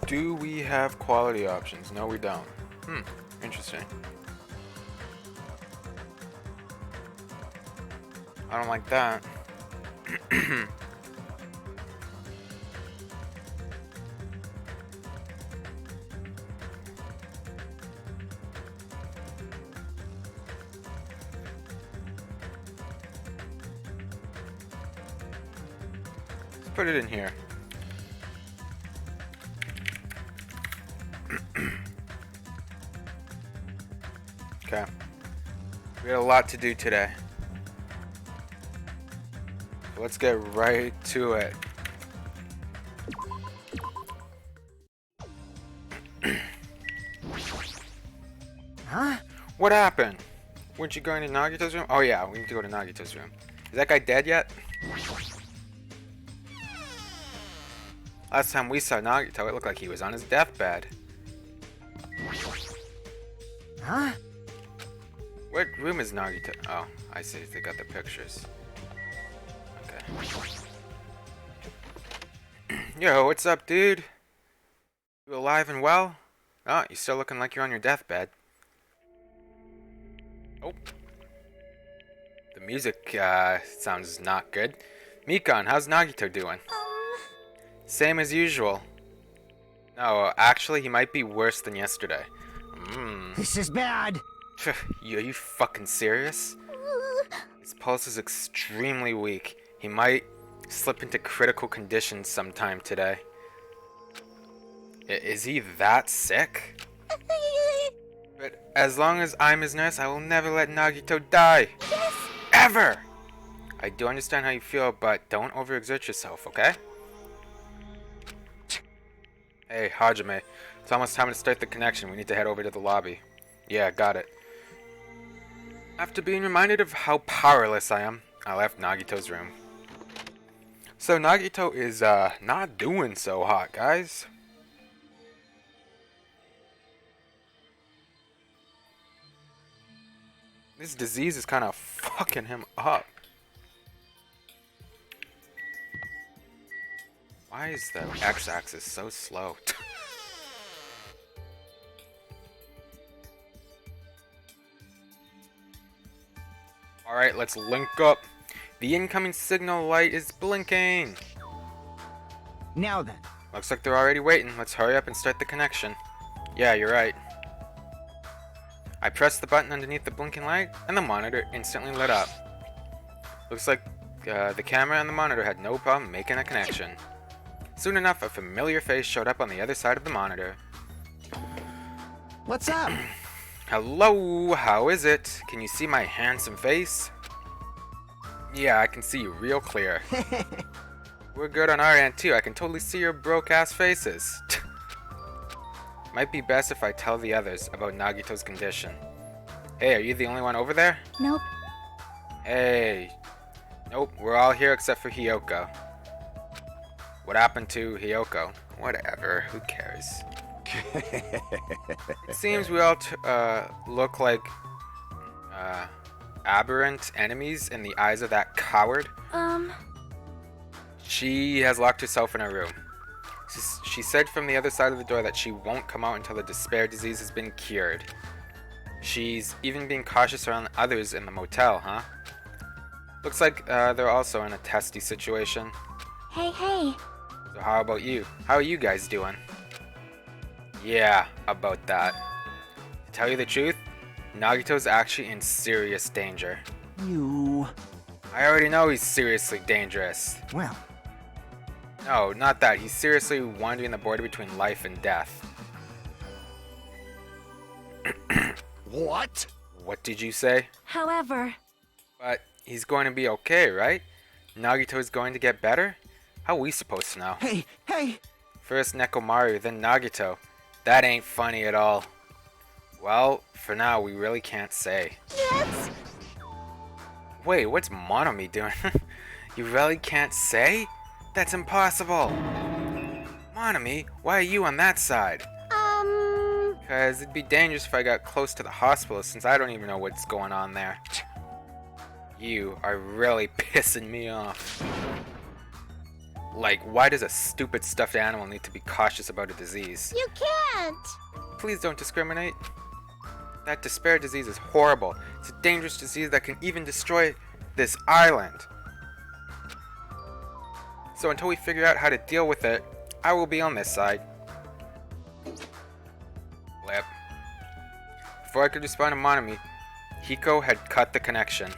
Do we have quality options? No, we don't. Interesting. I don't like that. Let's put it in here. Okay. We got a lot to do today. So let's get right to it. Huh? What happened? Weren't you going to Nagito's room? Oh yeah, we need to go to Nagito's room. Is that guy dead yet? Last time we saw Nagito, it looked like he was on his deathbed. Huh? What room is Nagito? Oh, I see. They got the pictures. Okay. Yo, what's up, dude? You alive and well? Oh, you still looking like you're on your deathbed. Oh. The music, sounds not good. Mikan, how's Nagito doing? Same as usual. No, actually, he might be worse than yesterday. This is bad. Are you fucking serious? His pulse is extremely weak. He might slip into critical condition sometime today. Is he that sick? But as long as I'm his nurse, I will never let Nagito die. Yes! Ever! I do understand how you feel, but don't overexert yourself, okay? Hey, Hajime. It's almost time to start the connection. We need to head over to the lobby. Yeah, got it. After being reminded of how powerless I am, I left Nagito's room. So Nagito is, not doing so hot, guys. This disease is kind of fucking him up. Why is the x-axis so slow? Alright, let's link up. The incoming signal light is blinking. Now then. Looks like they're already waiting. Let's hurry up and start the connection. Yeah, you're right. I pressed the button underneath the blinking light, and the monitor instantly lit up. Looks like the camera and the monitor had no problem making a connection. Soon enough, a familiar face showed up on the other side of the monitor. What's up? Hello, how is it? Can you see my handsome face? Yeah, I can see you real clear. We're good on our end too. I can totally see your broke-ass faces. Might be best if I tell the others about Nagito's condition. Hey, are you the only one over there? Nope. Hey. Nope, we're all here except for Hiyoko. What happened to Hiyoko? Whatever, who cares? It seems we all look like aberrant enemies in the eyes of that coward. She has locked herself in her room. She said from the other side of the door that she won't come out until the despair disease has been cured. She's even being cautious around others in the motel, huh? Looks like they're also in a testy situation. Hey, hey. So how about you? How are you guys doing? Yeah, about that. To tell you the truth, Nagito's actually in serious danger. You... I already know he's seriously dangerous. Well... No, not that. He's seriously wandering the border between life and death. What? What did you say? However... But he's going to be okay, right? Nagito is going to get better? How are we supposed to know? Hey, hey! First Nekomaru, then Nagito. That ain't funny at all. Well, for now, we really can't say. Yes! Wait, what's Monomi doing? You really can't say? That's impossible! Monomi, why are you on that side? Cause it'd be dangerous if I got close to the hospital since I don't even know what's going on there. You are really pissing me off. Like, why does a stupid stuffed animal need to be cautious about a disease? You can't! Please don't discriminate. That despair disease is horrible. It's a dangerous disease that can even destroy this island. So until we figure out how to deal with it, I will be on this side. Blip. Before I could respond to Monami, Hiko had cut the connection.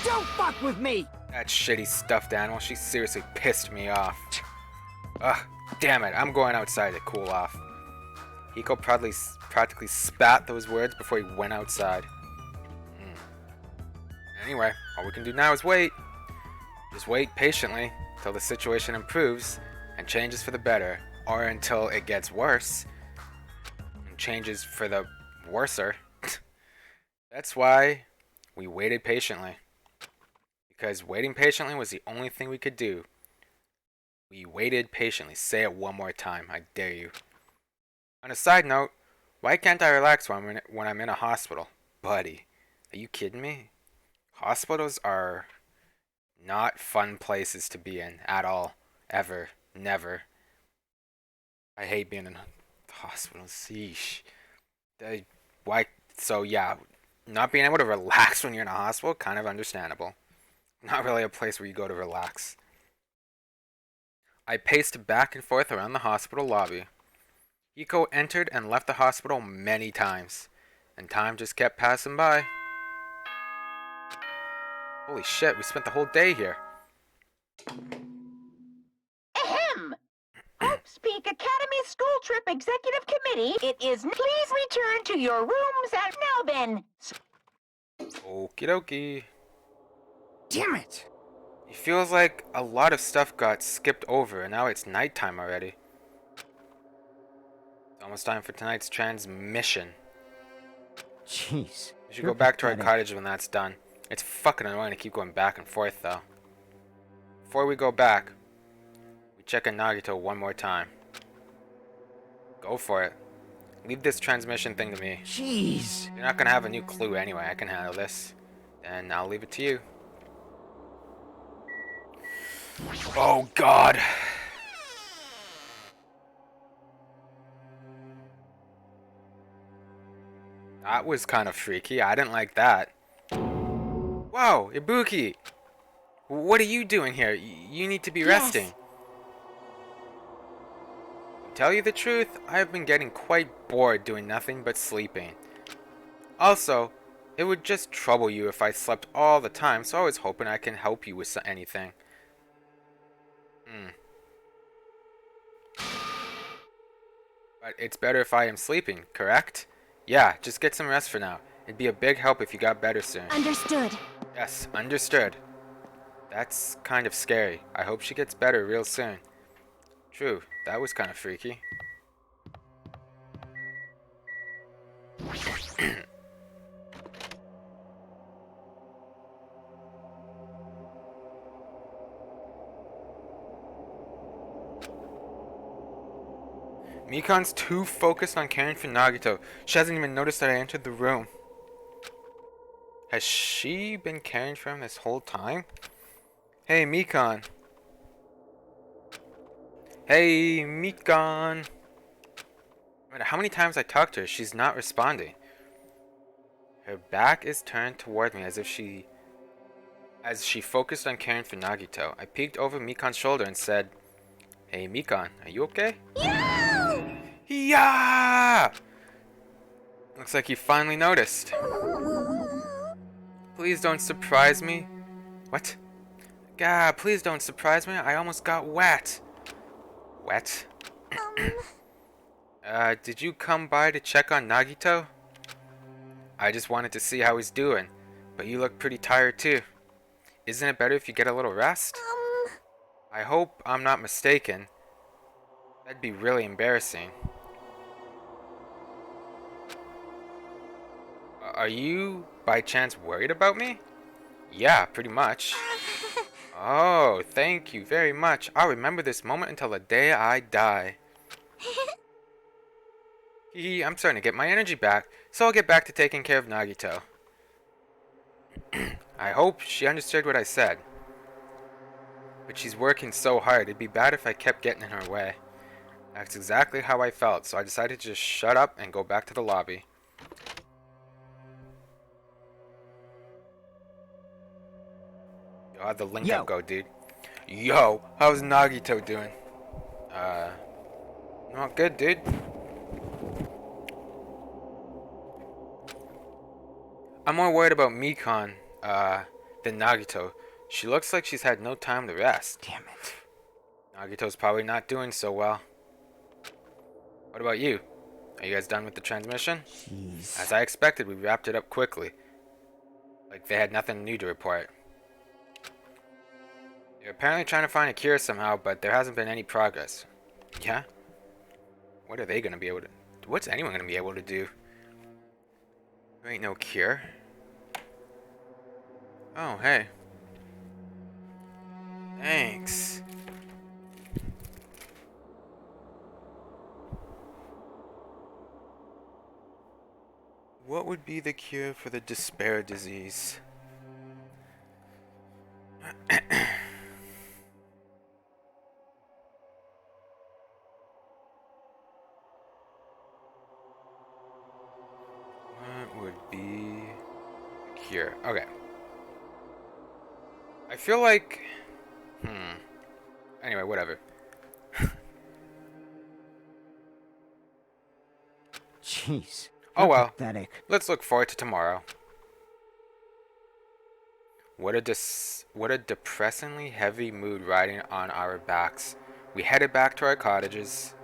Don't fuck with me! That shitty stuffed animal, she seriously pissed me off. Ugh, damn it, I'm going outside to cool off. Hiko practically spat those words before he went outside. Anyway, all we can do now is wait. Just wait patiently till the situation improves and changes for the better, or until it gets worse and changes for the worser. That's why we waited patiently. Because waiting patiently was the only thing we could do. We waited patiently. Say it one more time. I dare you. On a side note, why can't I relax when I'm in a hospital? Buddy, are you kidding me? Hospitals are not fun places to be in at all. Ever. Never. I hate being in hospitals. Sheesh. Why? So yeah, not being able to relax when you're in a hospital, kind of understandable. Not really a place where you go to relax. I paced back and forth around the hospital lobby. Hiko entered and left the hospital many times, and time just kept passing by. Holy shit, we spent the whole day here. Ahem! Hope's Peak Academy School Trip Executive Committee, it is please return to your rooms and now then. Okie dokie. Damn it! It feels like a lot of stuff got skipped over and now it's nighttime already. It's almost time for tonight's transmission. Jeez. We should go back to our cottage when that's done. It's fucking annoying to keep going back and forth though. Before we go back, we check in Nagito one more time. Go for it. Leave this transmission thing to me. Jeez. You're not gonna have a new clue anyway. I can handle this. Then I'll leave it to you. Oh god. That was kind of freaky. I didn't like that. Whoa, Ibuki! What are you doing here? You need to be resting. Yes. To tell you the truth, I have been getting quite bored doing nothing but sleeping. Also, it would just trouble you if I slept all the time, so I was hoping I can help you with anything. But it's better if I am sleeping, correct? Yeah, just get some rest for now. It'd be a big help if you got better soon. Understood. Yes, understood. That's kind of scary. I hope she gets better real soon. True, that was kind of freaky. Mikan's too focused on caring for Nagito. She hasn't even noticed that I entered the room. Has she been caring for him this whole time? Hey, Mikan. Hey, Mikan. No matter how many times I talk to her, she's not responding. Her back is turned toward me as she focused on caring for Nagito. I peeked over Mikan's shoulder and said, "Hey, Mikan, are you okay?" Yeah! Looks like you finally noticed. Please don't surprise me. What? God, please don't surprise me. I almost got wet. Wet? Did you come by to check on Nagito? I just wanted to see how he's doing, but you look pretty tired too. Isn't it better if you get a little rest? I hope I'm not mistaken. That'd be really embarrassing. Are you, by chance, worried about me? Yeah, pretty much. Oh, thank you very much. I'll remember this moment until the day I die. I'm starting to get my energy back, so I'll get back to taking care of Nagito. I hope she understood what I said. But she's working so hard, it'd be bad if I kept getting in her way. That's exactly how I felt, so I decided to just shut up and go back to the lobby. Yo, how'd the link up go, dude? Yo, how's Nagito doing? Not good, dude. I'm more worried about Mikon, than Nagito. She looks like she's had no time to rest. Damn it. Nagito's probably not doing so well. What about you? Are you guys done with the transmission? Jeez. As I expected, we wrapped it up quickly. Like they had nothing new to report. They're apparently trying to find a cure somehow, but there hasn't been any progress. Yeah? What are they gonna be able to... What's anyone gonna be able to do? There ain't no cure. Oh, hey. Thanks. What would be the cure for the despair disease? What would be the cure? Okay. I feel like... Anyway, whatever. Jeez. Oh well. Pathetic. Let's look forward to tomorrow. What a depressingly heavy mood riding on our backs. We headed back to our cottages.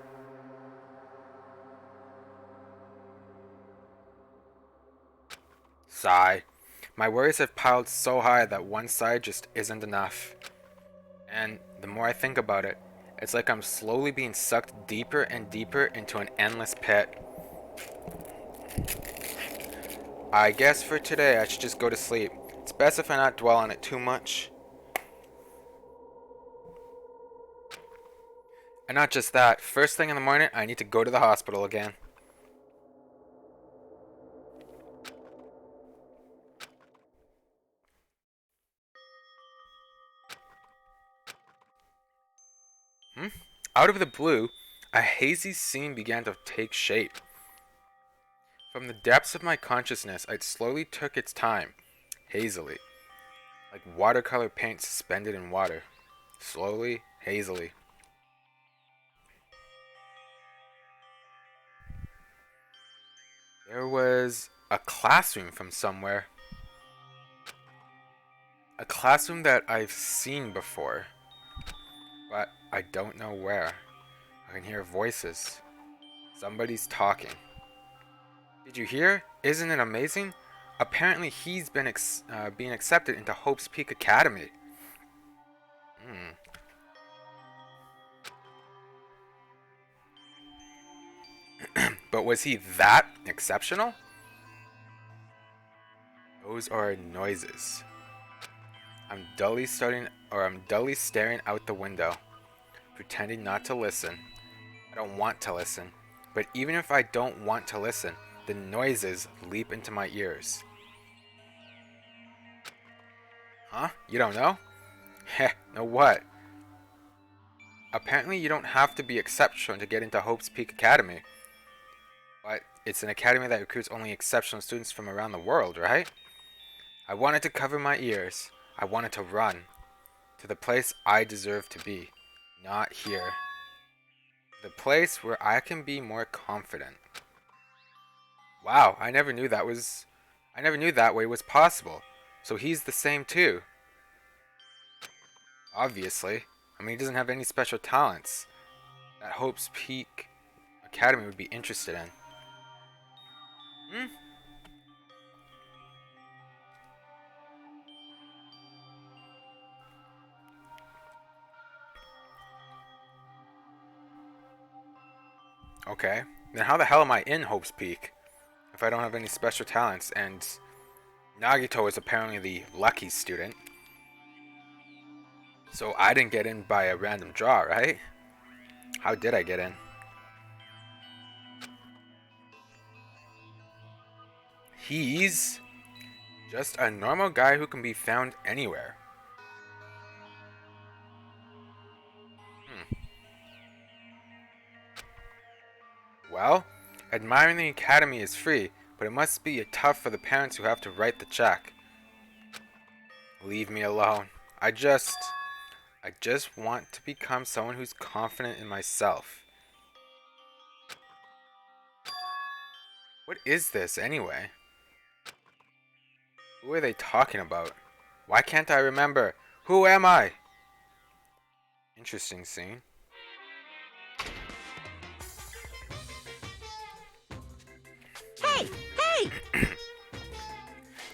Sigh. My worries have piled so high that one side just isn't enough. And the more I think about it, it's like I'm slowly being sucked deeper and deeper into an endless pit. I guess for today I should just go to sleep. It's best if I not dwell on it too much. And not just that, first thing in the morning I need to go to the hospital again. Out of the blue, a hazy scene began to take shape. From the depths of my consciousness, it slowly took its time, hazily, like watercolor paint suspended in water, slowly, hazily. There was a classroom from somewhere. A classroom that I've seen before, but I don't know where. I can hear voices. Somebody's talking. Did you hear? Isn't it amazing? Apparently he's been being accepted into Hope's Peak Academy. But was he that exceptional? Those are noises. I'm dully staring out the window, pretending not to listen. I don't want to listen, but even if I don't want to listen, the noises leap into my ears. Huh? You don't know? Heh, know what? Apparently you don't have to be exceptional to get into Hope's Peak Academy. But it's an academy that recruits only exceptional students from around the world, right? I wanted to cover my ears. I wanted to run to the place I deserve to be, not here. The place where I can be more confident. Wow, I never knew that way was possible. So he's the same too. Obviously. I mean, he doesn't have any special talents that Hope's Peak Academy would be interested in. Okay, then how the hell am I in Hope's Peak if I don't have any special talents and Nagito is apparently the lucky student? So I didn't get in by a random draw, right? How did I get in? He's just a normal guy who can be found anywhere. Well, admiring the academy is free, but it must be tough for the parents who have to write the check. Leave me alone. I just want to become someone who's confident in myself. What is this anyway? Who are they talking about? Why can't I remember? Who am I? Interesting scene. Hey! Hey!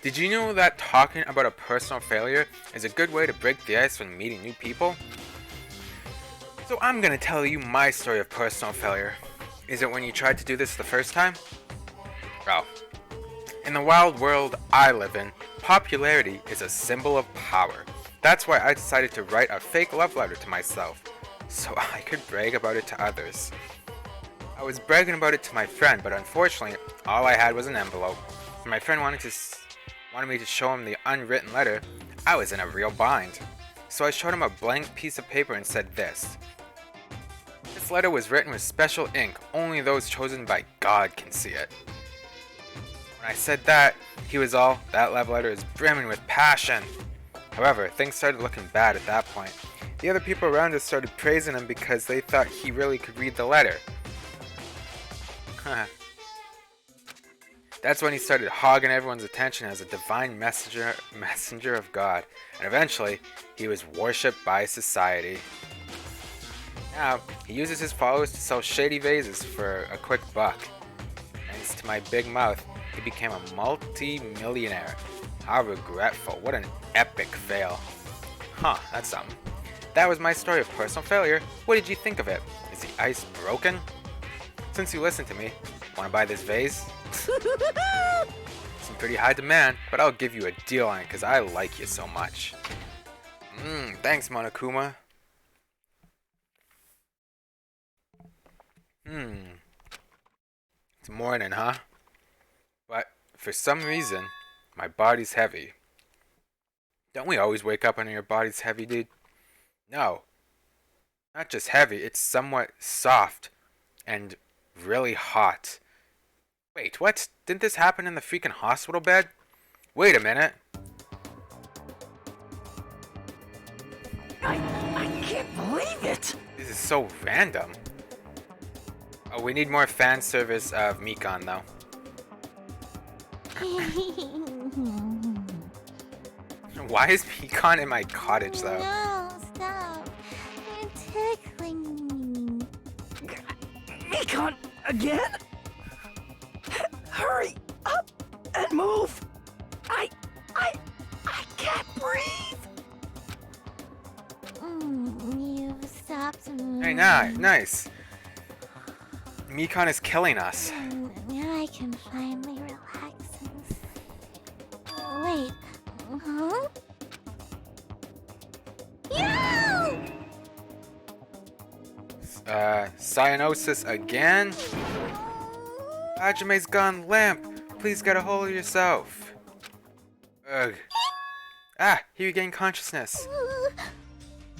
Did you know that talking about a personal failure is a good way to break the ice when meeting new people? So I'm gonna tell you my story of personal failure. Is it when you tried to do this the first time? Well, in the wild world I live in, popularity is a symbol of power. That's why I decided to write a fake love letter to myself, so I could brag about it to others. I was bragging about it to my friend, but unfortunately, all I had was an envelope. When my friend wanted me to show him the unwritten letter, I was in a real bind. So I showed him a blank piece of paper and said this. This letter was written with special ink, only those chosen by God can see it. When I said that, he was all, that love letter is brimming with passion. However, things started looking bad at that point. The other people around us started praising him because they thought he really could read the letter. That's when he started hogging everyone's attention as a divine messenger of God, and eventually, he was worshipped by society. Now, he uses his followers to sell shady vases for a quick buck. Thanks to my big mouth, he became a multi-millionaire. How regretful. What an epic fail. Huh, that's something. That was my story of personal failure. What did you think of it? Is the ice broken? Since you listened to me, want to buy this vase? It's in pretty high demand, but I'll give you a deal on it because I like you so much. Thanks, Monokuma. It's morning, huh? But for some reason, my body's heavy. Don't we always wake up and your body's heavy, dude? No. Not just heavy, it's somewhat soft and really hot. Wait, what? Didn't this happen in the freaking hospital bed? Wait a minute. I can't believe it! This is so random. Oh, we need more fan service of Mikan, though. Why is Mikan in my cottage, though? No, stop. You're tickling me. Mikon, again? Hurry up and move! I can't breathe! You've stopped moving. Hey, nice. Mikan is killing us. Now I can finally relax and... Wait, huh? You! Cyanosis again? Hajime's gone limp. Please get a hold of yourself. Ugh. Ah, he regained consciousness.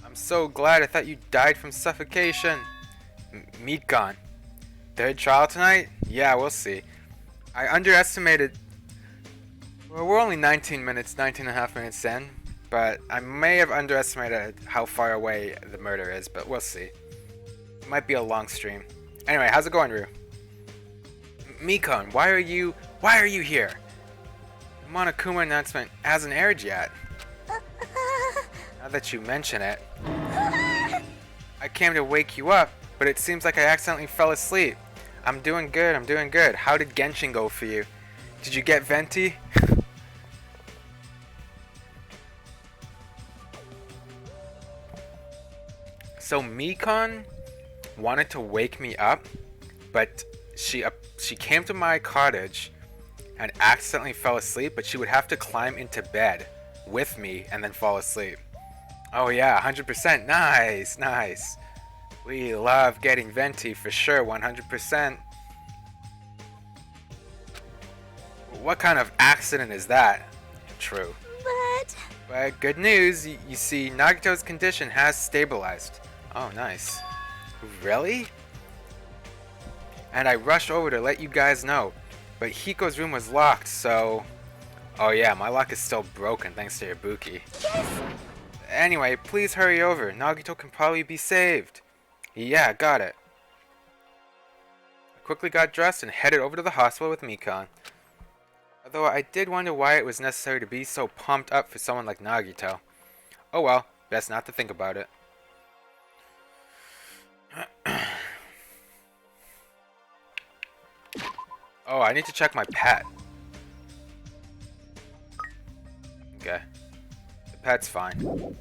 I'm so glad. I thought you died from suffocation. Mikan. Third trial tonight? Yeah, we'll see. I underestimated... Well, we're only 19 and a half minutes in, but I may have underestimated how far away the murder is, but we'll see. It might be a long stream. Anyway, how's it going, Rue? Mikan, why are you here? The Monokuma announcement hasn't aired yet. Now that you mention it. I came to wake you up, but it seems like I accidentally fell asleep. I'm doing good. How did Genshin go for you? Did you get Venti? So Mikan wanted to wake me up, but she came to my cottage and accidentally fell asleep, but she would have to climb into bed with me and then fall asleep. Oh yeah, 100%. Nice. We love getting Venti for sure, 100%. What kind of accident is that? True. But good news, you see Nagito's condition has stabilized. Oh, nice. Really? and I rushed over to let you guys know. But Hiko's room was locked, so... Oh yeah, my lock is still broken thanks to Ibuki. Yes! Anyway, please hurry over. Nagito can probably be saved. Yeah, got it. I quickly got dressed and headed over to the hospital with Mikan. Although I did wonder why it was necessary to be so pumped up for someone like Nagito. Oh well, best not to think about it. Oh, I need to check my pet. Okay. The pet's fine.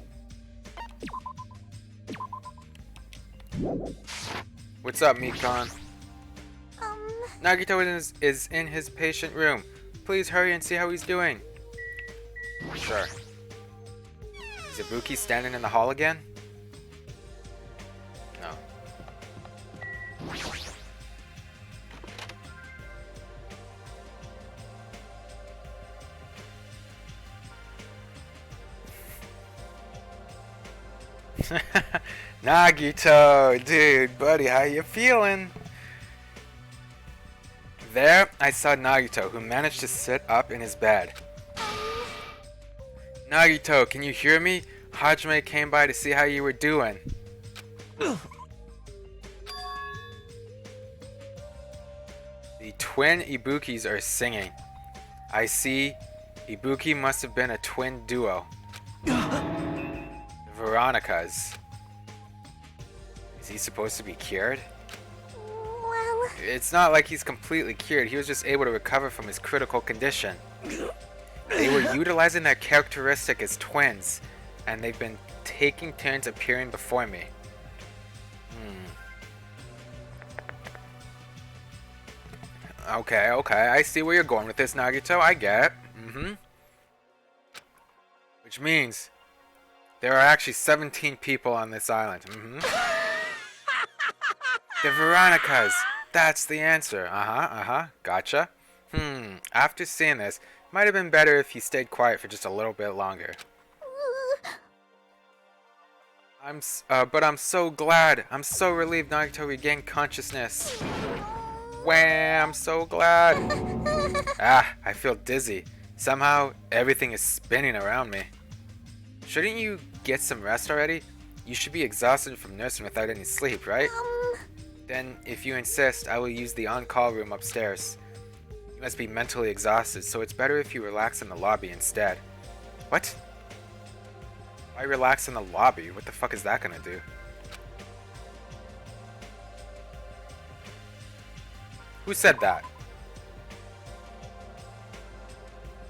What's up, Mikan? Nagito is in his patient room. Please hurry and see how he's doing. Sure. Is Ibuki standing in the hall again? No. Nagito, dude, buddy, how you feeling? There, I saw Nagito, who managed to sit up in his bed. Nagito, can you hear me? Hajime came by to see how you were doing. The twin Ibukis are singing. I see. Ibuki must have been a twin duo. Veronicas. Is he supposed to be cured? Well, It's not like he's completely cured. He was just able to recover from his critical condition. They were utilizing that characteristic as twins, and they've been taking turns appearing before me. Okay, I see where you're going with this, Nagito. I get it. Which means there are actually 17 people on this island. The Veronicas. That's the answer. Gotcha. After seeing this, might have been better if he stayed quiet for just a little bit longer. But I'm so glad. I'm so relieved Nagito regained consciousness. Wham! I'm so glad. I feel dizzy. Somehow, everything is spinning around me. Shouldn't you get some rest already? You should be exhausted from nursing without any sleep, right? Then, if you insist, I will use the on-call room upstairs. You must be mentally exhausted, so it's better if you relax in the lobby instead. What? Why relax in the lobby? What the fuck is that gonna do? Who said that?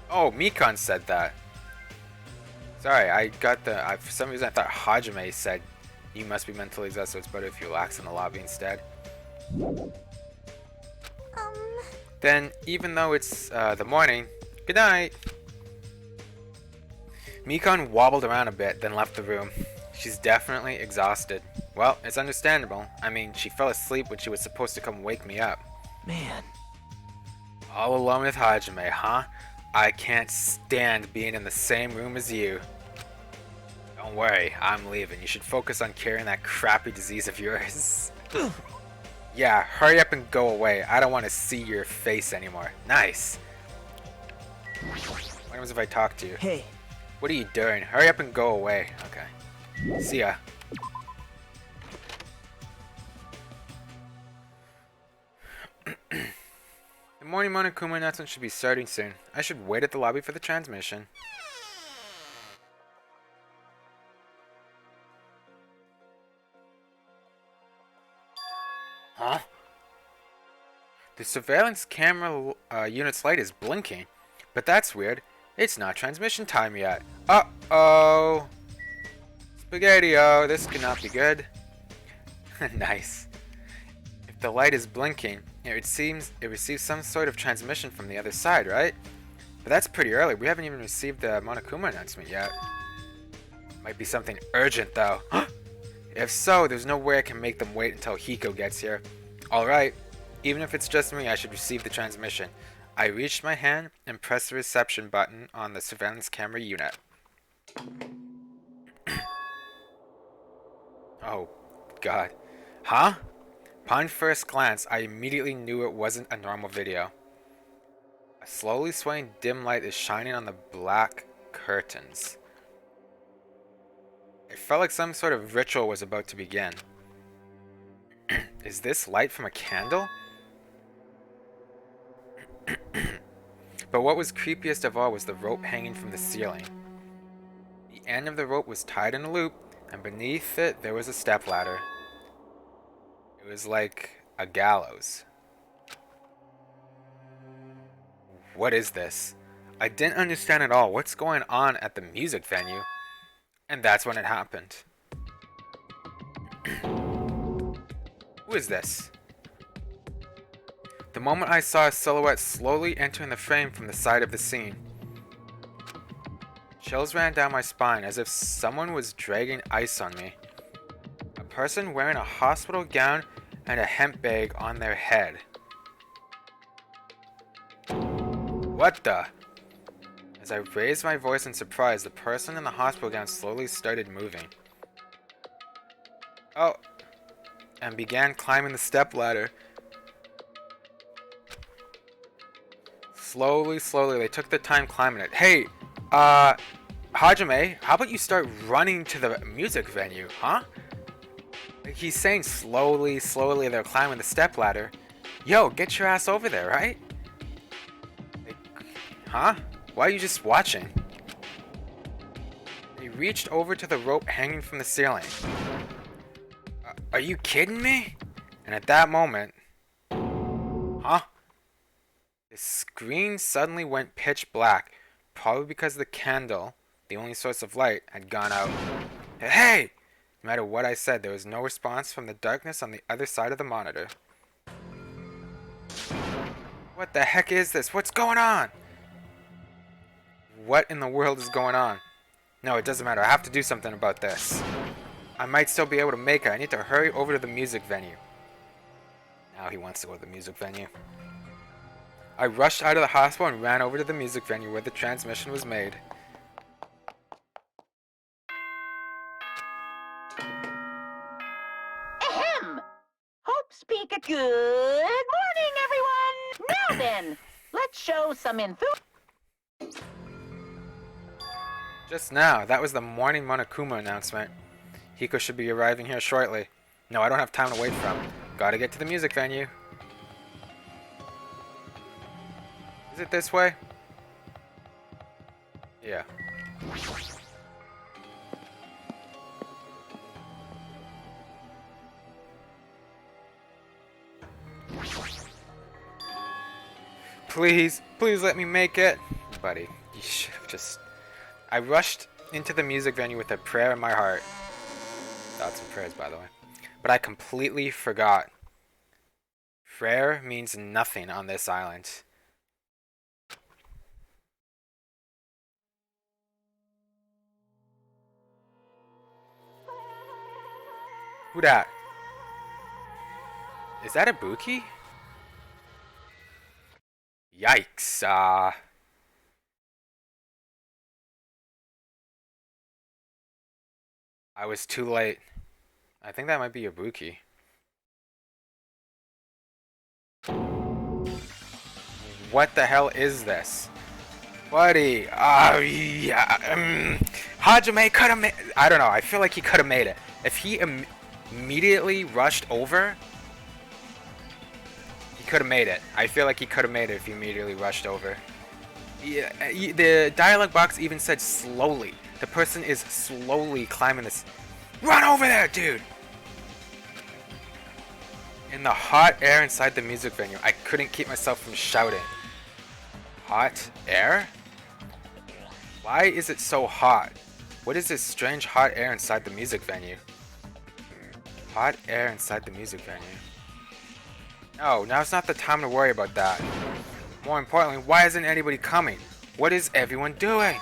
Oh, Mikan said that. Sorry, I got the... for some reason I thought Hajime said you must be mentally exhausted, so it's better if you relax in the lobby instead. Then, even though it's the morning, good night. Mikan wobbled around a bit, then left the room. She's definitely exhausted. Well, it's understandable. I mean, she fell asleep when she was supposed to come wake me up. Man. All alone with Hajime, huh? I can't stand being in the same room as you. Don't worry, I'm leaving. You should focus on curing that crappy disease of yours. Yeah, hurry up and go away. I don't want to see your face anymore. Nice. What happens if I talk to you? Hey. What are you doing? Hurry up and go away. Okay. See ya. The morning Monokuma announcement should be starting soon. I should wait at the lobby for the transmission. Huh? The surveillance camera unit's light is blinking, but that's weird. It's not transmission time yet. Uh-oh. Spaghetti-o, this cannot be good. Nice. If the light is blinking, it seems it receives some sort of transmission from the other side, right? But that's pretty early. We haven't even received the Monokuma announcement yet. Might be something urgent, though. If so, there's no way I can make them wait until Hiko gets here. Alright, even if it's just me, I should receive the transmission. I reached my hand and pressed the reception button on the surveillance camera unit. Oh, God. Huh? Upon first glance, I immediately knew it wasn't a normal video. A slowly swaying dim light is shining on the black curtains. It felt like some sort of ritual was about to begin. Is this light from a candle? But what was creepiest of all was the rope hanging from the ceiling. The end of the rope was tied in a loop, and beneath it there was a stepladder. It was like a gallows. What is this? I didn't understand at all what's going on at the music venue. And that's when it happened. Who is this? The moment I saw a silhouette slowly entering the frame from the side of the scene. Chills ran down my spine as if someone was dragging ice on me. A person wearing a hospital gown and a hemp bag on their head. What the? As I raised my voice in surprise, the person in the hospital gown slowly started moving. Oh, and began climbing the stepladder. Slowly, they took their time climbing it. Hey, Hajime, how about you start running to the music venue, huh? Like he's saying slowly, they're climbing the stepladder. Yo, get your ass over there, right? Like, huh? Why are you just watching? He reached over to the rope hanging from the ceiling. Are you kidding me? And at that moment... Huh? The screen suddenly went pitch black, probably because the candle, the only source of light, had gone out. Hey! No matter what I said, there was no response from the darkness on the other side of the monitor. What the heck is this? What's going on? What in the world is going on? No, it doesn't matter. I have to do something about this. I might still be able to make it. I need to hurry over to the music venue. Now he wants to go to the music venue. I rushed out of the hospital and ran over to the music venue where the transmission was made. Ahem! Hope speak a good morning, everyone! Now then, let's show some enthusiasm. Just now, that was the morning Monokuma announcement. Hiko should be arriving here shortly. No, I don't have time to wait for him. Gotta get to the music venue. Is it this way? Yeah. Please let me make it. Buddy, you should have just... I rushed into the music venue with a prayer in my heart. Thoughts and prayers, by the way. But I completely forgot. Prayer means nothing on this island. Who dat? Is that a Buki? Yikes, I was too late. I think that might be Ibuki. What the hell is this? Buddy, yeah, Hajime could have made... I don't know, I feel like he could have made it. If he immediately rushed over, he could have made it. I feel like he could have made it if he immediately rushed over. Yeah, the dialogue box even said slowly. The person is slowly climbing this. Run over there, dude! In the hot air inside the music venue, I couldn't keep myself from shouting. Hot air? Why is it so hot? What is this strange hot air inside the music venue? Hot air inside the music venue. No, now's not the time to worry about that. More importantly, why isn't anybody coming? What is everyone doing?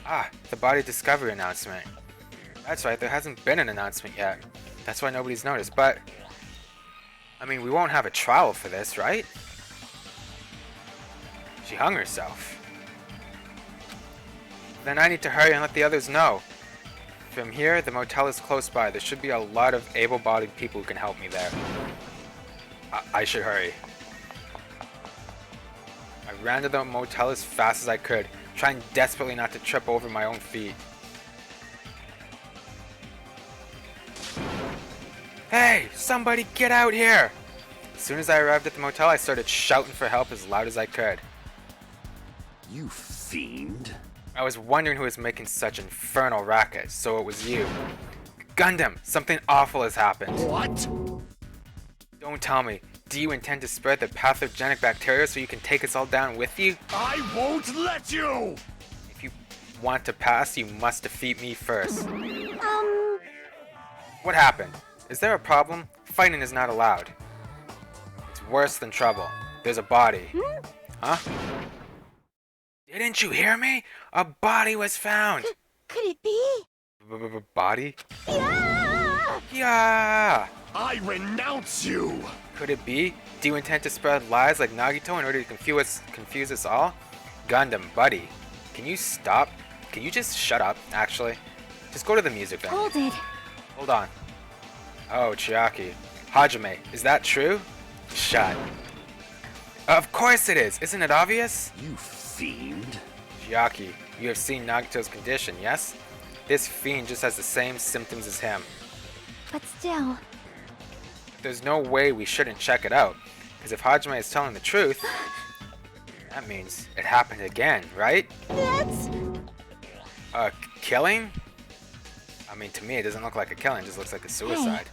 Ah, the body discovery announcement. That's right, there hasn't been an announcement yet. That's why nobody's noticed, but... I mean, we won't have a trial for this, right? She hung herself. Then I need to hurry and let the others know. From here, the motel is close by. There should be a lot of able-bodied people who can help me there. I should hurry. I ran to the motel as fast as I could, trying desperately not to trip over my own feet. Hey, somebody get out here! As soon as I arrived at the motel, I started shouting for help as loud as I could. You fiend. I was wondering who was making such infernal racket, so it was you. Gundam, something awful has happened. What? Don't tell me. Do you intend to spread the pathogenic bacteria so you can take us all down with you? I won't let you! If you want to pass, you must defeat me first. What happened? Is there a problem? Fighting is not allowed. It's worse than trouble. There's a body. Huh? Didn't you hear me? A body was found! Could it be? Body? Yeah! Yeah! I renounce you! Could it be? Do you intend to spread lies like Nagito in order to confuse us all? Gundam, buddy. Can you stop? Can you just shut up, actually? Just go to the music venue. Hold it. Hold on. Oh, Chiaki. Hajime, is that true? Shut. Of course it is! Isn't it obvious? You fiend. Chiaki, you have seen Nagito's condition, yes? This fiend just has the same symptoms as him. But still. There's no way we shouldn't check it out. Because if Hajime is telling the truth, that means it happened again, right? That's... Killing? I mean, to me, it doesn't look like a killing, it just looks like a suicide.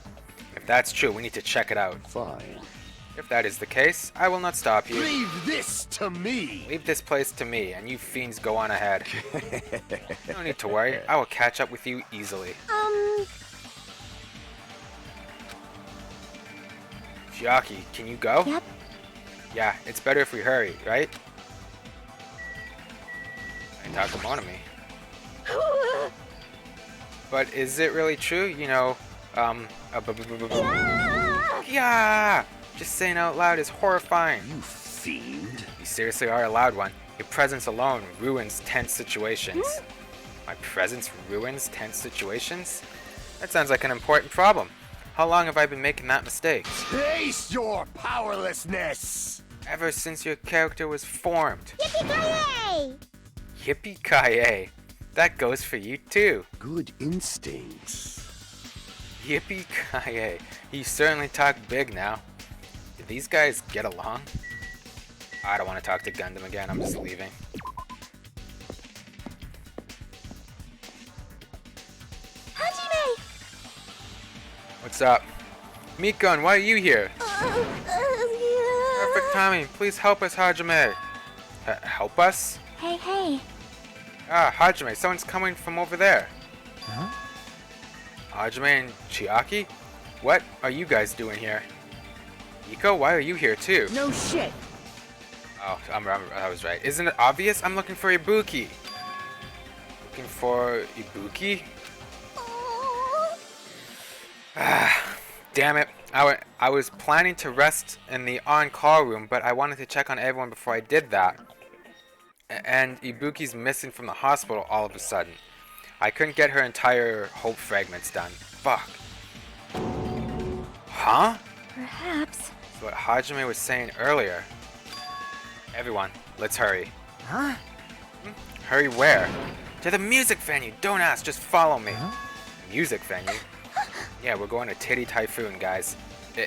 If that's true, we need to check it out. Fine. If that is the case, I will not stop you. Leave this to me! Leave this place to me, and you fiends go on ahead. No need to worry, I will catch up with you easily. Chiaki, can you go? Yep. Yeah, it's better if we hurry, right? And Takamona me. But is it really true? You know, yeah! Just saying out loud is horrifying. You fiend. You seriously are a loud one. Your presence alone ruins tense situations. My presence ruins tense situations? That sounds like an important problem. How long have I been making that mistake? Taste your powerlessness! Ever since your character was formed. Yippee-ki-yay! Yippee-ki-yay. That goes for you too. Good instincts. Yippee-ki-yay. You certainly talk big now. Did these guys get along? I don't want to talk to Gundam again, I'm just leaving. Hajime! What's up? Mikon, why are you here? Yeah. Perfect timing. Please help us, Hajime. Help us? Hey. Ah, Hajime, someone's coming from over there. Huh? Hajime and Chiaki? What are you guys doing here? Iko, why are you here too? No shit. Oh, I was right. Isn't it obvious? I'm looking for Ibuki. Looking for Ibuki? Ah, damn it. I was planning to rest in the on-call room, but I wanted to check on everyone before I did that. And Ibuki's missing from the hospital all of a sudden. I couldn't get her entire hope fragments done. Fuck. Huh? Perhaps. That's what Hajime was saying earlier. Everyone, let's hurry. Huh? Hurry where? To the music venue. Don't ask, just follow me. Huh? Music venue? Yeah, we're going to Titty Typhoon, guys.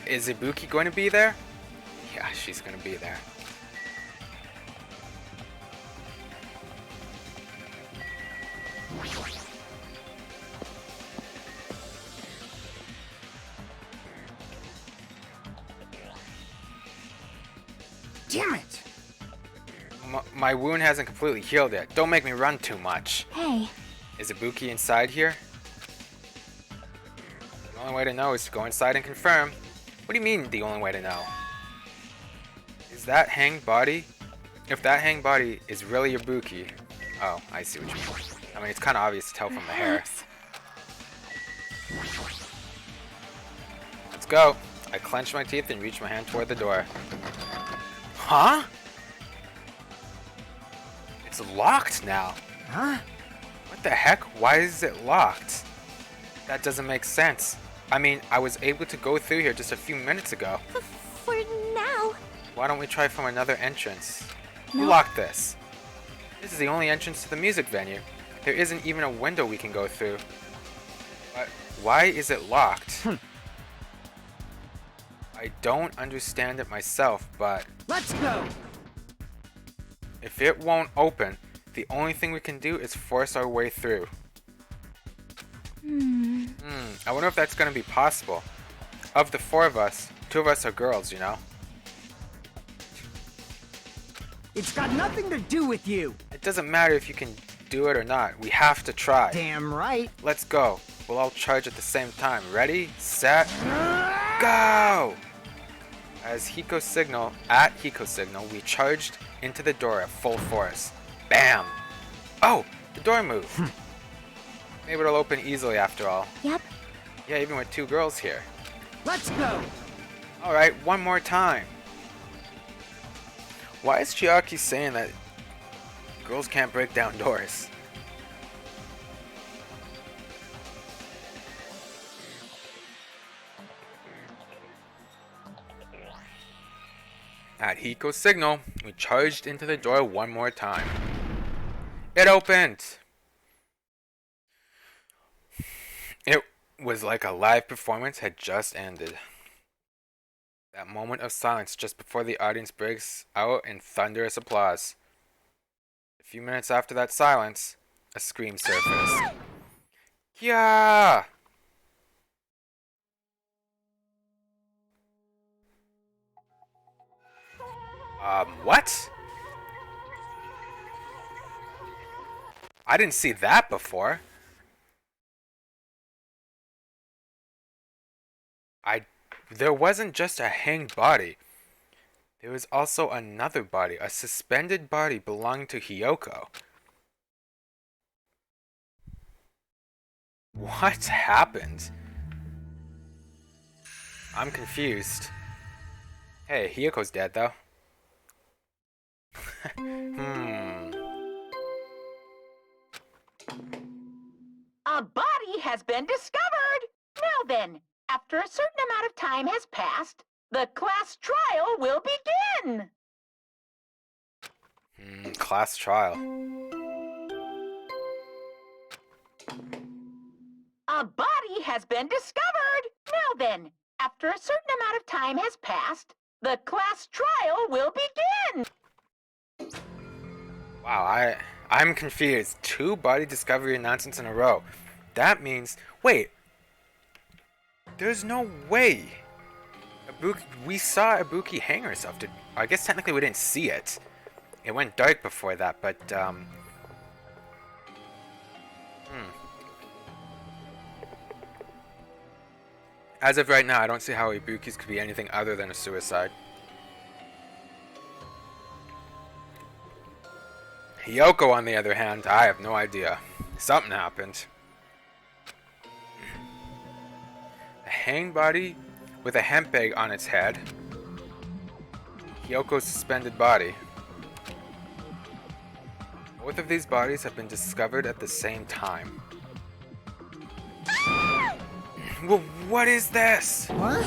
Is Ibuki going to be there? Yeah, she's going to be there. Damn it! My wound hasn't completely healed yet. Don't make me run too much. Hey. Is Ibuki inside here? The only way to know is to go inside and confirm. What do you mean, the only way to know? Is that hanged body? If that hanged body is really Ibuki... Oh, I see what you mean. I mean, it's kind of obvious to tell from the hair. Perhaps. Let's go. I clench my teeth and reach my hand toward the door. Huh? It's locked now. Huh? What the heck? Why is it locked? That doesn't make sense. I mean, I was able to go through here just a few minutes ago. For Why don't we try from another entrance? Who No. locked this? This is the only entrance to the music venue. There isn't even a window we can go through. But why is it locked? I don't understand it myself, but Let's go. if it won't open, the only thing we can do is force our way through. I wonder if that's gonna be possible. Of the 4 of us, 2 of us are girls, you know? It's got nothing to do with you. It doesn't matter if you can do it or not. We have to try. Damn right. Let's go. We'll all charge at the same time. Ready, set, go! At Hiko's signal, we charged into the door at full force. Bam! Oh, the door moved. Maybe it'll open easily after all. Yep. Yeah, even with 2 girls here. Let's go. Alright, one more time. Why is Chiaki saying that girls can't break down doors? At Hiko's signal, we charged into the door one more time. It opened! It was like a live performance had just ended. That moment of silence just before the audience breaks out in thunderous applause. A few minutes after that silence, a scream surfaced. Yeah! What? I didn't see that before. There wasn't just a hanged body. There was also another body, a suspended body belonging to Hiyoko. What happened? I'm confused. Hey, Hiyoko's dead though. A body has been discovered. Now then, after a certain amount of time has passed, the class trial will begin. Class trial. A body has been discovered. Now then, after a certain amount of time has passed, the class trial will begin. Wow, I'm confused. 2 body discovery announcements in a row. That means, wait. There's no way. We saw Ibuki hang herself. I guess technically we didn't see it. It went dark before that, but As of right now, I don't see how Ibuki's could be anything other than a suicide. Hiyoko, on the other hand, I have no idea. Something happened. A hanged body with a hemp egg on its head. Hiyoko's suspended body. Both of these bodies have been discovered at the same time. Well, what is this? What?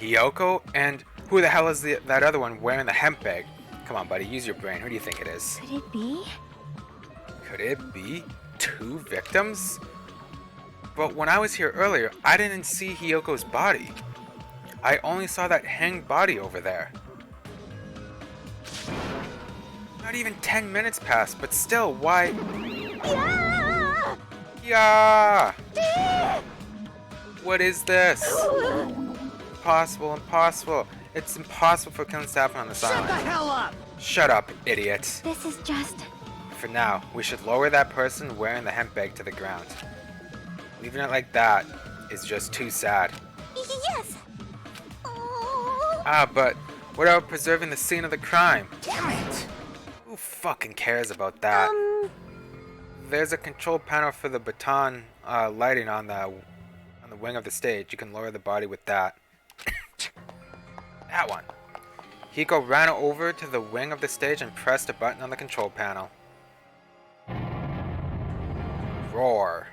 Hiyoko? And who the hell is that other one wearing the hemp egg? Come on, buddy, use your brain. Who do you think it is? Could it be? Could it be 2 victims? But when I was here earlier, I didn't see Hiyoko's body. I only saw that hanged body over there. Not even 10 minutes passed, but still, why? Yeah! Yeah! What is this? Impossible. It's impossible for killing to happen on this Shut the island. hell up! Shut up, idiot. This is just... For now, we should lower that person wearing the hemp egg to the ground. Leaving it like that is just too sad. Yes! Oh. But what about preserving the scene of the crime? Damn it! Who fucking cares about that? There's a control panel for the baton lighting on the wing of the stage. You can lower the body with that. That one. Hiko ran over to the wing of the stage and pressed a button on the control panel. Roar.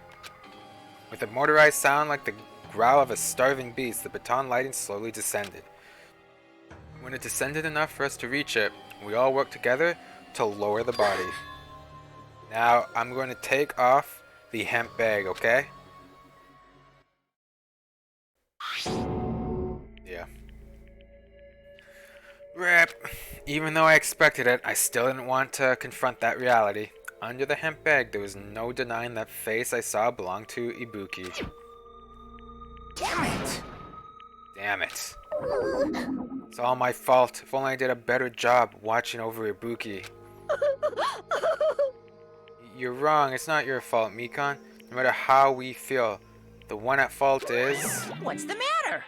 With a motorized sound like the growl of a starving beast, the baton lighting slowly descended. When it descended enough for us to reach it, we all worked together to lower the body. Now, I'm going to take off the hemp bag, okay? Yeah. Rip. Even though I expected it, I still didn't want to confront that reality. Under the hemp bag, there was no denying that face I saw belonged to Ibuki. Damn it! Damn it. It's all my fault. If only I did a better job watching over Ibuki. You're wrong. It's not your fault, Mikan. No matter how we feel, the one at fault is... What's the matter?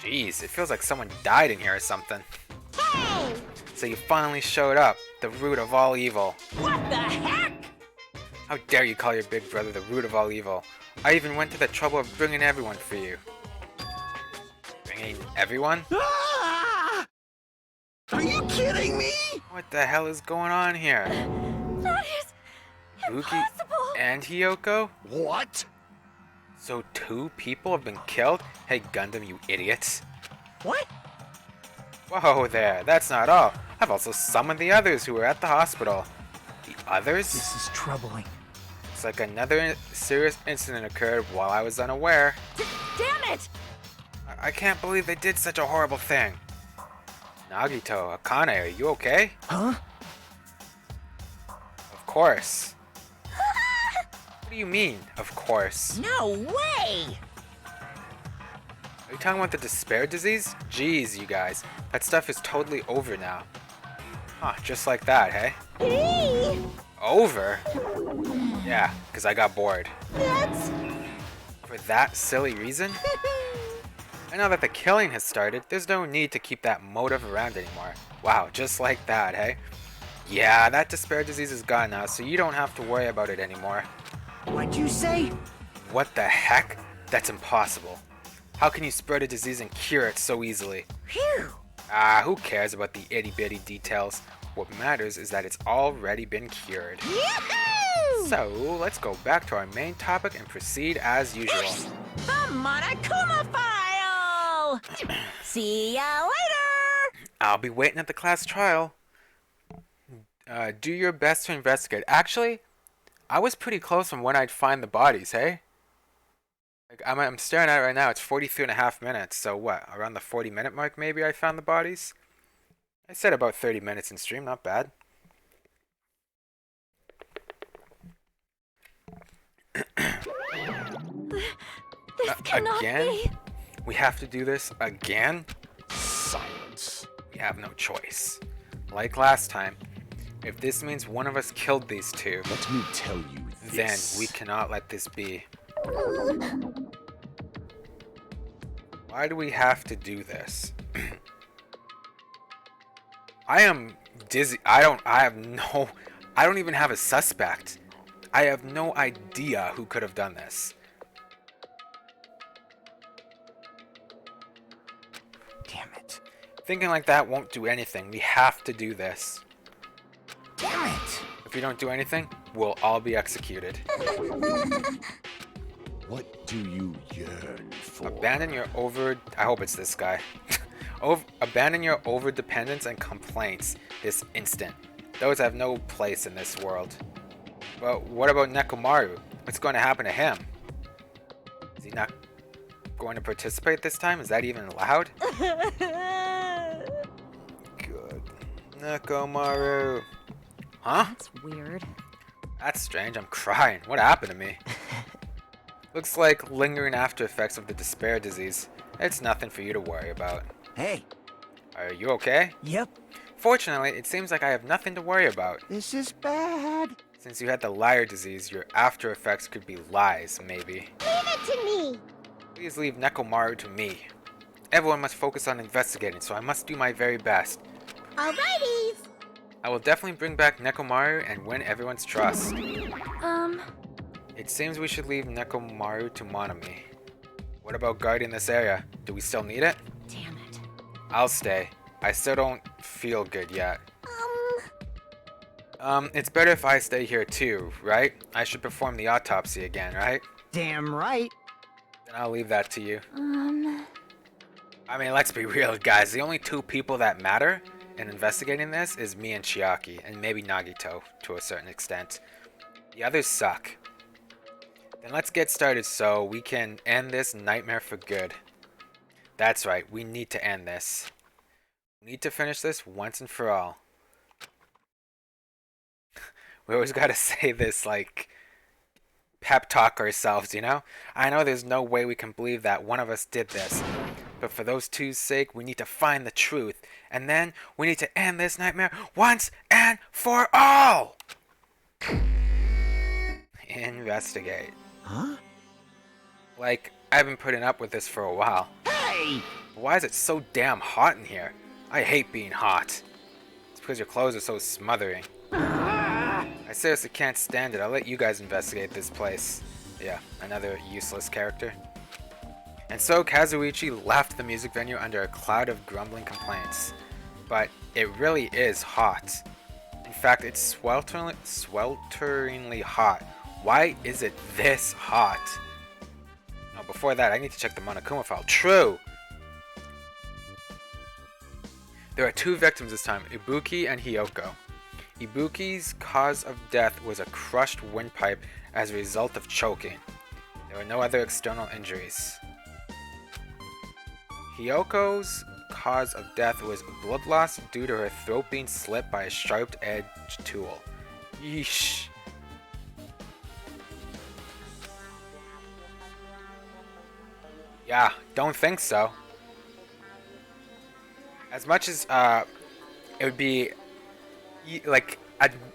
Jeez, it feels like someone died in here or something. Hey! So you finally showed up, the root of all evil. What the heck? How dare you call your big brother the root of all evil? I even went to the trouble of bringing everyone for you. Bringing everyone? Ah! Are you kidding me? What the hell is going on here? That is Ibuki impossible! and Hiyoko? What? So 2 people have been killed? Hey Gundam, you idiots. What? Whoa there, that's not all. I've also summoned the others who were at the hospital. The others? This is troubling. It's like another serious incident occurred while I was unaware. Damn it! I can't believe they did such a horrible thing. Nagito, Akane, are you okay? Huh? Of course. What do you mean, of course? No way! Are you talking about the despair disease? Jeez, you guys. That stuff is totally over now. Huh, just like that, hey? Hey! Over? Yeah, because I got bored. That's... For that silly reason? And now that the killing has started, there's no need to keep that motive around anymore. Wow, just like that, hey? Yeah, that despair disease is gone now, so you don't have to worry about it anymore. What'd you say? What the heck? That's impossible. How can you spread a disease and cure it so easily? Phew! Ah, who cares about the itty-bitty details? What matters is that it's already been cured. Yahoo! So, let's go back to our main topic and proceed as usual. The Monokuma file! See ya later! I'll be waiting at the class trial. Do your best to investigate. Actually, I was pretty close on when I'd find the bodies, hey? Like, I'm staring at it right now. It's 43.5 minutes. So what? Around the 40-minute mark, maybe I found the bodies? I said about 30 minutes in stream. Not bad. This cannot Again? be. We have to do this again? Silence. We have no choice. Like last time, if this means one of us killed these 2, Let me tell you then this. we cannot let this be. Why do we have to do this? I am dizzy. I don't even have a suspect. I have no idea who could have done this. Damn it. Thinking like that won't do anything. We have to do this. Damn it! If we don't do anything, we'll all be executed. What do you yearn for? Abandon your I hope it's this guy. Abandon your over-dependence and complaints this instant. Those have no place in this world. But what about Nekomaru? What's going to happen to him? Is he not going to participate this time? Is that even allowed? Good. Nekomaru. Huh? That's weird. That's strange. I'm crying. What happened to me? Looks like lingering after effects of the despair disease. It's nothing for you to worry about. Hey. Are you okay? Yep. Fortunately, it seems like I have nothing to worry about. This is bad. Since you had the liar disease, your after effects could be lies, maybe. Leave it to me. Please leave Nekomaru to me. Everyone must focus on investigating, so I must do my very best. Alrighties. I will definitely bring back Nekomaru and win everyone's trust. It seems we should leave Nekomaru to Monami. What about guarding this area? Do we still need it? Damn it. I'll stay. I still don't feel good yet. It's better if I stay here too, right? I should perform the autopsy again, right? Damn right. Then I'll leave that to you. I mean, let's be real, guys. The only two people that matter in investigating this is me and Chiaki, and maybe Nagito to a certain extent. The others suck. Then let's get started so we can end this nightmare for good. That's right, we need to end this. We need to finish this once and for all. We always gotta say this, like, pep talk ourselves, you know? I know there's no way we can believe that one of us did this. But for those two's sake, we need to find the truth. And then we need to end this nightmare once and for all! Investigate. Huh? Like, I've been putting up with this for a while. Hey! Why is it so damn hot in here? I hate being hot. It's because your clothes are so smothering. I seriously can't stand it. I'll let you guys investigate this place. Yeah, another useless character. And so Kazuichi left the music venue under a cloud of grumbling complaints. But it really is hot. In fact, it's swelteringly hot. Why is it this hot? Oh, before that, I need to check the Monokuma file. True! There are two victims this time, Ibuki and Hyoko. Ibuki's cause of death was a crushed windpipe as a result of choking. There were no other external injuries. Hyoko's cause of death was blood loss due to her throat being slit by a sharp-edged tool. Yeesh. Yeah, don't think so. As much as it would be like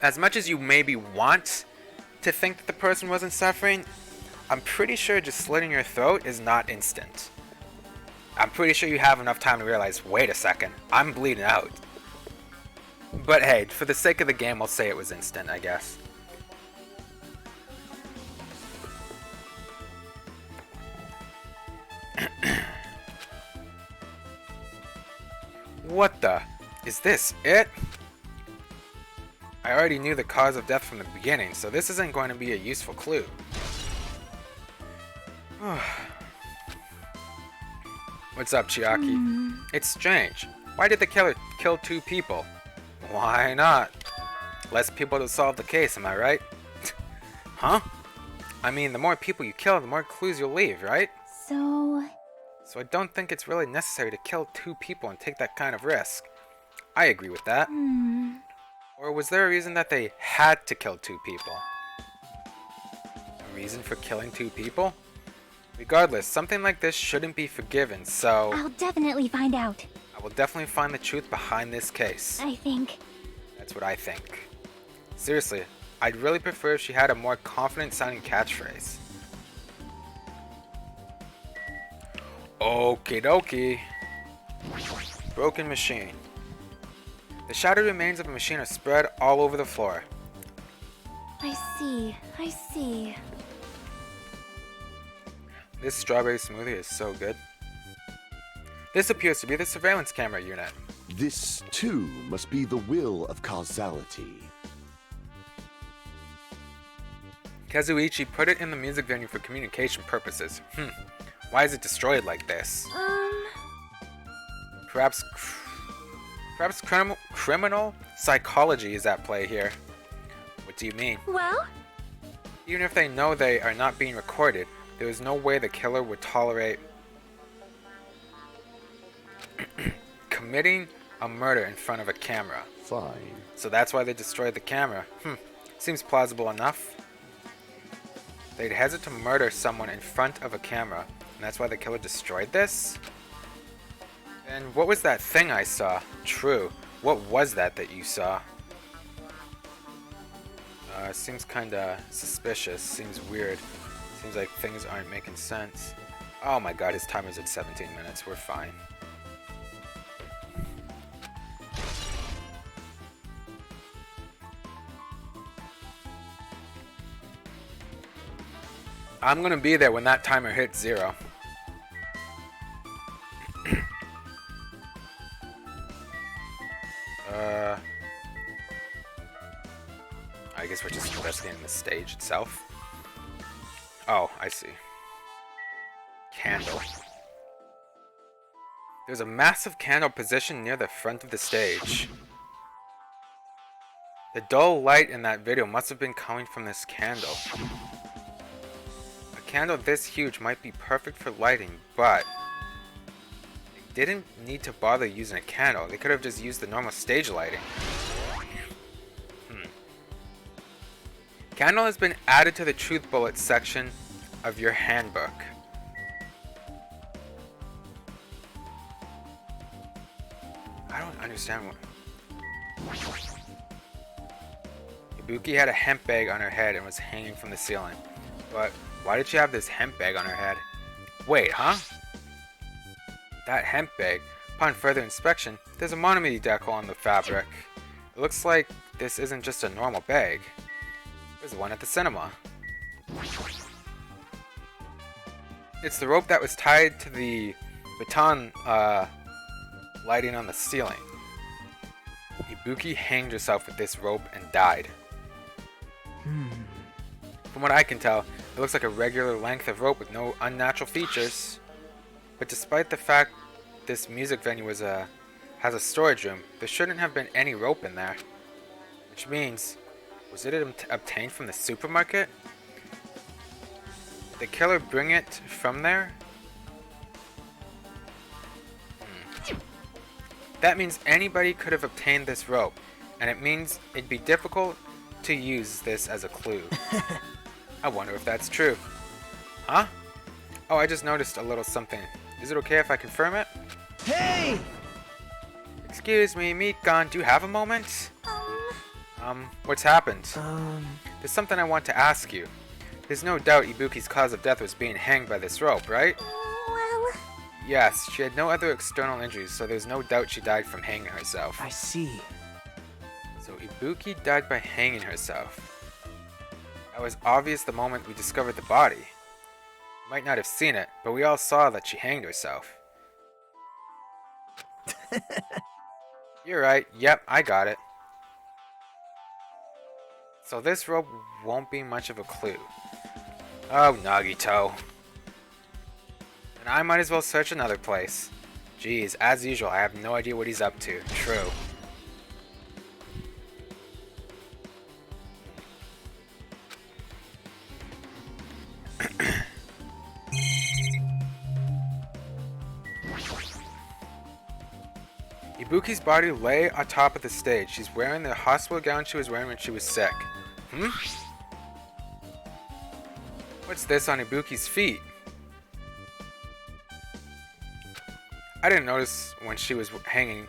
as much as you maybe want to think that the person wasn't suffering, I'm pretty sure just slitting your throat is not instant. I'm pretty sure you have enough time to realize, wait a second, I'm bleeding out. But hey, for the sake of the game, I'll say it was instant, I guess. What the? Is this it? I already knew the cause of death from the beginning, so this isn't going to be a useful clue. What's up, Chiaki? It's strange. Why did the killer kill two people? Why not? Less people to solve the case, am I right? Huh? I mean, the more people you kill, the more clues you'll leave, right? So I don't think it's really necessary to kill two people and take that kind of risk. I agree with that. Or was there a reason that they had to kill two people? A reason for killing two people? Regardless, something like this shouldn't be forgiven, so I'll definitely find out. I will definitely find the truth behind this case. I think. That's what I think. Seriously, I'd really prefer if she had a more confident sounding catchphrase. Okie dokie. Broken machine. The shattered remains of a machine are spread all over the floor. I see. This strawberry smoothie is so good. This appears to be the surveillance camera unit. This, too, must be the will of causality. Kazuichi put it in the music venue for communication purposes. Why is it destroyed like this? Perhaps criminal psychology is at play here. What do you mean? Well? Even if they know they are not being recorded, there is no way the killer would tolerate committing a murder in front of a camera. Fine. So that's why they destroyed the camera. Seems plausible enough. They'd hesitate to murder someone in front of a camera, and that's why the killer destroyed this? And what was that thing I saw? True. What was that you saw? Seems kinda suspicious. Seems weird. Seems like things aren't making sense. Oh my god, his timer's at 17 minutes. We're fine. I'm gonna be there when that timer hits 0. I guess we're just investigating the stage itself. Oh, I see. Candle. There's a massive candle positioned near the front of the stage. The dull light in that video must have been coming from this candle. A candle this huge might be perfect for lighting, but they didn't need to bother using a candle. They could have just used the normal stage lighting. Candle has been added to the truth bullet section of your handbook. I don't understand what... Ibuki had a hemp bag on her head and was hanging from the ceiling. But why did she have this hemp bag on her head? Wait, huh? That hemp bag. Upon further inspection, there's a monometer decal on the fabric. It looks like this isn't just a normal bag. There's one at the cinema. It's the rope that was tied to the baton lighting on the ceiling. Ibuki hanged herself with this rope and died. From what I can tell, it looks like a regular length of rope with no unnatural features. But despite the fact this music venue has a storage room, there shouldn't have been any rope in there. Which means, was it obtained from the supermarket? Did the killer bring it from there? That means anybody could have obtained this rope, and it means it'd be difficult to use this as a clue. I wonder if that's true. Huh? Oh, I just noticed a little something. Is it okay if I confirm it? Hey! Excuse me, Mikan, do you have a moment? What's happened? There's something I want to ask you. There's no doubt Ibuki's cause of death was being hanged by this rope, right? Well... Yes, she had no other external injuries, so there's no doubt she died from hanging herself. I see. So Ibuki died by hanging herself. That was obvious the moment we discovered the body. You might not have seen it, but we all saw that she hanged herself. You're right. Yep, I got it. So this rope won't be much of a clue. Oh, Nagito. And I might as well search another place. Geez, as usual, I have no idea what he's up to. True. Ibuki's body lay on top of the stage. She's wearing the hospital gown she was wearing when she was sick. What's this on Ibuki's feet? I didn't notice when she was hanging.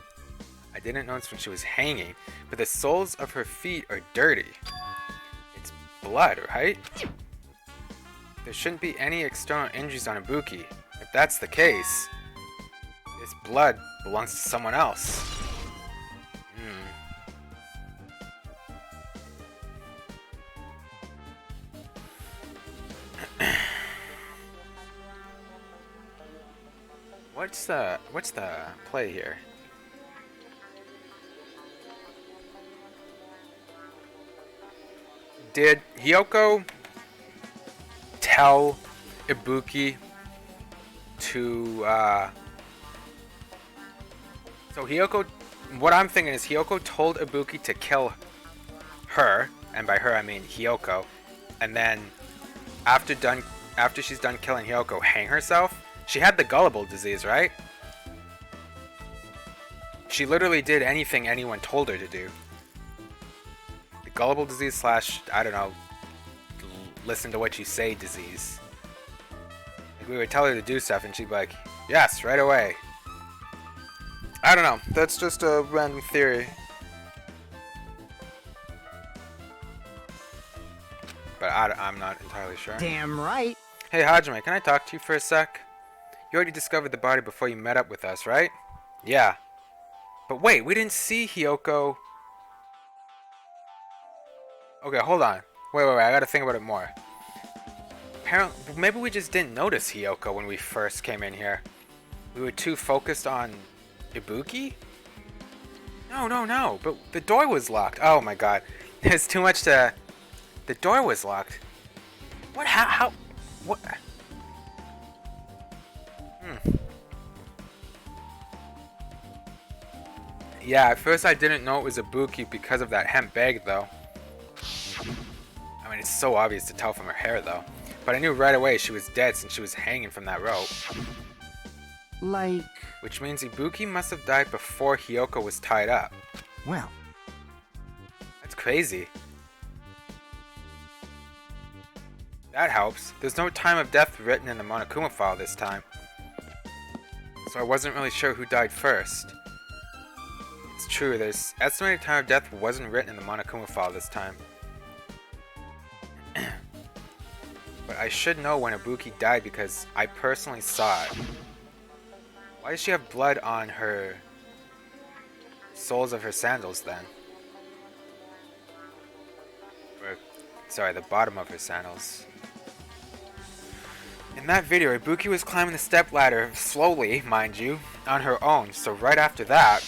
But the soles of her feet are dirty. It's blood, right? There shouldn't be any external injuries on Ibuki. If that's the case, this blood belongs to someone else. What's the play here? Did Hiyoko tell Ibuki to so Hiyoko, what I'm thinking is Hiyoko told Ibuki to kill her, and by her I mean Hiyoko, and then after she's done killing Hiyoko, hang herself. She had the gullible disease, right? She literally did anything anyone told her to do. The gullible disease / I don't know, listen to what you say disease. Like we would tell her to do stuff and she'd be like, yes, right away. I don't know. That's just a random theory. But I'm not entirely sure. Damn right. Hey Hajime, can I talk to you for a sec? You already discovered the body before you met up with us, right? Yeah. But wait, we didn't see Hiyoko. Okay, hold on. Wait, I gotta think about it more. Apparently, maybe we just didn't notice Hiyoko when we first came in here. We were too focused on Ibuki? No. But the door was locked. Oh my god. There's too much to... The door was locked. What? How? What? Yeah, at first I didn't know it was Ibuki because of that hemp bag, though. I mean, it's so obvious to tell from her hair, though. But I knew right away she was dead since she was hanging from that rope. Like, Which means Ibuki must have died before Hiyoko was tied up. well, That's crazy. That helps. There's no time of death written in the Monokuma file this time. So I wasn't really sure who died first. It's true, there's estimated time of death wasn't written in the Monokuma file this time. But I should know when Ibuki died because I personally saw it. Why does she have blood on her soles of her sandals then? Or, sorry, the bottom of her sandals. In that video, Ibuki was climbing the stepladder slowly, mind you, on her own, so right after that...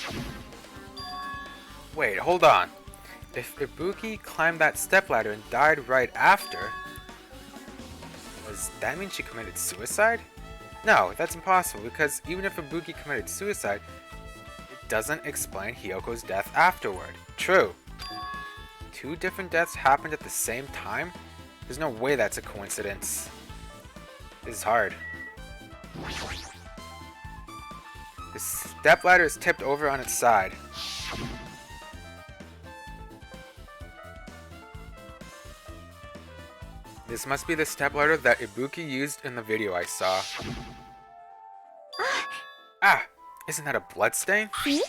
Wait, hold on. If Ibuki climbed that stepladder and died right after, does that mean she committed suicide? No, that's impossible, because even if Ibuki committed suicide, it doesn't explain Hiyoko's death afterward. True. 2 different deaths happened at the same time? There's no way that's a coincidence. This is hard. The stepladder is tipped over on its side. This must be the stepladder that Ibuki used in the video I saw. Ah! Isn't that a bloodstain? See?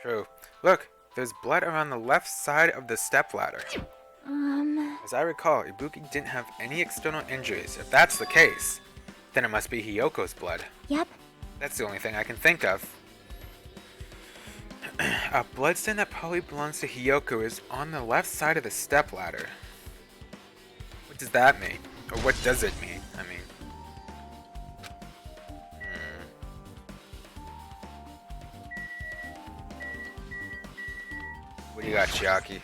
True. Look, there's blood around the left side of the stepladder. As I recall, Ibuki didn't have any external injuries. If that's the case, then it must be Hiyoko's blood. Yep. That's the only thing I can think of. A bloodstain that probably belongs to Hiyoko is on the left side of the stepladder. What does that mean? Or what does it mean? I mean... What do you got, Chiaki?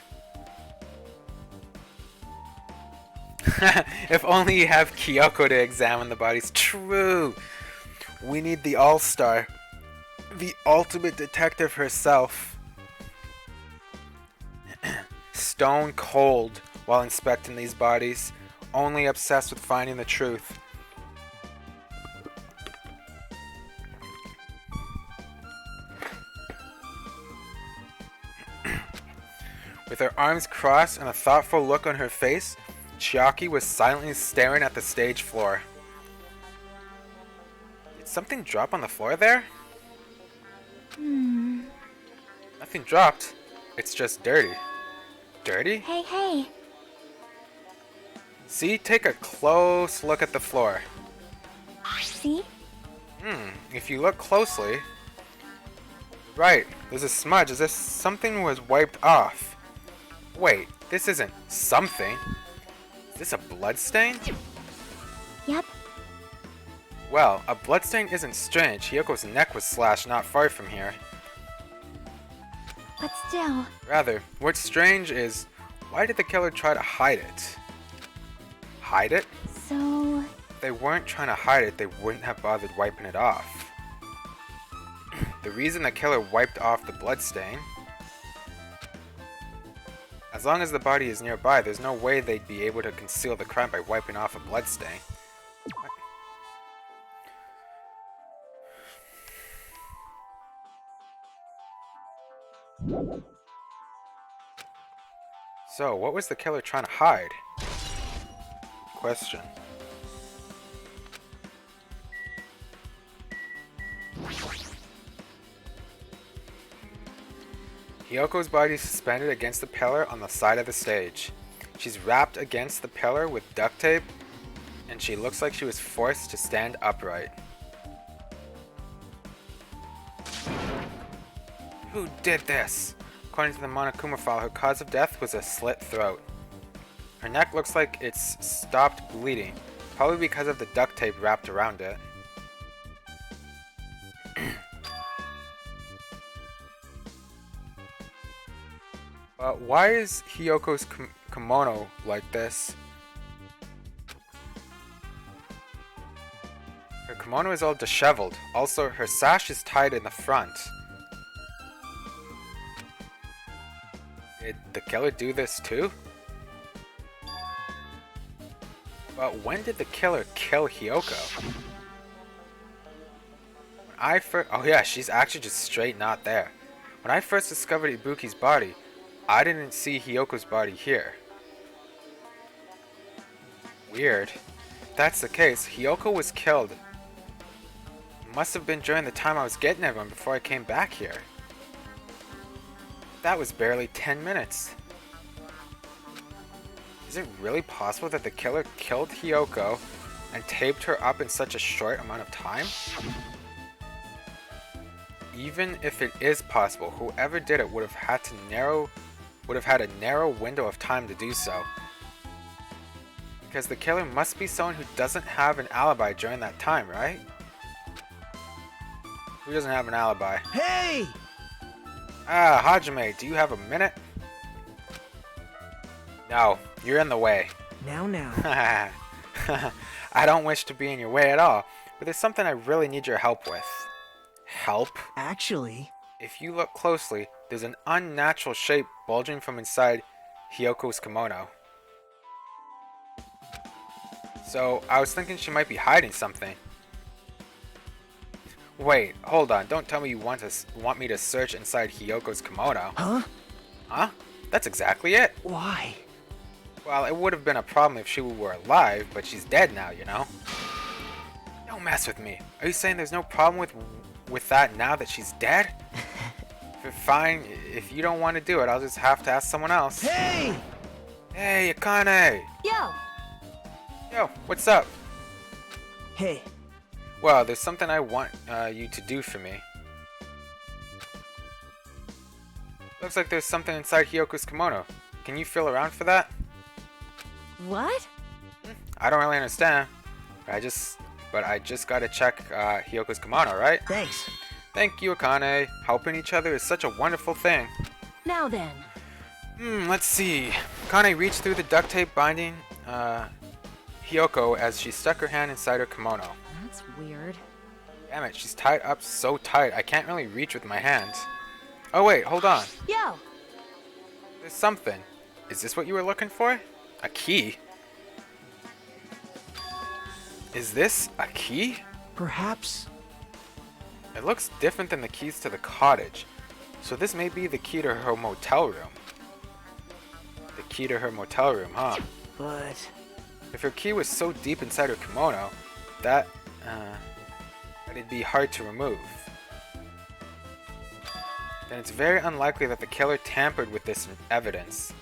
If only you have Kyoko to examine the bodies. True! We need the all-star. The ultimate detective herself. Stone cold while inspecting these bodies. Only obsessed with finding the truth. With her arms crossed and a thoughtful look on her face, Chiaki was silently staring at the stage floor. Did something drop on the floor there? Nothing dropped. It's just dirty. Dirty? Hey, hey. See, take a close look at the floor. See? If you look closely... Right, there's a smudge as if something was wiped off. Wait, this isn't something. Is this a bloodstain? Yep. Well, a bloodstain isn't strange. Hiyoko's neck was slashed not far from here. But still. Rather, what's strange is, why did the killer try to hide it? Hide it? So... If they weren't trying to hide it, they wouldn't have bothered wiping it off. The reason the killer wiped off the bloodstain... As long as the body is nearby, there's no way they'd be able to conceal the crime by wiping off a bloodstain. So, what was the killer trying to hide? Question. Hiyoko's body is suspended against the pillar on the side of the stage. She's wrapped against the pillar with duct tape, and she looks like she was forced to stand upright. Who did this? According to the Monokuma file, her cause of death was a slit throat. Her neck looks like it's stopped bleeding, probably because of the duct tape wrapped around it. But why is Hiyoko's kimono like this? Her kimono is all disheveled. Also, her sash is tied in the front. Did the killer do this too? But when did the killer kill Hiyoko? Oh yeah, she's actually just straight not there. When I first discovered Ibuki's body, I didn't see Hiyoko's body here. Weird. If that's the case, Hiyoko was killed. Must have been during the time I was getting everyone before I came back here. That was barely 10 minutes. Is it really possible that the killer killed Hiyoko and taped her up in such a short amount of time? Even if it is possible, whoever did it would have had a narrow window of time to do so. Because the killer must be someone who doesn't have an alibi during that time, right? Who doesn't have an alibi? Hey! Ah, Hajime, do you have a minute? No, you're in the way. Now. I don't wish to be in your way at all, but there's something I really need your help with. Help? Actually... If you look closely, there's an unnatural shape bulging from inside Hiyoko's kimono. So, I was thinking she might be hiding something. Wait, hold on, don't tell me you want me to search inside Hiyoko's kimono. Huh? Huh? That's exactly it. Why? Well, it would have been a problem if she were alive, but she's dead now, you know? Don't mess with me. Are you saying there's no problem with that now that she's dead? Fine, if you don't want to do it, I'll just have to ask someone else. Hey! Hey, Akane! Yo! Yo, what's up? Hey. Well, there's something I want you to do for me. Looks like there's something inside Hiyoko's kimono. Can you feel around for that? What? I don't really understand. But I just gotta check Hiyoko's kimono, right? Thanks. Thank you, Akane. Helping each other is such a wonderful thing. Now then. Let's see. Akane reached through the duct tape binding Hiyoko as she stuck her hand inside her kimono. That's weird. Damn it, she's tied up so tight, I can't really reach with my hand. Oh wait, hold on. Yo! There's something. Is this what you were looking for? A key? Is this a key? Perhaps... It looks different than the keys to the cottage. So this may be the key to her motel room. The key to her motel room, huh? But... If her key was so deep inside her kimono, that it'd be hard to remove. Then it's very unlikely that the killer tampered with this evidence.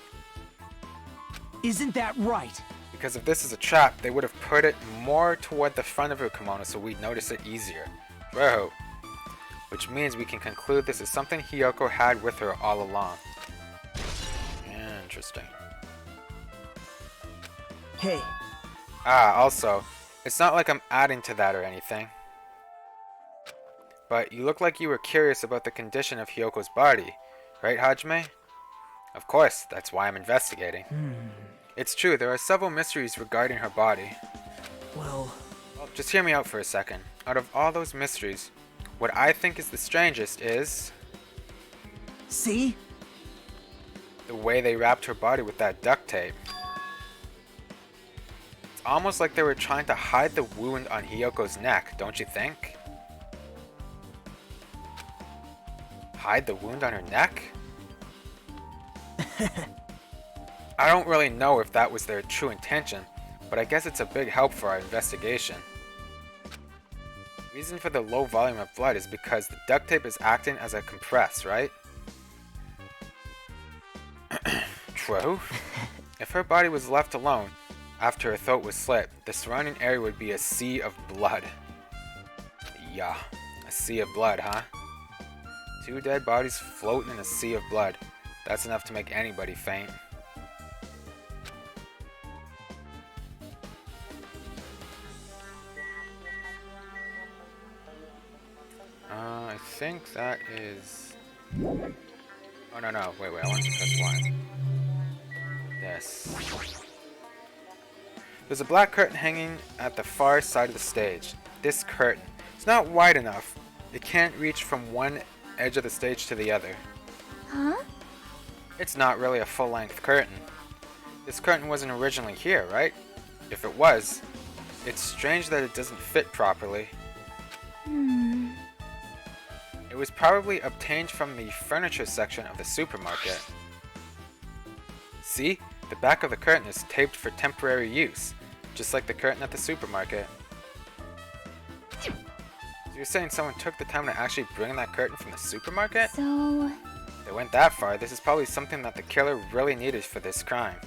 Isn't that right? Because if this is a trap, they would have put it more toward the front of her kimono so we'd notice it easier. Whoa. Which means we can conclude this is something Hiyoko had with her all along. Interesting. Hey. Also, it's not like I'm adding to that or anything. But you look like you were curious about the condition of Hiyoko's body, right, Hajime? Of course, that's why I'm investigating. It's true, there are several mysteries regarding her body. Well, just hear me out for a second. Out of all those mysteries, what I think is the strangest is... see? the way they wrapped her body with that duct tape. It's almost like they were trying to hide the wound on Hiyoko's neck, don't you think? Hide the wound on her neck? I don't really know if that was their true intention, but I guess it's a big help for our investigation. The reason for the low volume of blood is because the duct tape is acting as a compress, right? True. If her body was left alone after her throat was slit, the surrounding area would be a sea of blood. Yeah, a sea of blood, huh? Two dead bodies floating in a sea of blood. That's enough to make anybody faint. I think that is... Oh, no, wait, I want to press 1. Yes. There's a black curtain hanging at the far side of the stage. This curtain. It's not wide enough. It can't reach from one edge of the stage to the other. Huh? It's not really a full-length curtain. This curtain wasn't originally here, right? If it was, it's strange that it doesn't fit properly. It was probably obtained from the furniture section of the supermarket. See? The back of the curtain is taped for temporary use, just like the curtain at the supermarket. So you're saying someone took the time to actually bring that curtain from the supermarket? So... If they went that far, this is probably something that the killer really needed for this crime.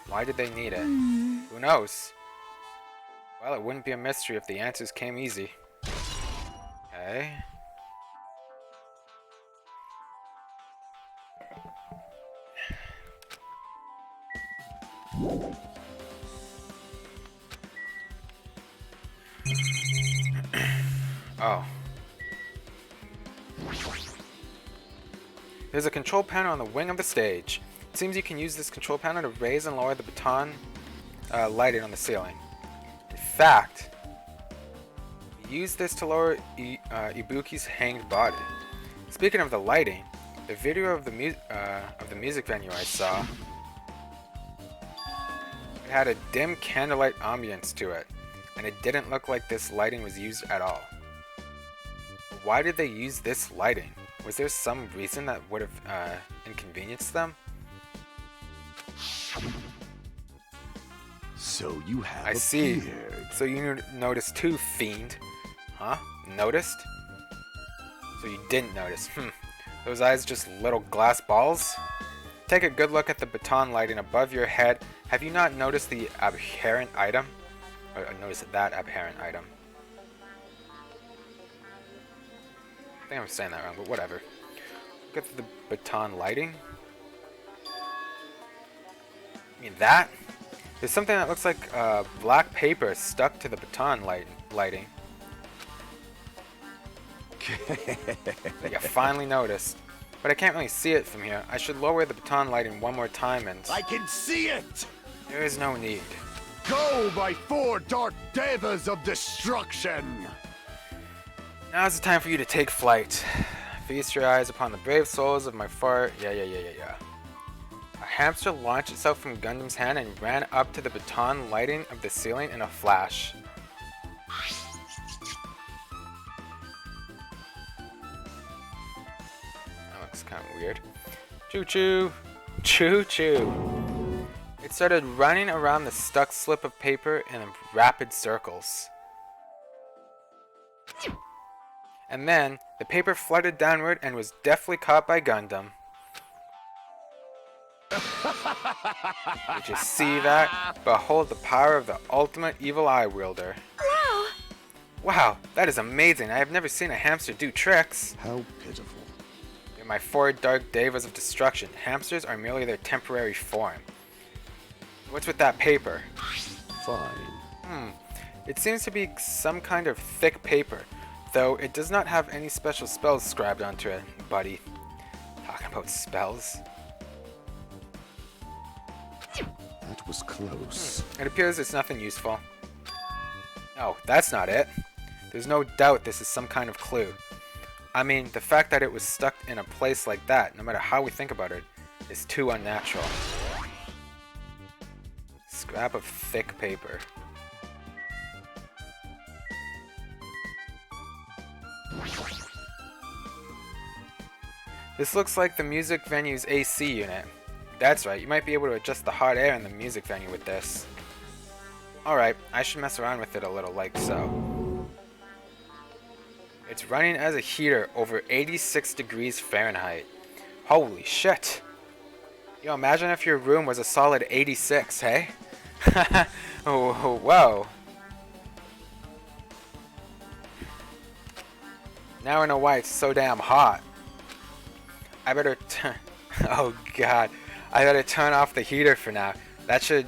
Why did they need it? Who knows? Well, it wouldn't be a mystery if the answers came easy. Okay. Oh. There's a control panel on the wing of the stage. It seems you can use this control panel to raise and lower the baton lighting on the ceiling. In fact, use this to lower Ibuki's hanged body. Speaking of the lighting, the video of the music venue I saw, it had a dim candlelight ambience to it, and it didn't look like this lighting was used at all. Why did they use this lighting? Was there some reason that would have inconvenienced them? So you have I see. appeared. So you noticed too, fiend. Huh? Noticed? So you didn't notice. Those eyes just little glass balls? Take a good look at the baton lighting above your head. Have you not noticed the abhorrent item? Or notice that abhorrent item. I think I'm saying that wrong, but whatever. Look at the baton lighting. I mean that? There's something that looks like black paper stuck to the baton lighting. You finally noticed. But I can't really see it from here. I should lower the baton lighting one more time and... I can see it! There is no need. Go, my four dark devas of destruction! Now's the time for you to take flight. Feast your eyes upon the brave souls of my far... Yeah. A hamster launched itself from Gundam's hand and ran up to the baton lighting of the ceiling in a flash. That looks kind of weird. Choo-choo! Choo-choo! It started running around the stuck slip of paper in rapid circles. And then, the paper fluttered downward and was deftly caught by Gundam. Did you see that? Behold the power of the ultimate evil eye wielder. Wow! Wow, that is amazing. I have never seen a hamster do tricks. How pitiful. They're my four dark devas of destruction. Hamsters are merely their temporary form. What's with that paper? Fine. It seems to be some kind of thick paper, though it does not have any special spells scribed onto it, buddy. Talking about spells. That was close. It appears it's nothing useful. No, that's not it. There's no doubt this is some kind of clue. I mean, the fact that it was stuck in a place like that, no matter how we think about it, is too unnatural. Scrap of thick paper. This looks like the music venue's AC unit. That's right, you might be able to adjust the hot air in the music venue with this. Alright, I should mess around with it a little like so. It's running as a heater over 86 degrees Fahrenheit. Holy shit! Yo, imagine if your room was a solid 86, hey? Oh, whoa. Now I know why it's so damn hot. I better oh god. I gotta turn off the heater for now. That should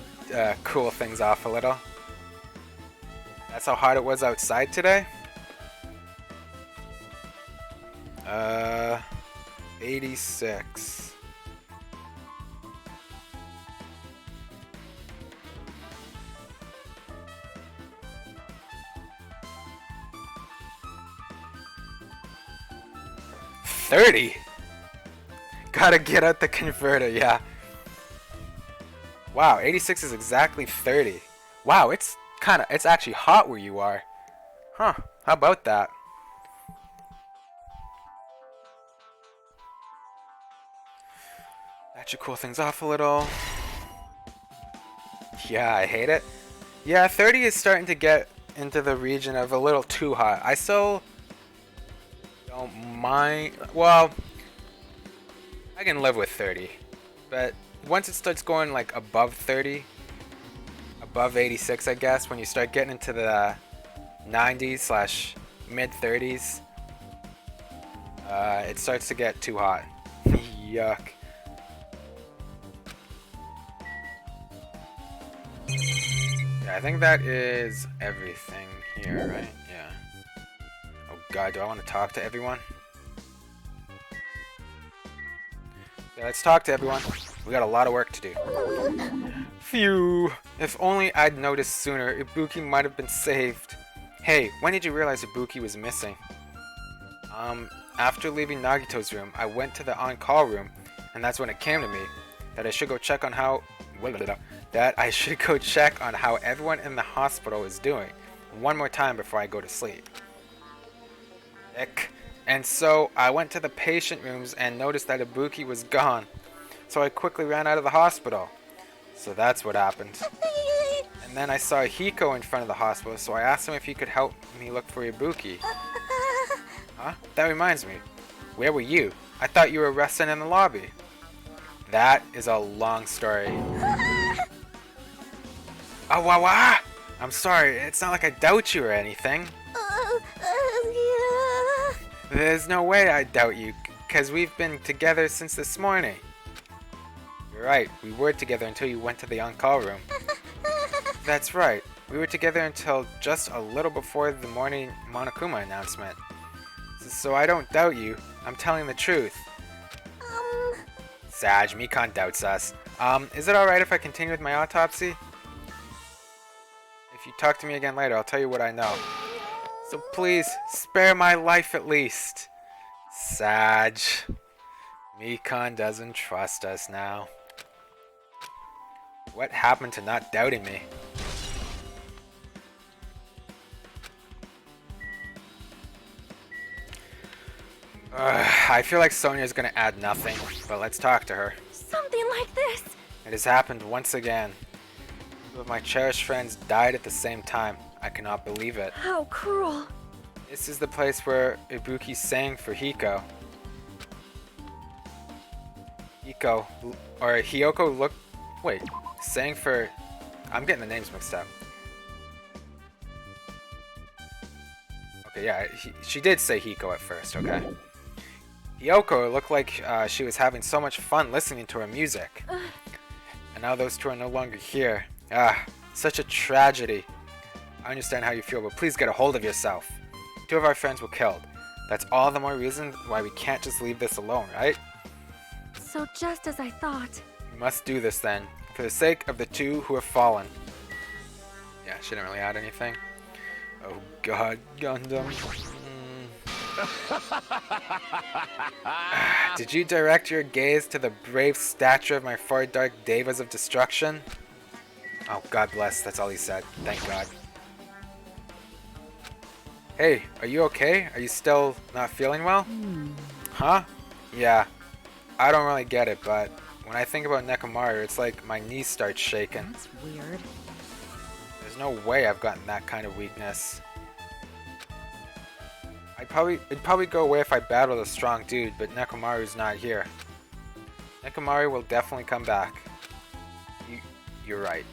cool things off a little. That's how hot it was outside today? 86. $30? Gotta get out the converter, yeah. Wow, 86 is exactly 30. Wow, it's actually hot where you are. Huh, how about that? That should cool things off a little. Yeah, I hate it. Yeah, 30 is starting to get into the region of a little too hot. I still don't mind. Well, I can live with 30. But once it starts going like above 30, above 86, I guess, when you start getting into the 90s / mid 30s, it starts to get too hot. Yuck. Yeah, I think that is everything here, right? Yeah. Oh god, do I want to talk to everyone? Yeah, let's talk to everyone. We got a lot of work to do. Phew. If only I'd noticed sooner, Ibuki might have been saved. Hey, when did you realize Ibuki was missing? After leaving Nagito's room, I went to the on-call room, and that's when it came to me that I should go check on how everyone in the hospital is doing one more time before I go to sleep. Ick. And so I went to the patient rooms and noticed that Ibuki was gone. So I quickly ran out of the hospital. So that's what happened. And then I saw Hiko in front of the hospital, so I asked him if he could help me look for Ibuki. Huh? That reminds me. Where were you? I thought you were resting in the lobby. That is a long story. Oh, wow. I'm sorry. It's not like I doubt you or anything. There's no way I doubt you, because we've been together since this morning. You're right, we were together until you went to the on-call room. That's right, we were together until just a little before the morning Monokuma announcement. So I don't doubt you, I'm telling the truth. Saj, Mikan doubts us. Is it alright if I continue with my autopsy? If you talk to me again later, I'll tell you what I know. So please, spare my life at least. Saj. Mikan doesn't trust us now. What happened to not doubting me? I feel like Sonia's gonna add nothing, but let's talk to her. Something like this. It has happened once again. Two of my cherished friends died at the same time. I cannot believe it. How cruel. This is the place where Ibuki sang for Hiko. Hiyoko sang for... I'm getting the names mixed up. Okay, yeah, she did say Hiko at first, okay. Hiyoko looked like she was having so much fun listening to her music. And now those two are no longer here. Such a tragedy. I understand how you feel, but please get a hold of yourself. Two of our friends were killed. That's all the more reason why we can't just leave this alone, right? So just as I thought. We must do this then, for the sake of the two who have fallen. Yeah, she didn't really add anything. Oh god, Gundam. Did you direct your gaze to the brave stature of my four dark devas of destruction? Oh, God bless, that's all he said. Thank God. Hey, are you okay? Are you still not feeling well? Huh? Yeah. I don't really get it, but when I think about Nekomaru, it's like my knees start shaking. That's weird. There's no way I've gotten that kind of weakness. It'd probably go away if I battled a strong dude, but Nekomaru's not here. Nekomaru will definitely come back. You're right.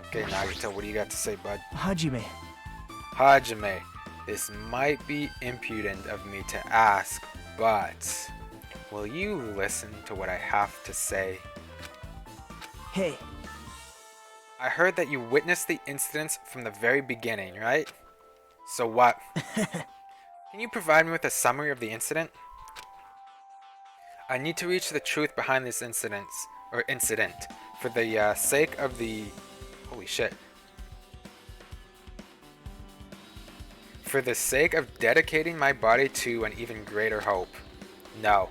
Okay, Nagito, what do you got to say, bud? Hajime. Hajime, this might be impudent of me to ask, but will you listen to what I have to say? Hey. I heard that you witnessed the incidents from the very beginning, right? So what? Can you provide me with a summary of the incident? I need to reach the truth behind this incident, for the sake of the... Holy shit. For the sake of dedicating my body to an even greater hope. No.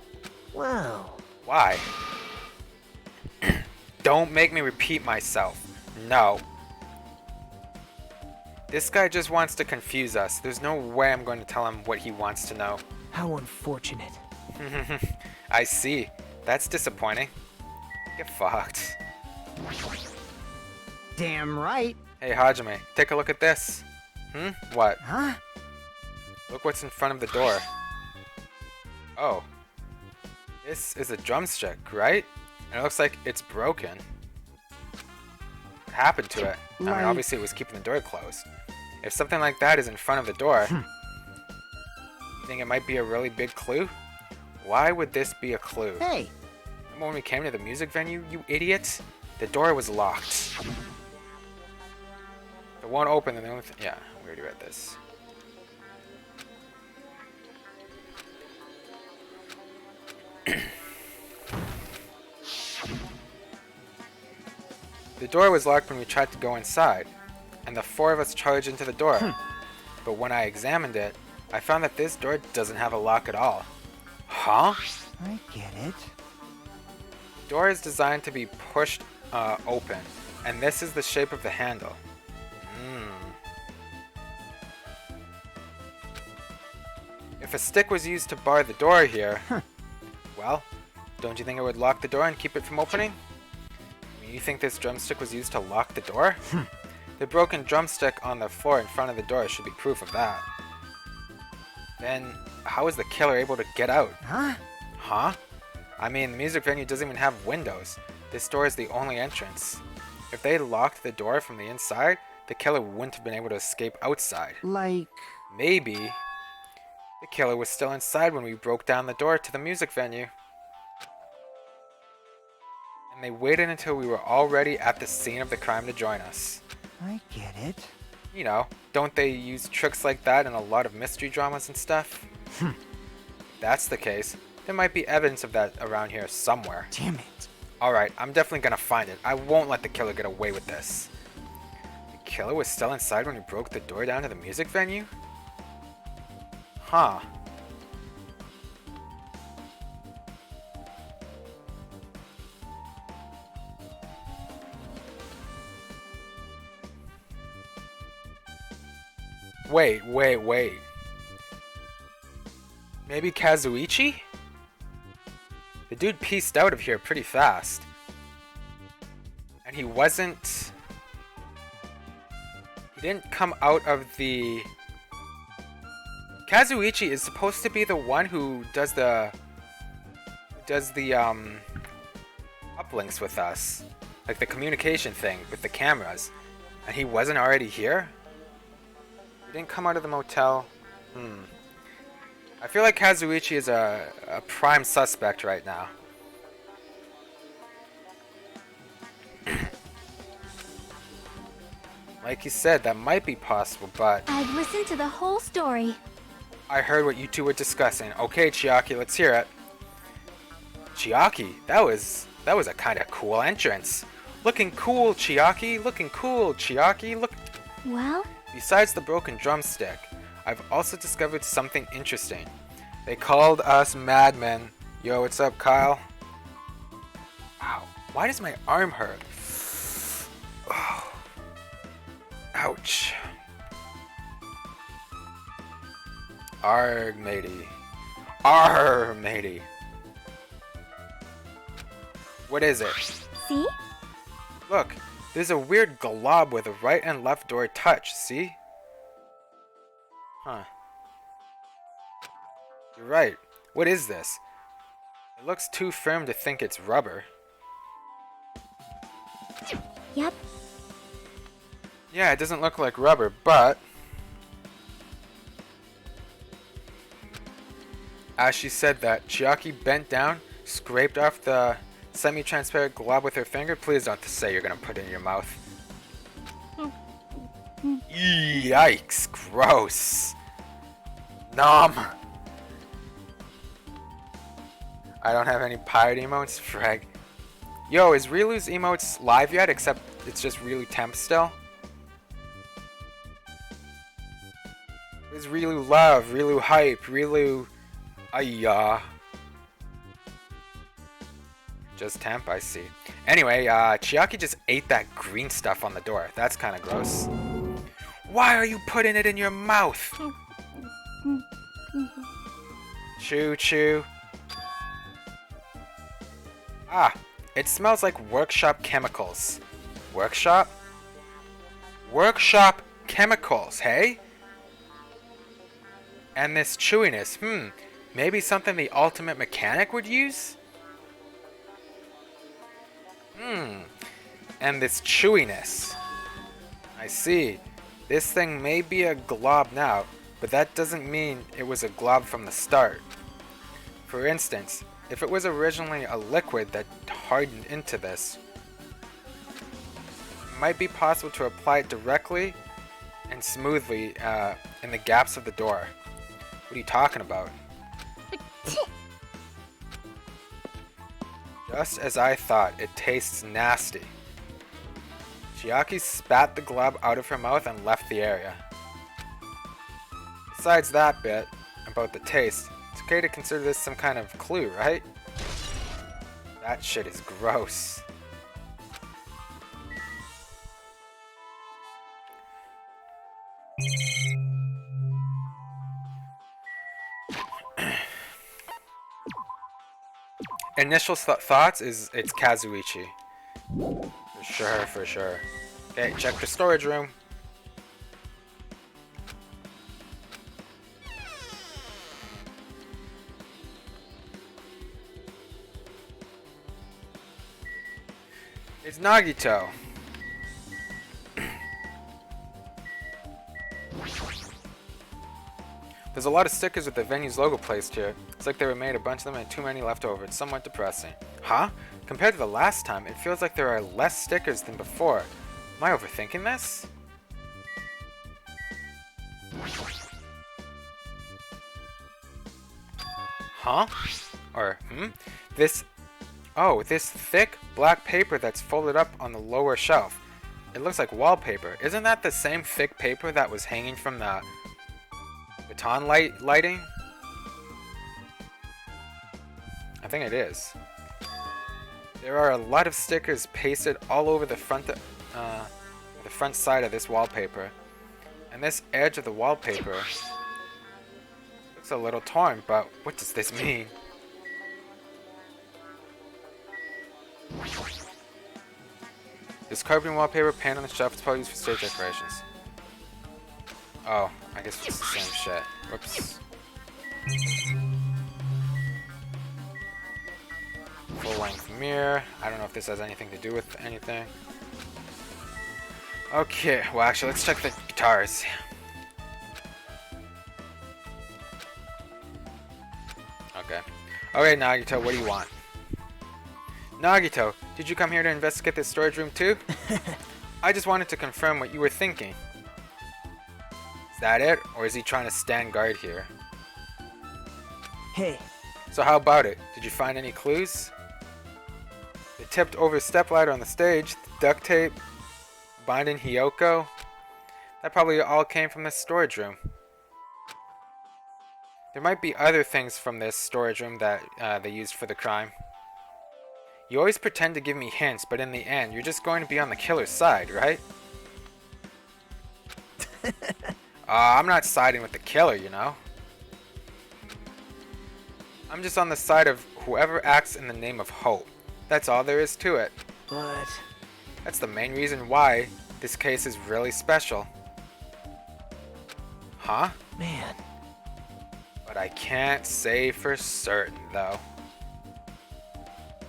Whoa. Why? Don't make me repeat myself. No. This guy just wants to confuse us. There's no way I'm going to tell him what he wants to know. How unfortunate. I see. That's disappointing. Get fucked. Damn right. Hey Hajime, take a look at this. What? Huh? Look what's in front of the door. Oh. This is a drumstick, right? And it looks like it's broken. What happened to it? I mean, Like- obviously it was keeping the door closed. If something like that is in front of the door, you think it might be a really big clue? Why would this be a clue? Hey. Remember when we came to the music venue, you idiot? The door was locked. It won't open, and the only thing. Yeah, we already read this. The door was locked when we tried to go inside, and the four of us charged into the door. But when I examined it, I found that this door doesn't have a lock at all. Huh? I get it. The door is designed to be pushed open, and this is the shape of the handle. If a stick was used to bar the door here, well, don't you think it would lock the door and keep it from opening? I mean, you think this drumstick was used to lock the door? The broken drumstick on the floor in front of the door should be proof of that. Then, how is the killer able to get out? Huh? Huh? I mean, the music venue doesn't even have windows. This door is the only entrance. If they locked the door from the inside, the killer wouldn't have been able to escape outside. Like... Maybe the killer was still inside when we broke down the door to the music venue. And they waited until we were already at the scene of the crime to join us. I get it. You know, don't they use tricks like that in a lot of mystery dramas and stuff? If that's the case, there might be evidence of that around here somewhere. Damn it. Alright, I'm definitely gonna find it. I won't let the killer get away with this. The killer was still inside when we broke the door down to the music venue? Huh. Wait. Maybe Kazuichi? The dude pieced out of here pretty fast. And he didn't come out of the... Kazuichi is supposed to be the one who does the uplinks with us. Like the communication thing with the cameras. And he wasn't already here? He didn't come out of the motel? I feel like Kazuichi is a prime suspect right now. Like you said, that might be possible, but... I've listened to the whole story. I heard what you two were discussing. Okay, Chiaki, let's hear it. Chiaki, that was a kind of cool entrance. Looking cool, Chiaki. Looking cool, Chiaki. Look. Well? Besides the broken drumstick, I've also discovered something interesting. They called us madmen. Yo, what's up, Kyle? Ow. Why does my arm hurt? Oh. Ouch. Arg, matey. Arr, matey. What is it? See? Look, there's a weird glob where the right and left door touch, see? Huh. You're right. What is this? It looks too firm to think it's rubber. Yep. Yeah, it doesn't look like rubber, but... As she said that, Chiaki bent down, scraped off the semi-transparent glob with her finger. Please don't say you're gonna put it in your mouth. Yikes, gross. Nom. I don't have any pirate emotes, frag. Yo, is Rilu's emotes live yet, except it's just Rilu temp still? Is Rilu love, Rilu hype, Rilu... Ayah. Just temp, I see. Anyway, Chiaki just ate that green stuff on the door. That's kind of gross. Why are you putting it in your mouth? Chew, chew. Ah, it smells like workshop chemicals. Workshop? Workshop chemicals, hey? And this chewiness, maybe something the ultimate mechanic would use? And this chewiness. I see. This thing may be a glob now, but that doesn't mean it was a glob from the start. For instance, if it was originally a liquid that hardened into this, it might be possible to apply it directly and smoothly in the gaps of the door. What are you talking about? Just as I thought, it tastes nasty. Chiaki spat the glob out of her mouth and left the area. Besides that bit about the taste, it's okay to consider this some kind of clue, right? That shit is gross. Initial thoughts is it's Kazuichi. For sure, for sure. Okay, check the storage room. It's Nagito. There's a lot of stickers with the venue's logo placed here. It's like they were made a bunch of them and too many left over. It's somewhat depressing. Huh? Compared to the last time, it feels like there are less stickers than before. Am I overthinking this? Huh? Or, This thick black paper that's folded up on the lower shelf. It looks like wallpaper. Isn't that the same thick paper that was hanging from the baton lighting? I think it is. There are a lot of stickers pasted all over the front side of this wallpaper. And this edge of the wallpaper looks a little torn, but what does this mean? This carpeting wallpaper painted on the shelf is probably used for stage decorations. Oh, I guess it's the same shit. Whoops. Full-length mirror. I don't know if this has anything to do with anything. Okay, well actually let's check the guitars. Okay. Okay, Nagito, what do you want? Nagito, did you come here to investigate this storage room too? I just wanted to confirm what you were thinking. Is that it? Or is he trying to stand guard here? Hey, So how about it? Did you find any clues? The tipped over stepladder on the stage, the duct tape, binding Hiyoko. That probably all came from this storage room. There might be other things from this storage room that they used for the crime. You always pretend to give me hints, but in the end, you're just going to be on the killer's side, right? I'm not siding with the killer, you know? I'm just on the side of whoever acts in the name of hope. That's all there is to it. but That's the main reason why this case is really special. Huh? man, But I can't say for certain, though.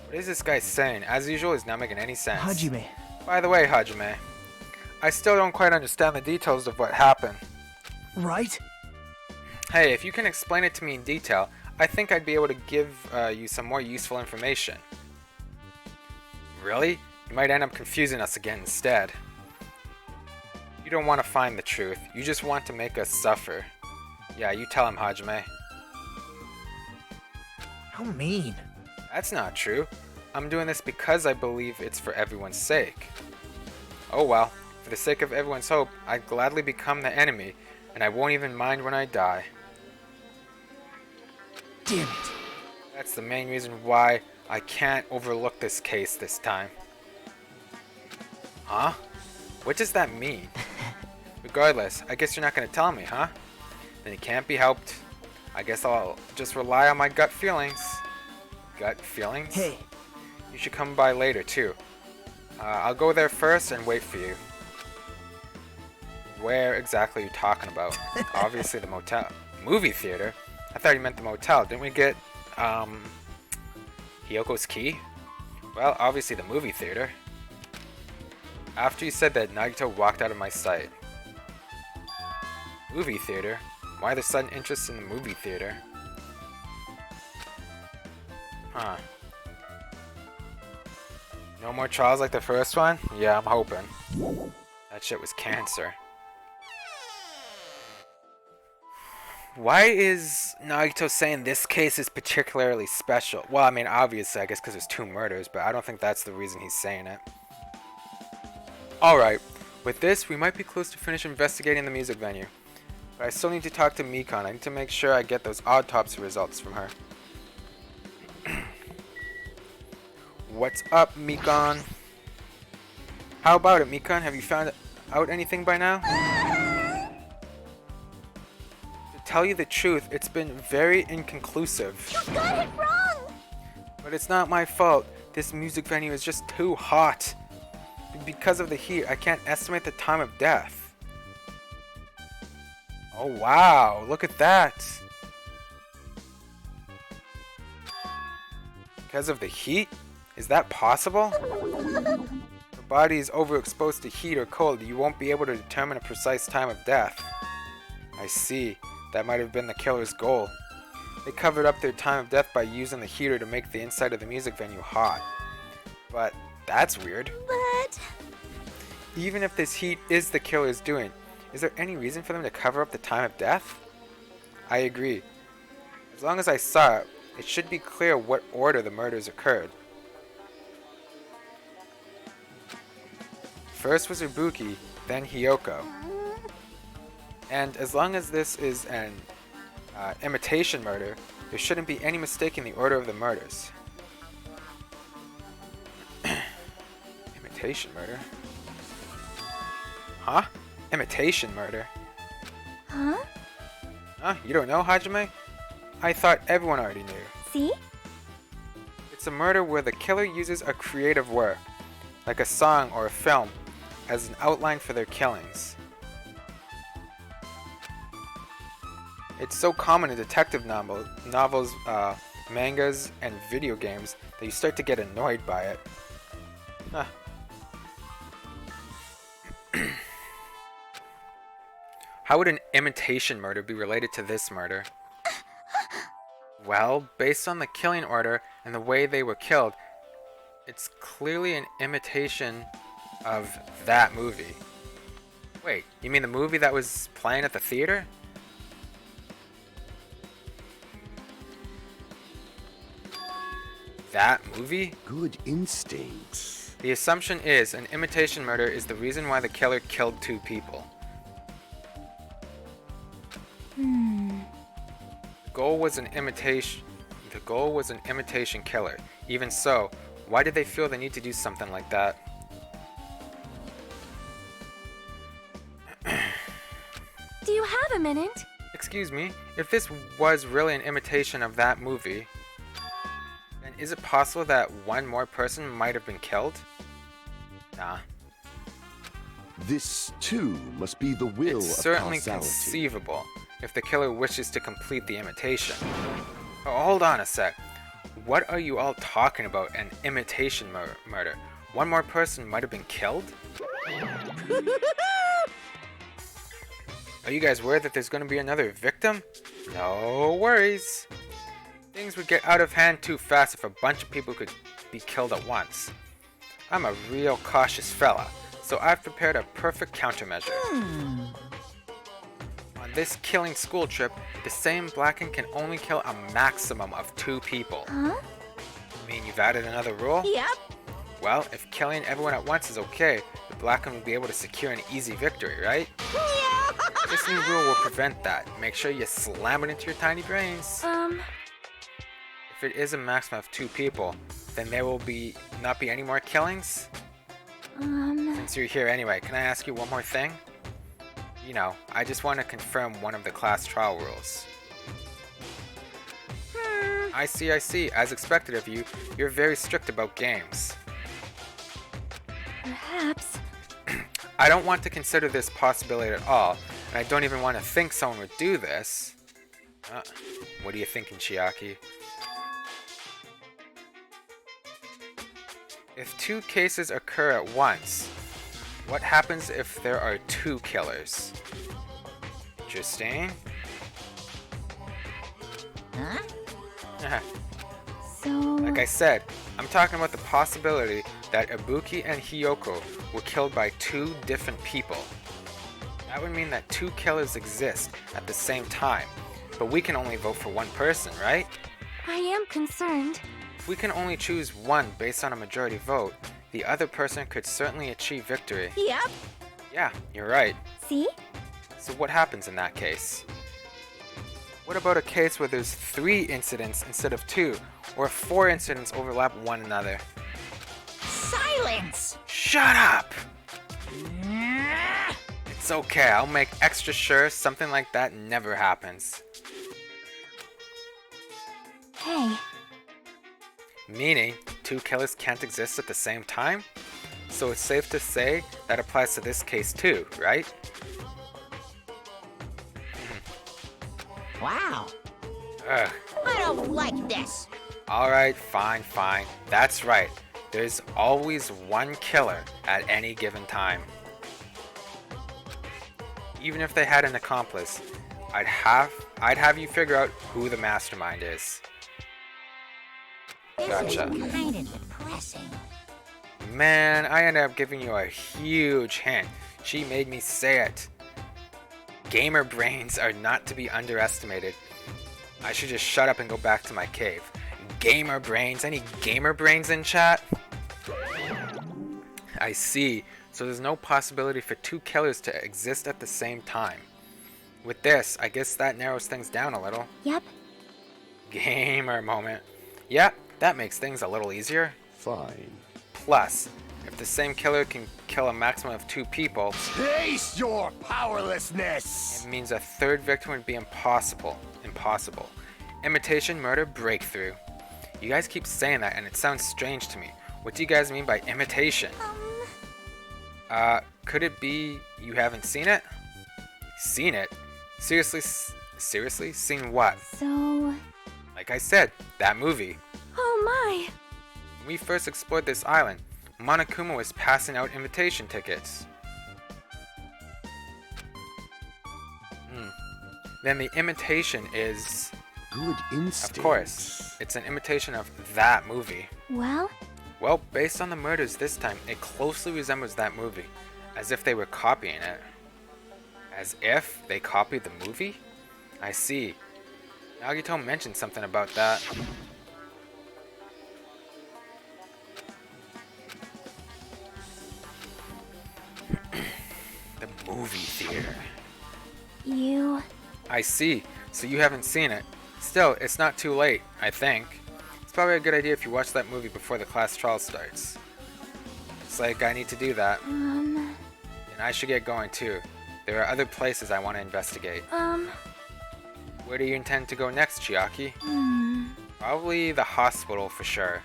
What is this guy saying? As usual, he's not making any sense. Hajime, By the way, Hajime, I still don't quite understand the details of what happened. right? Hey, if you can explain it to me in detail, I think I'd be able to give you some more useful information. Really? You might end up confusing us again instead. You don't want to find the truth. You just want to make us suffer. Yeah, you tell him, Hajime. How mean. That's not true. I'm doing this because I believe it's for everyone's sake. Oh well, for the sake of everyone's hope, I'd gladly become the enemy, and I won't even mind when I die. Damn it. That's the main reason why I can't overlook this case this time. Huh? What does that mean? Regardless, I guess you're not gonna tell me, huh? Then it can't be helped. I guess I'll just rely on my gut feelings. Gut feelings? Hey. You should come by later, too. I'll go there first and wait for you. Where exactly are you talking about? Obviously the motel. Movie theater? I thought you meant the motel. Didn't we get, Hyoko's key? Well, obviously the movie theater. After you said that, Nagito walked out of my sight. Movie theater? Why the sudden interest in the movie theater? Huh. No more trials like the first one? Yeah, I'm hoping. That shit was cancer. Why is Nagito saying this case is particularly special? Well, I mean, obviously, I guess because there's 2 murders, but I don't think that's the reason he's saying it. Alright, with this, we might be close to finish investigating the music venue. But I still need to talk to Mikon. I need to make sure I get those autopsy results from her. What's up, Mikon? How about it, Mikon? Have you found out anything by now? To tell you the truth, it's been very inconclusive. You got it wrong! But it's not my fault. This music venue is just too hot. Because of the heat, I can't estimate the time of death. Oh wow, look at that. Because of the heat? Is that possible? If the body is overexposed to heat or cold, you won't be able to determine a precise time of death. I see. That might have been the killer's goal. They covered up their time of death by using the heater to make the inside of the music venue hot. But that's weird. But... Even if this heat is the killer's doing, is there any reason for them to cover up the time of death? I agree. As long as I saw it, it should be clear what order the murders occurred. First was Ibuki, then Hyoko. And as long as this is an imitation murder, there shouldn't be any mistake in the order of the murders. Imitation murder? Huh? Imitation murder? Huh? Huh? You don't know, Hajime? I thought everyone already knew. See? It's a murder where the killer uses a creative work, like a song or a film, as an outline for their killings. It's so common in detective novels, mangas, and video games that you start to get annoyed by it. Huh. How would an imitation murder be related to this murder? Well, based on the killing order and the way they were killed, it's clearly an imitation of that movie. Wait, you mean the movie that was playing at the theater? That movie? Good instincts. The assumption is an imitation murder is the reason why the killer killed 2 people. The goal was an imitation killer. Even so, why did they feel the need to do something like that? Do you have a minute? Excuse me, if this was really an imitation of that movie, then is it possible that one more person might have been killed? Nah. This, too, must be the will It's of certainly causality. conceivable if the killer wishes to complete the imitation. Oh, hold on a sec. What are you all talking about? An imitation murder? One more person might have been killed? Are you guys worried that there's going to be another victim? No worries. Things would get out of hand too fast if a bunch of people could be killed at once. I'm a real cautious fella, so I've prepared a perfect countermeasure. On this killing school trip, the same Blacken can only kill a maximum of 2 people. Huh? You mean you've added another rule? Yep. Well, if killing everyone at once is okay, the Blacken will be able to secure an easy victory, right? This new rule will prevent that. Make sure you slam it into your tiny brains. If it is a maximum of 2 people, then there will not be any more killings? Since you're here anyway, can I ask you one more thing? You know, I just want to confirm one of the class trial rules. I see. As expected of you, you're very strict about games. Perhaps. I don't want to consider this possibility at all, and I don't even want to think someone would do this. What are you thinking, Chiaki? If 2 cases occur at once, what happens if there are 2 killers? Interesting. Huh? So... Like I said, I'm talking about the possibility that Ibuki and Hiyoko were killed by 2 different people. That would mean that 2 killers exist at the same time, but we can only vote for 1 person, right? I am concerned. If we can only choose 1 based on a majority vote, the other person could certainly achieve victory. Yep. Yeah, you're right. See? So what happens in that case? What about a case where there's 3 incidents instead of 2, or 4 incidents overlap one another? Silence! Shut up! It's okay, I'll make extra sure something like that never happens. Hey, Meaning, 2 killers can't exist at the same time? So it's safe to say that applies to this case too, right? Wow. Ugh. I don't like this. Alright, fine. That's right. There's always 1 killer at any given time. Even if they had an accomplice, I'd have you figure out who the mastermind is. Gotcha. Kind of depressing. Man, I ended up giving you a huge hint. She made me say it. Gamer brains are not to be underestimated. I should just shut up and go back to my cave. Gamer brains? Any gamer brains in chat? I see. So there's no possibility for 2 killers to exist at the same time. With this, I guess that narrows things down a little. yep. Gamer moment. Yep, that makes things a little easier. Fine. Plus, if the same killer can kill a maximum of 2 people, Taste your powerlessness! it means a 3rd victim would be impossible. Imitation murder breakthrough. You guys keep saying that and it sounds strange to me. What do you guys mean by imitation? Could it be you haven't seen it? Seen it? Seriously? Seen what? So... Like I said, that movie. Oh my! When we first explored this island, Monokuma was passing out invitation tickets. Then the imitation is... Good instinct. Of course, it's an imitation of that movie. Well, Well, based on the murders this time, it closely resembles that movie, as if they were copying it. As if they copied the movie? I see. Nagito mentioned something about that. The movie theater. you... I see. So you haven't seen it. Still, it's not too late, I think. It's probably a good idea if you watch that movie before the class trial starts. It's like I need to do that. And I should get going too. There are other places I want to investigate. Where do you intend to go next, Chiaki? Probably the hospital for sure.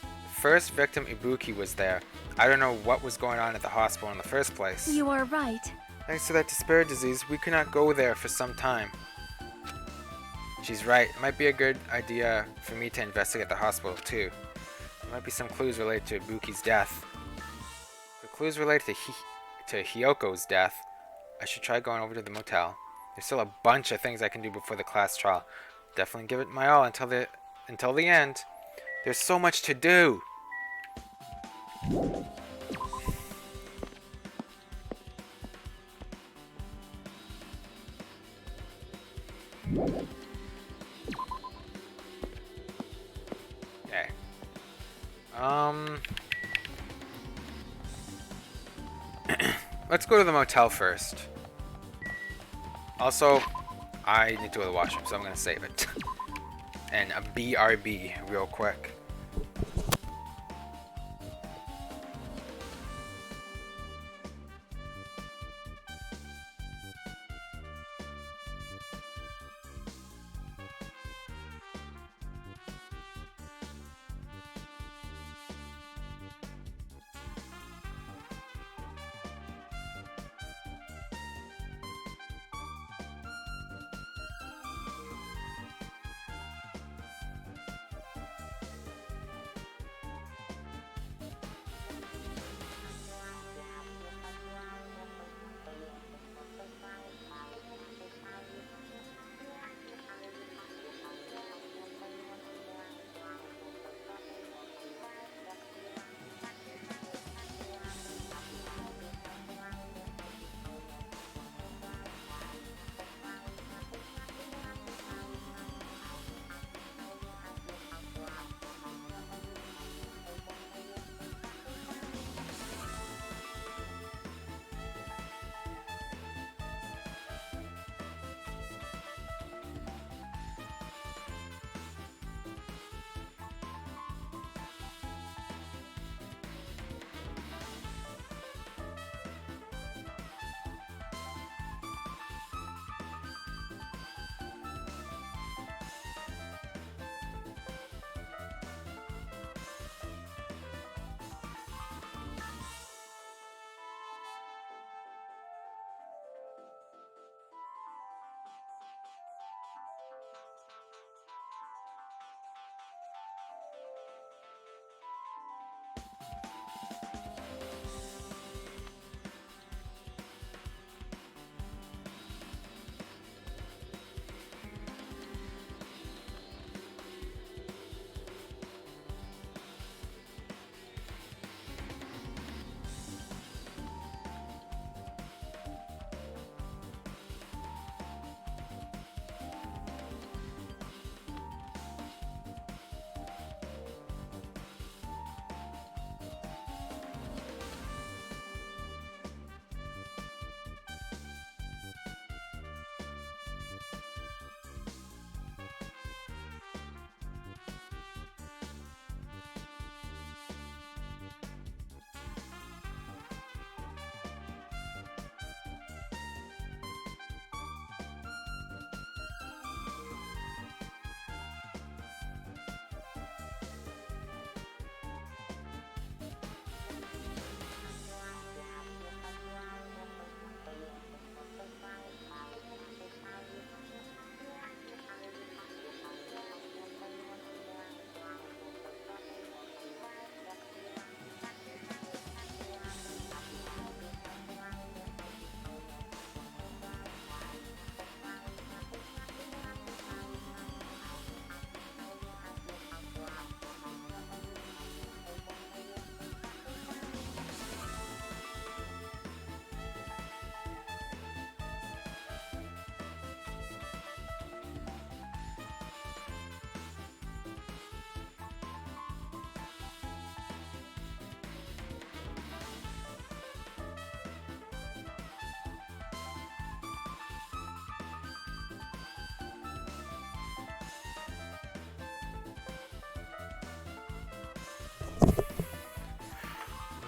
The first victim, Ibuki, was there. I don't know what was going on at the hospital in the first place. You are right. Thanks to that despair disease, we could not go there for some time. She's right. It might be a good idea for me to investigate the hospital too. There might be some clues related to Ibuki's death. The clues related to Hiyoko's death. I should try going over to the motel. There's still a bunch of things I can do before the class trial. Definitely give it my all until the end. There's so much to do. Okay. Let's go to the motel first. Also, I need to go to the washroom, so I'm gonna save it. and a BRB real quick.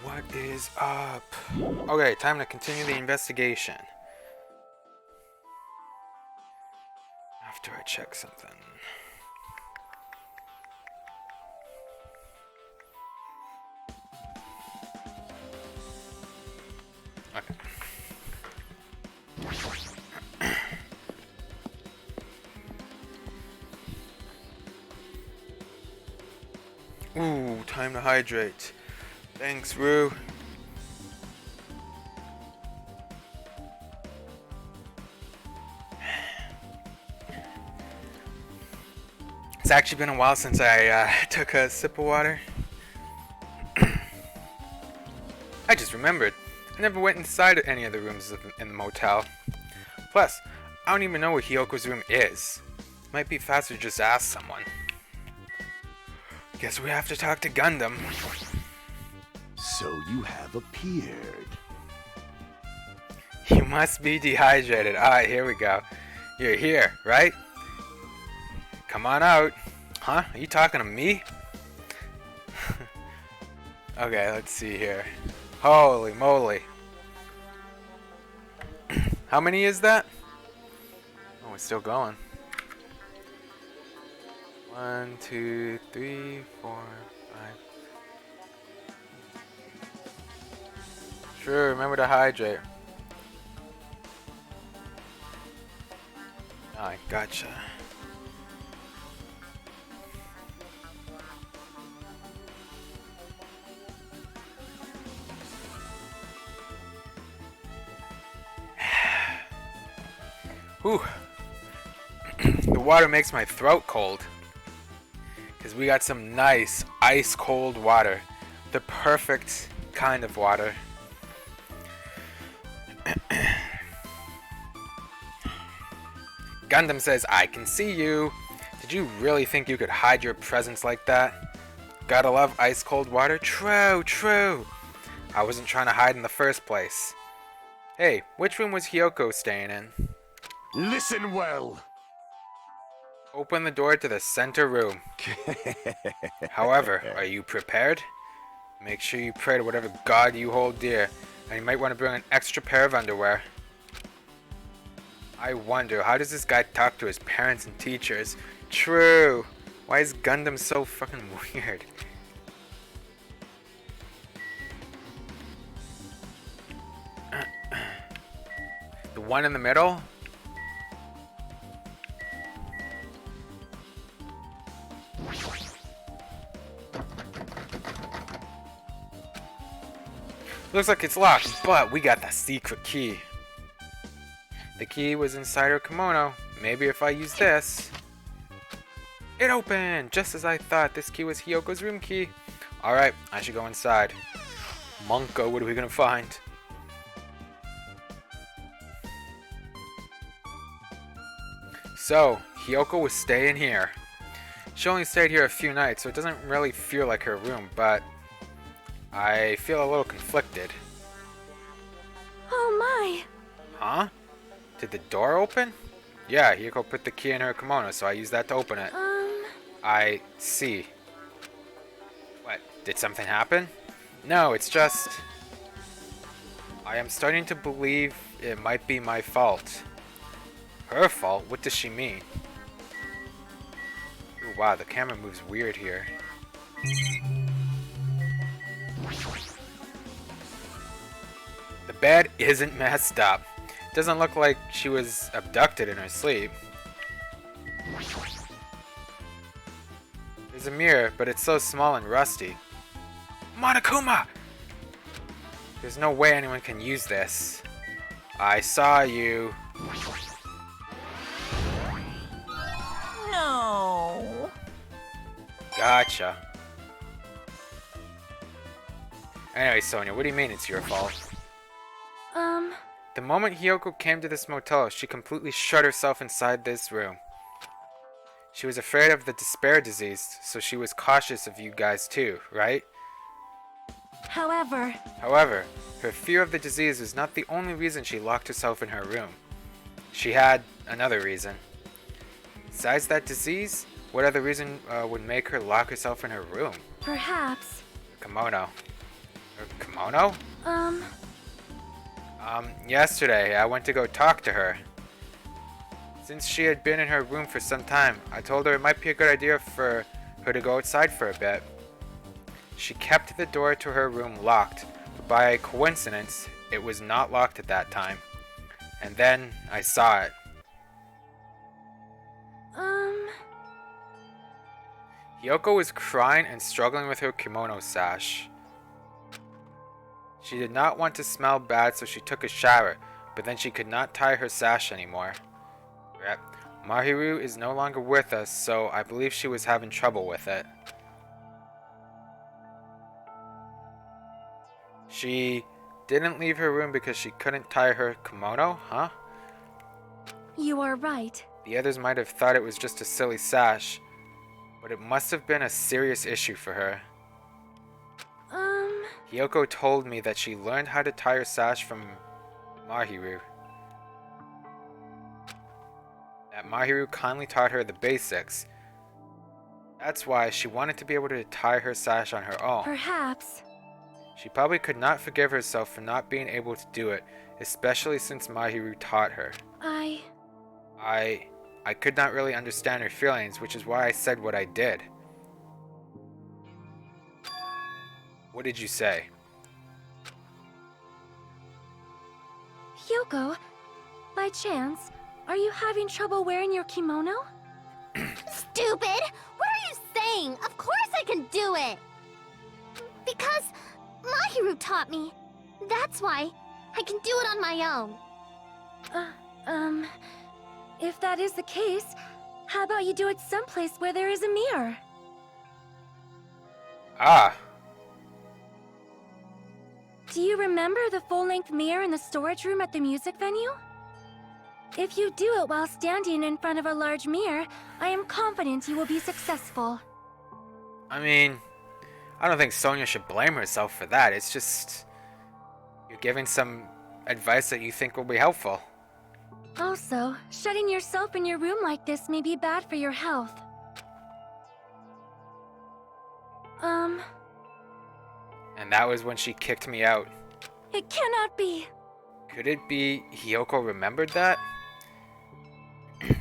What is up? Okay, time to continue the investigation. After I check something. Okay. Ooh, time to hydrate. Thanks, Rue. It's actually been a while since I took a sip of water. I just remembered. I never went inside any of the rooms in the motel. Plus, I don't even know where Hyoko's room is. Might be faster to just ask someone. Guess we have to talk to Gundam. So you have appeared. You must be dehydrated. Alright, here we go. You're here, right? Come on out. Huh? Are you talking to me? Okay, let's see here. Holy moly. How many is that? Oh, it's still going. 1, 2, 3, 4, 5. Sure, remember to hydrate. I gotcha. Whew. The water makes my throat cold. Because we got some nice ice cold water. The perfect kind of water. Gundam says, I can see you. Did you really think you could hide your presence like that? Gotta love ice cold water? True, true. I wasn't trying to hide in the first place. Hey, which room was Hyoko staying in? Listen well. Open the door to the center room. However, are you prepared? Make sure you pray to whatever god you hold dear, and you might want to bring an extra pair of underwear. I wonder, how does this guy talk to his parents and teachers? True. Why is Gundam so fucking weird? The one in the middle? Looks like it's locked, but we got the secret key. The key was inside her kimono. Maybe if I use this... It opened! Just as I thought, this key was Hyoko's room key. Alright, I should go inside. Monko, what are we gonna find? So, Hyoko was staying here. She only stayed here a few nights, so it doesn't really feel like her room, but... I feel a little conflicted. Oh my! Huh? Did the door open? Yeah, Hyoko put the key in her kimono, so I used that to open it. I see. What? Did something happen? No, it's just... I am starting to believe it might be my fault. Her fault? What does she mean? Ooh, wow, the camera moves weird here. The bed isn't messed up. Doesn't look like she was abducted in her sleep. There's a mirror, but it's so small and rusty. Monokuma! There's no way anyone can use this. I saw you. No. Gotcha. Anyway, Sonia, what do you mean it's your fault? The moment Hyoko came to this motel, she completely shut herself inside this room. She was afraid of the despair disease, so she was cautious of you guys too, right? However, her fear of the disease was not the only reason she locked herself in her room. She had another reason. Besides that disease, what other reason would make her lock herself in her room? perhaps, Kimono. Her kimono? Yesterday, I went to go talk to her. Since she had been in her room for some time, I told her it might be a good idea for her to go outside for a bit. She kept the door to her room locked, but by coincidence, it was not locked at that time. And then, I saw it. Hyoko was crying and struggling with her kimono sash. She did not want to smell bad, so she took a shower, but then she could not tie her sash anymore. Yep. Mahiru is no longer with us, so I believe she was having trouble with it. She didn't leave her room because she couldn't tie her kimono, huh? you are right. The others might have thought it was just a silly sash, but it must have been a serious issue for her. Hyoko told me that she learned how to tie her sash from Mahiru. That Mahiru kindly taught her the basics. That's why she wanted to be able to tie her sash on her own. Perhaps. She probably could not forgive herself for not being able to do it, especially since Mahiru taught her. I could not really understand her feelings, which is why I said what I did. What did you say? Hyoko, by chance, are you having trouble wearing your kimono? Stupid! What are you saying? Of course I can do it! Because Mahiru taught me. That's why I can do it on my own. If that is the case, how about you do it someplace where there is a mirror? Ah, Do you remember the full-length mirror in the storage room at the music venue? If you do it while standing in front of a large mirror, I am confident you will be successful. I mean, I don't think Sonia should blame herself for that. It's just you're giving some advice that you think will be helpful. Also, shutting yourself in your room like this may be bad for your health. And that was when she kicked me out. It cannot be. Could it be Hyoko remembered that? Are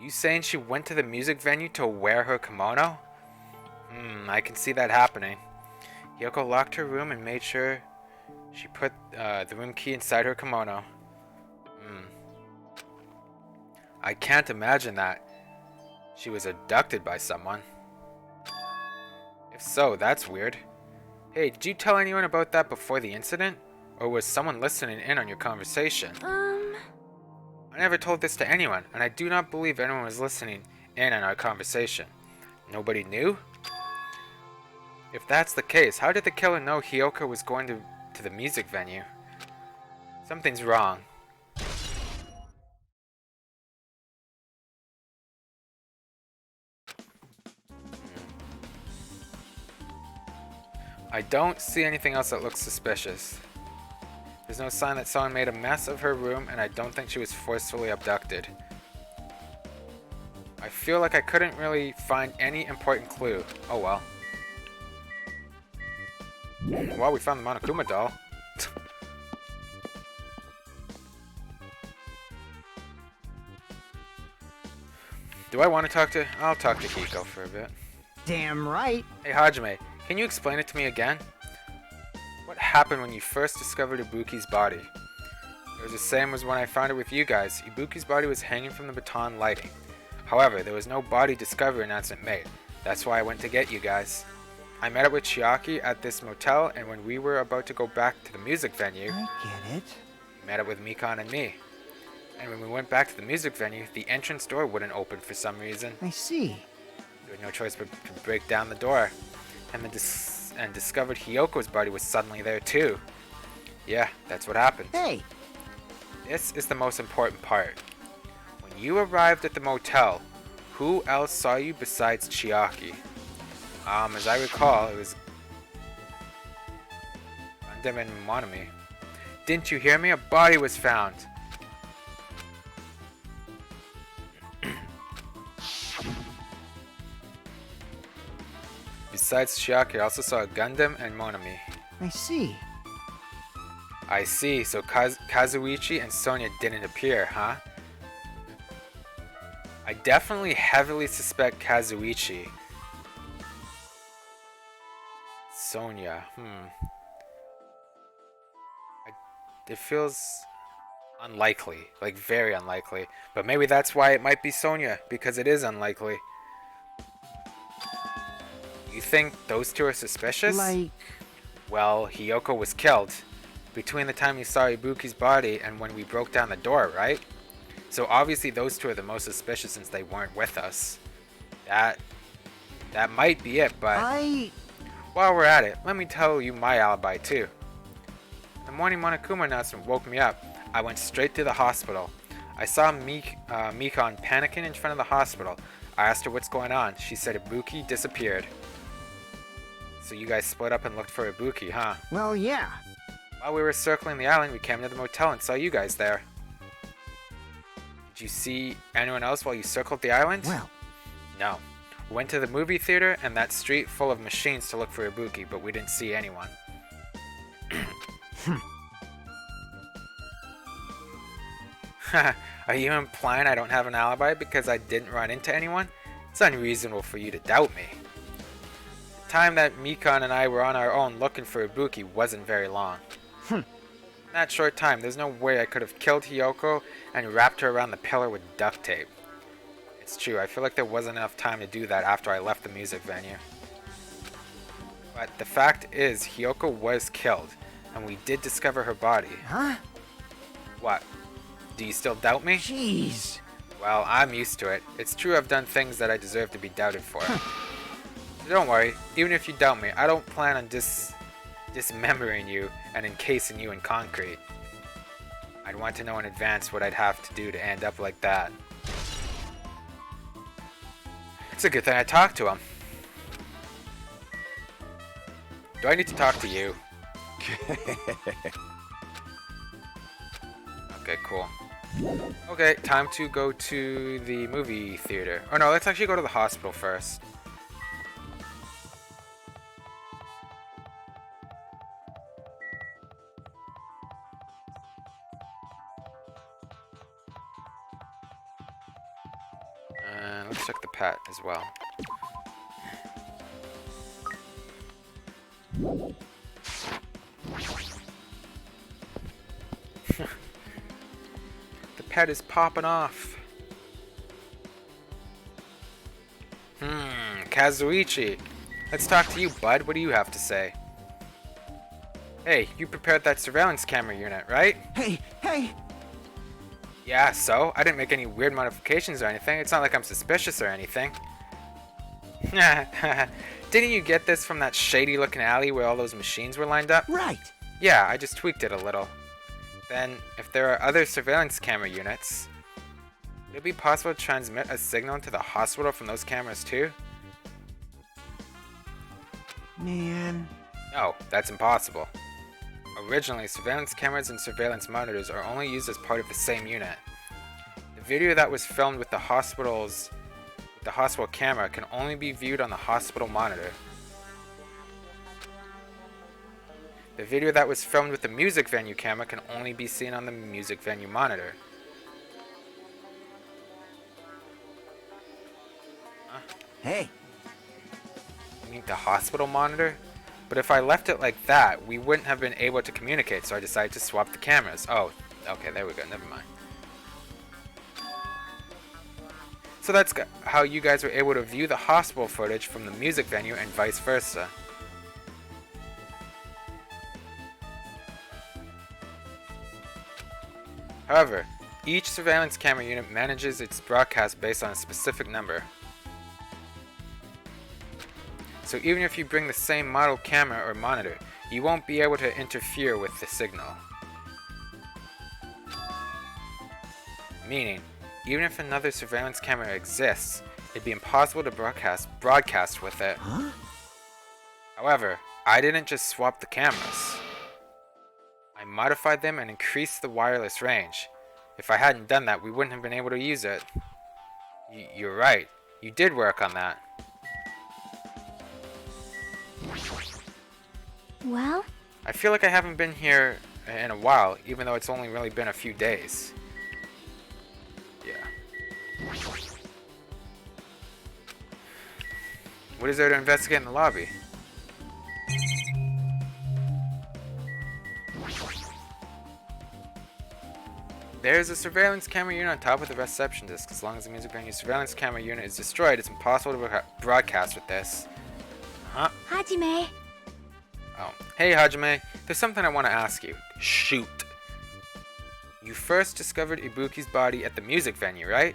you saying she went to the music venue to wear her kimono? I can see that happening. Hyoko locked her room and made sure she put the room key inside her kimono. I can't imagine that. She was abducted by someone. If so, that's weird. Hey, did you tell anyone about that before the incident? Or was someone listening in on your conversation? I never told this to anyone, and I do not believe anyone was listening in on our conversation. Nobody knew? If that's the case, how did the killer know Hyoko was going to the music venue? Something's wrong. I don't see anything else that looks suspicious. There's no sign that someone made a mess of her room, and I don't think she was forcefully abducted. I feel like I couldn't really find any important clue. Oh well. Well, we found the Monokuma doll. Do I want to talk to... I'll talk to Hiko for a bit. Damn right. Hey Hajime, can you explain it to me again? What happened when you first discovered Ibuki's body? It was the same as when I found it with you guys. Ibuki's body was hanging from the baton lighting. However, there was no body discovery announcement made. That's why I went to get you guys. I met up with Chiaki at this motel, and when we were about to go back to the music venue, I get it. we met up with Mikan and me. And when we went back to the music venue, the entrance door wouldn't open for some reason. I see. We had no choice but to break down the door, and discovered Hyoko's body was suddenly there too. Yeah, that's what happened. Hey, This is the most important part. When you arrived at the motel, who else saw you besides Chiaki? As I recall, it was Gundam and Monami. Didn't you hear me? A body was found. Besides Chiaki, I also saw Gundam and Monami. I see. I see, so Kazuichi and Sonia didn't appear, huh? I definitely heavily suspect Kazuichi. Sonia, it feels unlikely, like very unlikely. But maybe that's why it might be Sonia, because it is unlikely. You think those two are suspicious? Like, Well, Hyoko was killed between the time you saw Ibuki's body and when we broke down the door, right? So obviously those two are the most suspicious since they weren't with us. That might be it, but while we're at it, let me tell you my alibi too. The morning Monokuma announcement woke me up. I went straight to the hospital. I saw Mikan panicking in front of the hospital. I asked her what's going on. She said Ibuki disappeared. So you guys split up and looked for Ibuki, huh? well, yeah. While we were circling the island, we came to the motel and saw you guys there. Did you see anyone else while you circled the island? Well, No. We went to the movie theater and that street full of machines to look for Ibuki, but we didn't see anyone. Are you implying I don't have an alibi because I didn't run into anyone? It's unreasonable for you to doubt me. The time that Mikan and I were on our own looking for Ibuki wasn't very long. In that short time, there's no way I could have killed Hiyoko and wrapped her around the pillar with duct tape. It's true, I feel like there wasn't enough time to do that after I left the music venue. But the fact is, Hiyoko was killed, and we did discover her body. Huh? What? Do you still doubt me? Jeez. Well, I'm used to it. It's true I've done things that I deserve to be doubted for. So don't worry, even if you doubt me, I don't plan on dismembering you and encasing you in concrete. I'd want to know in advance what I'd have to do to end up like that. It's a good thing I talked to him. Do I need to talk to you? Okay, cool. Okay, time to go to the movie theater. Oh no, let's actually go to the hospital first. Let's check the pet as well. The pet is popping off. Kazuichi. Let's talk to you, bud. What do you have to say? Hey, you prepared that surveillance camera unit, right? Hey! Yeah, so? I didn't make any weird modifications or anything. It's not like I'm suspicious or anything. Didn't you get this from that shady looking alley where all those machines were lined up? Right. Yeah, I just tweaked it a little. Then, if there are other surveillance camera units, would it be possible to transmit a signal to the hospital from those cameras too? Man. No, that's impossible. Originally, surveillance cameras and surveillance monitors are only used as part of the same unit. The video that was filmed with the hospital camera can only be viewed on the hospital monitor. The video that was filmed with the music venue camera can only be seen on the music venue monitor. Huh? Hey. You mean the hospital monitor? But if I left it like that, we wouldn't have been able to communicate, so I decided to swap the cameras. Oh, okay, there we go, never mind. So that's how you guys were able to view the hospital footage from the music venue and vice versa. However, each surveillance camera unit manages its broadcast based on a specific number. So even if you bring the same model camera or monitor, you won't be able to interfere with the signal. Meaning, even if another surveillance camera exists, it'd be impossible to broadcast with it. Huh? However, I didn't just swap the cameras. I modified them and increased the wireless range. If I hadn't done that, we wouldn't have been able to use it. You're right. You did work on that. Well, I feel like I haven't been here in a while, even though it's only really been a few days. Yeah. What is there to investigate in the lobby? There's a surveillance camera unit on top of the reception desk. As long as the music venue surveillance camera unit is destroyed, it's impossible to broadcast with this. Huh? Hajime. Oh. Hey, Hajime. There's something I want to ask you. Shoot. You first discovered Ibuki's body at the music venue, right?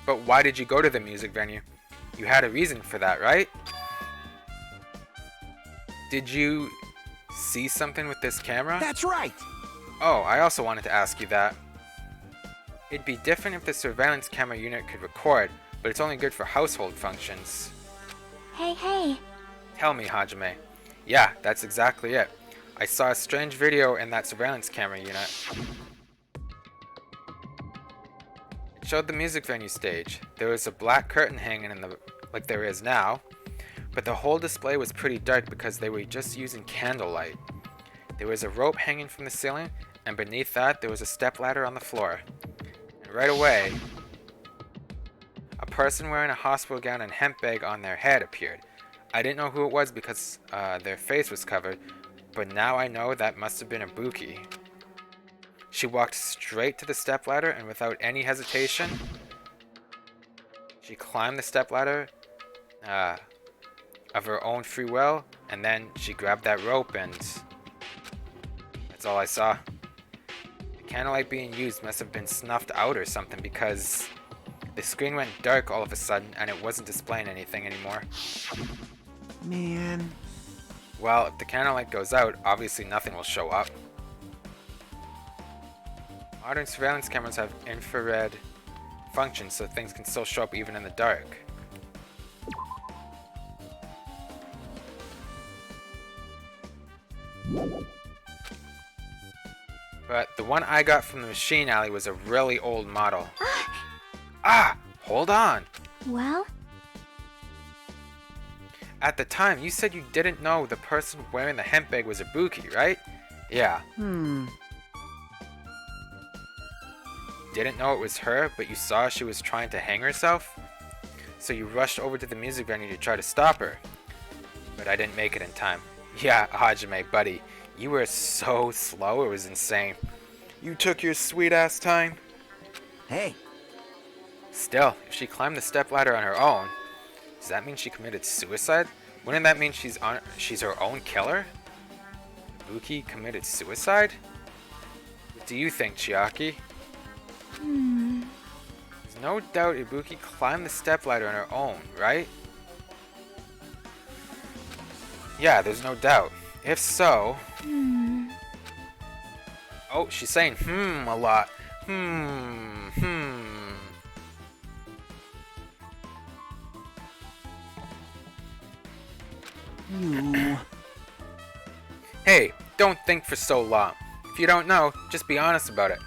But why did you go to the music venue? You had a reason for that, right? Did you see something with this camera? That's right. Oh, I also wanted to ask you that. It'd be different if the surveillance camera unit could record, but it's only good for household functions. Hey. Tell me, Hajime. Yeah, that's exactly it. I saw a strange video in that surveillance camera unit. It showed the music venue stage. There was a black curtain hanging like there is now, but the whole display was pretty dark because they were just using candlelight. There was a rope hanging from the ceiling, and beneath that there was a stepladder on the floor. And right away, a person wearing a hospital gown and hemp bag on their head appeared. I didn't know who it was because their face was covered, but now I know that must have been Ibuki. She walked straight to the stepladder, and without any hesitation, she climbed the stepladder of her own free will, and then she grabbed that rope, and that's all I saw. The candlelight being used must have been snuffed out or something, because the screen went dark all of a sudden and it wasn't displaying anything anymore. Man. Well, if the candlelight goes out, obviously nothing will show up. Modern surveillance cameras have infrared functions, so things can still show up even in the dark. But the one I got from the machine alley was a really old model. Ah! Hold on! Well? At the time, you said you didn't know the person wearing the hemp bag was Ibuki, right? Yeah. Didn't know it was her, but you saw she was trying to hang herself? So you rushed over to the music venue to try to stop her. But I didn't make it in time. Yeah, Hajime, buddy. You were so slow, it was insane. You took your sweet ass time. Hey. Still, if she climbed the stepladder on her own, does that mean she committed suicide? Wouldn't that mean she's her own killer? Ibuki committed suicide? What do you think, Chiaki? There's no doubt Ibuki climbed the stepladder on her own, right? Yeah, there's no doubt. If so... Oh, she's saying a lot. You. Hey, don't think for so long. If you don't know, just be honest about it.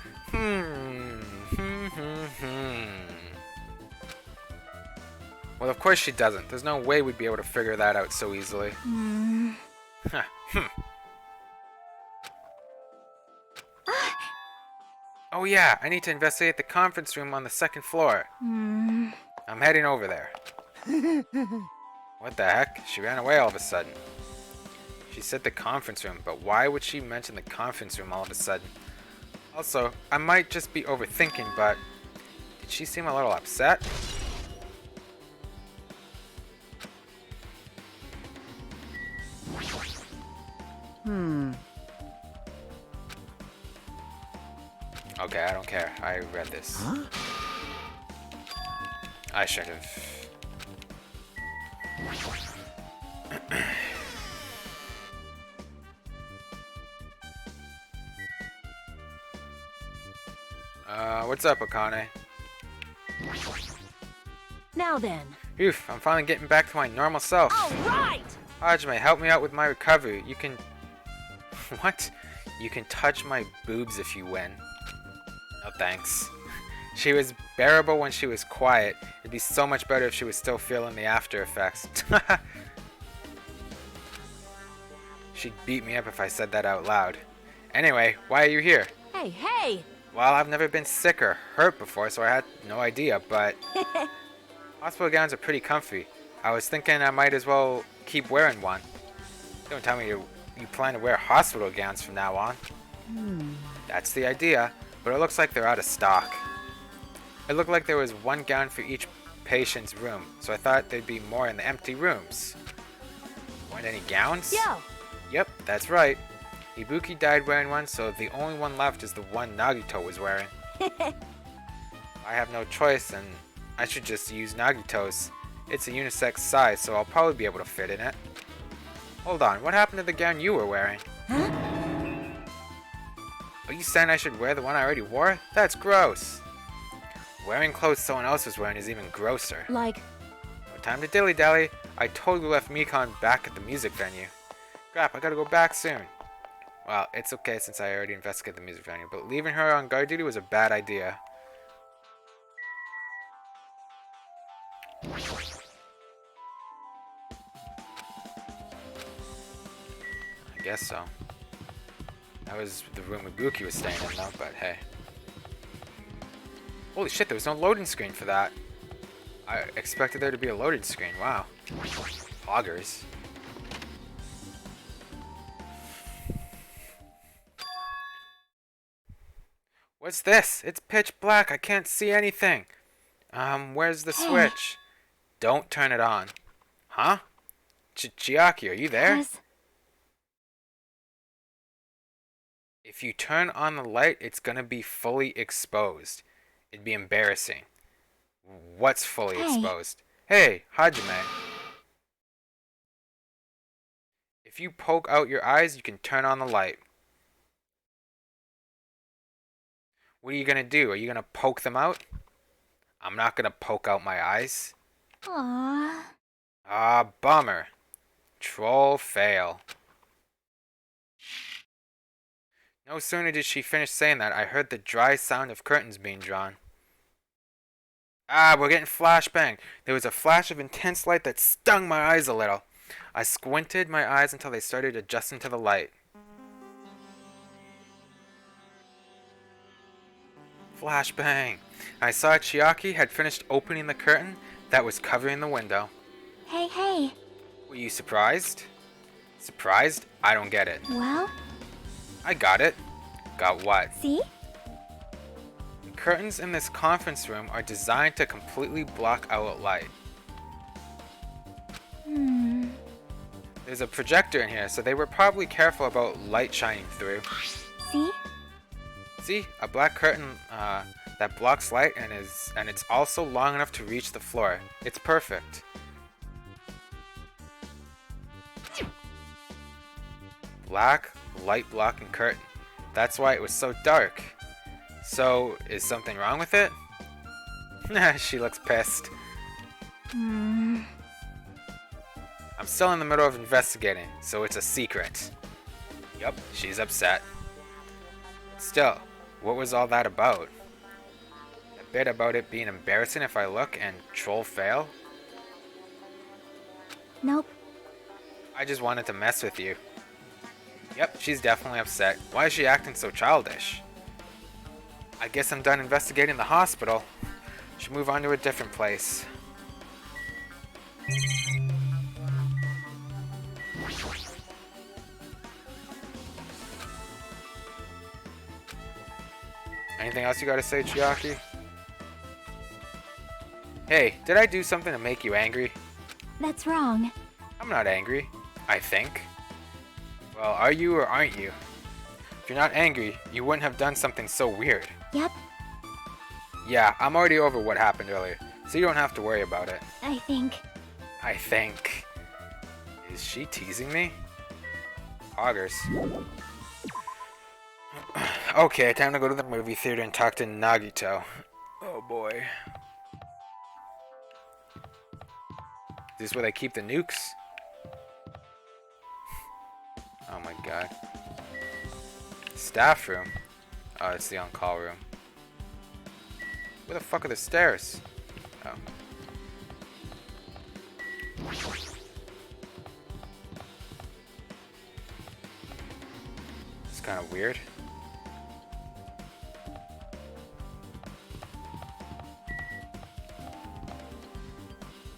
Well, of course she doesn't. There's no way we'd be able to figure that out so easily. Oh yeah, I need to investigate the conference room on the second floor. I'm heading over there. What the heck? She ran away all of a sudden. She said the conference room, but why would she mention the conference room all of a sudden? Also, I might just be overthinking, but did she seem a little upset? Okay, I don't care. I read this. Huh? I should have. What's up, Akane? Now then. Oof, I'm finally getting back to my normal self. All right! Hajime, help me out with my recovery. You can... What? You can touch my boobs if you win. No thanks. She was bearable when she was quiet. It'd be so much better if she was still feeling the after effects. She'd beat me up if I said that out loud. Anyway, why are you here? Hey, hey! Well, I've never been sick or hurt before, so I had no idea, but... Hospital gowns are pretty comfy. I was thinking I might as well keep wearing one. Don't tell me you plan to wear hospital gowns from now on. That's the idea, but it looks like they're out of stock. It looked like there was one gown for each patient's room, so I thought there'd be more in the empty rooms. Want any gowns? Yo! Yep, that's right. Ibuki died wearing one, so the only one left is the one Nagito was wearing. I have no choice, and I should just use Nagito's. It's a unisex size, so I'll probably be able to fit in it. Hold on, what happened to the gown you were wearing? Huh? Are you saying I should wear the one I already wore? That's gross. Wearing clothes someone else was wearing is even grosser. Like, No time to dilly-dally. I totally left Mikon back at the music venue. Crap, I gotta go back soon. Well, it's okay since I already investigated the music venue, but leaving her on guard duty was a bad idea. I guess so. That was the room Ibuki was staying in though, but hey. Holy shit, there was no loading screen for that. I expected there to be a loading screen. Wow. Poggers. What's this? It's pitch black. I can't see anything. Where's the switch? Don't turn it on. Huh? Chiaki, are you there? Yes. If you turn on the light, it's gonna be fully exposed. It'd be embarrassing. What's fully exposed? Hey, Hajime. If you poke out your eyes, you can turn on the light. What are you gonna do? Are you gonna poke them out? I'm not gonna poke out my eyes. Aww. Ah, bummer. Troll fail. No sooner did she finish saying that, I heard the dry sound of curtains being drawn. Ah, we're getting flashbang. There was a flash of intense light that stung my eyes a little. I squinted my eyes until they started adjusting to the light. Flashbang. I saw Chiaki had finished opening the curtain that was covering the window. Hey. Were you surprised? Surprised? I don't get it. Well, I got it. Got what? see? The curtains in this conference room are designed to completely block out light. There's a projector in here, so they were probably careful about light shining through. See? See? A black curtain that blocks light and it's also long enough to reach the floor. It's perfect. Black light blocking curtain. That's why it was so dark. So, is something wrong with it? She looks pissed. I'm still in the middle of investigating, so it's a secret. Yup, she's upset. Still, what was all that about? A bit about it being embarrassing if I look and troll fail? Nope. I just wanted to mess with you. Yep, she's definitely upset. Why is she acting so childish? I guess I'm done investigating the hospital. Should move on to a different place. Anything else you gotta say, Chiaki? Hey, did I do something to make you angry? That's wrong. I'm not angry, I think. Well, are you or aren't you? If you're not angry, you wouldn't have done something so weird. Yep, Yeah, I'm already over what happened earlier, so you don't have to worry about it. I think. I think. Is she teasing me? Poggers. Okay, time to go to the movie theater and talk to Nagito. Oh boy. Is this where they keep the nukes? Oh my god. Staff room? Oh, it's the on-call room. Where the fuck are the stairs? Oh. It's kind of weird.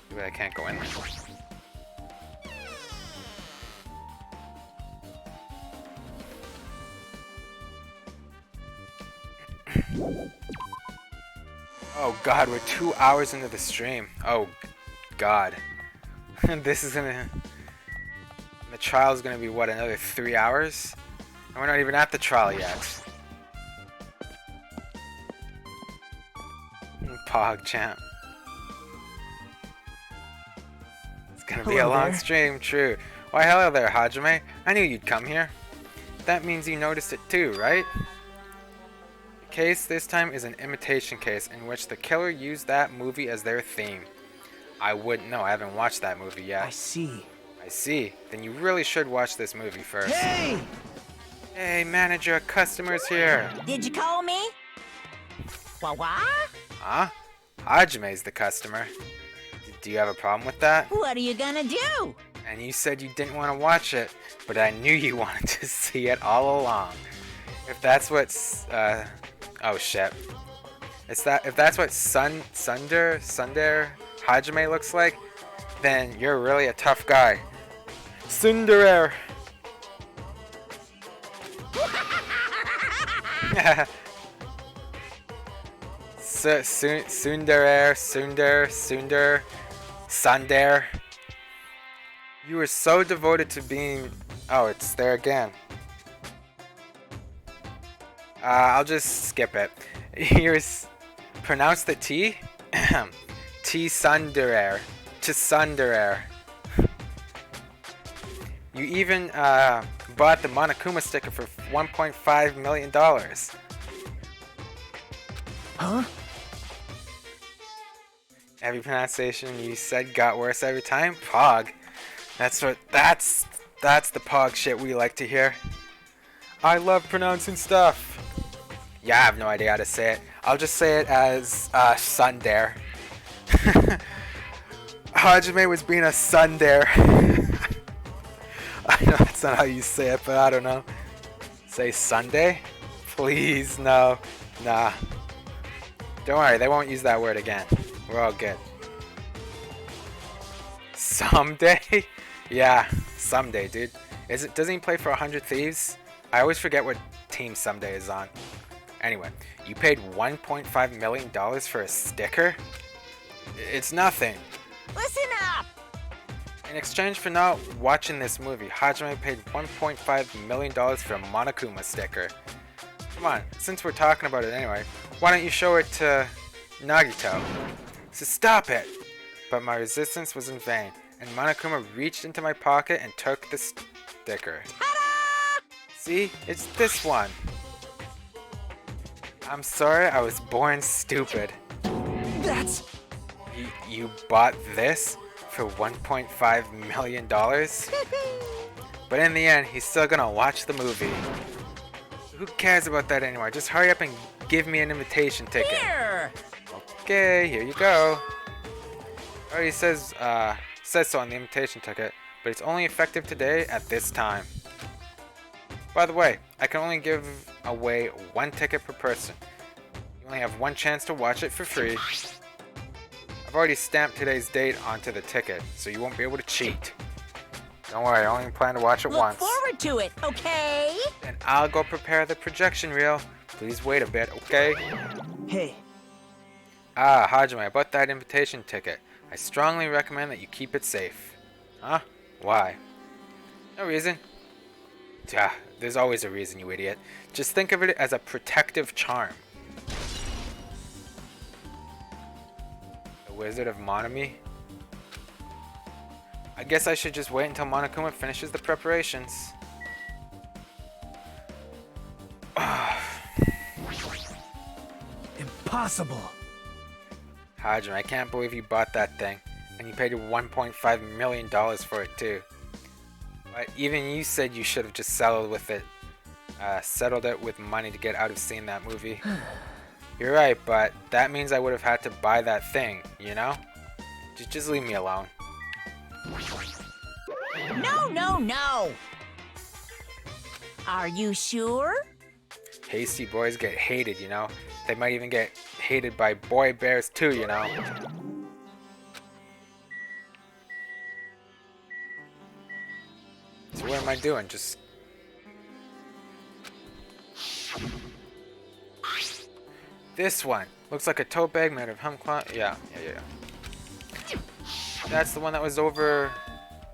Maybe I can't go in there. Oh god, we're 2 hours into the stream. Oh god. This is gonna... The trial's gonna be what, another 3 hours? And we're not even at the trial yet. Pog champ. It's gonna be a Hello long there. stream, true. Why hello there, Hajime. I knew you'd come here. That means you noticed it too, right? The case this time is an imitation case in which the killer used that movie as their theme. I wouldn't know, I haven't watched that movie yet. I see. I see. Then you really should watch this movie first. Hey! Hey, manager, customers here. Did you call me? What? Huh? Hajime's the customer. Do you have a problem with that? What are you gonna do? And you said you didn't want to watch it, but I knew you wanted to see it all along. If that's what's, oh shit. If that's what Sundar Hajime looks like, then you're really a tough guy. Sundar. Sundar. You were so devoted to being... Oh, it's there again. I'll just skip it. Here's... Pronounce the T? T Sundarer. Tsunderer. You even bought the Monokuma sticker for $1.5 million. Huh? Every pronunciation you said got worse every time? Pog. That's the Pog shit we like to hear. I love pronouncing stuff. Yeah, I have no idea how to say it. I'll just say it as Sundare. Hajime was being a Sundare. I know that's not how you say it, but I don't know. Say Sunday? Please, no. Nah. Don't worry, they won't use that word again. We're all good. Someday? Yeah, someday, dude. Doesn't he play for 100 Thieves? I always forget what team Someday is on. Anyway, you paid $1.5 million for a sticker? It's nothing. Listen up! In exchange for not watching this movie, Hajime paid $1.5 million for a Monokuma sticker. Come on, since we're talking about it anyway, why don't you show it to Nagito? So stop it! But my resistance was in vain, and Monokuma reached into my pocket and took the sticker. Ta-da! See? It's this one. I'm sorry, I was born stupid. That's... You bought this for $1.5 million? But in the end, he's still gonna watch the movie. Who cares about that anymore? Just hurry up and give me an invitation ticket. Here! Okay, here you go. Already says so on the invitation ticket, but it's only effective today at this time. By the way, I can only give away one ticket per person. You only have one chance to watch it for free. I've already stamped today's date onto the ticket, so you won't be able to cheat. Don't worry, I only plan to watch it Look once. forward to it, okay? And I'll go prepare the projection reel. Please wait a bit, okay? Hey, Ah, Hajime, I bought that invitation ticket. I strongly recommend that you keep it safe. Huh? Why? No reason. Yeah, there's always a reason, you idiot. Just think of it as a protective charm. The Wizard of Monami? I guess I should just wait until Monokuma finishes the preparations. impossible. Hajime, I can't believe you bought that thing. And you paid $1.5 million for it too. But even you said you should have just settled it with money to get out of seeing that movie. You're right, but that means I would have had to buy that thing, you know? Just leave me alone. No! Are you sure? Hasty boys get hated, you know? They might even get hated by boy bears too, you know? So what am I doing? Just... This one! Looks like a tote bag made of hemcloth. Yeah. That's the one that was over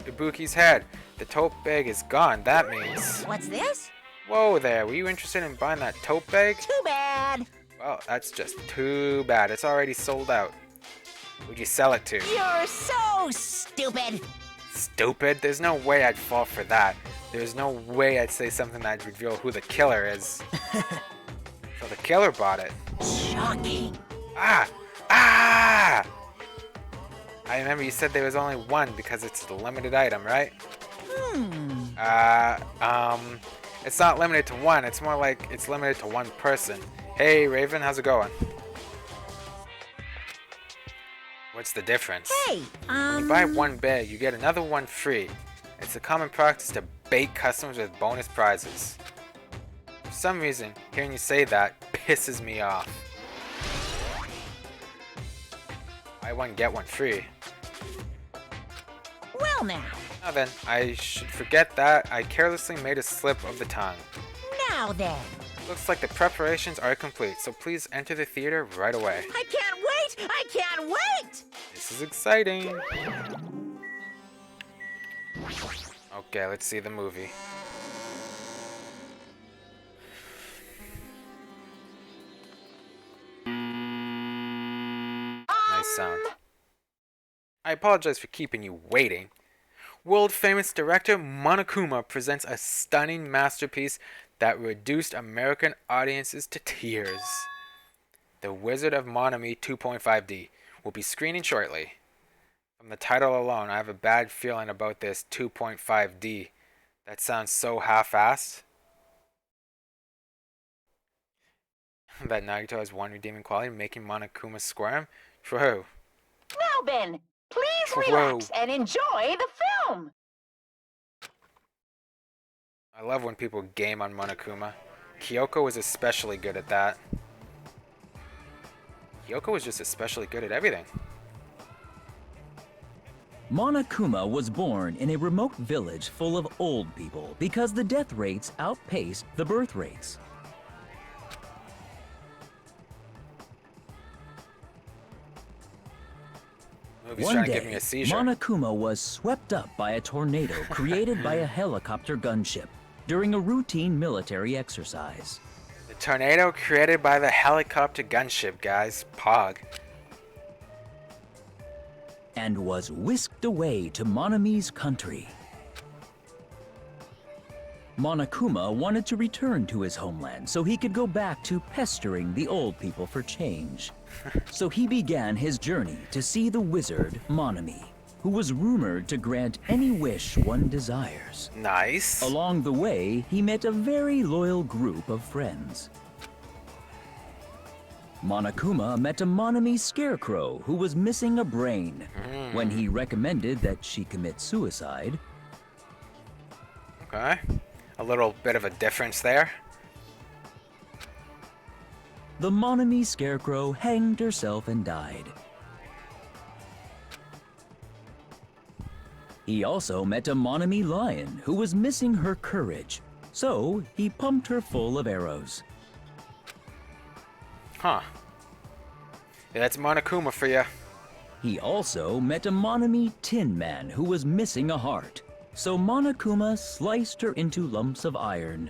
Ibuki's head. The tote bag is gone. That means... What's this? Whoa there, were you interested in buying that tote bag? Too bad! Well, that's just too bad. It's already sold out. Who'd you sell it to? You're so stupid! Stupid? There's no way I'd fall for that. There's no way I'd say something that'd reveal who the killer is. So the killer bought it. Shocking! Ah! I remember you said there was only one because it's a limited item, right? It's not limited to one. It's more like it's limited to one person. Hey, Raven, how's it going? What's the difference? Hey, When you buy one bag, you get another one free. It's a common practice to bait customers with bonus prizes. For some reason, hearing you say that pisses me off. Buy one, get one free. well now. Now then, I should forget that I carelessly made a slip of the tongue. Now then. Looks like the preparations are complete, so please enter the theater right away. I can't wait! I can't wait! This is exciting. Okay, let's see the movie. Nice sound. I apologize for keeping you waiting. World famous director Monokuma presents a stunning masterpiece that reduced American audiences to tears. The Wizard of Monami 2.5D will be screening shortly. From the title alone, I have a bad feeling about this 2.5D. That sounds so half-assed. That Nagito has one redeeming quality, making Monokuma squirm? True. Now then, please Whoa. relax and enjoy the film. I love when people game on Monokuma. Kyoko was especially good at that. Kyoko was just especially good at everything. Monokuma was born in a remote village full of old people because the death rates outpaced the birth rates. Movie's One trying to day, give me a seizure. Monokuma was swept up by a tornado created by a helicopter gunship during a routine military exercise. The tornado created by the helicopter gunship, guys. Pog. And was whisked away to Monami's country. Monokuma wanted to return to his homeland so he could go back to pestering the old people for change. So he began his journey to see the wizard Monami, who was rumored to grant any wish one desires. Nice. Along the way, he met a very loyal group of friends. Monokuma met a Monami scarecrow who was missing a brain. When he recommended that she commit suicide, Okay. A little bit of a difference there. the Monami scarecrow hanged herself and died. He also met a Monami lion who was missing her courage, so he pumped her full of arrows. Huh. Yeah, that's Monokuma for you. He also met a Monami Tin Man who was missing a heart, so Monokuma sliced her into lumps of iron.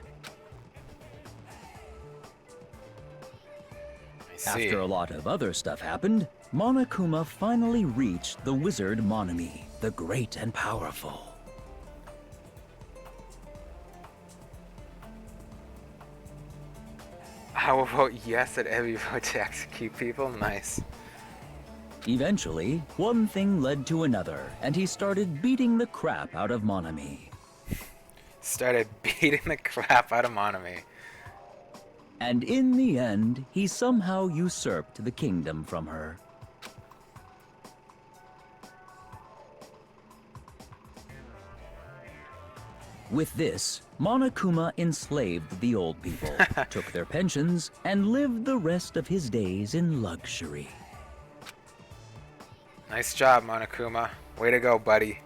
I see. After a lot of other stuff happened, Monokuma finally reached the wizard Monami, the great and powerful. How about yes at every vote to execute people? Nice. Eventually, one thing led to another, and he started beating the crap out of Monami. Started beating the crap out of Monami. And in the end, he somehow usurped the kingdom from her. With this, Monokuma enslaved the old people, took their pensions, and lived the rest of his days in luxury. Nice job, Monokuma. Way to go, buddy.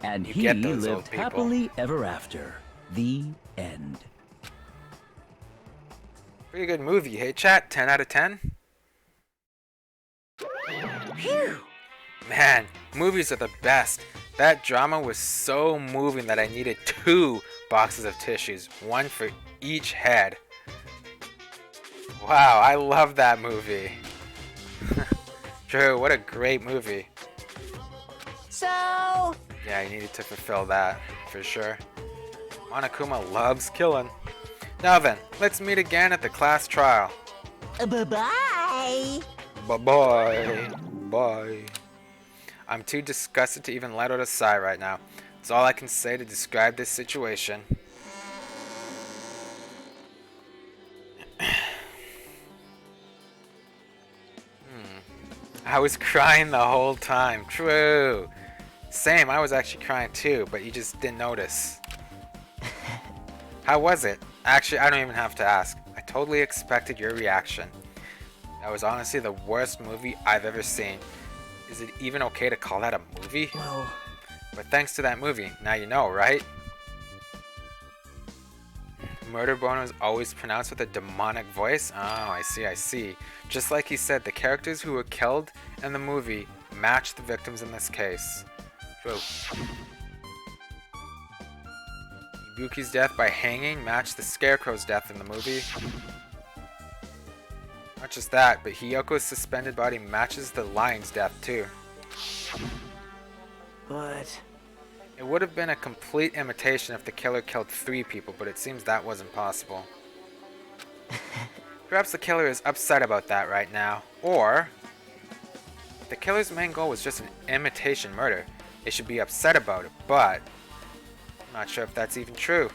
And You he get those old lived people. happily ever after. The end. Pretty good movie, hey chat? 10 out of 10? Phew! Man, movies are the best. That drama was so moving that I needed 2 boxes of tissues, one for each head. Wow, I love that movie. True, what a great movie. So, Yeah, I needed to fulfill that, for sure. Monokuma loves killing. Now then, let's meet again at the class trial. bye-bye! Bye-bye. Bye. I'm too disgusted to even let out a sigh right now. That's all I can say to describe this situation. I I was crying the whole time. True. Same, I was actually crying too, but you just didn't notice. How was it? Actually, I don't even have to ask. I totally expected your reaction. That was honestly the worst movie I've ever seen. Is it even okay to call that a movie? Well, But thanks to that movie, now you know, right? Murder Bono is always pronounced with a demonic voice? Oh, I see. Just like he said, the characters who were killed in the movie match the victims in this case. True. Ibuki's death by hanging matched the Scarecrow's death in the movie. Not just that, but Hiyoko's suspended body matches the lion's death too. but It would have been a complete imitation if the killer killed 3 people, but it seems that wasn't possible. Perhaps the killer is upset about that right now. Or, if the killer's main goal was just an imitation murder, they should be upset about it, but I'm not sure if that's even true.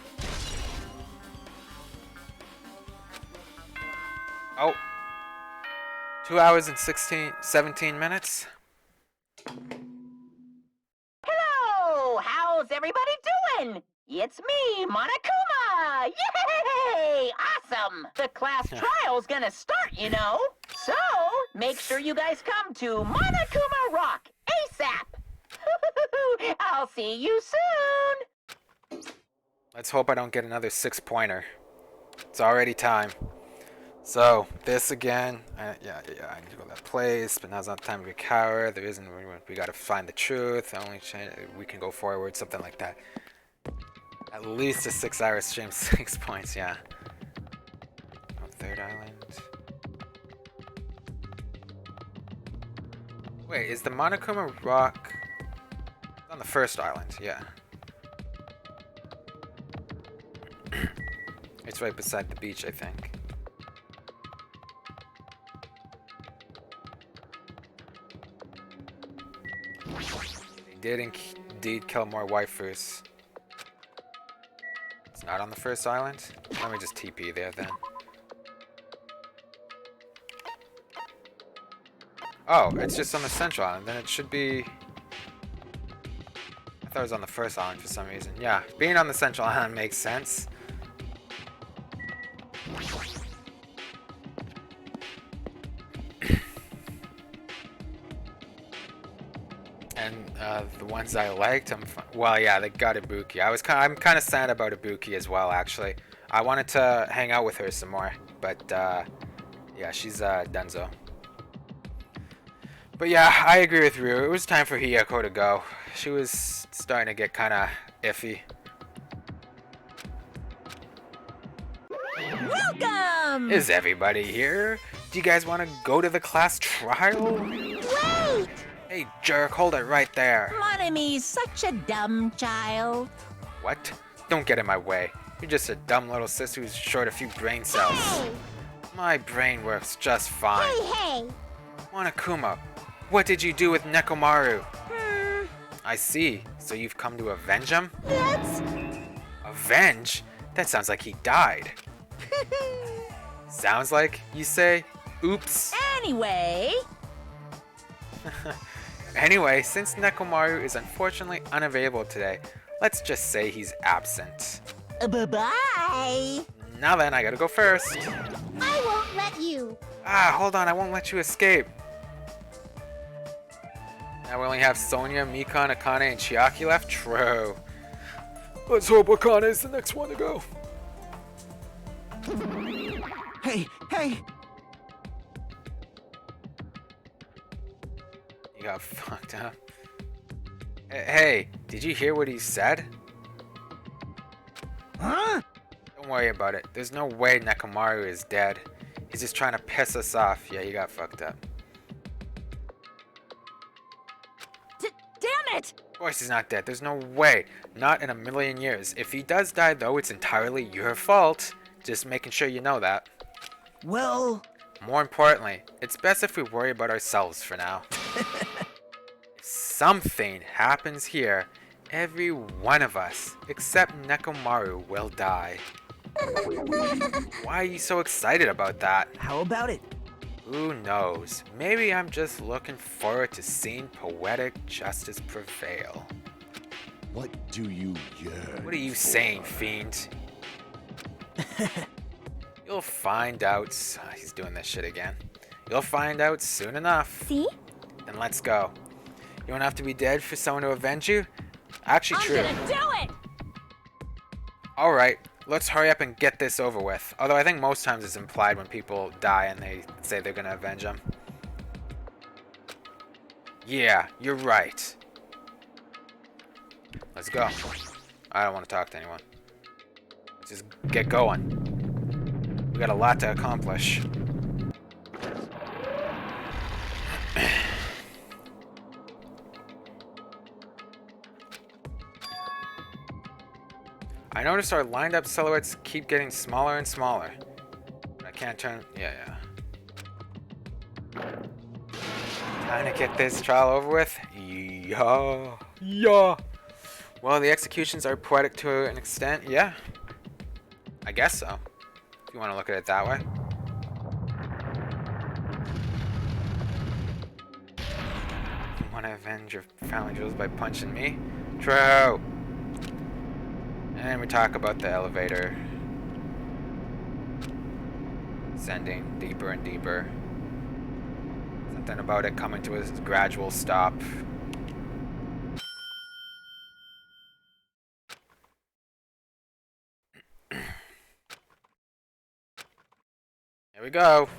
Oh. 2 hours and 17 minutes? Hello! How's everybody doing? It's me, Monokuma! Yay! Awesome! The class trial's gonna start, you know. So, make sure you guys come to Monokuma Rock ASAP! I'll see you soon! Let's hope I don't get another 6-pointer. It's already time. So, this again. Yeah, I need to go to that place, but now's not the time to be a coward. There isn't. We gotta find the truth. Only we can go forward, something like that. At least a 6-hour stream, 6 points, yeah. Oh, 3rd island. Wait, is the Monokuma Rock on the 1st island? Yeah. It's right beside the beach, I think. They did indeed kill more waifus. It's not on the 1st island? Let me just TP there then. Oh, it's just on the central island. Then it should be... I thought it was on the 1st island for some reason. Yeah, being on the central island makes sense. And the ones I liked, well, yeah, they got Ibuki. I'm kind of sad about Ibuki as well, actually. I wanted to hang out with her some more, but yeah, she's Denzo. But yeah, I agree with Ryu. It was time for Hiyoko to go. She was starting to get kind of iffy. welcome! Is everybody here? Do you guys want to go to the class trial? Wait! Hey, jerk, hold it right there. Monomi's such a dumb child. What? Don't get in my way. You're just a dumb little sis who's short a few brain cells. Hey! My brain works just fine. Hey! Monokuma, what did you do with Nekomaru? I see. So you've come to avenge him? That's... Avenge? That sounds like he died. Sounds like, you say? Oops. Anyway, Anyway, since Nekomaru is unfortunately unavailable today, let's just say he's absent. bye-bye. Now then, I gotta go first. I won't let you. Ah, hold on, I won't let you escape. Now we only have Sonia, Mikan, Akane, and Chiaki left? True. Let's hope Akane is the next one to go. Hey, hey! You got fucked up. Hey, did you hear what he said? Huh? Don't worry about it. There's no way Nekomaru is dead. He's just trying to piss us off. Yeah, you got fucked up. Damn it! Of course he's not dead. There's no way. Not in a million years. If he does die, though, it's entirely your fault. Just making sure you know that. Well... More importantly, it's best if we worry about ourselves for now. If something happens here, every one of us, except Nekomaru, will die. Why are you so excited about that? How about it? Who knows? Maybe I'm just looking forward to seeing poetic justice prevail. What do you yearn What are you for? saying, fiend? You'll find out. He's doing this shit again. You'll find out soon enough. See? Then let's go. You don't have to be dead for someone to avenge you? Actually, true. I'm gonna do it! Alright, let's hurry up and get this over with. Although I think most times it's implied when people die and they say they're gonna avenge them. Yeah, you're right. Let's go. I don't want to talk to anyone. Let's just get going. We got a lot to accomplish. I noticed our lined up silhouettes keep getting smaller and smaller. I can't turn... Yeah. Time to get this trial over with? Yeah. Well, the executions are poetic to an extent, yeah. I guess so. If you want to look at it that way. You want to avenge your family jewels by punching me? True. And we talk about the elevator. Ascending deeper and deeper. Something about it coming to a gradual stop. Here we go.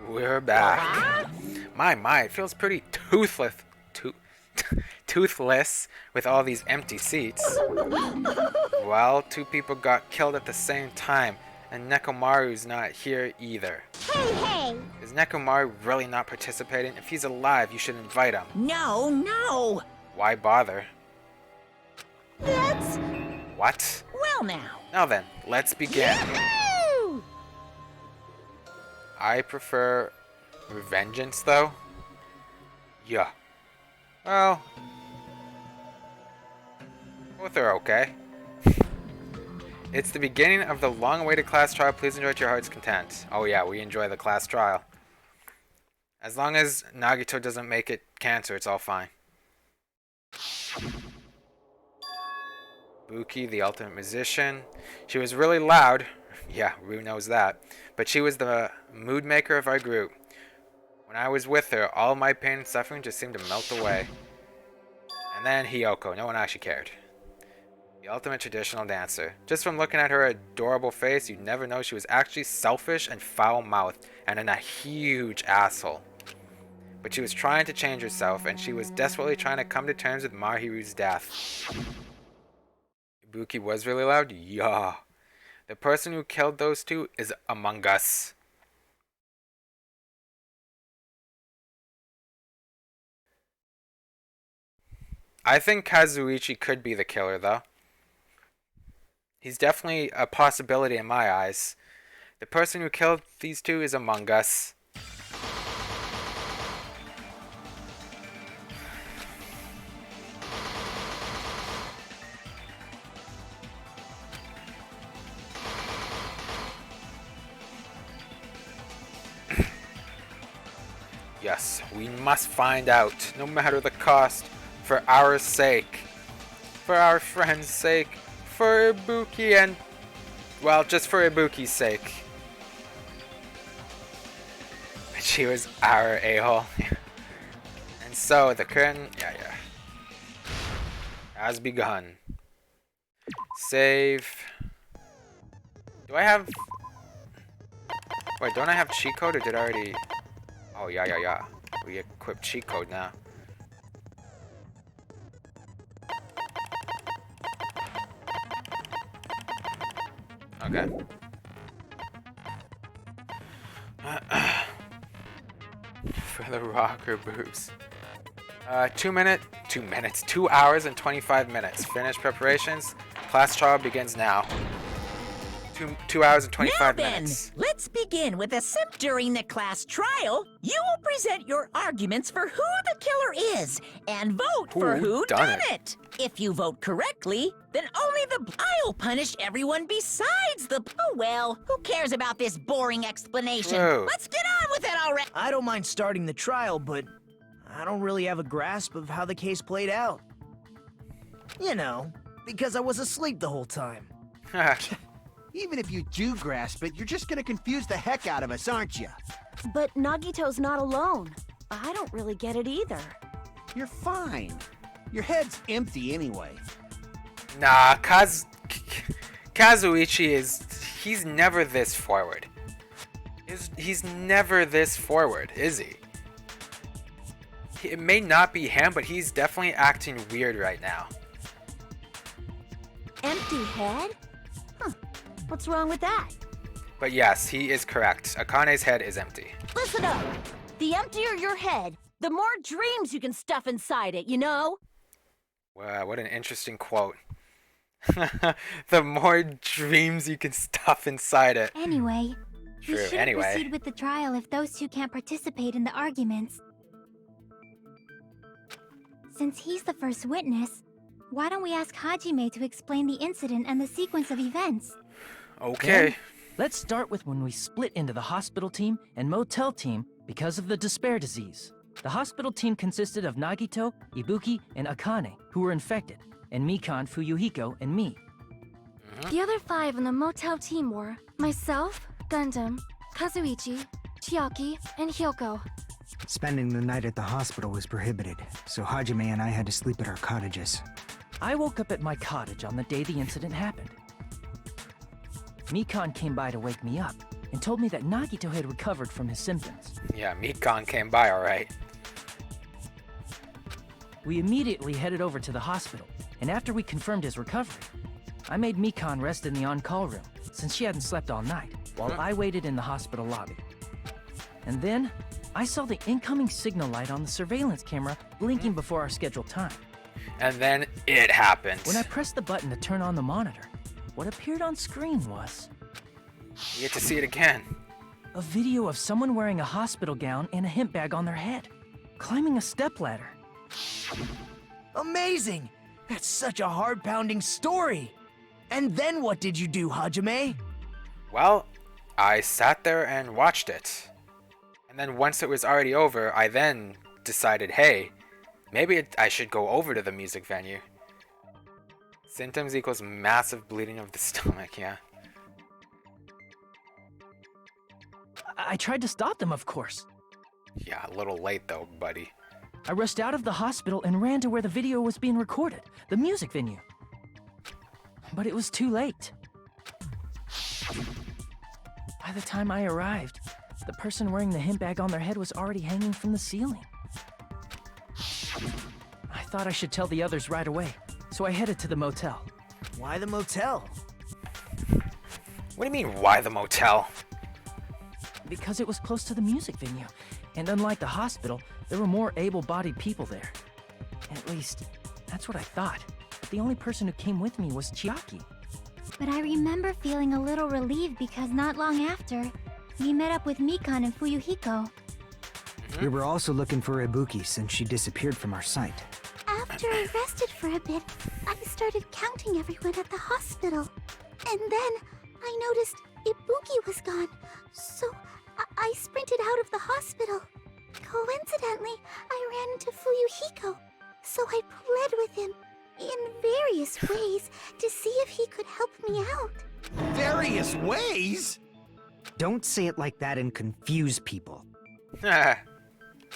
We're back. My, it feels pretty toothless with all these empty seats. Well, 2 people got killed at the same time, and Nekomaru's not here either. Hey! Is Nekomaru really not participating? If he's alive, you should invite him. No! Why bother? That's... What? Well now. Now then, let's begin. Woo! I prefer Revengeance, though. Yeah. Well, both are okay. It's the beginning of the long-awaited class trial. Please enjoy it to your heart's content. Oh yeah, we enjoy the class trial. As long as Nagito doesn't make it cancer, it's all fine. Buki, the ultimate musician. She was really loud. Yeah, Rue knows that. But she was the mood maker of our group. When I was with her, all my pain and suffering just seemed to melt away. And then Hiyoko. No one actually cared. The ultimate traditional dancer. Just from looking at her adorable face, you'd never know she was actually selfish and foul-mouthed and a huge asshole. But she was trying to change herself, and she was desperately trying to come to terms with Mahiru's death. Ibuki was really loud? Yeah. The person who killed those 2 is among us. I think Kazuichi could be the killer, though. He's definitely a possibility in my eyes. The person who killed these 2 is among us. Yes, we must find out, no matter the cost, for our sake. For our friend's sake. For Ibuki and... well, just for Ibuki's sake. But she was our a-hole. And so, the curtain... yeah. Has begun. Save. Do I have... wait, don't I have cheat code or did I already... oh, yeah. We equip cheat code now. Okay. For the rocker boobs. 2 hours and 25 minutes. Finished preparations. Class trial begins now. 2 hours and 25 Now then, minutes. let's begin with a simp. During the class trial, you will present your arguments for who the killer is and vote for Who who done done it? it. If you vote correctly, then only I'll punish everyone besides Oh well, who cares about this boring explanation? True. Let's get on with it already! I don't mind starting the trial, but I don't really have a grasp of how the case played out. You know, because I was asleep the whole time. Even if you do grasp it, you're just gonna confuse the heck out of us, aren't you? But Nagito's not alone. I don't really get it either. You're fine. Your head's empty anyway. Nah, Kazuichi he's never this forward. He's never this forward, is he? It may not be him, but he's definitely acting weird right now. Empty head? Huh. What's wrong with that? But yes, he is correct. Akane's head is empty. Listen up! The emptier your head, the more dreams you can stuff inside it, you know? Wow, what an interesting quote. The more dreams you can stuff inside it. Anyway, True, we shouldn't anyway. proceed with the trial if those two can't participate in the arguments. Since he's the first witness, why don't we ask Hajime to explain the incident and the sequence of events? Okay. Then, let's start with when we split into the hospital team and motel team because of the despair disease. The hospital team consisted of Nagito, Ibuki, and Akane, who were infected, and Mikan, Fuyuhiko, and me. The other 5 on the motel team were myself, Gundam, Kazuichi, Chiaki, and Hyoko. Spending the night at the hospital was prohibited, so Hajime and I had to sleep at our cottages. I woke up at my cottage on the day the incident happened. Mikan came by to wake me up and told me that Nagito had recovered from his symptoms. Yeah, Mikan came by, alright. We immediately headed over to the hospital, and after we confirmed his recovery, I made Mikan rest in the on-call room, since she hadn't slept all night, while I waited in the hospital lobby. And then, I saw the incoming signal light on the surveillance camera blinking before our scheduled time. And then it happened. When I pressed the button to turn on the monitor, what appeared on screen was You get to see it again. a video of someone wearing a hospital gown and a hemp bag on their head, climbing a stepladder. Amazing! That's such a heart-pounding story! And then what did you do, Hajime? Well, I sat there and watched it. And then once it was already over, I then decided, hey, maybe I should go over to the music venue. Symptoms equals massive bleeding of the stomach, yeah. I tried to stop them, of course. Yeah, a little late though, buddy. I rushed out of the hospital and ran to where the video was being recorded, the music venue. But it was too late. By the time I arrived, the person wearing the hemp bag on their head was already hanging from the ceiling. I thought I should tell the others right away, so I headed to the motel. Why the motel? What do you mean, why the motel? Because it was close to the music venue, and unlike the hospital, there were more able-bodied people there. At least, that's what I thought. But the only person who came with me was Chiaki. But I remember feeling a little relieved because not long after, we met up with Mikan and Fuyuhiko. We were also looking for Ibuki since she disappeared from our sight. After I rested for a bit, I started counting everyone at the hospital. And then I noticed Ibuki was gone, so I sprinted out of the hospital. Coincidentally, I ran into Fuyuhiko, so I pled with him in various ways to see if he could help me out. Various ways? Don't say it like that and confuse people.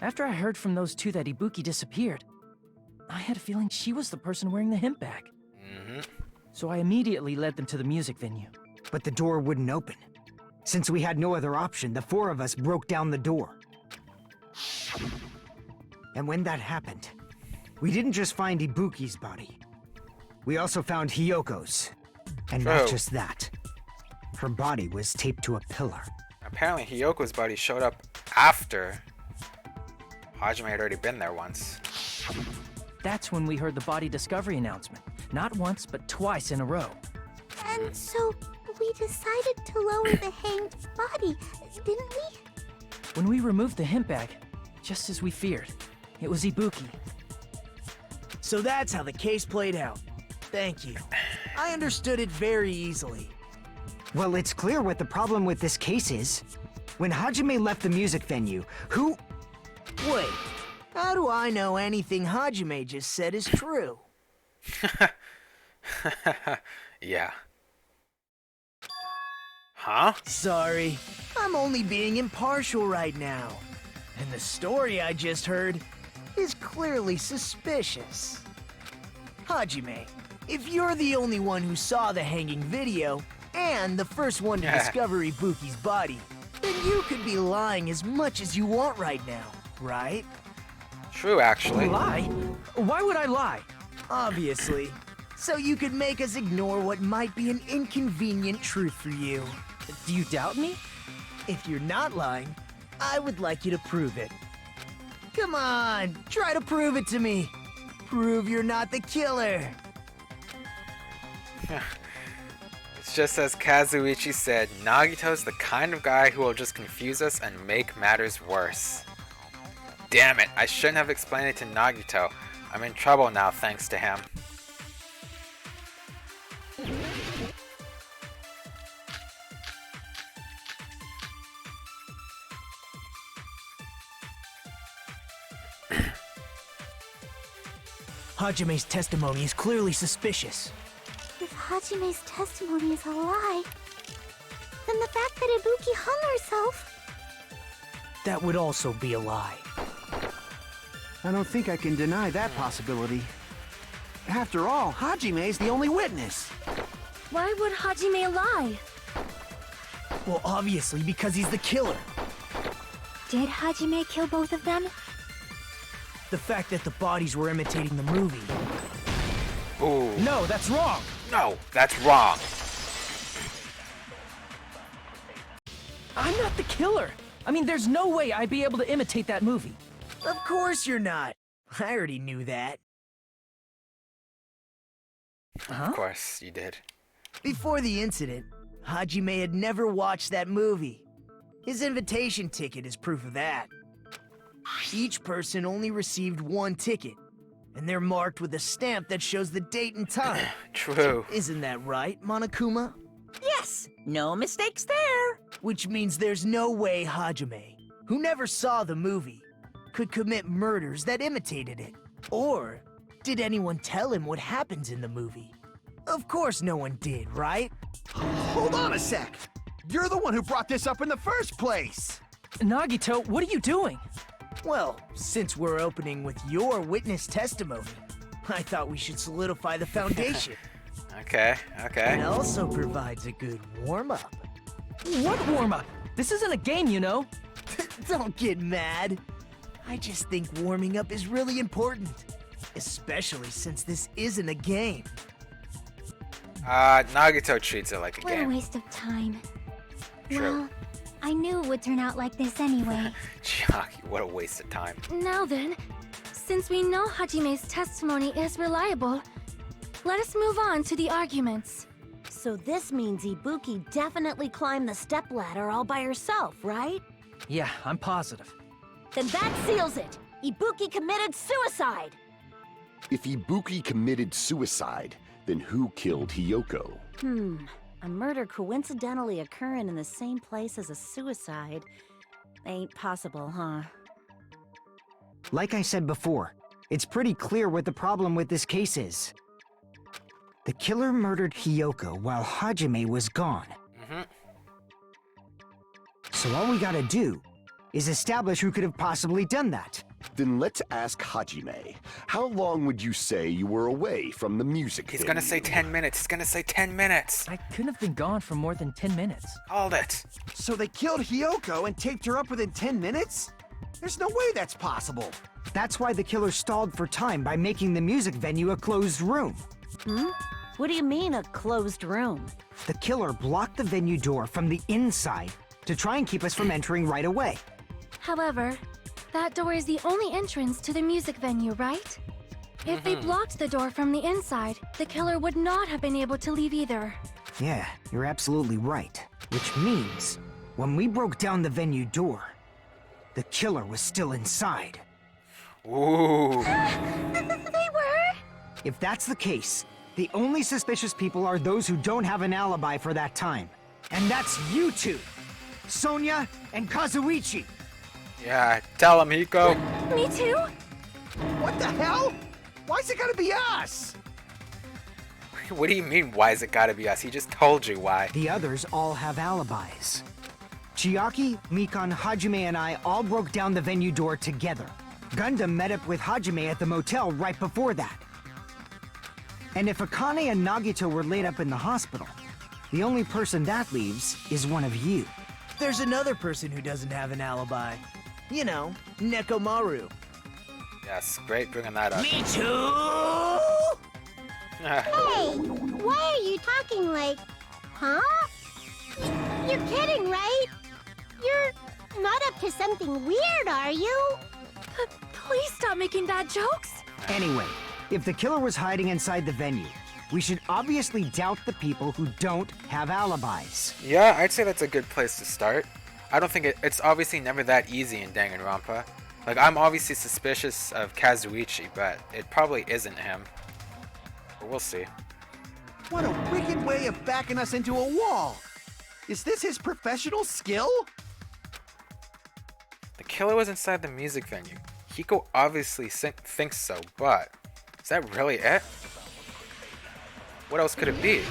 After I heard from those two that Ibuki disappeared, I had a feeling she was the person wearing the hemp bag. So I immediately led them to the music venue. But the door wouldn't open. Since we had no other option, the 4 of us broke down the door. And when that happened, we didn't just find Ibuki's body. We also found Hyoko's. And not True. just that. Her body was taped to a pillar. Apparently Hyoko's body showed up after Hajime had already been there once. That's when we heard the body discovery announcement. Not once, but twice in a row. And so we decided to lower the hanged body, didn't we? When we removed the hemp bag, just as we feared, it was Ibuki. So that's how the case played out. Thank you. I understood it very easily. Well, it's clear what the problem with this case is. When Hajime left the music venue, who... Wait, how do I know anything Hajime just said is true? Yeah. Huh? Sorry, I'm only being impartial right now. And the story I just heard is clearly suspicious. Hajime, if you're the only one who saw the hanging video, and the first one to discover Ibuki's body, then you could be lying as much as you want right now, right? True, actually. Lie? Why would I lie? Obviously. So you could make us ignore what might be an inconvenient truth for you. Do you doubt me? If you're not lying, I would like you to prove it. Come on, try to prove it to me. Prove you're not the killer. It's just as Kazuichi said, Nagito's the kind of guy who will just confuse us and make matters worse. Damn it, I shouldn't have explained it to Nagito. I'm in trouble now thanks to him. Hajime's testimony is clearly suspicious. If Hajime's testimony is a lie, then the fact that Ibuki hung herself... That would also be a lie. I don't think I can deny that possibility. After all, Hajime's the only witness. Why would Hajime lie? Well, obviously because he's the killer. Did Hajime kill both of them? The fact that the bodies were imitating the movie. Ooh. No, that's wrong! No, that's wrong. I'm not the killer. I mean, there's no way I'd be able to imitate that movie. Of course you're not. I already knew that. Of course you did. Before the incident, Hajime had never watched that movie. His invitation ticket is proof of that. Each person only received one ticket, and they're marked with a stamp that shows the date and time. True. Isn't that right, Monokuma? Yes, no mistakes there. Which means there's no way Hajime, who never saw the movie, could commit murders that imitated it. Or did anyone tell him what happens in the movie? Of course no one did, right? Hold on a sec! You're the one who brought this up in the first place! Nagito, what are you doing? Well, since we're opening with your witness testimony, I thought we should solidify the foundation. Okay. It also provides a good warm-up. What warm-up? This isn't a game, you know. Don't get mad. I just think warming up is really important. Especially since this isn't a game. Nagito treats it like a What a game. waste of time. True. Well, I knew it would turn out like this anyway. Chiaki, what a waste of time. Now then, since we know Hajime's testimony is reliable, let us move on to the arguments. So this means Ibuki definitely climbed the stepladder all by herself, right? Yeah, I'm positive. Then that seals it! Ibuki committed suicide! If Ibuki committed suicide, then who killed Hiyoko? A murder coincidentally occurring in the same place as a suicide. Ain't possible, huh? Like I said before, it's pretty clear what the problem with this case is. The killer murdered Hiyoko while Hajime was gone. So all we gotta do is establish who could have possibly done that. Then let's ask Hajime. How long would you say you were away from the music He's gonna say 10 minutes. He's gonna say 10 minutes. I couldn't have been gone for more than 10 minutes. Called it. So they killed Hiyoko and taped her up within 10 minutes? There's no way that's possible. That's why the killer stalled for time by making the music venue a closed room. What do you mean, a closed room? The killer blocked the venue door from the inside to try and keep us from entering right away. However, that door is the only entrance to the music venue, right? If they blocked the door from the inside, the killer would not have been able to leave either. Yeah, you're absolutely right. Which means, when we broke down the venue door, the killer was still inside. Ooh. They were? If that's the case, the only suspicious people are those who don't have an alibi for that time. And that's you two, Sonia and Kazuichi. Yeah, tell him, Hiko. Me too? What the hell? Why's it gotta be us? What do you mean, why is it gotta be us? He just told you why. The others all have alibis. Chiaki, Mikan, Hajime, and I all broke down the venue door together. Gundam met up with Hajime at the motel right before that. And if Akane and Nagito were laid up in the hospital, the only person that leaves is one of you. There's another person who doesn't have an alibi. You know, Nekomaru. Yes, great bringing that up. Me too! Hey, why are you talking like, huh? You're kidding, right? You're not up to something weird, are you? Please stop making bad jokes. Anyway, if the killer was hiding inside the venue, we should obviously doubt the people who don't have alibis. Yeah, I'd say that's a good place to start. I don't think it's obviously never that easy in Danganronpa. Like, I'm obviously suspicious of Kazuichi, but it probably isn't him. But we'll see. What a wicked way of backing us into a wall! Is this his professional skill? The killer was inside the music venue. Hiko obviously thinks so, but is that really it? What else could it be?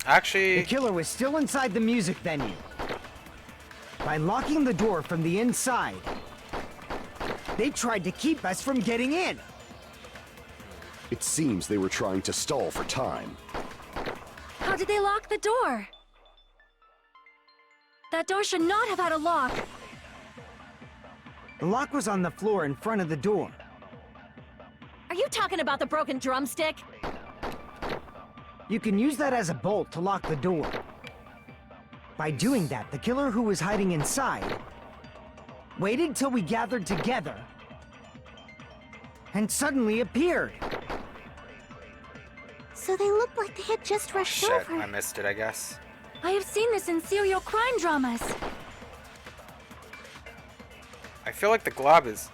Actually... The killer was still inside the music venue. By locking the door from the inside, they tried to keep us from getting in. It seems they were trying to stall for time. How did they lock the door? That door should not have had a lock. The lock was on the floor in front of the door. Are you talking about the broken drumstick? You can use that as a bolt to lock the door. By doing that, the killer who was hiding inside waited till we gathered together and suddenly appeared. So they looked like they had just rushed Shit, over. I missed it, I guess. I have seen this in serial crime dramas. I feel like the glob is...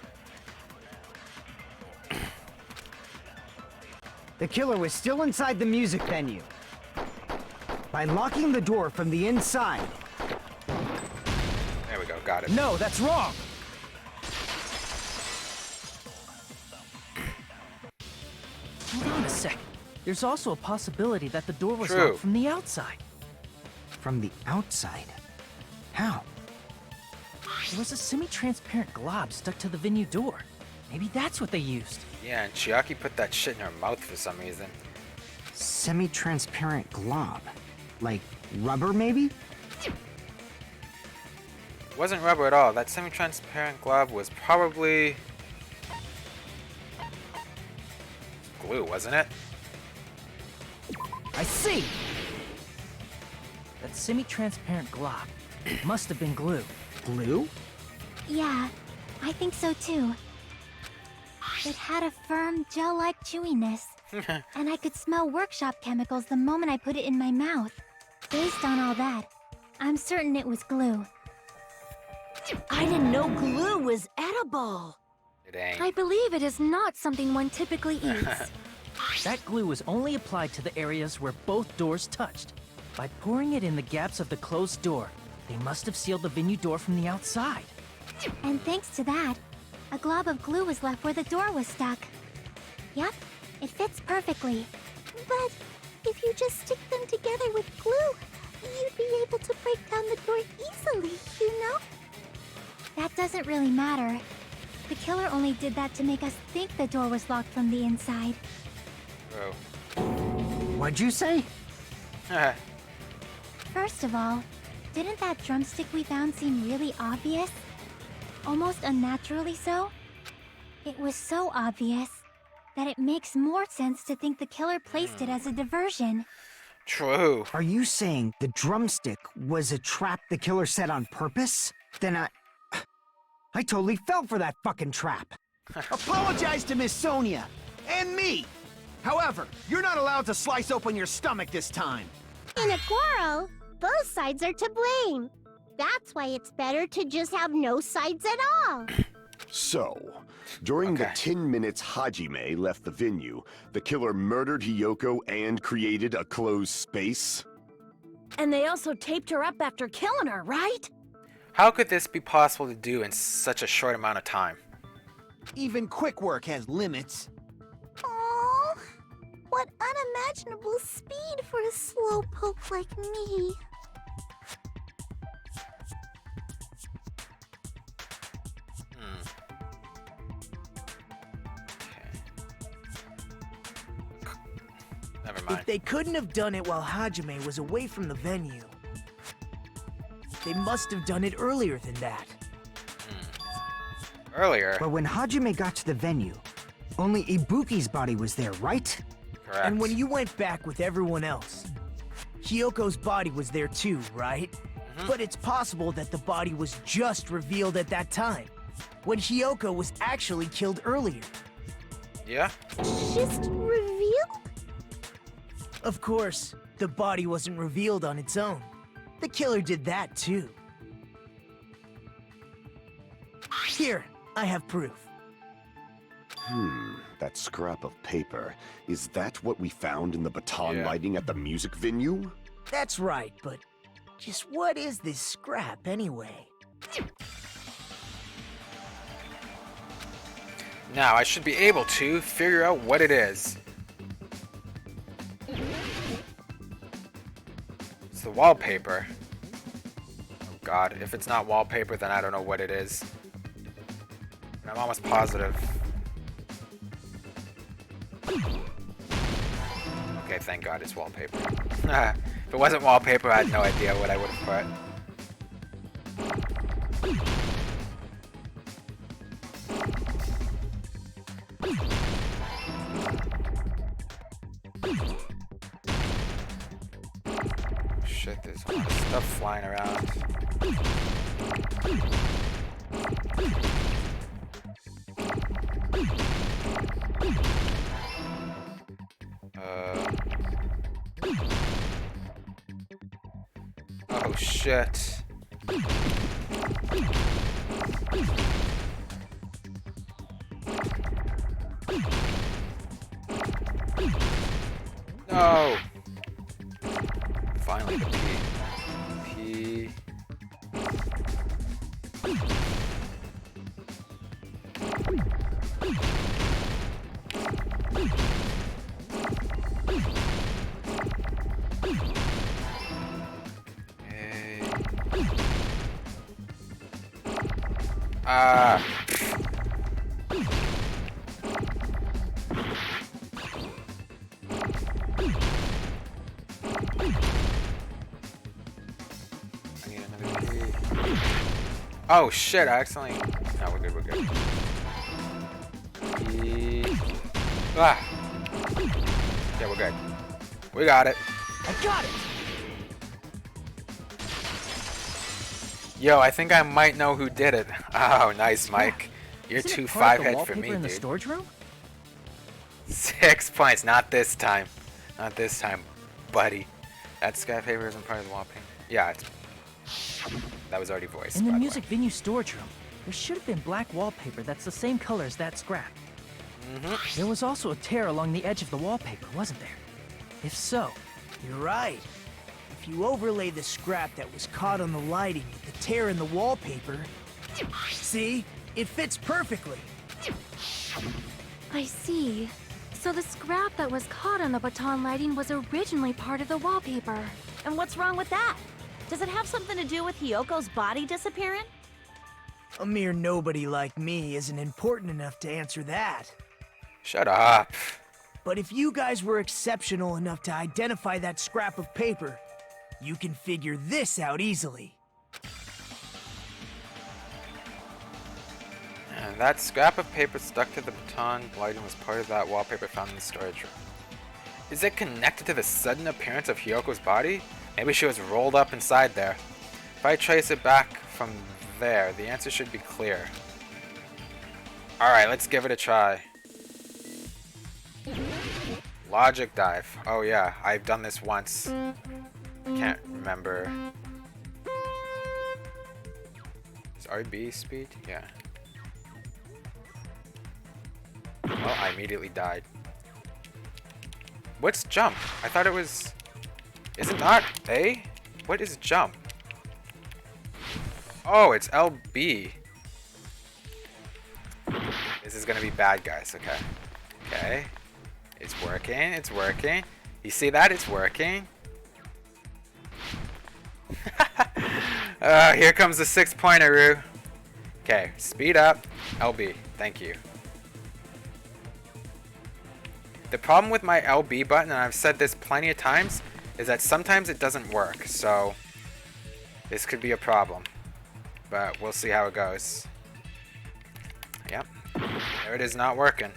The killer was still inside the music venue. By locking the door from the inside. There we go, got it. No, that's wrong! Hold on a sec. There's also a possibility that the door was True. locked from the outside. From the outside? How? There was a semi-transparent glob stuck to the venue door. Maybe that's what they used. Yeah, and Chiaki put that shit in her mouth for some reason. Semi-transparent glob. Like rubber, maybe? It wasn't rubber at all. That semi-transparent glob was probably... glue, wasn't it? I see! That semi-transparent glob must have been glue. Glue? Yeah, I think so too. It had a firm, gel-like chewiness. And I could smell workshop chemicals the moment I put it in my mouth. Based on all that, I'm certain it was glue. I didn't know glue was edible. It ain't. I believe it is not something one typically eats. That glue was only applied to the areas where both doors touched. By pouring it in the gaps of the closed door, they must have sealed the venue door from the outside. And thanks to that, a glob of glue was left where the door was stuck. Yep, it fits perfectly. But if you just stick them together with glue, you'd be able to break down the door easily, you know? That doesn't really matter. The killer only did that to make us think the door was locked from the inside. Oh. What'd you say? First of all, didn't that drumstick we found seem really obvious? Almost unnaturally so? It was so obvious that it makes more sense to think the killer placed it as a diversion. True. Are you saying the drumstick was a trap the killer set on purpose? Then I totally fell for that fucking trap. Apologize to Miss Sonia and me. However, you're not allowed to slice open your stomach this time. In a quarrel, Both sides are to blame. That's why it's better to just have no sides at all. So, during the 10 minutes Hajime left the venue, the killer murdered Hiyoko and created a closed space? And they also taped her up after killing her, right? How could this be possible to do in such a short amount of time? Even quick work has limits. Oh, what unimaginable speed for a slowpoke like me. Never mind. If they couldn't have done it while Hajime was away from the venue, they must have done it earlier than that. Earlier? But when Hajime got to the venue, only Ibuki's body was there, right? Correct. And when you went back with everyone else, Hiyoko's body was there too, right? But it's possible that the body was just revealed at that time, when Hiyoko was actually killed earlier. Yeah? Just revealed? Of course, the body wasn't revealed on its own. The killer did that too. Here, I have proof. That scrap of paper. Is that what we found in the baton lighting at the music venue? That's right, but just what is this scrap anyway? Now, I should be able to figure out what it is. It's the wallpaper. Oh god, if it's not wallpaper, then I don't know what it is. And I'm almost positive. Okay, thank god it's wallpaper. If it wasn't wallpaper, I had no idea what I would have put. Shit, there's a lot of stuff flying around. Oh shit. No. Finally the P. Ah. I need another key. Oh shit, I accidentally... No, we're good, we're good. Key. Ah. Yeah, we're good. We got it. I got it! Yo, I think I might know who did it. Oh, nice, Mike. You're Isn't too it part of the 5-head for me, wallpaper in the dude. storage room? 6 points. Not this time. Not this time, buddy. That sky paper isn't part of the wallpaper. Yeah, it's... That was already voiced. In the by music venue storage room, there should have been black wallpaper that's the same color as that scrap. There was also a tear along the edge of the wallpaper, wasn't there? If so... You're right. If you overlay the scrap that was caught on the lighting with the tear in the wallpaper... See? It fits perfectly. I see. So the scrap that was caught on the baton lighting was originally part of the wallpaper. And what's wrong with that? Does it have something to do with Hiyoko's body disappearing? A mere nobody like me isn't important enough to answer that. Shut up. But if you guys were exceptional enough to identify that scrap of paper, you can figure this out easily. And that scrap of paper stuck to the baton lighting was part of that wallpaper found in the storage room. Is it connected to the sudden appearance of Hiyoko's body? Maybe she was rolled up inside there. If I trace it back from there, the answer should be clear. Alright, let's give it a try. Logic dive. Oh yeah, I've done this once. Can't remember. Is RB speed? Yeah. Oh, I immediately died. What's jump? I thought it was... Is it not A? What is jump? Oh, it's LB. This is gonna be bad, guys. Okay. Okay. It's working. It's working. You see that? It's working. Here comes the 6-pointer, Roo. Okay, speed up. LB. Thank you. The problem with my LB button, and I've said this plenty of times, is that sometimes it doesn't work. So, this could be a problem. But we'll see how it goes. Yep. There it is, not working.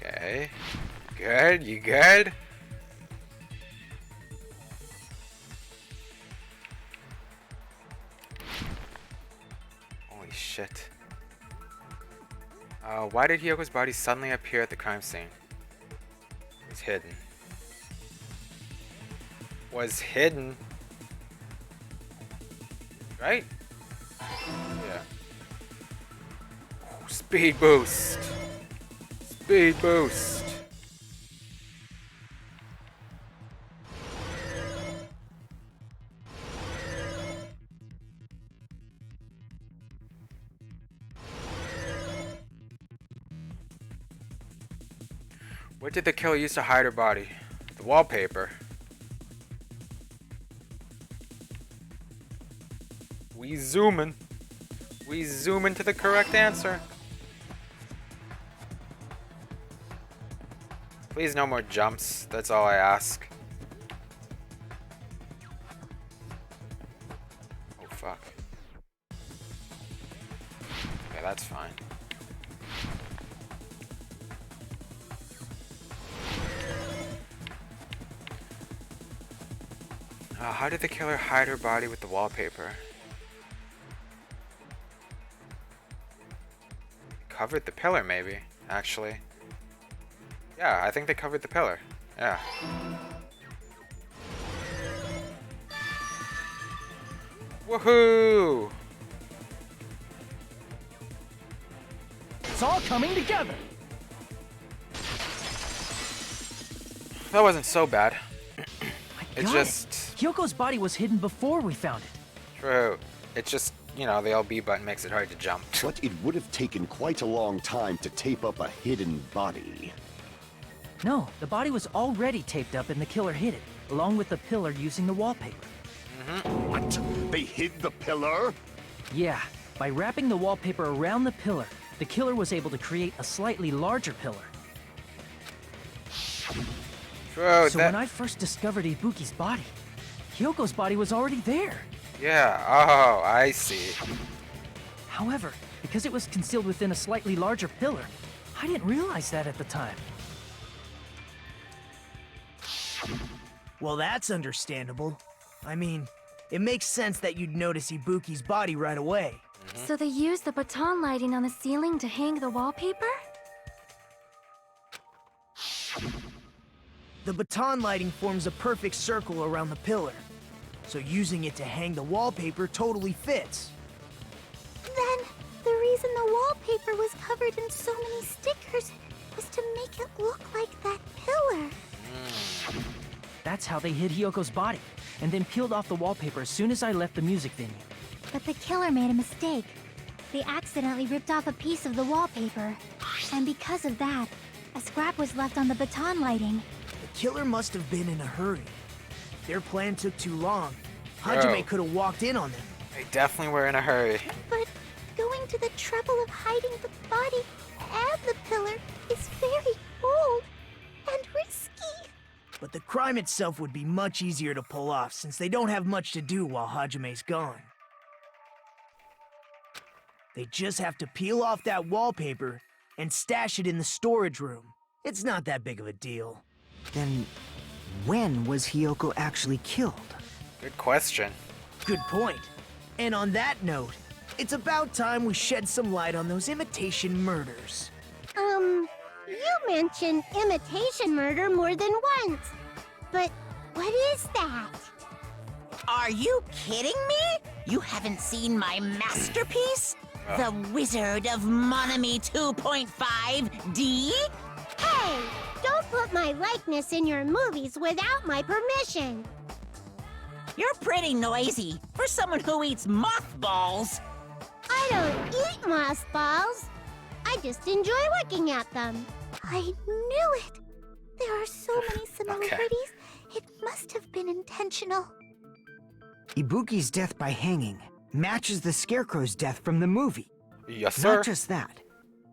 Okay. Good, you good? Holy shit. Why did Hyoko's body suddenly appear at the crime scene? It was hidden. Was hidden. Right? Yeah. Ooh, speed boost. Speed boost. What did the killer use to hide her body? The wallpaper. We zoom in. We zoom into the correct answer. Please no more jumps. That's all I ask. Oh fuck. Okay, that's fine. How did the killer hide her body with the wallpaper? Covered the pillar, maybe, actually. Yeah, I think they covered the pillar. Yeah. Woohoo! It's all coming together. That wasn't so bad. It's Got just... Hyoko's body was hidden before we found it. True. It's just, you know, the LB button makes it hard to jump. But it would have taken quite a long time to tape up a hidden body. No, the body was already taped up and the killer hid it, along with the pillar using the wallpaper. What? They hid the pillar? Yeah, by wrapping the wallpaper around the pillar, the killer was able to create a slightly larger pillar. True, So when I first discovered Ibuki's body, Hyoko's body was already there. Yeah, oh, I see. However, because it was concealed within a slightly larger pillar, I didn't realize that at the time. Well, that's understandable. I mean, it makes sense that you'd notice Ibuki's body right away. So they used the baton lighting on the ceiling to hang the wallpaper? The baton lighting forms a perfect circle around the pillar, so using it to hang the wallpaper totally fits. Then, the reason the wallpaper was covered in so many stickers was to make it look like that pillar. That's how they hid Hyoko's body, and then peeled off the wallpaper as soon as I left the music venue. But the killer made a mistake. They accidentally ripped off a piece of the wallpaper. And because of that, a scrap was left on the baton lighting. The killer must have been in a hurry. Their plan took too long. Hajime could have walked in on them. They definitely were in a hurry. But going to the trouble of hiding the body and the pillar is very bold and risky. But the crime itself would be much easier to pull off since they don't have much to do while Hajime's gone. They just have to peel off that wallpaper and stash it in the storage room. It's not that big of a deal. Then, when was Hyoko actually killed? Good question. Good point. And on that note, it's about time we shed some light on those imitation murders. You mentioned imitation murder more than once. But what is that? Are you kidding me? You haven't seen my masterpiece? The Wizard of Monami 2.5D? Hey, don't put my likeness in your movies without my permission. You're pretty noisy for someone who eats mothballs. I don't eat mothballs. I just enjoy looking at them. I knew it. There are so many similarities. It must have been intentional. Ibuki's death by hanging matches the Scarecrow's death from the movie. Yes, sir. Not just that,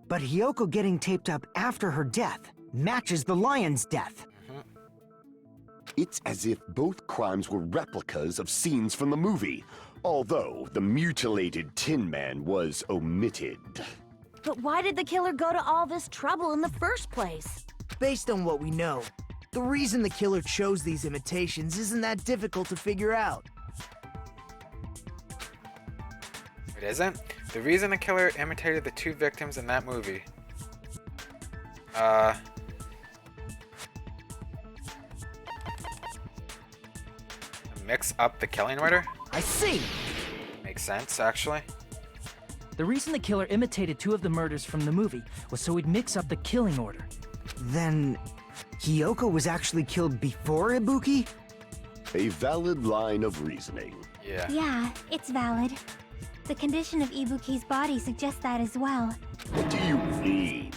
but Hiyoko getting taped up after her death matches the lion's death. It's as if both crimes were replicas of scenes from the movie, although the mutilated Tin Man was omitted. But why did the killer go to all this trouble in the first place? Based on what we know, the reason the killer chose these imitations isn't that difficult to figure out. It isn't? The reason the killer imitated the two victims in that movie. Mix up the killing order? I see! Makes sense, actually. The reason the killer imitated two of the murders from the movie was so he'd mix up the killing order. Then Hiyoko was actually killed before Ibuki? A valid line of reasoning. Yeah. Yeah, it's valid. The condition of Ibuki's body suggests that as well. What do you mean?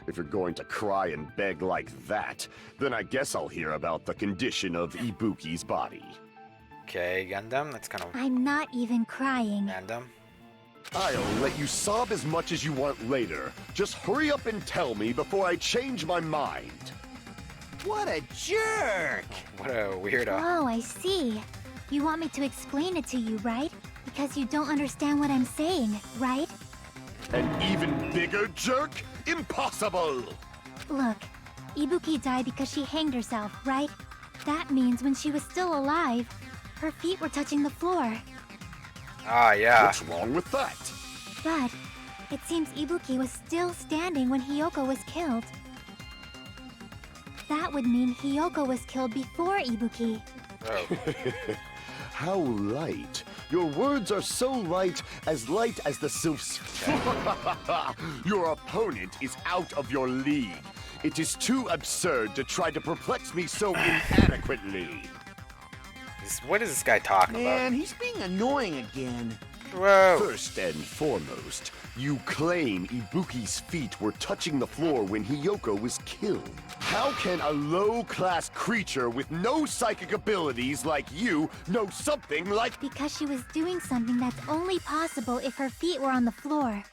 If you're going to cry and beg like that, then I guess I'll hear about the condition of Ibuki's body. Okay, Gundam, that's kind of I'm not even crying. random. I'll let you sob as much as you want later. Just hurry up and tell me before I change my mind. What a jerk! What a weirdo. Oh, I see. You want me to explain it to you, right? Because you don't understand what I'm saying, right? An even bigger jerk? Impossible! Look, Ibuki died because she hanged herself, right? That means when she was still alive, her feet were touching the floor. Ah, yeah. What's wrong with that? But it seems Ibuki was still standing when Hiyoko was killed. That would mean Hiyoko was killed before Ibuki. Oh. How light. Your words are so light as the silphs. Your opponent is out of your league. It is too absurd to try to perplex me so inadequately. What is this guy talking Man, he's being annoying again. about? Whoa. First and foremost, you claim Ibuki's feet were touching the floor when Hiyoko was killed. How can a low-class creature with no psychic abilities like you know something like... Because she was doing something that's only possible if her feet were on the floor.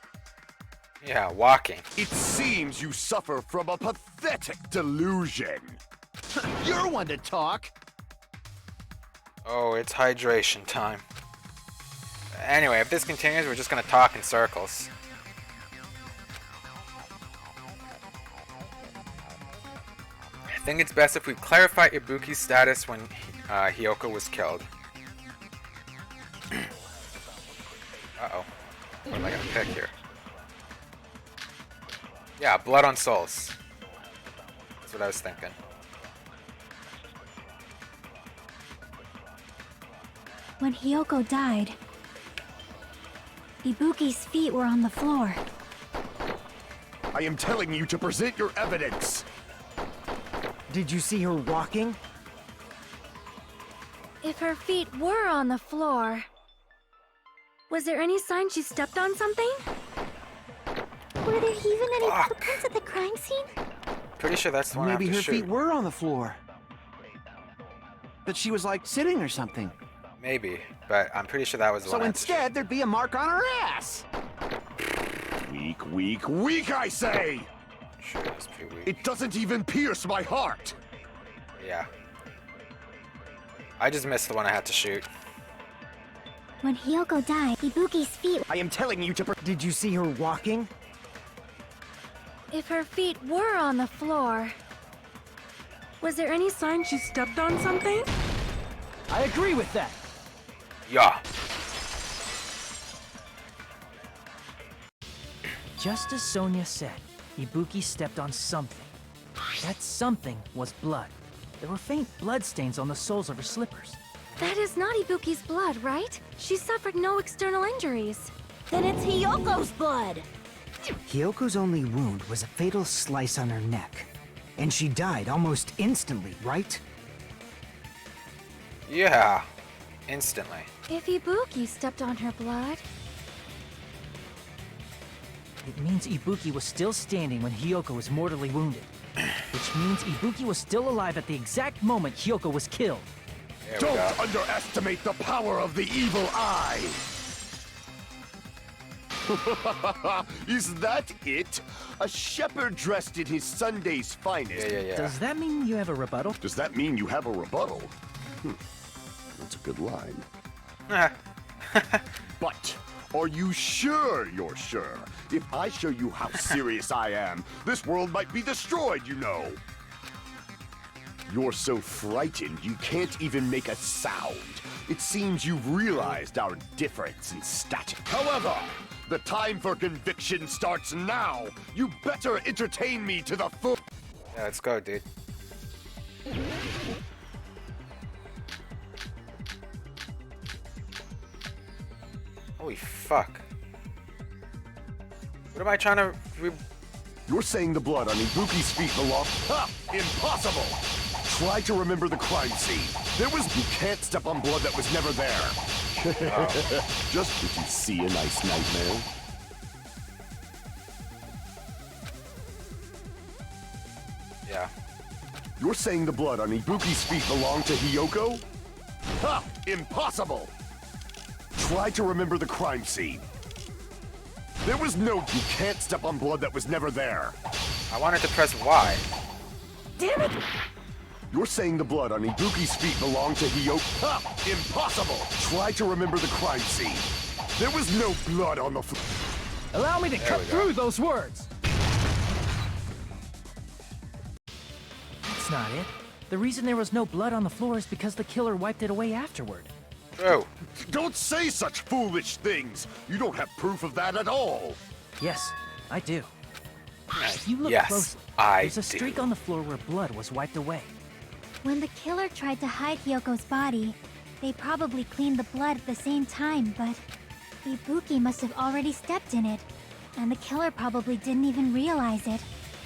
Yeah, walking. It seems you suffer from a pathetic delusion. You're one to talk. Oh, it's hydration time. Anyway, if this continues, we're just gonna talk in circles. I think it's best if we clarify Ibuki's status when Hiyoko was killed. Uh-oh. What am I gonna pick here? Yeah, blood on souls. That's what I was thinking. When Hiyoko died, Ibuki's feet were on the floor. I am telling you to present your evidence. Did you see her walking? If her feet were on the floor, was there any sign she stepped on something? Were there even any Fuck. footprints at the crime scene? Pretty sure that's the one I have Maybe to her shoot. feet were on the floor. But she was like sitting or something. Maybe, but I'm pretty sure that was the So one I had to shoot. instead, there'd be a mark on her ass. Weak, weak, weak, I say! Sure, it's pretty weak. It doesn't even pierce my heart. Yeah. I just missed the one I had to shoot. When Hiyoko died, Ibuki's feet... I am telling you to. Did you see her walking? If her feet were on the floor, was there any sign she stepped on something? I agree with that. Yeah. Just as Sonia said, Ibuki stepped on something. That something was blood. There were faint blood stains on the soles of her slippers. That is not Ibuki's blood, right? She suffered no external injuries. Then it's Hiyoko's blood! Hyoko's only wound was a fatal slice on her neck. And she died almost instantly, right? Yeah. Instantly. If Ibuki stepped on her blood... It means Ibuki was still standing when Hiyoko was mortally wounded. Which means Ibuki was still alive at the exact moment Hiyoko was killed. Don't underestimate the power of the evil eye! Is that it? A shepherd dressed in his Sunday's finest. Yeah. Does that mean you have a rebuttal? Does that mean you have a rebuttal? That's a good line. But are you sure you're sure? If I show you how serious I am, this world might be destroyed, you know. You're so frightened you can't even make a sound. It seems you've realized our difference in stature. However, the time for conviction starts now. You better entertain me to the full. Yeah, let's go, dude. Holy fuck. What am I trying to... You're saying the blood on Ibuki's feet belongs... Ha! Impossible! Try to remember the crime scene. You can't step on blood that was never there. Just did you see a nice nightmare? Yeah. You're saying the blood on Ibuki's feet belonged to Hiyoko? Ha! Impossible! Try to remember the crime scene. You can't step on blood that was never there. I wanted to press Y. Damn it! You're saying the blood on Ibuki's feet belonged to Hiyoko? Ha! Impossible! Try to remember the crime scene. There was no blood on the floor. Allow me to cut through those words! That's not it. The reason there was no blood on the floor is because the killer wiped it away afterward. True. Don't say such foolish things! You don't have proof of that at all! Yes, I do. If you look Yes, closely, I there's a streak do. on the floor where blood was wiped away. When the killer tried to hide Hyoko's body, they probably cleaned the blood at the same time, but Ibuki must have already stepped in it, and the killer probably didn't even realize it.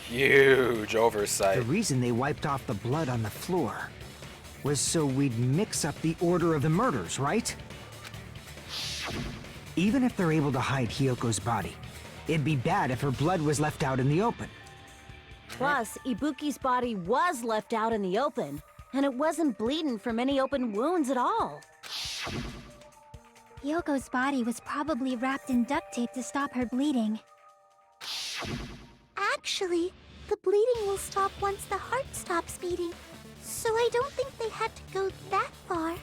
Huge The oversight. reason they wiped off the blood on the floor was so we'd mix up the order of the murders, right? Even if they're able to hide Hyoko's body, it'd be bad if her blood was left out in the open. Plus, Ibuki's body was left out in the open, and it wasn't bleeding from any open wounds at all. Hyoko's body was probably wrapped in duct tape to stop her bleeding. Actually, the bleeding will stop once the heart stops beating, so I don't think they had to go that far.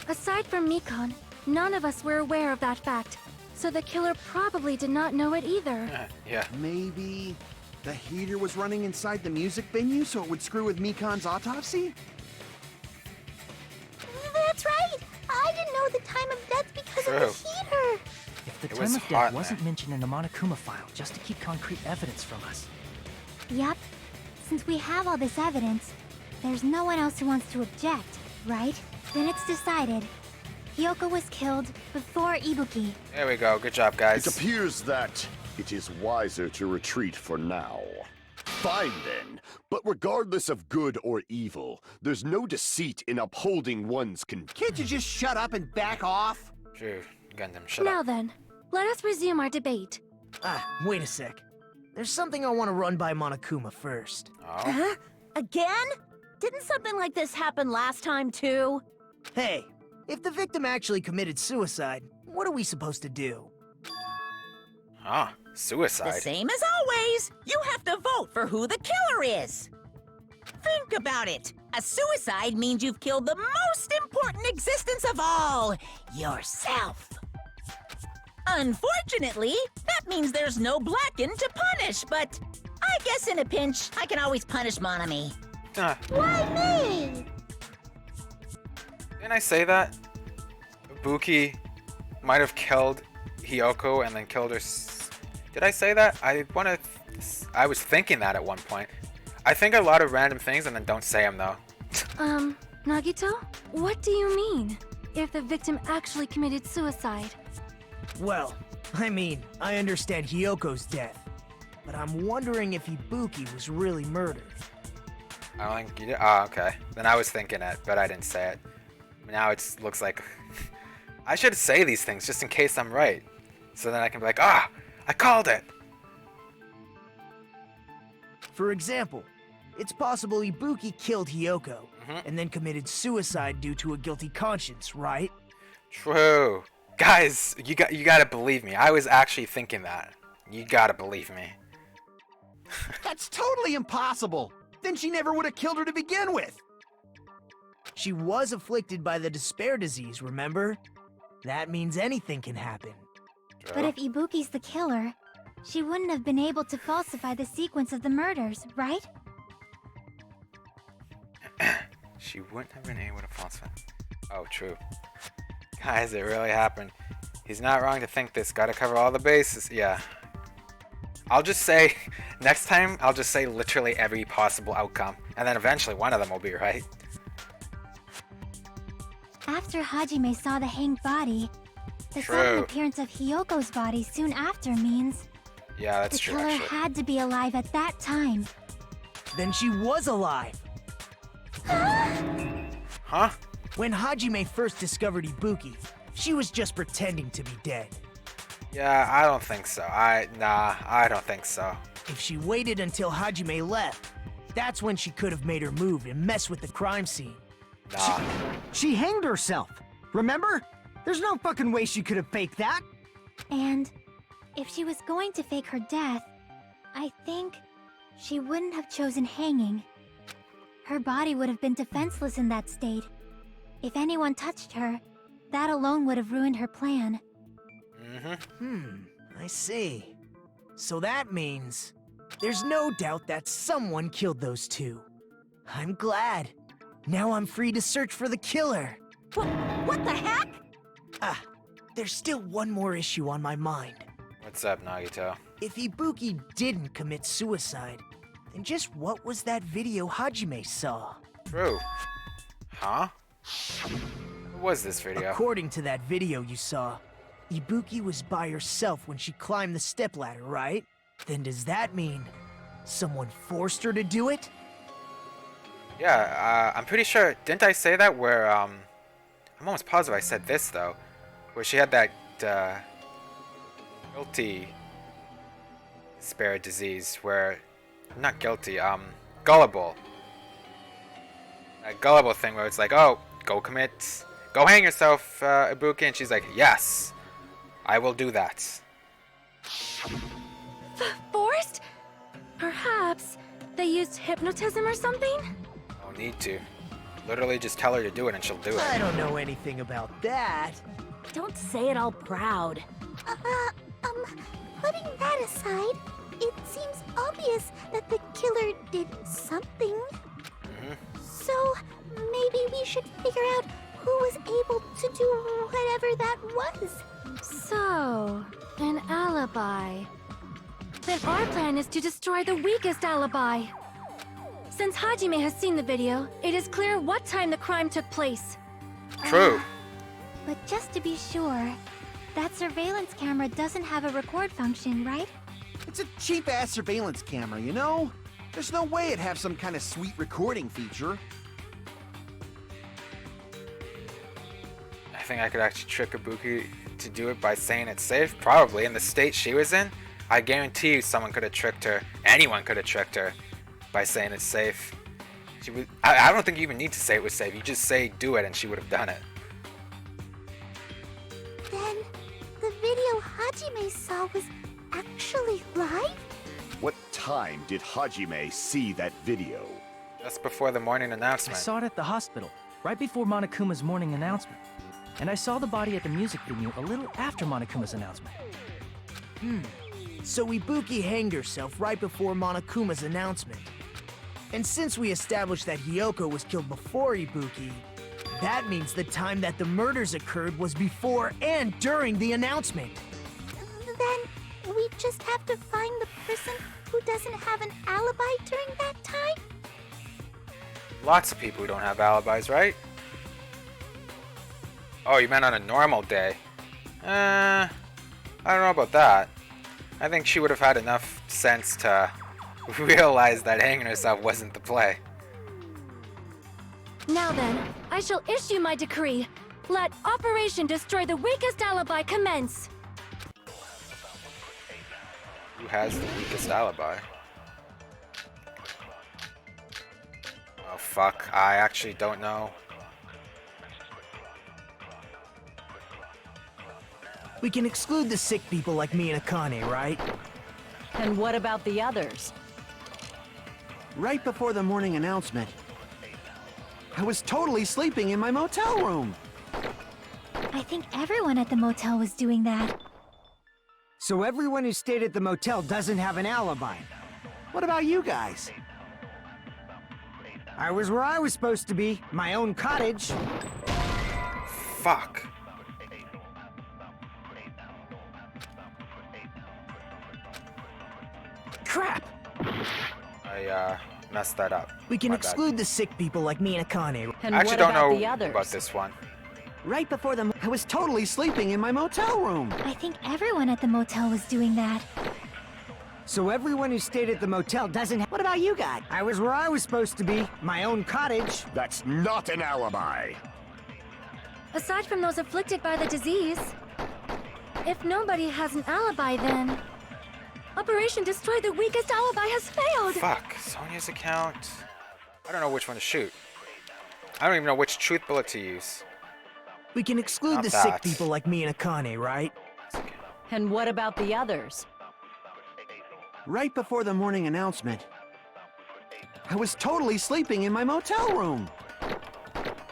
Aside from Mikon, none of us were aware of that fact, so the killer probably did not know it either. Yeah. Maybe the heater was running inside the music venue so it would screw with Mikon's autopsy? That's right! I didn't know the time of death because of the heater! If the It time was of hot death in wasn't there. mentioned in the Monokuma file just to keep concrete evidence from us. Yup. Since we have all this evidence, there's no one else who wants to object, right? Then it's decided. Hyoko was killed before Ibuki. There we go. Good job, guys. It appears that it is wiser to retreat for now. Fine then, but regardless of good or evil, there's no deceit in upholding one's Can't you just shut up and back off? True. Gundam, shut Now up. then, let us resume our debate. Wait a sec. There's something I want to run by Monokuma first. Oh. Huh? Again? Didn't something like this happen last time, too? Hey, if the victim actually committed suicide, what are we supposed to do? Huh. The Suicide. same as always. You have to vote for who the killer is. Think about it. A suicide means you've killed the most important existence of all, yourself. Unfortunately, that means there's no Blacken to punish, but I guess in a pinch, I can always punish Monami. Why me? Didn't I say that? Ibuki might have killed Hiyoko and then killed her. Did I say that? I was thinking that at one point. I think a lot of random things and then don't say them though. Nagito? What do you mean? If the victim actually committed suicide? Well, I mean, I understand Hiyoko's death, but I'm wondering if Ibuki was really murdered. I don't think you did. Oh, okay. Then I was thinking it, but I didn't say it. Now it looks like I should say these things just in case I'm right. So then I can be like, I called it. For example, it's possible Ibuki killed Hiyoko Mm-hmm. and then committed suicide due to a guilty conscience, right? True. Guys, you gotta believe me. I was actually thinking that. You gotta believe me. That's totally impossible. Then she never would have killed her to begin with. She was afflicted by the despair disease, remember? That means anything can happen. But if Ibuki's the killer, she wouldn't have been able to falsify the sequence of the murders, right? She wouldn't have been able to falsify. Oh, true. Guys, it really happened. He's not wrong to think this. Gotta cover all the bases. Yeah. I'll just say, next time, I'll just say literally every possible outcome. And then eventually one of them will be right. After Hajime saw the hanged body, the True. sudden appearance of Hiyoko's body soon after means Yeah, that's the true, killer actually. had to be alive at that time. Then she was alive. Huh? When Hajime first discovered Ibuki, she was just pretending to be dead. Yeah, I don't think so. I don't think so. If she waited until Hajime left, that's when she could have made her move and mess with the crime scene. Nah. She hanged herself. Remember? There's no fucking way she could have faked that. And if she was going to fake her death, I think she wouldn't have chosen hanging. Her body would have been defenseless in that state. If anyone touched her, that alone would have ruined her plan. I see. So that means there's no doubt that someone killed those two. I'm glad. Now I'm free to search for the killer. What the heck? There's still one more issue on my mind. What's up, Nagito? If Ibuki didn't commit suicide, then just what was that video Hajime saw? True. Huh? What was this video? According to that video you saw, Ibuki was by herself when she climbed the stepladder, right? Then does that mean someone forced her to do it? Yeah, I'm pretty sure. Didn't I say that where, I'm almost positive I said this, though. Where she had that, guilty despair disease where... Not guilty, gullible. That gullible thing where it's like, oh, go hang yourself, Ibuki, and she's like, yes, I will do that. Forced? Perhaps they used hypnotism or something? No need to. Literally just tell her to do it and she'll do it. I don't know anything about that. Don't say it all proud. Putting that aside, it seems obvious that the killer did something. So, maybe we should figure out who was able to do whatever that was. So, an alibi. Then our plan is to destroy the weakest alibi. Since Hajime has seen the video, it is clear what time the crime took place. True. But just to be sure, that surveillance camera doesn't have a record function, right? It's a cheap-ass surveillance camera, you know? There's no way it'd have some kind of sweet recording feature. I think I could actually trick Ibuki to do it by saying it's safe. Probably in the state she was in. I guarantee you someone could have tricked her. Anyone could have tricked her by saying it's safe. I don't think you even need to say it was safe. You just say do it and she would have done it. Then, the video Hajime saw was actually live? What time did Hajime see that video? Just before the morning I announcement. saw it at the hospital, right before Monokuma's morning announcement. And I saw the body at the music venue a little after Monokuma's announcement. So Ibuki hanged herself right before Monokuma's announcement. And since we established that Hiyoko was killed before Ibuki, That means the time that the murders occurred was before and during the announcement. Then we just have to find the person who doesn't have an alibi during that time? Lots of people who don't have alibis, right? Oh, you meant on a normal day? I don't know about that. I think she would have had enough sense to realize that hanging herself wasn't the play. Now then, I shall issue my decree. Let Operation Destroy the Weakest Alibi commence. Who has the weakest alibi? Oh fuck, I actually don't know. We can exclude the sick people like me and Akane, right? And what about the others? Right before the morning announcement, I was totally sleeping in my motel room. I think everyone at the motel was doing that. So everyone who stayed at the motel doesn't have an alibi. What about you guys? I was where I was supposed to be, my own cottage. Fuck. Crap! I messed that up. We can My bad. exclude the sick people like me and Akane. And I actually what don't about know the others? about this one. Right before I was totally sleeping in my motel room. I think everyone at the motel was doing that. So everyone who stayed at the motel doesn't have... What about you guys? I was where I was supposed to be, my own cottage. That's not an alibi. Aside from those afflicted by the disease, if nobody has an alibi, then Operation Destroy the Weakest Alibi has failed. Fuck, Sonia's account. I don't know which one to shoot. I don't even know which truth bullet to use. We can exclude Not the that. sick people like me and Akane, right? And what about the others? Right before the morning announcement, I was totally sleeping in my motel room.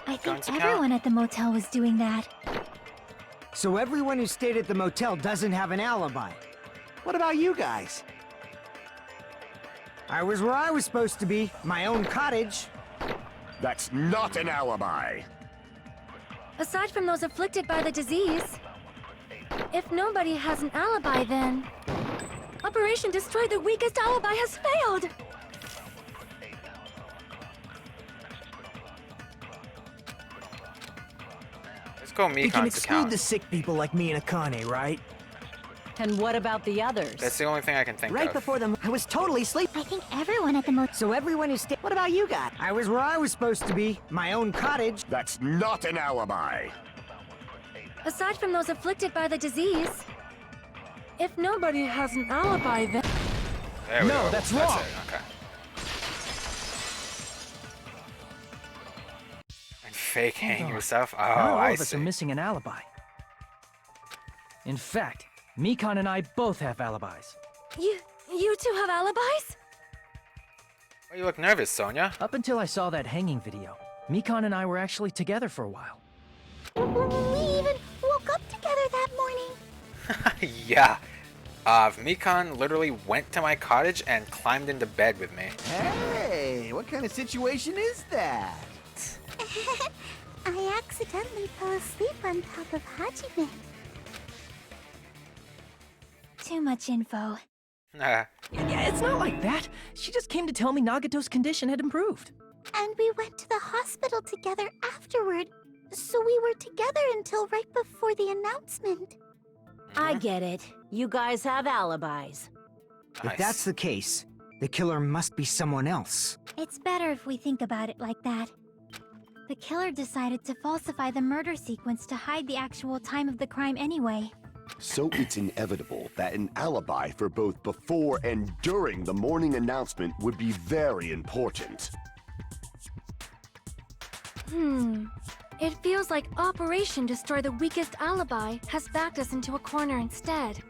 I think Guns account. everyone at the motel was doing that. So everyone who stayed at the motel doesn't have an alibi. What about you guys? I was where I was supposed to be, my own cottage. That's not an alibi. Aside from those afflicted by the disease, if nobody has an alibi, then Operation Destroy the Weakest Alibi has failed. Let's go We can Mikan's exclude account. the sick people like me and Akane, right? And what about the others? That's the only thing I can think Right of. before I was totally sleeping. I think everyone at the motel. So everyone who stayed... What about you guys? I was where I was supposed to be, my own cottage. That's not an alibi. Aside from those afflicted by the disease, if nobody has an alibi, then There we No, go. that's wrong. It. Okay. And fake hang on. yourself? Oh, Not all I of us see. are missing an alibi. In fact, Mikan and I both have alibis. you two have alibis? Why you look nervous, Sonia? Up until I saw that hanging video, Mikan and I were actually together for a while. We even woke up together that morning. Yeah. Mikan literally went to my cottage and climbed into bed with me. Hey, what kind of situation is that? I accidentally fell asleep on top of Hajime. Too much info. Nah. Yeah, it's not like that. She just came to tell me Nagato's condition had improved. And we went to the hospital together afterward. So we were together until right before the announcement. I get it. You guys have alibis. If that's the case, the killer must be someone else. It's better if we think about it like that. The killer decided to falsify the murder sequence to hide the actual time of the crime anyway. So it's inevitable that an alibi for both before and during the morning announcement would be very important. It feels like Operation Destroy the Weakest Alibi has backed us into a corner instead.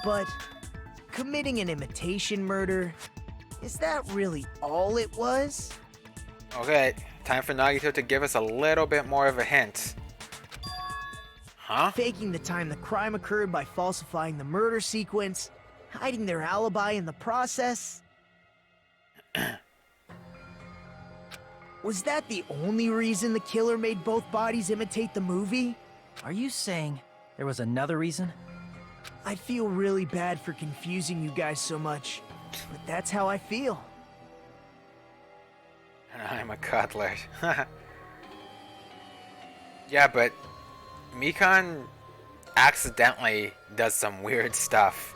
But committing an imitation murder, is that really all it was? Okay, time for Nagito to give us a little bit more of a hint. Huh? Faking the time the crime occurred by falsifying the murder sequence, hiding their alibi in the process. Was that the only reason the killer made both bodies imitate the movie? Are you saying there was another reason? I feel really bad for confusing you guys so much, but that's how I feel. And I'm a cutlet. Yeah, but Mikan accidentally does some weird stuff.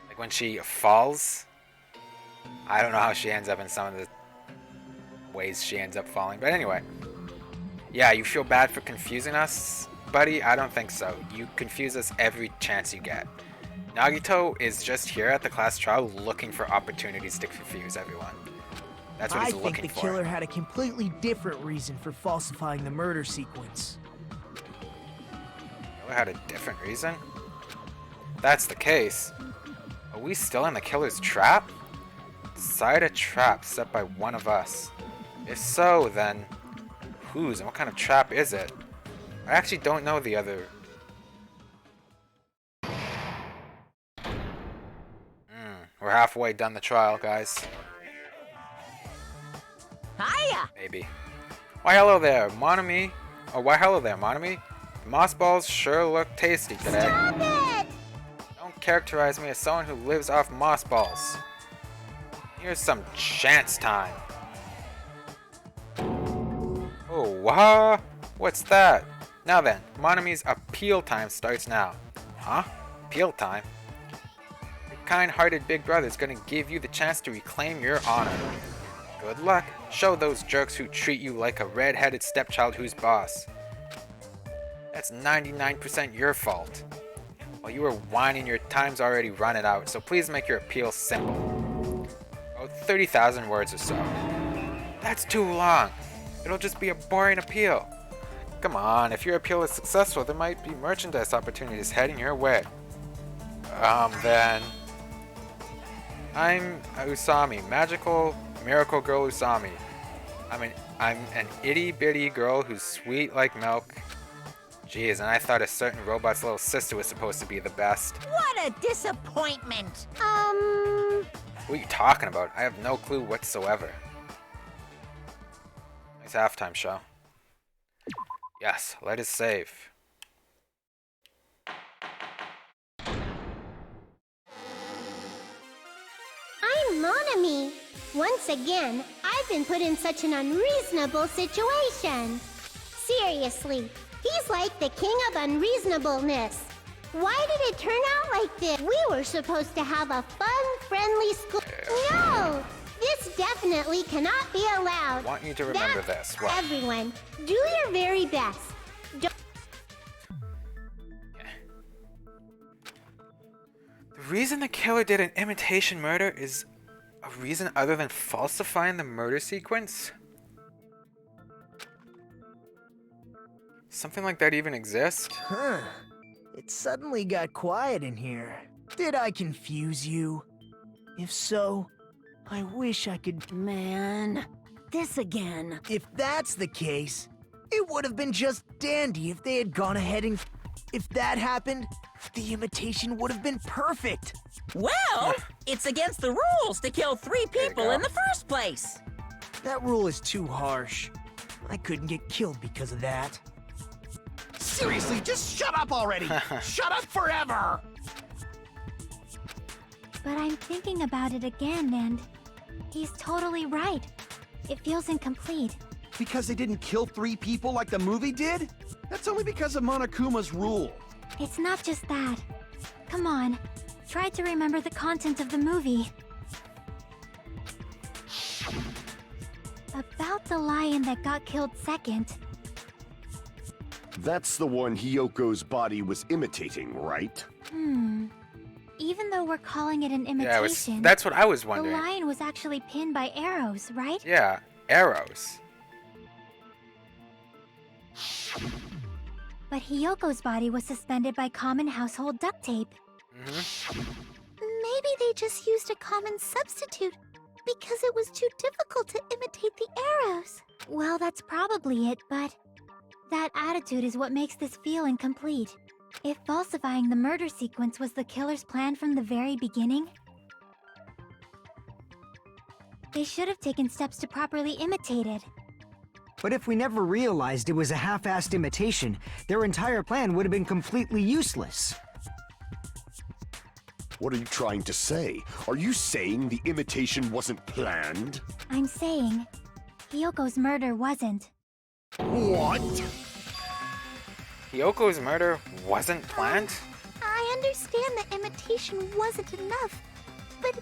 Like when she falls. I don't know how she ends up in some of the ways she ends up falling. But anyway. Yeah, you feel bad for confusing us, buddy? I don't think so. You confuse us every chance you get. Nagito is just here at the class trial looking for opportunities to confuse everyone. That's what he's looking for. I think the killer had a completely different reason for falsifying the murder sequence. Killer had a different reason? If that's the case, are we still in the killer's trap? Decide a trap set by one of us. If so, then whose and what kind of trap is it? I actually don't know the other. We're halfway done the trial, guys. Hiya! Maybe. Why hello there, Monami. Oh, why hello there, Monami. The moss balls sure look tasty today. Stop it! Don't characterize me as someone who lives off moss balls. Here's some chance time. Oh, wow. What's that? Now then, Monami's appeal time starts now. Huh? Appeal time? Your kind-hearted big brother is gonna give you the chance to reclaim your honor. Good luck. Show those jerks who treat you like a red-headed stepchild who's boss. That's 99% your fault. While you were whining, your time's already running out, so please make your appeal simple. About 30,000 words or so. That's too long. It'll just be a boring appeal. Come on, if your appeal is successful, there might be merchandise opportunities heading your way. Then... I'm Usami, magical miracle girl Usami. I'm an itty-bitty girl who's sweet like milk. Jeez, and I thought a certain robot's little sister was supposed to be the best. What a disappointment! What are you talking about? I have no clue whatsoever. Nice halftime show. Yes, let us save. I'm Monami. Once again, I've been put in such an unreasonable situation. Seriously, he's like the king of unreasonableness. Why did it turn out like this? We were supposed to have a fun, friendly school. No! This definitely cannot be allowed. I want you to remember this. What? Everyone, do your very best. The reason the killer did an imitation murder is a reason other than falsifying the murder sequence? Something like that even exist? Huh. It suddenly got quiet in here. Did I confuse you? If so, I wish I could... Man, this again. If that's the case, it would have been just dandy if they had gone ahead and... If that happened, the imitation would have been perfect. Well, it's against the rules to kill 3 people in the first place. That rule is too harsh. I couldn't get killed because of that. Seriously, just shut up already! Shut up forever! But I'm thinking about it again, and he's totally right. It feels incomplete. Because they didn't kill 3 people like the movie did? That's only because of Monokuma's rule. It's not just that. Come on, try to remember the content of the movie. About the lion that got killed second. That's the one Hyoko's body was imitating, right? Even though we're calling it an imitation, that's what I was wondering. the lion was actually pinned by arrows, right? Yeah, arrows. But Hyoko's body was suspended by common household duct tape. Maybe they just used a common substitute because it was too difficult to imitate the arrows. Well, that's probably it, but that attitude is what makes this feel incomplete. If falsifying the murder sequence was the killer's plan from the very beginning, they should have taken steps to properly imitate it. But if we never realized it was a half-assed imitation, their entire plan would have been completely useless. What are you trying to say? Are you saying the imitation wasn't planned? I'm saying Hyoko's murder wasn't. What? Hyoko's murder wasn't planned? I understand that imitation wasn't enough, but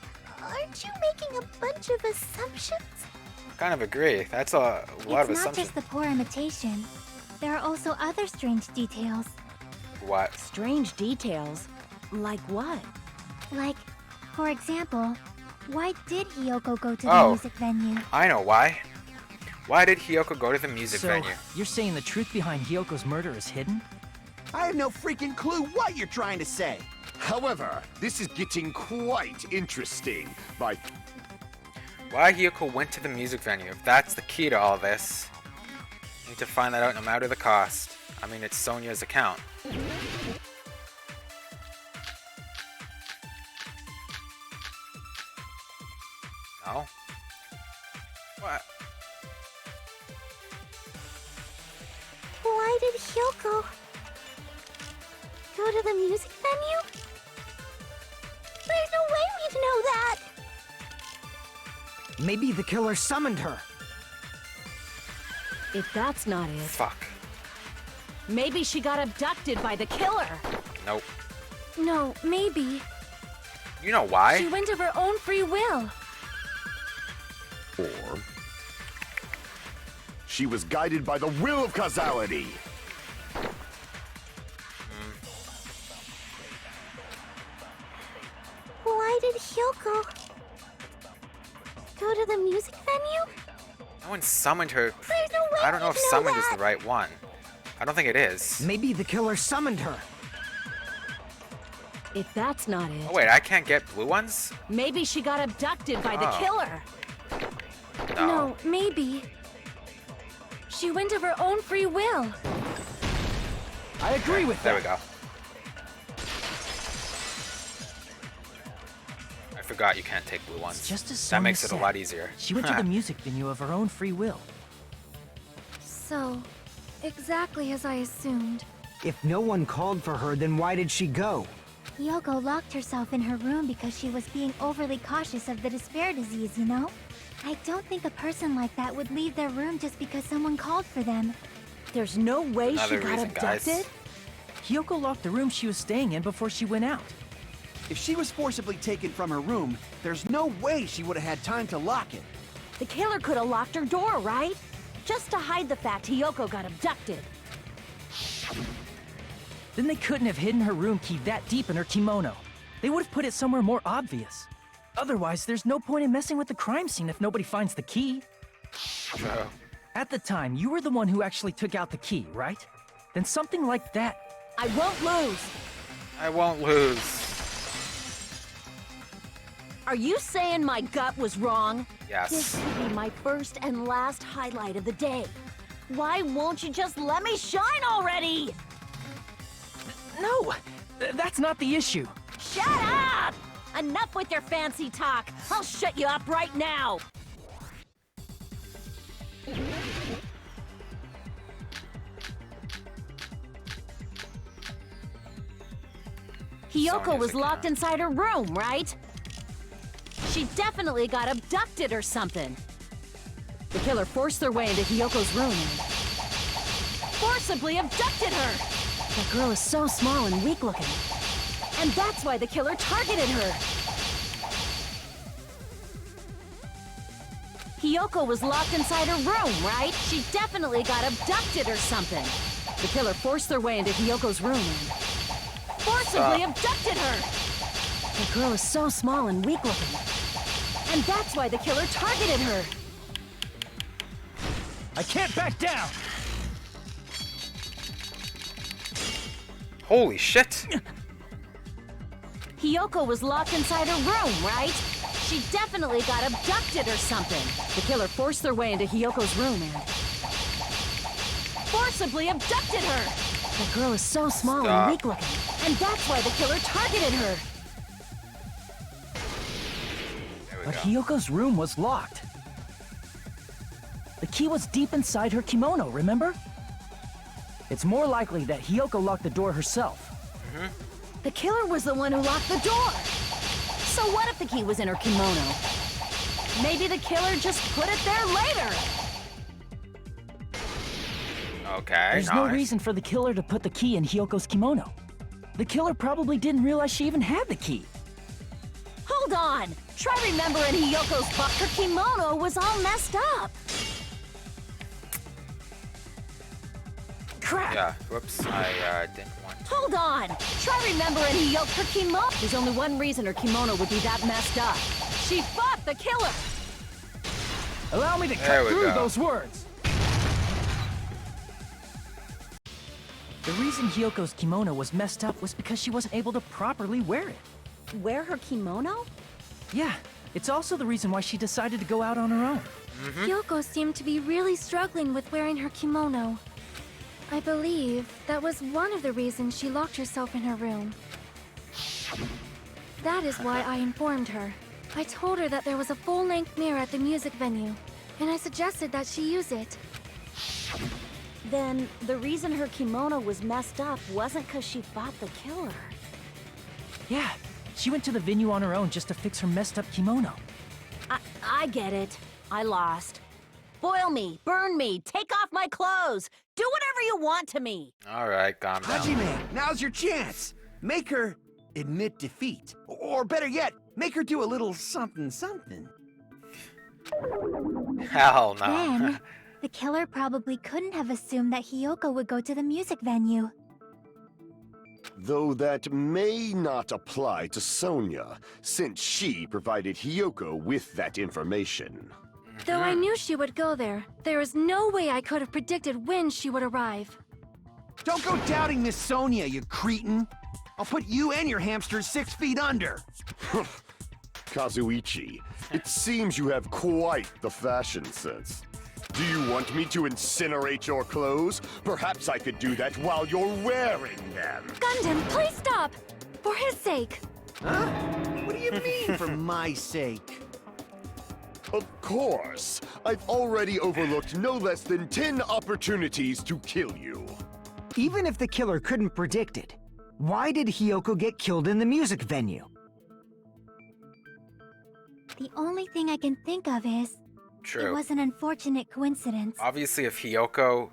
aren't you making a bunch of assumptions? Kind of agree. That's a lot of It's not assumptions. just the poor imitation. There are also other strange details. What? Strange details? Like what? Like, for example, why did Hyoko go to the Oh. music venue? I know why. Why did Hyoko go to the music So, venue? you're saying the truth behind Hyoko's murder is hidden? I have no freaking clue what you're trying to say. However, this is getting quite interesting. Why Hyoko went to the music venue? If that's the key to all this, you need to find that out no matter the cost. I mean, it's Sonia's account. No? What? Why did Hyoko go to the music venue? There's no way we'd know that! Maybe the killer summoned her. If that's not it, Fuck. maybe she got abducted by the killer. Nope. No, maybe. You know why? She went of her own free will. Or she was guided by the will of causality. Why did Hyoko go to the music venue? No one summoned her. There's no way I don't know if we'd know summoned is that. the right one. I don't think it is. Maybe the killer summoned her. If that's not it, Oh wait, I can't get blue ones? maybe she got abducted by the Oh. killer. No, maybe. She went of her own free will. I agree with There that. we go. I forgot you can't take blue ones. Just as that Sonia makes it a said. lot easier. She went to the music venue of her own free will. So, exactly as I assumed. If no one called for her, then why did she go? Hyoko locked herself in her room because she was being overly cautious of the despair disease, you know? I don't think a person like that would leave their room just because someone called for them. There's no way Another she got reason, guys. abducted? Hyoko locked the room she was staying in before she went out. If she was forcibly taken from her room, there's no way she would have had time to lock it. The killer could have locked her door, right? Just to hide the fact Hyoko got abducted. Then they couldn't have hidden her room key that deep in her kimono. They would have put it somewhere more obvious. Otherwise, there's no point in messing with the crime scene if nobody finds the key. True. At the time, you were the one who actually took out the key, right? Then something like that. I won't lose. I won't lose. Are you saying my gut was wrong? Yes. This could be my first and last highlight of the day. Why won't you just let me shine already? No, that's not the issue. Shut up! Enough with your fancy talk. I'll shut you up right now. Hyoko Sonia's was account. locked inside her room, right? She definitely got abducted or something. The killer forced their way into Hyoko's room and forcibly abducted her. That girl is so small and weak-looking. And that's why the killer targeted her. Hyoko was locked inside her room, right? She definitely got abducted or something. The killer forced their way into Hyoko's room and forcibly abducted her. The girl is so small and weak-looking. And that's why the killer targeted her. I can't back down! Holy shit! Hyoko was locked inside her room, right? She definitely got abducted or something. The killer forced their way into Hyoko's room and forcibly abducted her. The girl is so small Stop. and weak-looking. And that's why the killer targeted her. There we But go. Hyoko's room was locked. The key was deep inside her kimono, remember? It's more likely that Hiyoko locked the door herself. The killer was the one who locked the door. So what if the key was in her kimono? Maybe the killer just put it there later. Okay, There's nice. no reason for the killer to put the key in Hiyoko's kimono. The killer probably didn't realize she even had the key. Hold on. Try remembering Hiyoko's box. Her kimono was all messed up. Crap. Yeah, whoops, I didn't want to. Hold on. Try remembering her kimono. There's only one reason her kimono would be that messed up. She fought the killer. Allow me to There cut we through go. those words. The reason Hiyoko's kimono was messed up was because she wasn't able to properly wear it. Wear her kimono? Yeah, it's also the reason why she decided to go out on her own. Yoko seemed to be really struggling with wearing her kimono. I believe that was one of the reasons she locked herself in her room. That is why I informed her. I told her that there was a full-length mirror at the music venue, and I suggested that she use it. Then the reason her kimono was messed up wasn't because she fought the killer. Yeah, she went to the venue on her own just to fix her messed up kimono. I get it. I lost. Boil me, burn me, take off my clothes. Do whatever you want to me. Alright, calm down. Hajime, now's your chance. Make her admit defeat. Or better yet, make her do a little something something. Hell no. Then, the killer probably couldn't have assumed that Hiyoko would go to the music venue. Though that may not apply to Sonia, since she provided Hiyoko with that information. Though I knew she would go there, there is no way I could have predicted when she would arrive. Don't go doubting Miss Sonia, you cretin. I'll put you and your hamsters 6 feet under. Kazuichi, it seems you have quite the fashion sense. Do you want me to incinerate your clothes? Perhaps I could do that while you're wearing them. Gundam, please stop! For his sake. Huh? What do you mean, for my sake? Of course. I've already overlooked no less than 10 opportunities to kill you. Even if the killer couldn't predict it, why did Hiyoko get killed in the music venue? The only thing I can think of is, it True. was an unfortunate coincidence. Obviously, if Hiyoko...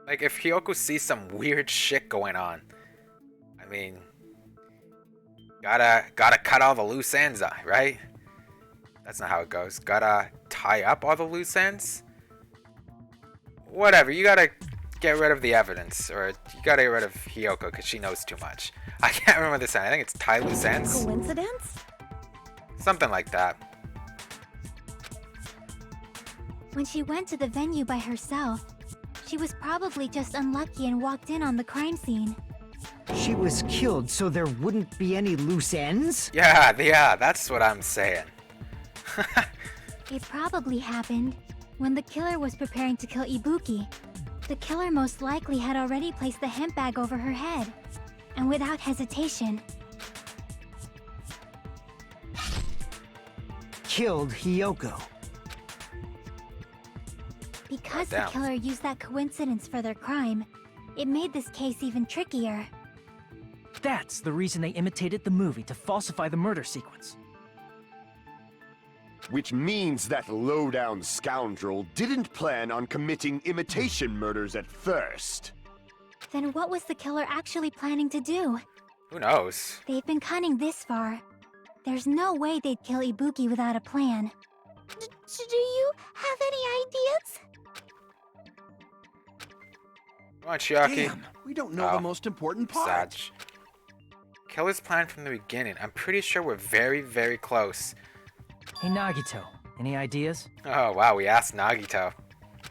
Like, if Hiyoko sees some weird shit going on, I mean... Gotta cut all the loose ends, right? That's not how it goes. Gotta tie up all the loose ends? Whatever, you gotta get rid of the evidence, or you gotta get rid of Hiyoko because she knows too much. I can't remember the saying. I think it's tie loose ends. Coincidence? Something like that. When she went to the venue by herself, she was probably just unlucky and walked in on the crime scene. She was killed so there wouldn't be any loose ends? Yeah, that's what I'm saying. It probably happened when the killer was preparing to kill Ibuki. The killer most likely had already placed the hemp bag over her head, and without hesitation, Killed Hiyoko. because the Damn. killer used that coincidence for their crime, it made this case even trickier. That's the reason they imitated the movie to falsify the murder sequence. Which means that low-down scoundrel didn't plan on committing imitation murders at first. Then what was the killer actually planning to do? Who knows? They've been cunning this far. There's no way they'd kill Ibuki without a plan. Do you have any ideas? Come on, Chiaki. Damn, we don't know Oh, the most important part. Sag. Killer's plan from the beginning. I'm pretty sure we're very, very close. Hey Nagito, any ideas? Oh, wow, we asked Nagito.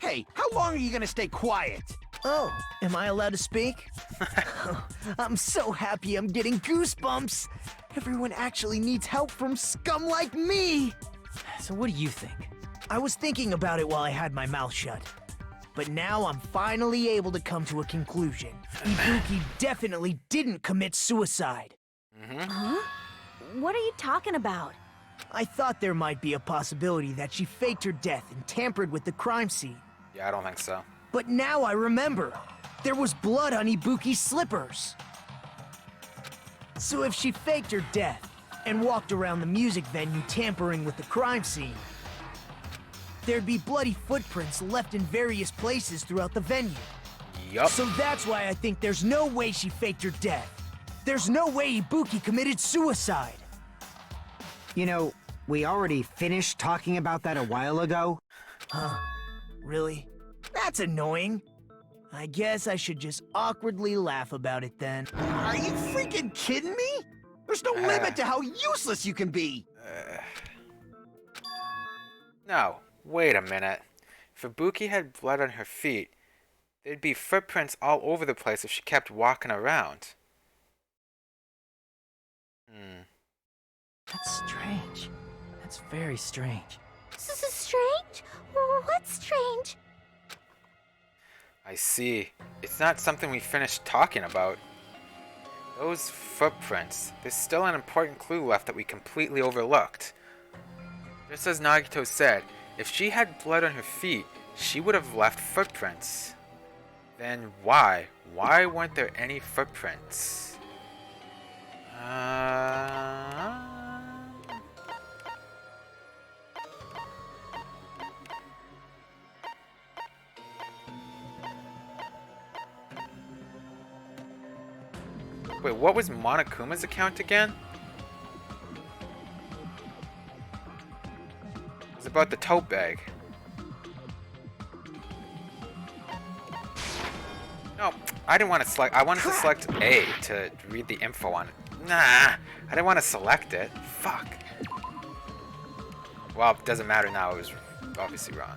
Hey, how long are you gonna stay quiet? Oh, am I allowed to speak? I'm so happy I'm getting goosebumps. Everyone actually needs help from scum like me. So what do you think? I was thinking about it while I had my mouth shut. But now I'm finally able to come to a conclusion. Ibuki definitely didn't commit suicide. Huh? What are you talking about? I thought there might be a possibility that she faked her death and tampered with the crime scene. Yeah, I don't think so. But now I remember. There was blood on Ibuki's slippers. So if she faked her death and walked around the music venue tampering with the crime scene, there'd be bloody footprints left in various places throughout the venue. Yup. So that's why I think there's no way she faked her death. There's no way Ibuki committed suicide. You know, we already finished talking about that a while ago. Huh? Really? That's annoying. I guess I should just awkwardly laugh about it then. Are you freaking kidding me? There's no limit to how useless you can be. No, wait a minute. If Ibuki had blood on her feet, there'd be footprints all over the place if she kept walking around. That's strange. That's very strange. This is strange? What's strange? I see. It's not something we finished talking about. Those footprints. There's still an important clue left that we completely overlooked. Just as Nagito said, if she had blood on her feet, she would have left footprints. Then why? Why weren't there any footprints? Wait, what was Monokuma's account again? It was about the tote bag. No, I didn't want to select. I wanted to select A to read the info on it. Nah, I didn't want to select it. Fuck. Well, it doesn't matter now. It was obviously wrong.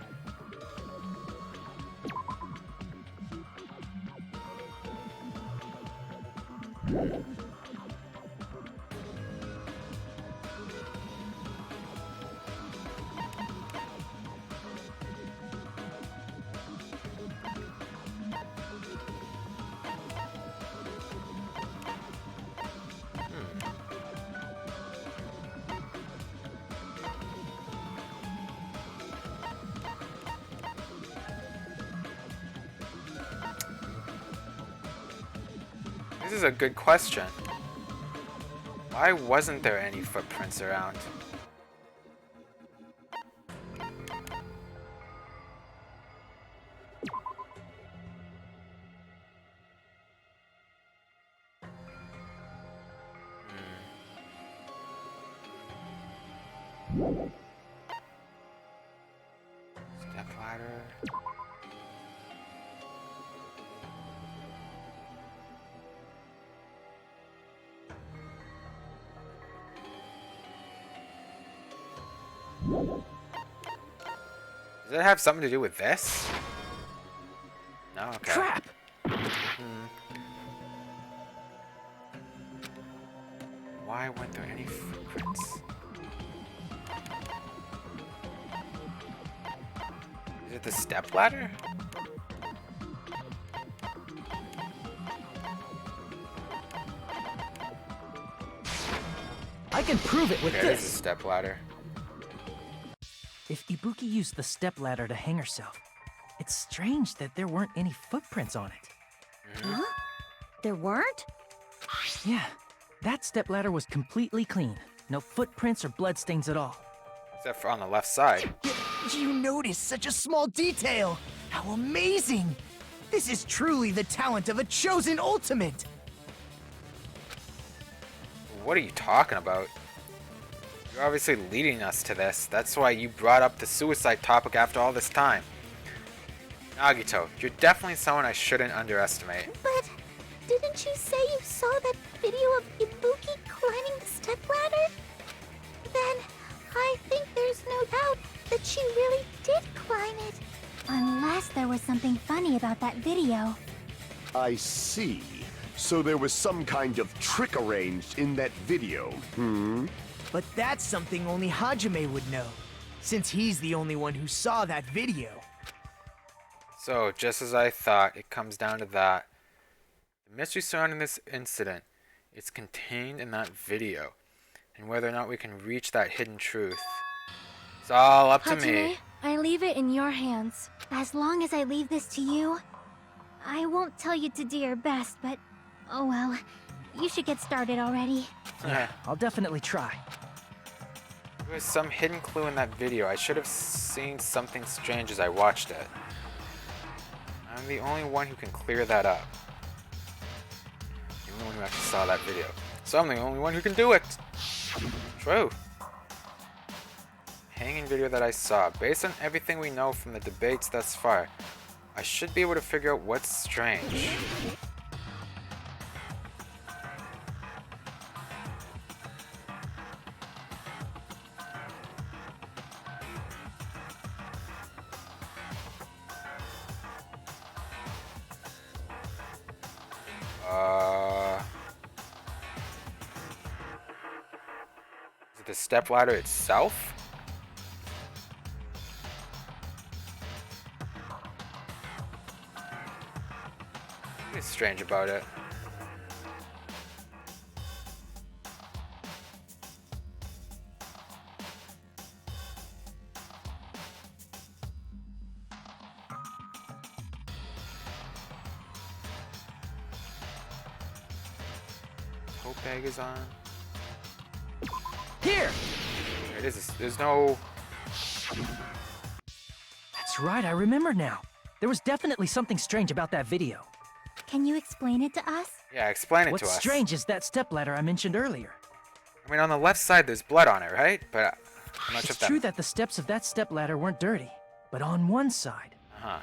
This is a good question. Why wasn't there any footprints around? Step ladder. Does it have something to do with this? No, okay. Crap! Why weren't there any footprints? Is it the step ladder? I can prove it with There is a this. step ladder. If Ibuki used the stepladder to hang herself, it's strange that there weren't any footprints on it. Huh? There weren't? Yeah, that stepladder was completely clean. No footprints or bloodstains at all. Except for on the left side. You noticed such a small detail! How amazing! This is truly the talent of a chosen ultimate! What are you talking about? You're obviously leading us to this. That's why you brought up the suicide topic after all this time. Nagito, you're definitely someone I shouldn't underestimate. But didn't you say you saw that video of Ibuki climbing the stepladder? Then I think there's no doubt that she really did climb it. Unless there was something funny about that video. I see. So there was some kind of trick arranged in that video, But that's something only Hajime would know, since he's the only one who saw that video. So, just as I thought, it comes down to that. The mystery surrounding this incident is contained in that video. and whether or not we can reach that hidden truth. It's all up to Hajime, me. I leave it in your hands. As long as I leave this to you, I won't tell you to do your best, but oh well. You should get started already. Yeah, I'll definitely try. There was some hidden clue in that video. I should have seen something strange as I watched it. I'm the only one who can clear that up. The only one who actually saw that video. So I'm the only one who can do it. True. Hanging video that I saw. Based on everything we know from the debates thus far, I should be able to figure out what's strange. Is it the stepladder itself? What is strange about it? Tote bag is on. Here! There it is. There's no... That's right, I remember now. There was definitely something strange about that video. Can you explain it to us? Yeah, explain it What's to us. strange is that stepladder I mentioned earlier. I mean, on the left side there's blood on it, right? But I'm not sure It's if that... true that the steps of that stepladder weren't dirty, but on one side, Uh-huh.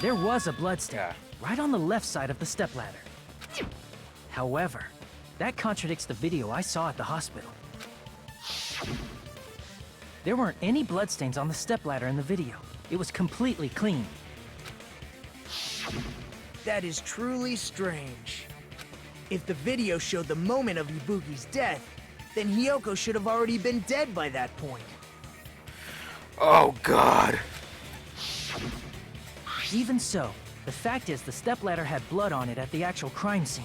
there was a bloodstain, Yeah. right on the left side of the stepladder. However, that contradicts the video I saw at the hospital. There weren't any bloodstains on the stepladder in the video. It was completely clean. That is truly strange. If the video showed the moment of Ibuki's death, then Hiyoko should have already been dead by that point. Oh, God. Even so, the fact is the stepladder had blood on it at the actual crime scene.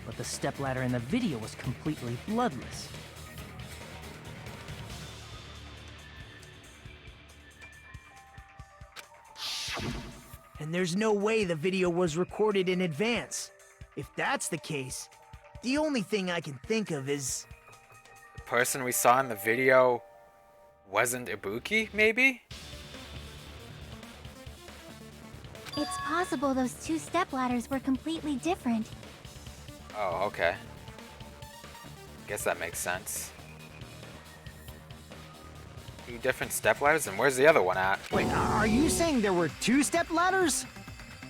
But the stepladder in the video was completely bloodless. And there's no way the video was recorded in advance. If that's the case, the only thing I can think of is... The person we saw in the video wasn't Ibuki, maybe? It's possible those two stepladders were completely different. Oh, okay. Guess that makes sense. Two different stepladders, and where's the other one at? Wait, are you saying there were two stepladders?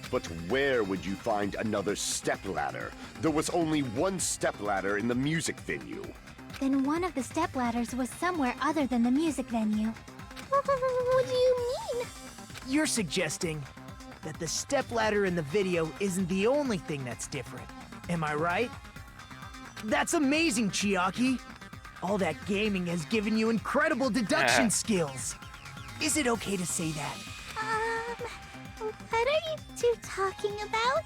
But where would you find another stepladder? There was only one stepladder in the music venue. Then one of the stepladders was somewhere other than the music venue. What do you mean? You're suggesting that the stepladder in the video isn't the only thing that's different. Am I right? That's amazing, Chiaki! All that gaming has given you incredible deduction skills. Is it okay to say that? What are you two talking about?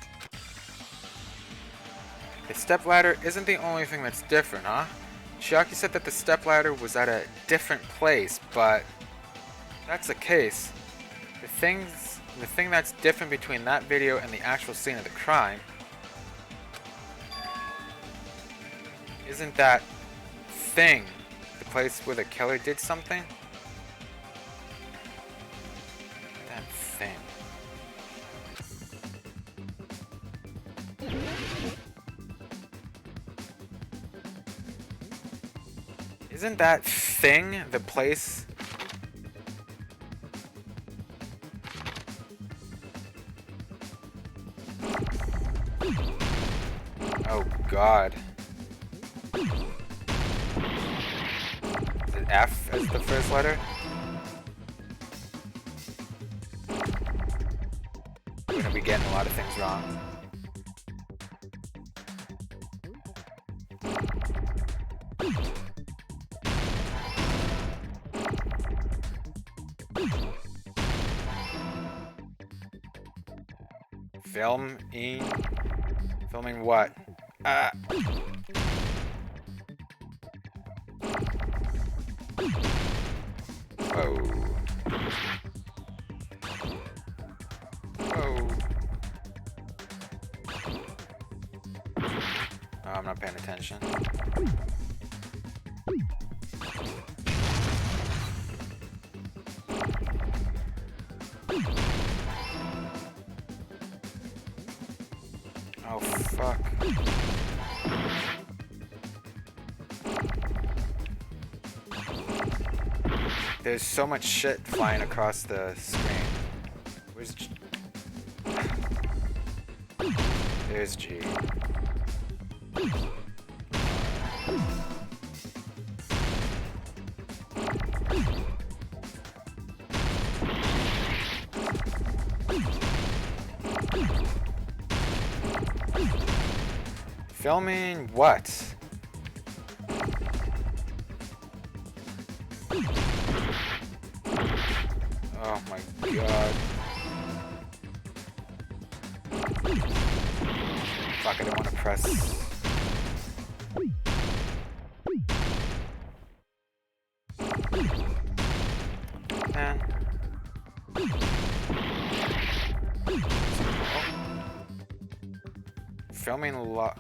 The stepladder isn't the only thing that's different, huh? Chiaki said that the stepladder was at a different place, but if that's the case, the thing that's different between that video and the actual scene of the crime isn't that thing the place where the killer did something? That thing. Isn't that thing the place? Oh, God. Is it F as the first letter? We're gonna be getting a lot of things wrong. Filming what? Whoa. Whoa. Oh, I'm not paying attention. Oh, fuck. There's so much shit flying across the screen. Where's G? There's G. Filming what? Oh my god. Fuck, I don't want to press. Man. Filming a lot.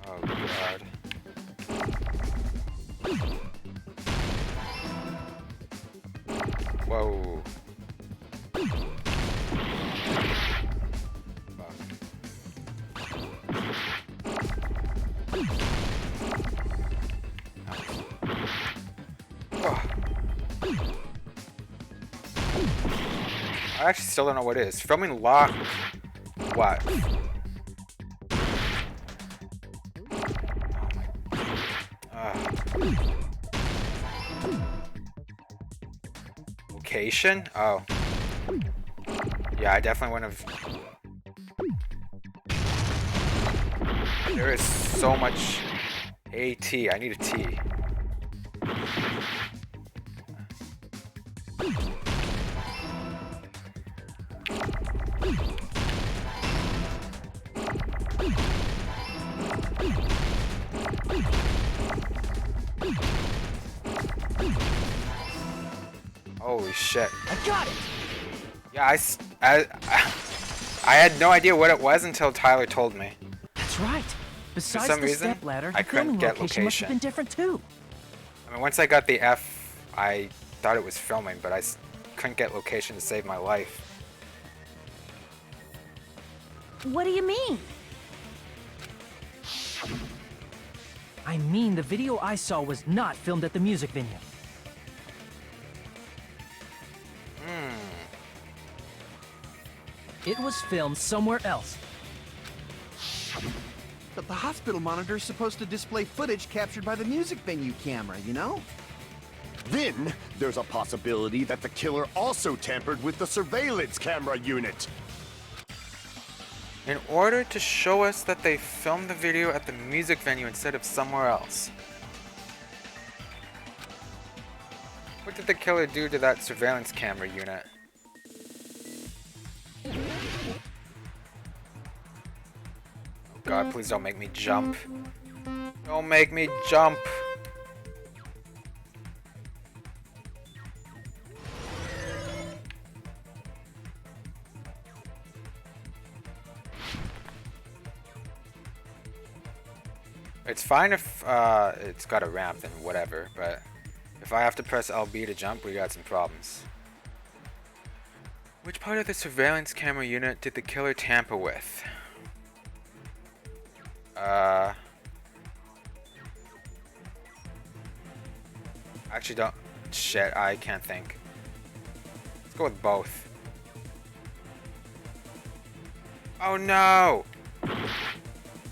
Oh god. Whoa. I actually still don't know what it is. Filming lock. What? Location? Oh. Yeah, I definitely wouldn't have. There is so much AT. I need a T. Holy shit. I got it! Yeah, I had no idea what it was until Tyler told me. That's right. Besides some the reason, step ladder, I the couldn't filming get location must have been location. different too. I mean, once I got the F, I thought it was filming, but I couldn't get location to save my life. What do you mean? I mean, the video I saw was not filmed at the music venue. It was filmed somewhere else. But the hospital monitor's supposed to display footage captured by the music venue camera, you know? Then, there's a possibility that the killer also tampered with the surveillance camera unit. In order to show us that they filmed the video at the music venue instead of somewhere else. What did the killer do to that surveillance camera unit? Oh god, please don't make me jump. Don't make me jump. It's fine if it's got a ramp, then whatever, but if I have to press LB to jump, we got some problems. Which part of the surveillance camera unit did the killer tamper with? Actually don't. Shit, I can't think. Let's go with both. Oh no!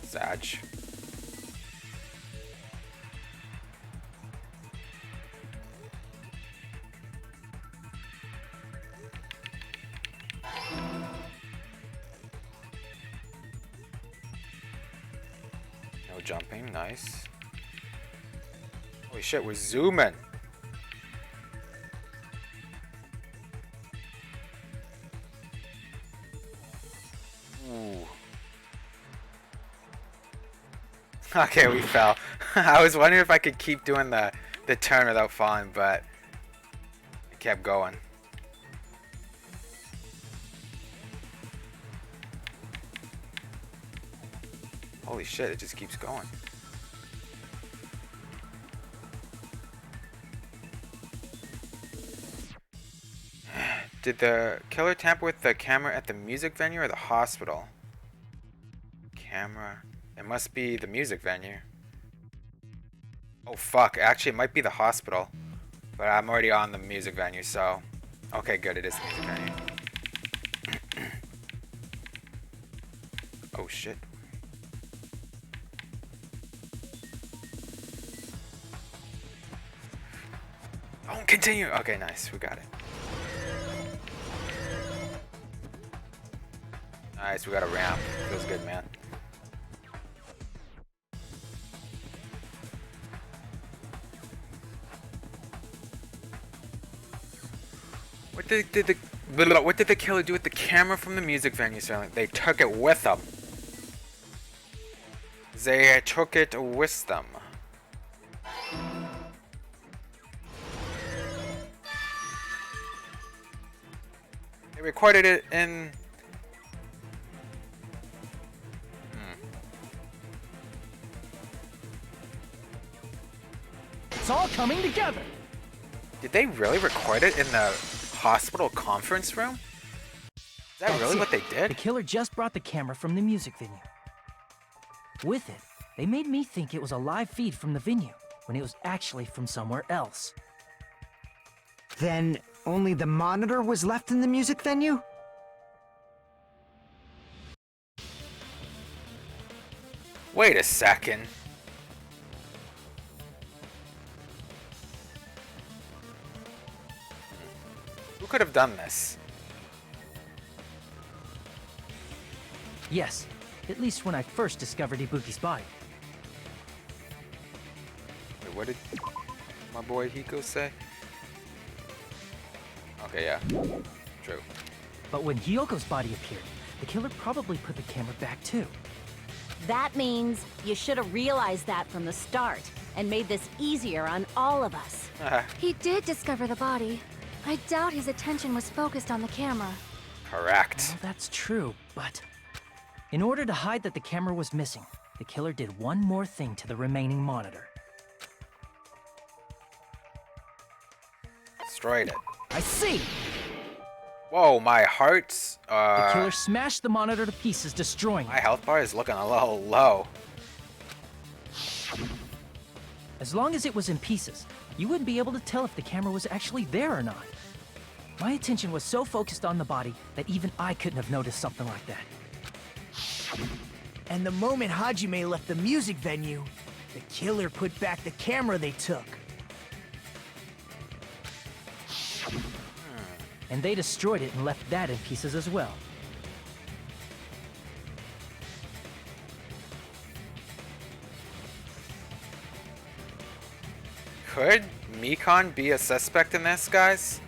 Sag. No jumping, nice. Holy shit, we're zooming. Okay, we fell. I was wondering if I could keep doing the turn without falling, but it kept going. Holy shit, it just keeps going. Did the killer tamper with the camera at the music venue or the hospital? Camera. It must be the music venue. Oh fuck, actually it might be the hospital. But I'm already on the music venue, so... Okay, good, it is the music venue. Oh shit. Oh, continue! Okay, nice, we got it. Nice, we got a ramp. Feels good, man. What did the killer do with the camera from the music venue? So they took it with them. They took it with them. They recorded it in... It's all coming together. Did they really record it in the hospital conference room? Is that really what they did? The killer just brought the camera from the music venue. With it, they made me think it was a live feed from the venue, when it was actually from somewhere else. Then only the monitor was left in the music venue? Wait a second. Who could have done this? Yes, at least when I first discovered Ibuki's body. Wait, what did my boy Hiko say? Okay, yeah. True. But when Hyoko's body appeared, the killer probably put the camera back too. That means you should have realized that from the start and made this easier on all of us. He did discover the body. I doubt his attention was focused on the camera. Correct. Well, that's true, but... in order to hide that the camera was missing, the killer did one more thing to the remaining monitor. Destroyed it. I see! Whoa, my heart's... The killer smashed the monitor to pieces, destroying my it. health bar is looking a little low. As long as it was in pieces, you wouldn't be able to tell if the camera was actually there or not. My attention was so focused on the body that even I couldn't have noticed something like that. And the moment Hajime left the music venue, the killer put back the camera they took. And they destroyed it and left that in pieces as well. Could Mikan be a suspect in this, guys?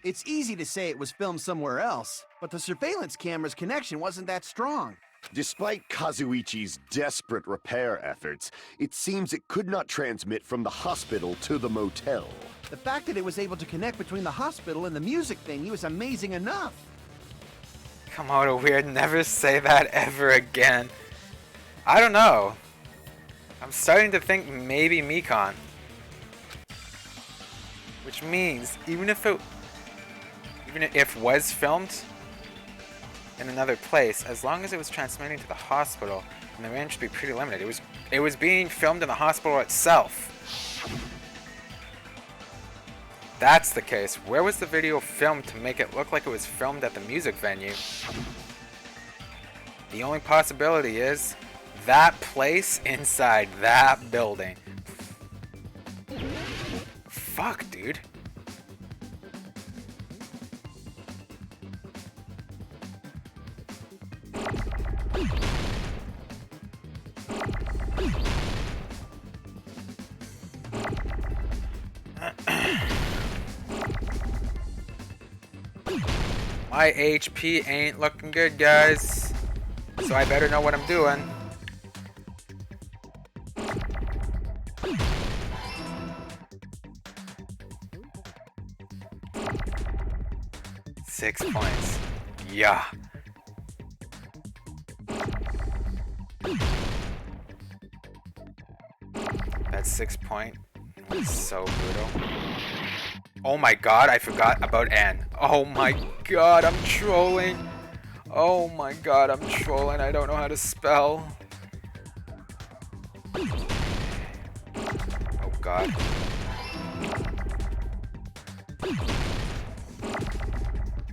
It's easy to say it was filmed somewhere else, but the surveillance camera's connection wasn't that strong. Despite Kazuichi's desperate repair efforts, it seems it could not transmit from the hospital to the motel. The fact that it was able to connect between the hospital and the music thingy was amazing enough. Komodo Weird, never say that ever again. I don't know. I'm starting to think maybe Mikan. Which means, even if was filmed in another place, as long as it was transmitting to the hospital, then the range should be pretty limited. It was being filmed in the hospital itself. That's the case. Where was the video filmed to make it look like it was filmed at the music venue? The only possibility is that place inside that building. Fuck, dude. My HP ain't looking good, guys. So I better know what I'm doing. Six points. Yeah. That 6 point was so brutal. Oh my god, I forgot about N. Oh my god, I'm trolling. Oh my god, I'm trolling. I don't know how to spell. Oh god.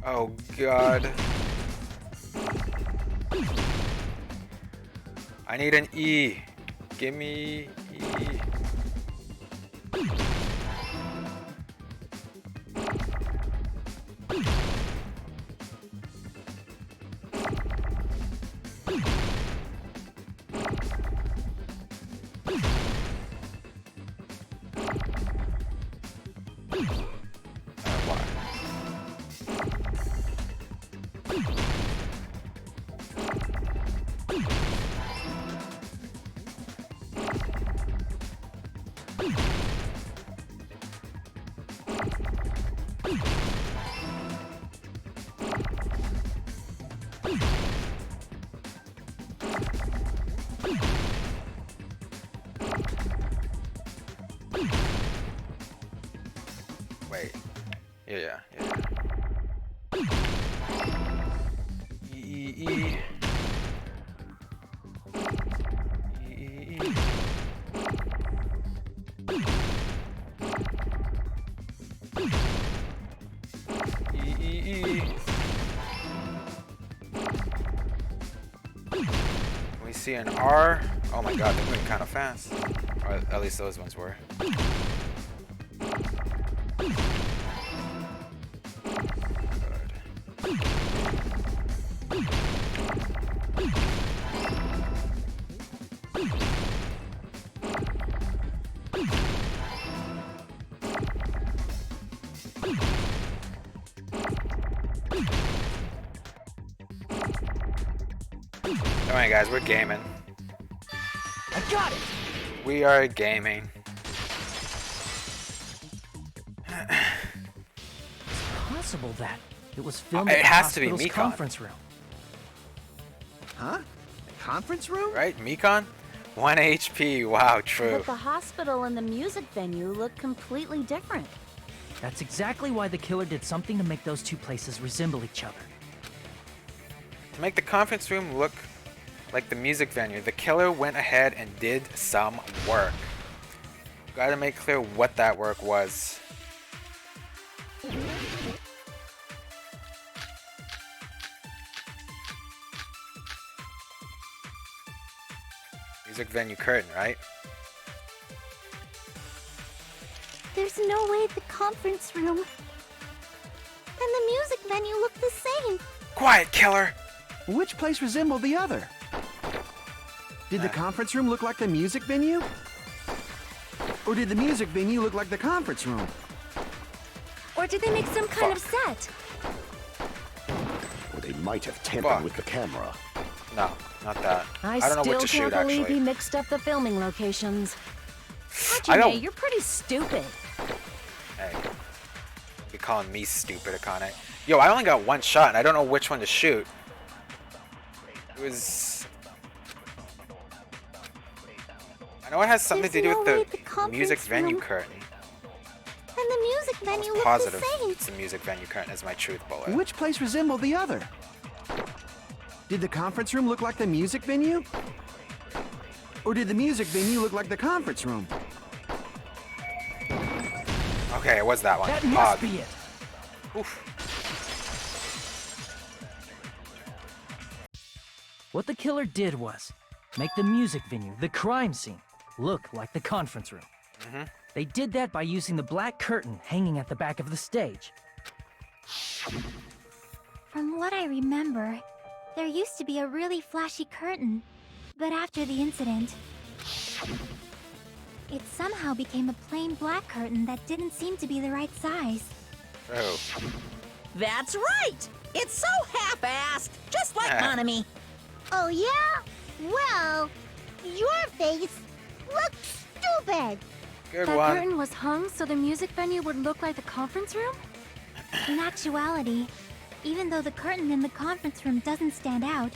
Oh god. I need an E. Give me E. Wait. Yeah. E. We see an R. Oh my god, they're moving kind of fast. Or at least those ones were. Alright guys, we're gaming. I got it! We are gaming. Possible that it was filmed It at the has to be hospital's Mekon. conference room. Huh? Conference room? Right, Mekon? 1 HP, wow, true. But the hospital and the music venue look completely different. That's exactly why the killer did something to make those two places resemble each other. To make the conference room look like the music venue, the killer went ahead and did some work. Gotta make clear what that work was. Music venue curtain, right? There's no way the conference room and the music venue look the same. Quiet, killer! Which place resembled the other? Did the conference room look like the music venue? Or did the music venue look like the conference room? Or did they make some kind of set? Or they might have tampered with the camera. No, not that. I don't know still what to shoot, can't believe actually. he mixed up the filming locations. I don't- Hajime, you're pretty stupid. Hey, you're calling me stupid, Akane. Yo, I only got one shot, and I don't know which one to shoot. It was... I know it has something to do There's with no way the the conference music venue room curtain. And the music venue look the Positive same. it's the music venue curtain is my truth bullet. Which place resembled the other? Did the conference room look like the music venue? Or did the music venue look like the conference room? Okay, it was that one. That must be it. Oof. What the killer did was make the music venue, the crime scene, look like the conference room. They did that by using the black curtain hanging at the back of the stage. From what I remember, there used to be a really flashy curtain. But after the incident, it somehow became a plain black curtain that didn't seem to be the right size. Oh. That's right! It's so half-assed, just like Monami. Oh, yeah? Well, your face looks stupid. Good That one. curtain was hung so the music venue would look like the conference room? In actuality, even though the curtain in the conference room doesn't stand out,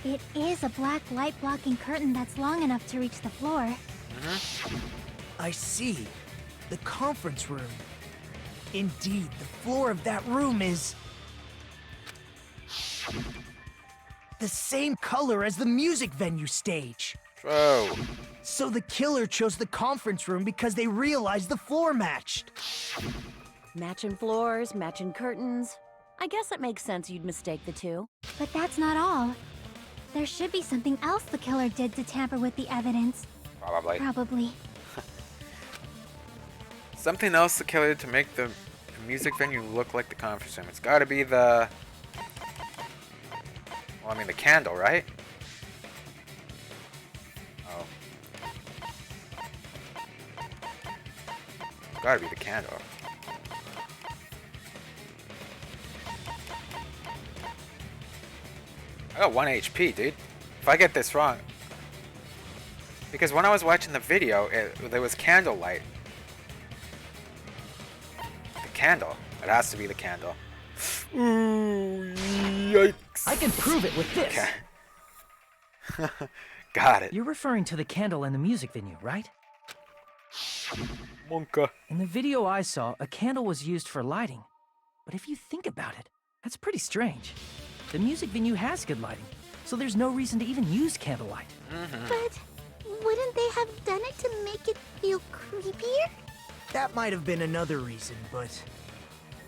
it is a black light-blocking curtain that's long enough to reach the floor. I see. The conference room. Indeed, the floor of that room is the same color as the music venue stage. Bro. So the killer chose the conference room because they realized the floor matched. Matching floors, matching curtains. I guess it makes sense you'd mistake the two. But that's not all. There should be something else the killer did to tamper with the evidence. Probably. Something else the killer did to make the music venue look like the conference room. It's gotta be the... Well, I mean the candle, right? Oh. It's gotta be the candle. I got 1 HP, dude. If I get this wrong... Because when I was watching the video, there was candlelight. The candle. It has to be the candle. Ooh, yikes. I can prove it with this. Okay. Got it. You're referring to the candle in the music venue, right? Monka. In the video I saw, a candle was used for lighting. But if you think about it, that's pretty strange. The music venue has good lighting, so there's no reason to even use candlelight. But wouldn't they have done it to make it feel creepier? That might have been another reason, but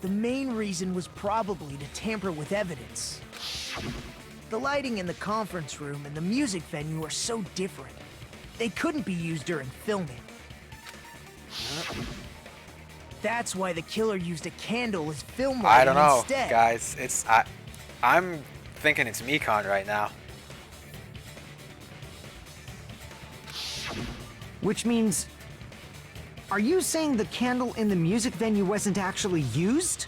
the main reason was probably to tamper with evidence. The lighting in the conference room and the music venue are so different. They couldn't be used during filming. That's why the killer used a candle as film lighting I don't know, instead. guys. I'm thinking it's Mekon right now. Which means... Are you saying the candle in the music venue wasn't actually used?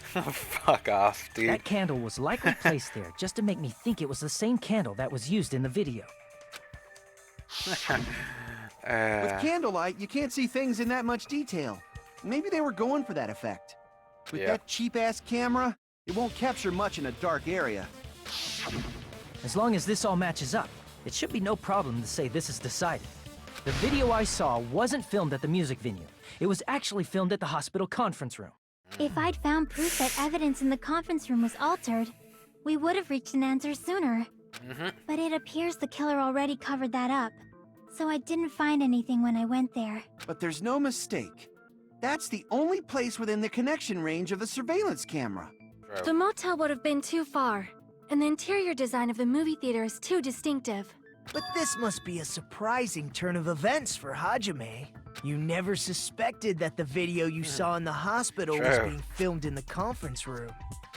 Fuck off, dude. That candle was likely placed there just to make me think it was the same candle that was used in the video. With candlelight, you can't see things in that much detail. Maybe they were going for that effect. With that cheap-ass camera, it won't capture much in a dark area. As long as this all matches up, it should be no problem to say this is decided. The video I saw wasn't filmed at the music venue. It was actually filmed at the hospital conference room. If I'd found proof that evidence in the conference room was altered, we would have reached an answer sooner. But it appears the killer already covered that up. So I didn't find anything when I went there. But there's no mistake. That's the only place within the connection range of the surveillance camera. The motel would have been too far, and the interior design of the movie theater is too distinctive. But this must be a surprising turn of events for Hajime. You never suspected that the video you saw in the hospital was being filmed in the conference room.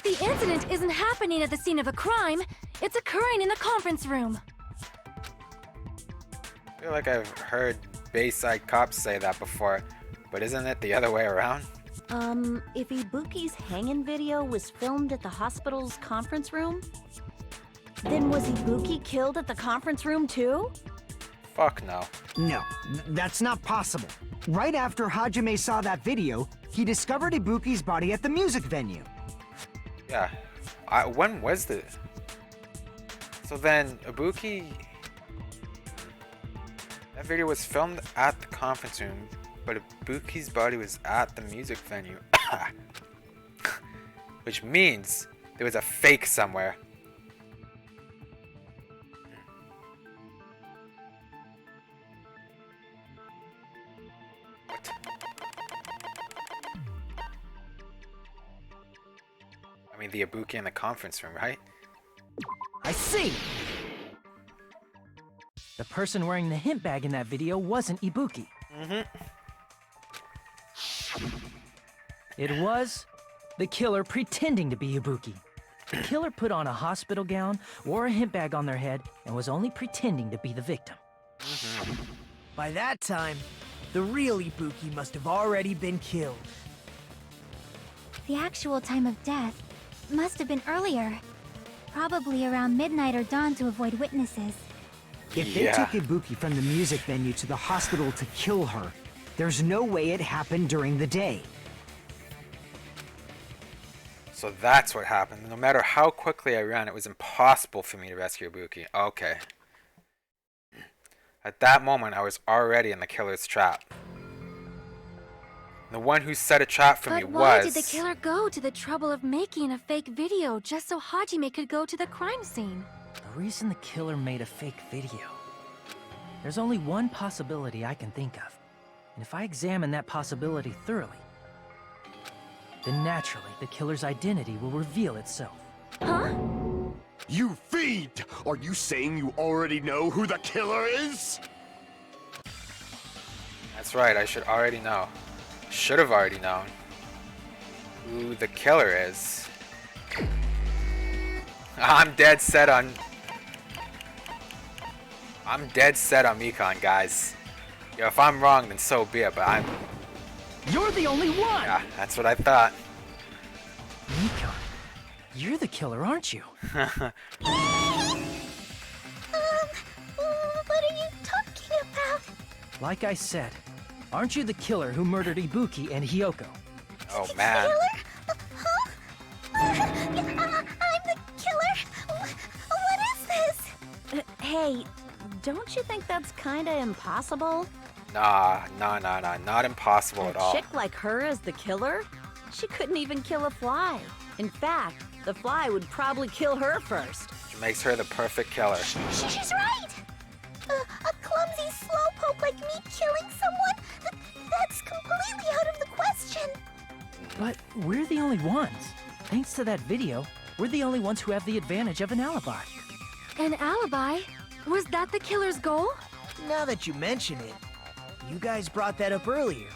The incident isn't happening at the scene of a crime, it's occurring in the conference room. I feel like I've heard Bayside Cops say that before, but isn't it the other way around? If Ibuki's hanging video was filmed at the hospital's conference room, then was Ibuki killed at the conference room too? Fuck no. No, that's not possible. Right after Hajime saw that video, he discovered Ibuki's body at the music venue. Yeah. When was this? So then, Ibuki... That video was filmed at the conference room, but Ibuki's body was at the music venue. Which means there was a fake somewhere. What? I mean, the Ibuki in the conference room, right? I see! The person wearing the hint bag in that video wasn't Ibuki. It was the killer pretending to be Ibuki. The killer put on a hospital gown, wore a hint bag on their head, and was only pretending to be the victim. By that time, The real Ibuki must have already been killed. The actual time of death must have been earlier. Probably around midnight or dawn to avoid witnesses. If they took Ibuki from the music venue to the hospital to kill her, there's no way it happened during the day. So that's what happened. No matter how quickly I ran, it was impossible for me to rescue Ibuki. Okay. At that moment, I was already in the killer's trap. The one who set a trap for me was... But why did the killer go to the trouble of making a fake video just so Hajime could go to the crime scene? The reason the killer made a fake video. There's only one possibility I can think of. And if I examine that possibility thoroughly, then naturally the killer's identity will reveal itself. Huh? You fiend! Are you saying you already know who the killer is? That's right, I should already know. Should have already known who the killer is. I'm dead set on Mikan, guys. Yo, if I'm wrong, then so be it, but You're the only one! yeah, that's what I thought. Mikan, you're the killer, aren't you? What are you talking about? Like I said, aren't you the killer who murdered Ibuki and Hyoko? Oh man. Killer? Huh? I'm the killer? What is this? Hey, don't you think that's kinda impossible? Nah, not impossible at A all. chick like her as the killer? She couldn't even kill a fly. In fact, the fly would probably kill her first. Which makes her the perfect killer. She's right! A clumsy slowpoke like me killing someone? That's completely out of the question! But we're the only ones. Thanks to that video, we're the only ones who have the advantage of an alibi. An alibi? Was that the killer's goal? Now that you mention it, you guys brought that up earlier.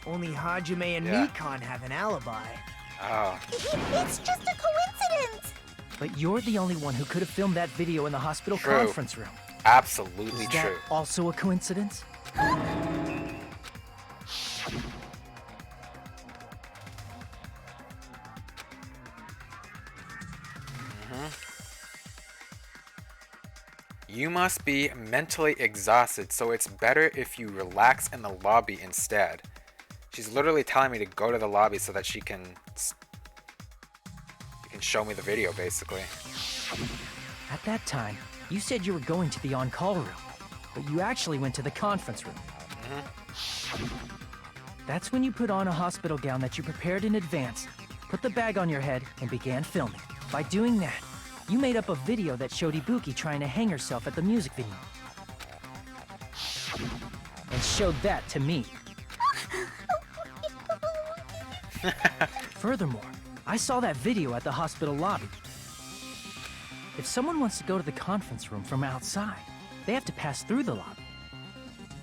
Only Hajime and Yeah. Mikan have an alibi. Oh. It's just a coincidence! But you're the only one who could have filmed that video in the hospital True. conference room. Absolutely Is that true. also a coincidence? You must be mentally exhausted, so it's better if you relax in the lobby instead. She's literally telling me to go to the lobby so that she can show me the video, basically. At that time, you said you were going to the on-call room, but you actually went to the conference room. That's when you put on a hospital gown that you prepared in advance, put the bag on your head, and began filming. By doing that, you made up a video that showed Ibuki trying to hang herself at the music venue. And showed that to me. Furthermore, I saw that video at the hospital lobby. If someone wants to go to the conference room from outside, they have to pass through the lobby.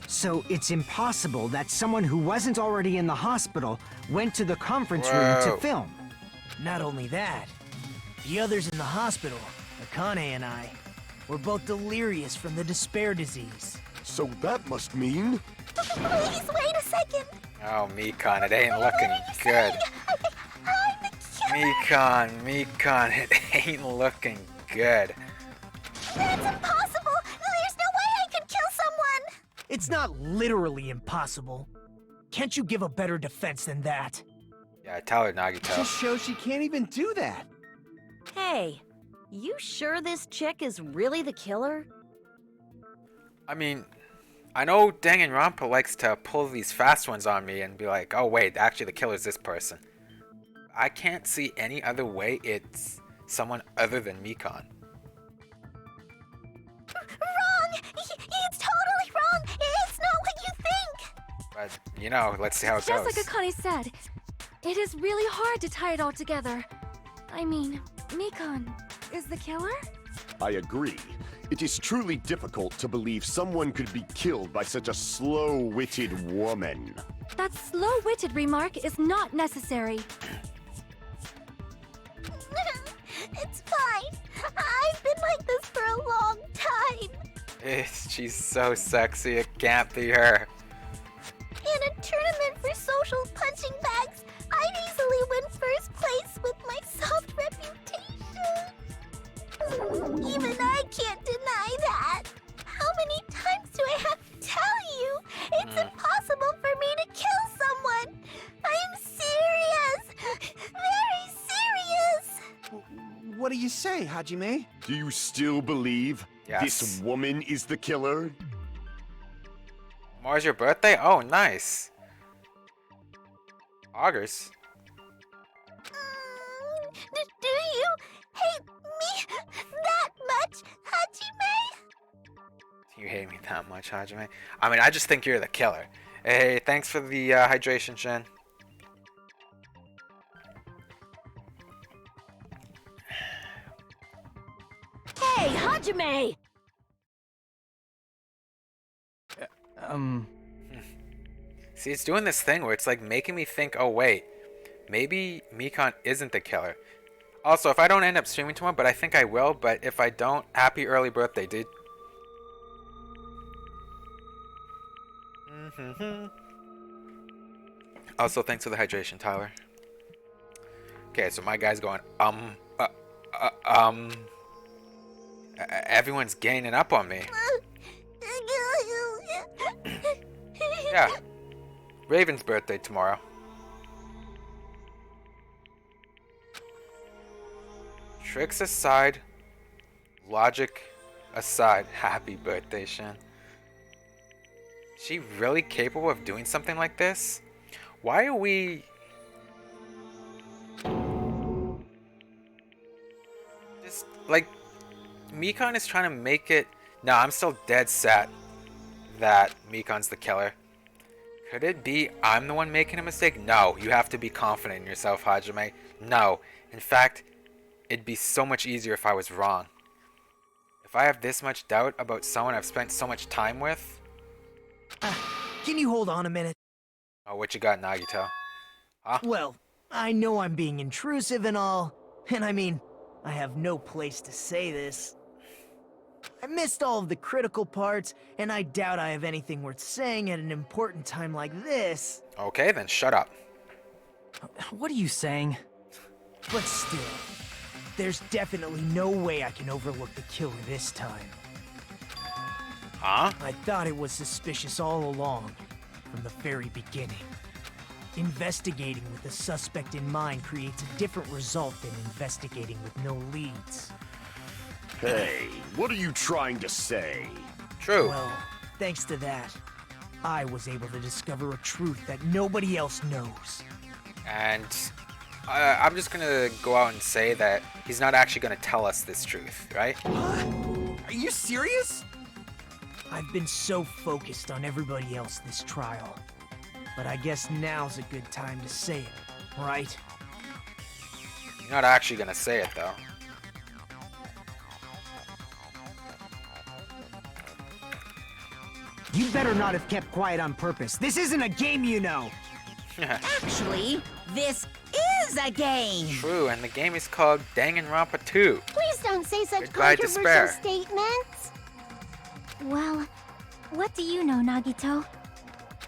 So it's impossible that someone who wasn't already in the hospital went to the conference room to film. Not only that, the others in the hospital, Akane and I, were both delirious from the despair disease. So that must mean... Please, wait a second! Oh, Mikan, it ain't looking good. I'm the killer! Mikan, it ain't looking good. That's impossible! There's no way I could kill someone! It's not literally impossible. Can't you give a better defense than that? Yeah, tell her, Nagito. Just shows she can't even do that. Hey, you sure this chick is really the killer? I mean, I know Danganronpa likes to pull these fast ones on me and be like, oh wait, actually the killer's this person. I can't see any other way it's someone other than Mikan. Wrong! It's totally wrong! It's not what you think! But, you know, let's see how it Just goes. like Akane said, it is really hard to tie it all together. I mean, Mikan is the killer? I agree. It is truly difficult to believe someone could be killed by such a slow-witted woman. That slow-witted remark is not necessary. It's fine. I've been like this for a long time. She's so sexy, it can't be her. Even I can't deny that. How many times do I have to tell you? It's impossible for me to kill someone. I'm serious. Very serious. What do you say, Hajime? Do you still believe Yes. this woman is the killer? Tomorrow's your birthday? Oh, nice. August. Do you hate me that much, Hajime? You hate me that much, Hajime? I mean, I just think you're the killer. Hey, thanks for the hydration, Shin. Hey, Hajime! See, it's doing this thing where it's like making me think, oh wait, maybe Mikan isn't the killer. Also, if I don't end up streaming tomorrow, but I think I will, but if I don't, happy early birthday, dude. Also, thanks for the hydration, Tyler. Okay, so my guy's going, everyone's gaining up on me. Yeah. Raven's birthday tomorrow. Tricks aside, logic aside, happy birthday, Shin. Is she really capable of doing something like this? Why are we... Just, like, Mikan is trying to make it... No, I'm still dead set that Mikan's the killer. Could it be I'm the one making a mistake? No, you have to be confident in yourself, Hajime. No. In fact, it'd be so much easier if I was wrong. If I have this much doubt about someone I've spent so much time with... Can you hold on a minute? Oh, what you got, Nagito? Huh? Well, I know I'm being intrusive and all, and I mean, I have no place to say this. I missed all of the critical parts, and I doubt I have anything worth saying at an important time like this. Okay, then shut up. What are you saying? But still, there's definitely no way I can overlook the killer this time. Huh? I thought it was suspicious all along, from the very beginning. Investigating with the suspect in mind creates a different result than investigating with no leads. Hey, what are you trying to say? True. Well, thanks to that, I was able to discover a truth that nobody else knows. And I'm just gonna go out and say that he's not actually gonna tell us this truth, right? Are you serious? I've been so focused on everybody else this trial. But I guess now's a good time to say it, right? You're not actually gonna say it, though. You better not have kept quiet on purpose. This isn't a game, you know. Actually, this is a game. True, and the game is called Danganronpa 2. Please don't say such Goodbye, controversial despair. statements. Well, what do you know, Nagito?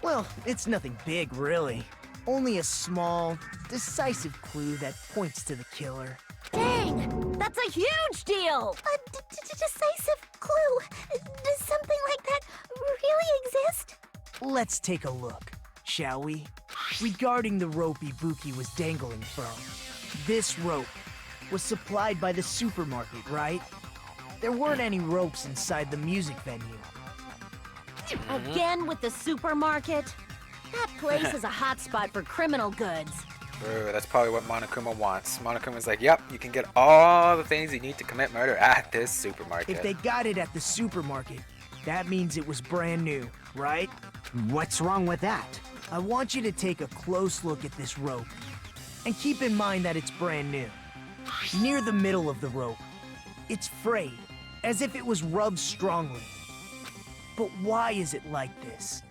Well, it's nothing big, really. Only a small, decisive clue that points to the killer. Dang! That's a huge deal! A decisive clue? Does something like that really exist? Let's take a look, shall we? Regarding the rope Ibuki was dangling from. This rope was supplied by the supermarket, right? There weren't any ropes inside the music venue. Again with the supermarket? That place is a hotspot for criminal goods. True, that's probably what Monokuma wants. Monokuma's like, yep, you can get all the things you need to commit murder at this supermarket. If they got it at the supermarket, that means it was brand new, right? What's wrong with that? I want you to take a close look at this rope. And keep in mind that it's brand new. Near the middle of the rope, it's frayed, as if it was rubbed strongly. But why is it like this?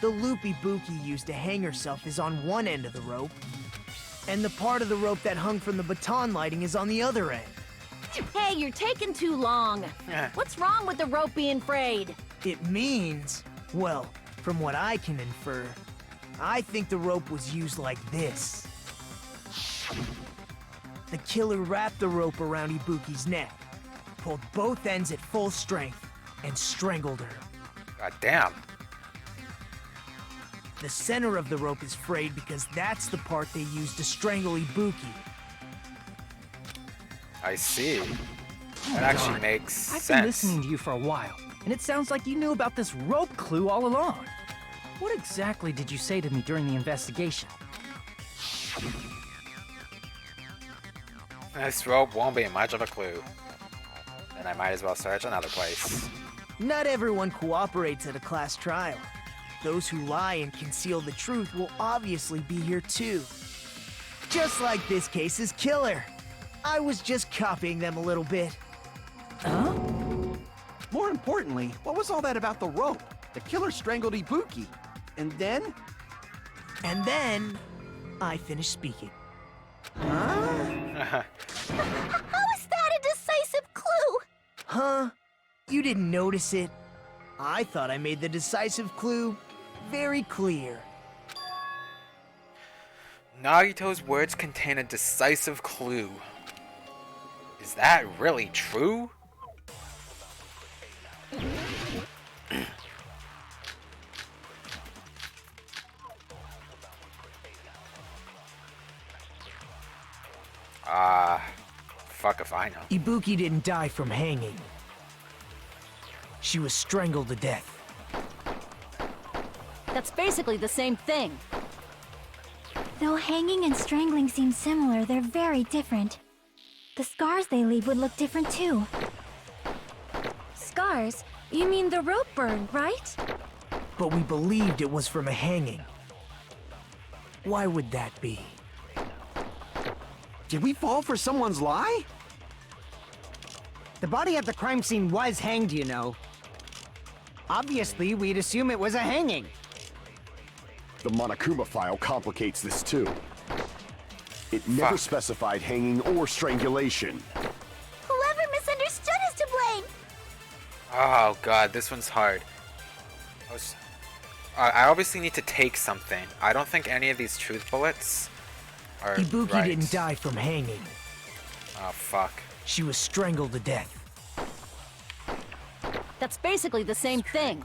The loop Ibuki used to hang herself is on one end of the rope, and the part of the rope that hung from the baton lighting is on the other end. Hey, you're taking too long. What's wrong with the rope being frayed? It means, well, from what I can infer, I think the rope was used like this. The killer wrapped the rope around Ibuki's neck, pulled both ends at full strength and strangled her. God damn. The center of the rope is frayed because that's the part they used to strangle Ibuki. I see. That actually makes I've sense. been listening to you for a while, and it sounds like you knew about this rope clue all along. What exactly did you say to me during the investigation? This rope won't be much of a clue. Then I might as well search another place. Not everyone cooperates at a class trial. Those who lie and conceal the truth will obviously be here too. Just like this case's killer. I was just copying them a little bit. Huh? More importantly, what was all that about the rope? The killer strangled Ibuki. And then? And then, I finished speaking. How is that a decisive clue? Huh? You didn't notice it? I thought I made the decisive clue very clear. Nagito's words contain a decisive clue. Is that really true? Fuck if I know. Ibuki didn't die from hanging. She was strangled to death. That's basically the same thing. Though hanging and strangling seem similar, they're very different. The scars they leave would look different too. Scars? You mean the rope burn, right? But we believed it was from a hanging. Why would that be? Did we fall for someone's lie? The body at the crime scene was hanged, you know. Obviously, we'd assume it was a hanging. The Monokuma file complicates this too. It never specified hanging or strangulation. Whoever misunderstood is to blame! Oh god, this one's hard. I obviously need to take something. I don't think any of these truth bullets are Ibuki right. didn't die from hanging. Oh fuck. She was strangled to death. That's basically the same thing.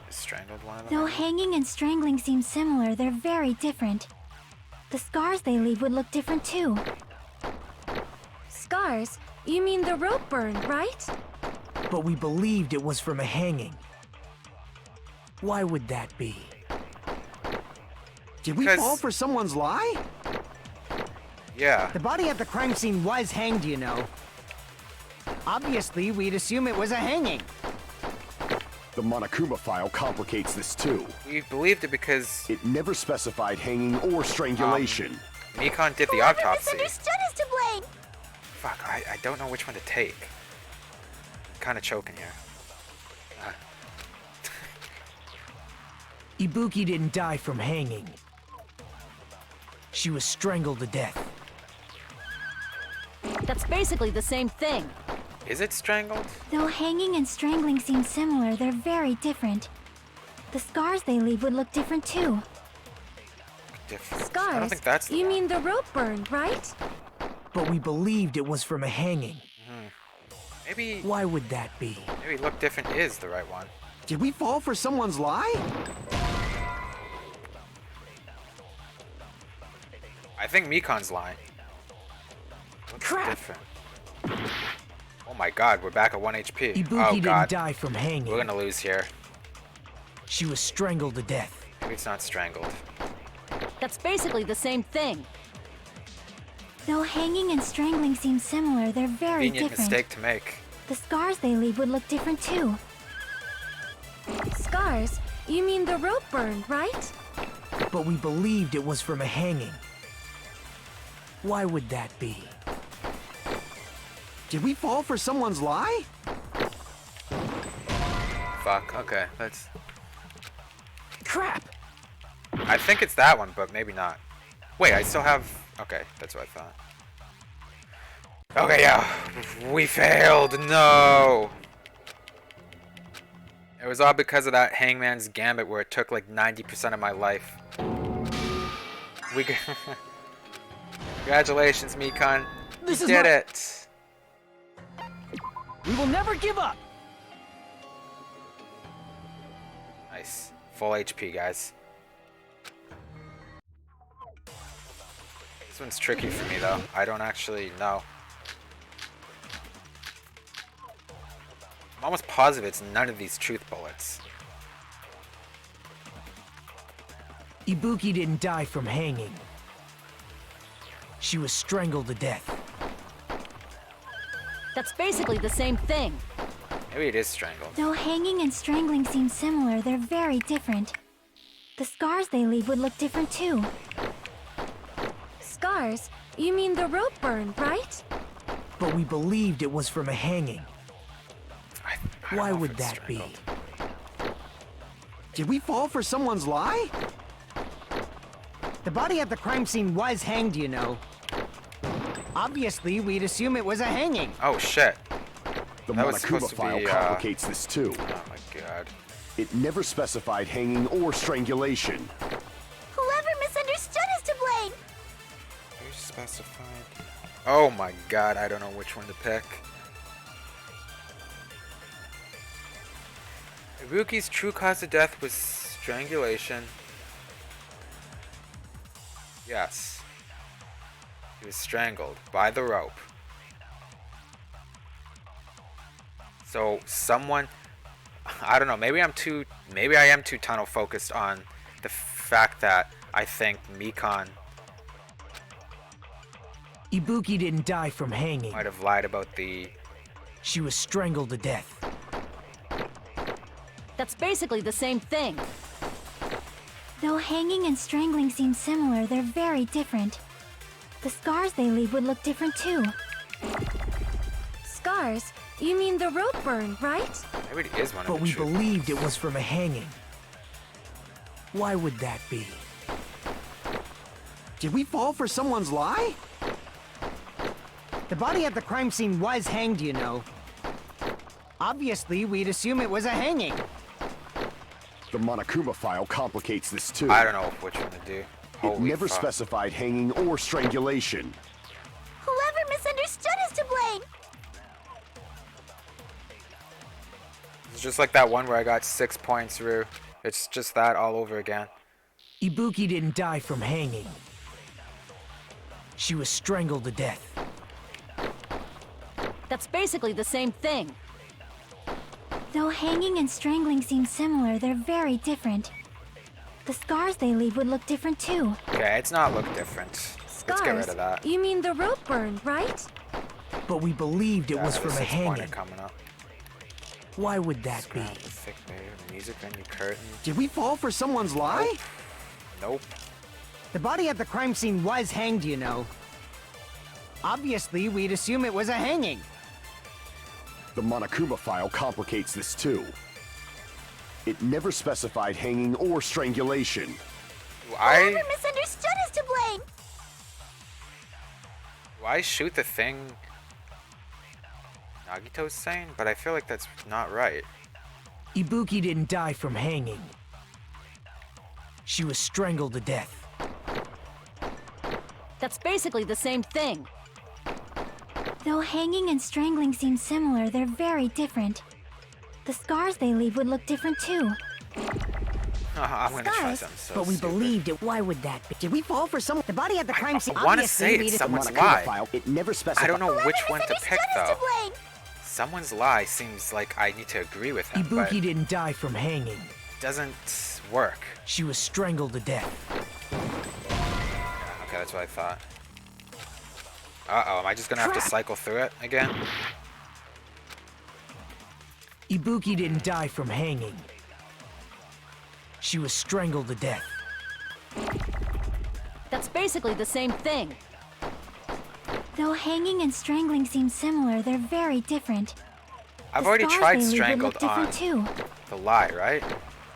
Strangled one of them? Though hanging and strangling seem similar, they're very different. The scars they leave would look different too. Scars? You mean the rope burn, right? But we believed it was from a hanging. Why would that be? Did we fall for someone's lie? Yeah. The body at the crime scene was hanged, you know. Obviously, we'd assume it was a hanging. The Monokuma file complicates this too. We believed it because it never specified hanging or strangulation. Nikon did the Whoever autopsy. misunderstood is to blame! Fuck, I don't know which one to take. I'm kind of choking here. Ibuki didn't die from hanging. She was strangled to death. That's basically the same thing. Is it strangled? Though hanging and strangling seem similar, they're very different. The scars they leave would look different too. Different. I Scars? don't think that's the You one. mean the rope burn, right? But we believed it was from a hanging. Maybe Why would that be? maybe look different is the right one. Did we fall for someone's lie? I think Mikon's lying. Looks Crap. different. Oh my god, we're back at 1 HP. Ibuki Oh didn't god, die from hanging. we're gonna lose here. She was strangled to death. Maybe it's not strangled. That's basically the same thing. Though hanging and strangling seem similar, they're very Convenient different. mistake to make. The scars they leave would look different too. Scars? You mean the rope burn, right? But we believed it was from a hanging. Why would that be? Did we fall for someone's lie? Fuck, okay, let's... Crap! I think it's that one, but maybe not. Wait, I still have... Okay, that's what I thought. Okay, yeah. We failed, no! It was all because of that Hangman's Gambit where it took like 90% of my life. We g- Congratulations, Mikon. You did it! We will never give up! Nice. Full HP, guys. This one's tricky for me, though. I don't actually know. I'm almost positive it's none of these truth bullets. Ibuki didn't die from hanging. She was strangled to death. That's basically the same thing. Maybe it is strangled. Though hanging and strangling seem similar, they're very different. The scars they leave would look different too. Scars? You mean the rope burn, right? But we believed it was from a hanging. I don't Why know if would it's that be? strangled. Did we fall for someone's lie? The body at the crime scene was hanged, you know. Obviously, we'd assume it was a hanging. Oh shit. The That was Monokuma supposed to file be, complicates this too. Oh my god. It never specified hanging or strangulation. Whoever misunderstood is to blame! Who's specified? Oh my god, I don't know which one to pick. Ibuki's true cause of death was strangulation. Yes. He was strangled by the rope. So someone, I don't know, maybe I am too tunnel focused on the fact that I think Mikan Ibuki didn't die from hanging. might have lied about the... She was strangled to death. That's basically the same thing. Though hanging and strangling seem similar, they're very different. The scars they leave would look different too. Scars? You mean the rope burn, right? Maybe it is one But of the we truth. believed it was from a hanging. Why would that be? Did we fall for someone's lie? The body at the crime scene was hanged, you know. Obviously, we'd assume it was a hanging. The Monokuma file complicates this too. I don't know which one to do. It Holy never fuck. specified hanging or strangulation. Whoever misunderstood is to blame! It's just like that one where I got 6 points, Rue. It's just that all over again. Ibuki didn't die from hanging. She was strangled to death. That's basically the same thing. Though hanging and strangling seem similar, they're very different. The scars they leave would look different too. Okay, it's not look different. Let's get rid Scars? of that. You mean the rope burn, right? But we believed it Yeah, was that from a 6 pointer hanging. coming up. Why would that be? Scrap the thick layer, music venue curtain. Did we fall for someone's lie? Nope. The body at the crime scene was hanged, you know. Obviously, we'd assume it was a hanging. The Monokuma file complicates this too. It never specified hanging or strangulation. Do I Whoever misunderstood is to blame! shoot the thing Nagito's saying? But I feel like that's not right. Ibuki didn't die from hanging. She was strangled to death. That's basically the same thing. Though hanging and strangling seem similar, they're very different. The scars they leave would look different too. I'm gonna try Scars? something so But we stupid. believed it. Why would that be? Did we fall for someone? The body at the crime scene. I wanna obviously, say we'd it's assume- someone's Monokuma lie. file, it never specified. I don't know which one to Misunderstood pick is to though. blame! Someone's lie seems like I need to agree with him, but Ibuki it didn't die from hanging. doesn't work. She was strangled to death. Okay, that's what I thought. Uh-oh, am I just gonna have to cycle through it again? Ibuki didn't die from hanging. She was strangled to death. That's basically the same thing. Though hanging and strangling seem similar, they're very different. I've The already scars tried they leave would strangled look on different too. the lie, right?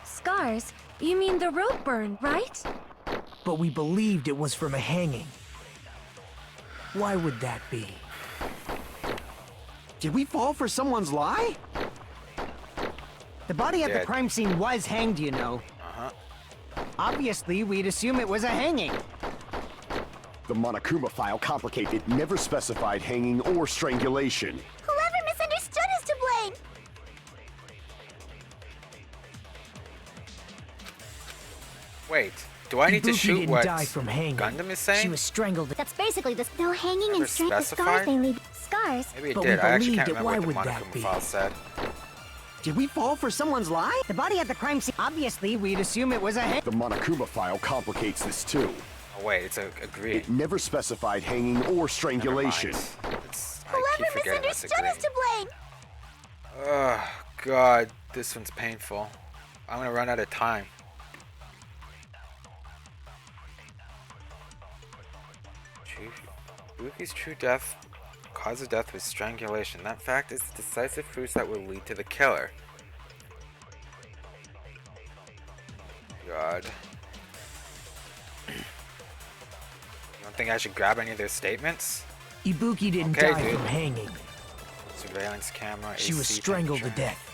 Scars? You mean the rope burn, right? But we believed it was from a hanging. Why would that be? Did we fall for someone's lie? The body at the Dead. crime scene was hanged, you know. Uh-huh. Obviously, we'd assume it was a hanging. The Monokuma file complicated. It never specified hanging or strangulation. Whoever misunderstood is Wait, do I need to Ibuki shoot didn't what die from hanging. Gundam is saying? She was strangled. That's basically the no hanging Never and strength. The scars specified? they leave. Scars. Maybe it But did. we I actually believed can't it. remember Why what the would that Monokuma be? file said. Did we fall for someone's lie? The body at the crime scene. Obviously, we'd assume it was a hang. The Monokuma file complicates this too. Oh wait, it's agreed. It never specified hanging or strangulation. Whoever misunderstood is to blame. Oh god, this one's painful. I'm gonna run out of time. Ibuki's true death, cause of death was strangulation. That fact is the decisive fruits that will lead to the killer. God. You don't think I should grab any of their statements? Ibuki didn't Okay, die dude. from hanging. Surveillance camera. She was AC strangled to temperature. death.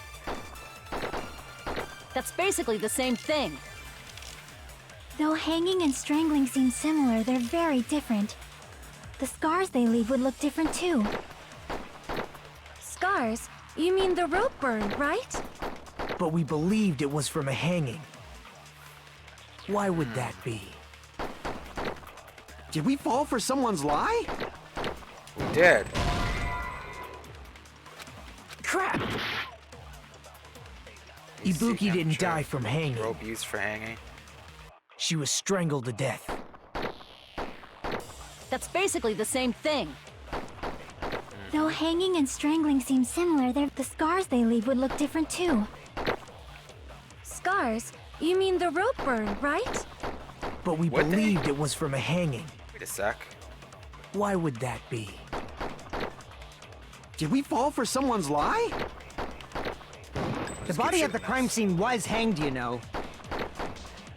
That's basically the same thing. Though hanging and strangling seem similar, they're very different. The scars they leave would look different too. Scars? You mean the rope burn, right? But we believed it was from a hanging. Why would that be? Did we fall for someone's lie? We did. Crap! AC Ibuki didn't temperature. die from hanging. Rope used for hanging. She was strangled to death. That's basically the same thing. Though hanging and strangling seem similar, the scars they leave would look different too. Scars? You mean the rope burn, right? But we Would they? believed it was from a hanging. Wait a sec. Why would that be? Did we fall for someone's lie? The body at the crime scene was hanged, you know.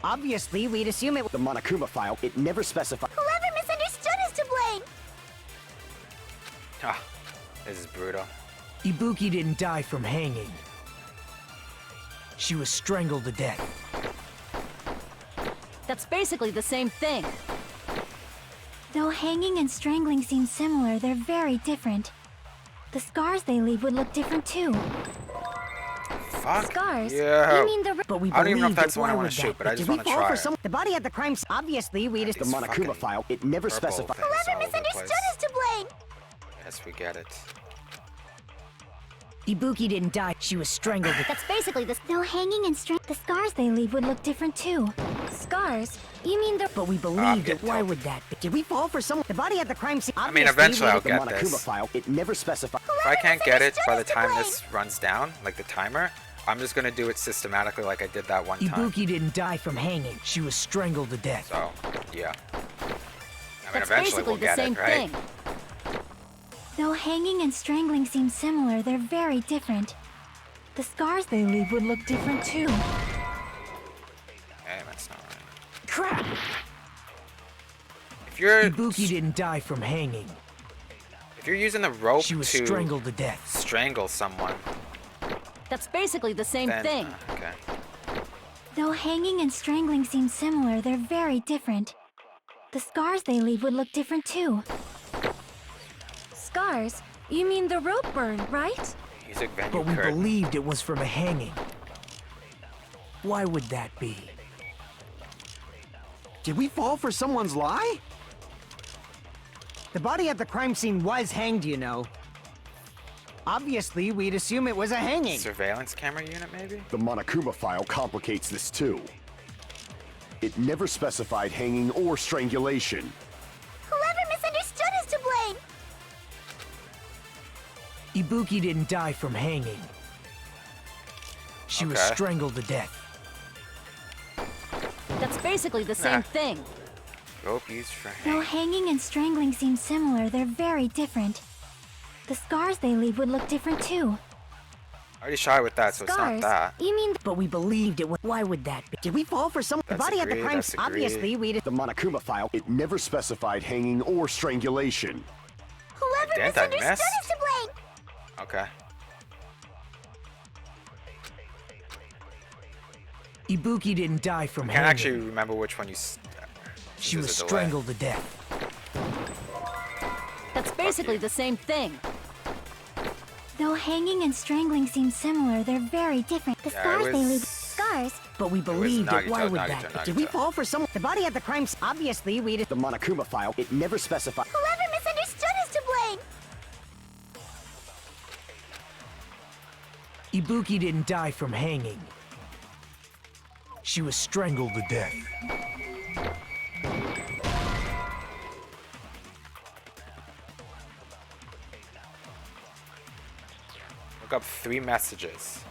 Obviously, we'd assume it. The Monokuma file, it never specified. Whoever misunderstood is to blame. Ah, this is brutal. Ibuki didn't die from hanging. She was strangled to death. That's basically the same thing. Though hanging and strangling seem similar, they're very different. The scars they leave would look different too. Fuck. Scars? Yeah. You mean the But we I don't even know if believed that's it. the one I Why want would to shoot, that but I be? just Did we want to fall try for it. some? The body at the crime scene. Obviously, we'd. The Monokuma file, it never purple specified. things all Whoever over the place. misunderstood is to blame. Yes, we get it. Ibuki didn't die. She was strangled to death. That's basically the. Though hanging and the scars they leave would look different too. scars? You mean the... But we believed it. getting Why tilted. would that be? Did we fall for some? The body at the crime scene. I mean, Obviously, eventually I'll The get Monokuma this. file, it never specified. If I can't get it by the time this runs down, like the timer, I'm just gonna do it systematically like I did that one time. Ibuki didn't die from hanging. She was strangled to death. So, yeah. I mean, That's eventually basically we'll the get same it, right? thing. Though hanging and strangling seem similar, they're very different. The scars they leave would look different too. Hey, that's not right. Crap! If you're Ibuki didn't die from hanging. if you're using the rope She was to strangled to death. strangle someone, That's basically the same then thing. Okay. Though hanging and strangling seem similar, they're very different. The scars they leave would look different too. Scars? You mean the rope burn, right? Music venue But we curtain. believed it was from a hanging. Why would that be? Did we fall for someone's lie? The body at the crime scene was hanged, you know. Obviously, we'd assume it was a hanging. Surveillance camera unit, maybe? The Monokuma file complicates this too. It never specified hanging or strangulation. Whoever misunderstood is to blame. Ibuki didn't die from hanging. She was Okay. strangled to death. That's basically the same Nah. thing. Rope used for Though hanging. hanging and strangling seem similar, they're very different. The scars they leave would look different too. I already shot with that, so it's Scars? not that. You mean But we believed it was. Why would that be? Did we fall for some? The That's body at the agreed, crime that's scene. agreed. Obviously, we'd. The Monokuma file, it never specified hanging or strangulation. whoever Didn't I misunderstood miss? is to blame. Okay. Ibuki didn't die from I can't hanging. actually remember which one you. She there's was a delay. strangled to death. That's basically the same thing. Though hanging and strangling seem similar, they're very different. The Yeah, scars it they leave. was scars. But we believed it. Why Nagito, would Nagito, that? Nagito. Did we fall for someone? The body at the crime scene. Obviously, we did. The Monokuma file, it never specified. Whoever misunderstood is to blame. Ibuki didn't die from hanging. She was strangled to death. Look up 3 messages.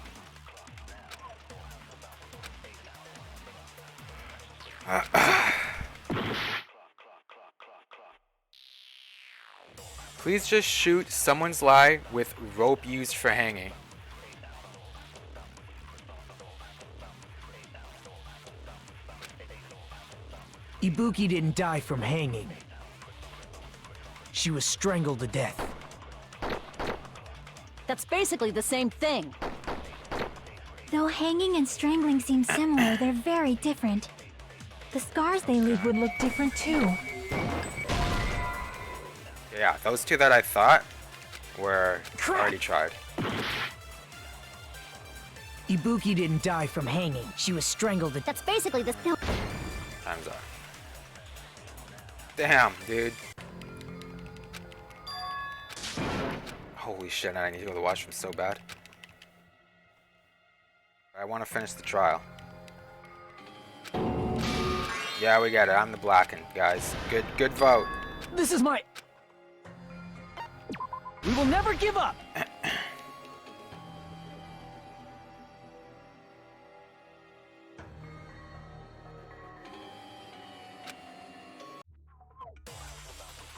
Please just shoot someone's lie with rope used for hanging. Ibuki didn't die from hanging. She was strangled to death. That's basically the same thing. Though hanging and strangling seem similar, they're very different. The scars they leave would look different too. Yeah, those 2 that I thought were already tried. Ibuki didn't die from hanging. She was strangled to death. That's basically the still. Time's up. Damn, dude. Holy shit, I need to go to the washroom so bad. I want to finish the trial. Yeah, we get it. I'm the blackened, guys. Good vote. This is my... We will never give up!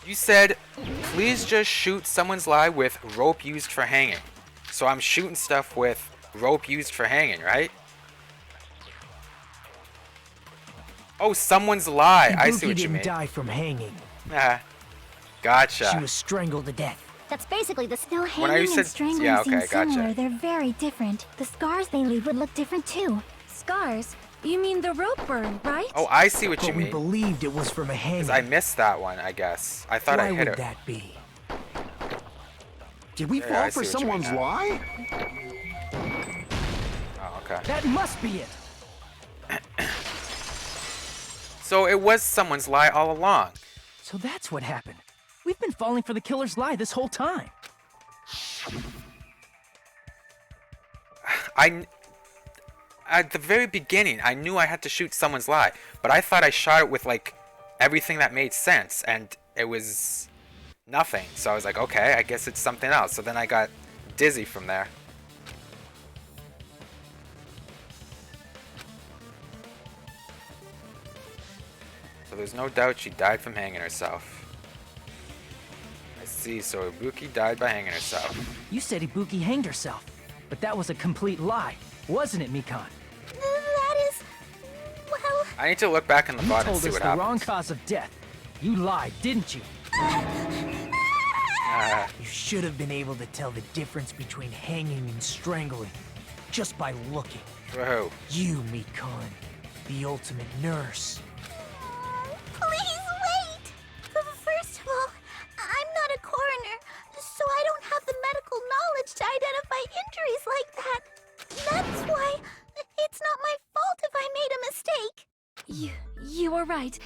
You said, please just shoot someone's lie with rope used for hanging. So I'm shooting stuff with rope used for hanging, right? Oh, someone's lie. I see Ibuki what you didn't mean. die from hanging. Ah, gotcha. She was strangled to death. That's basically the still When I hanging said- and strangling yeah, seem okay, gotcha. similar. They're very different. The scars they leave would look different too. Scars? You mean the rope burn, right? Oh, I see what But you we mean. believed it was from a hanging. Because I missed that one, I guess. I thought Why I hit would it. that be? Did we Yeah, fall I for see what you mean someone's now. lie? Oh, okay. That must be it. So it was someone's lie all along. So that's what happened. We've been falling for the killer's lie this whole time. At the very beginning, I knew I had to shoot someone's lie, but I thought I shot it with like everything that made sense, and it was nothing. So I was like, okay, I guess it's something else. So then I got dizzy from there. So there's no doubt she died from hanging herself. I see, so Ibuki died by hanging herself. You said Ibuki hanged herself, but that was a complete lie, wasn't it, Mikan? That is... well... I need to look back in the You bot and told see us what the happens. wrong cause of death. You lied, didn't you? You should have been able to tell the difference between hanging and strangling just by looking. For who? You, Mikan, the ultimate nurse. Please wait! First of all, I'm not a coroner, so I don't have the medical knowledge to identify injuries like that. That's why it's not my fault if I made a mistake. You were right.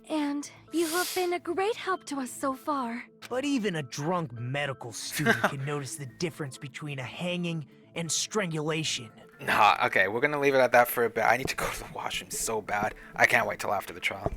And you have been a great help to us so far. But even a drunk medical student can notice the difference between a hanging and strangulation. Nah, okay, we're gonna leave it at that for a bit. I need to go to the washroom so bad. I can't wait till after the trial.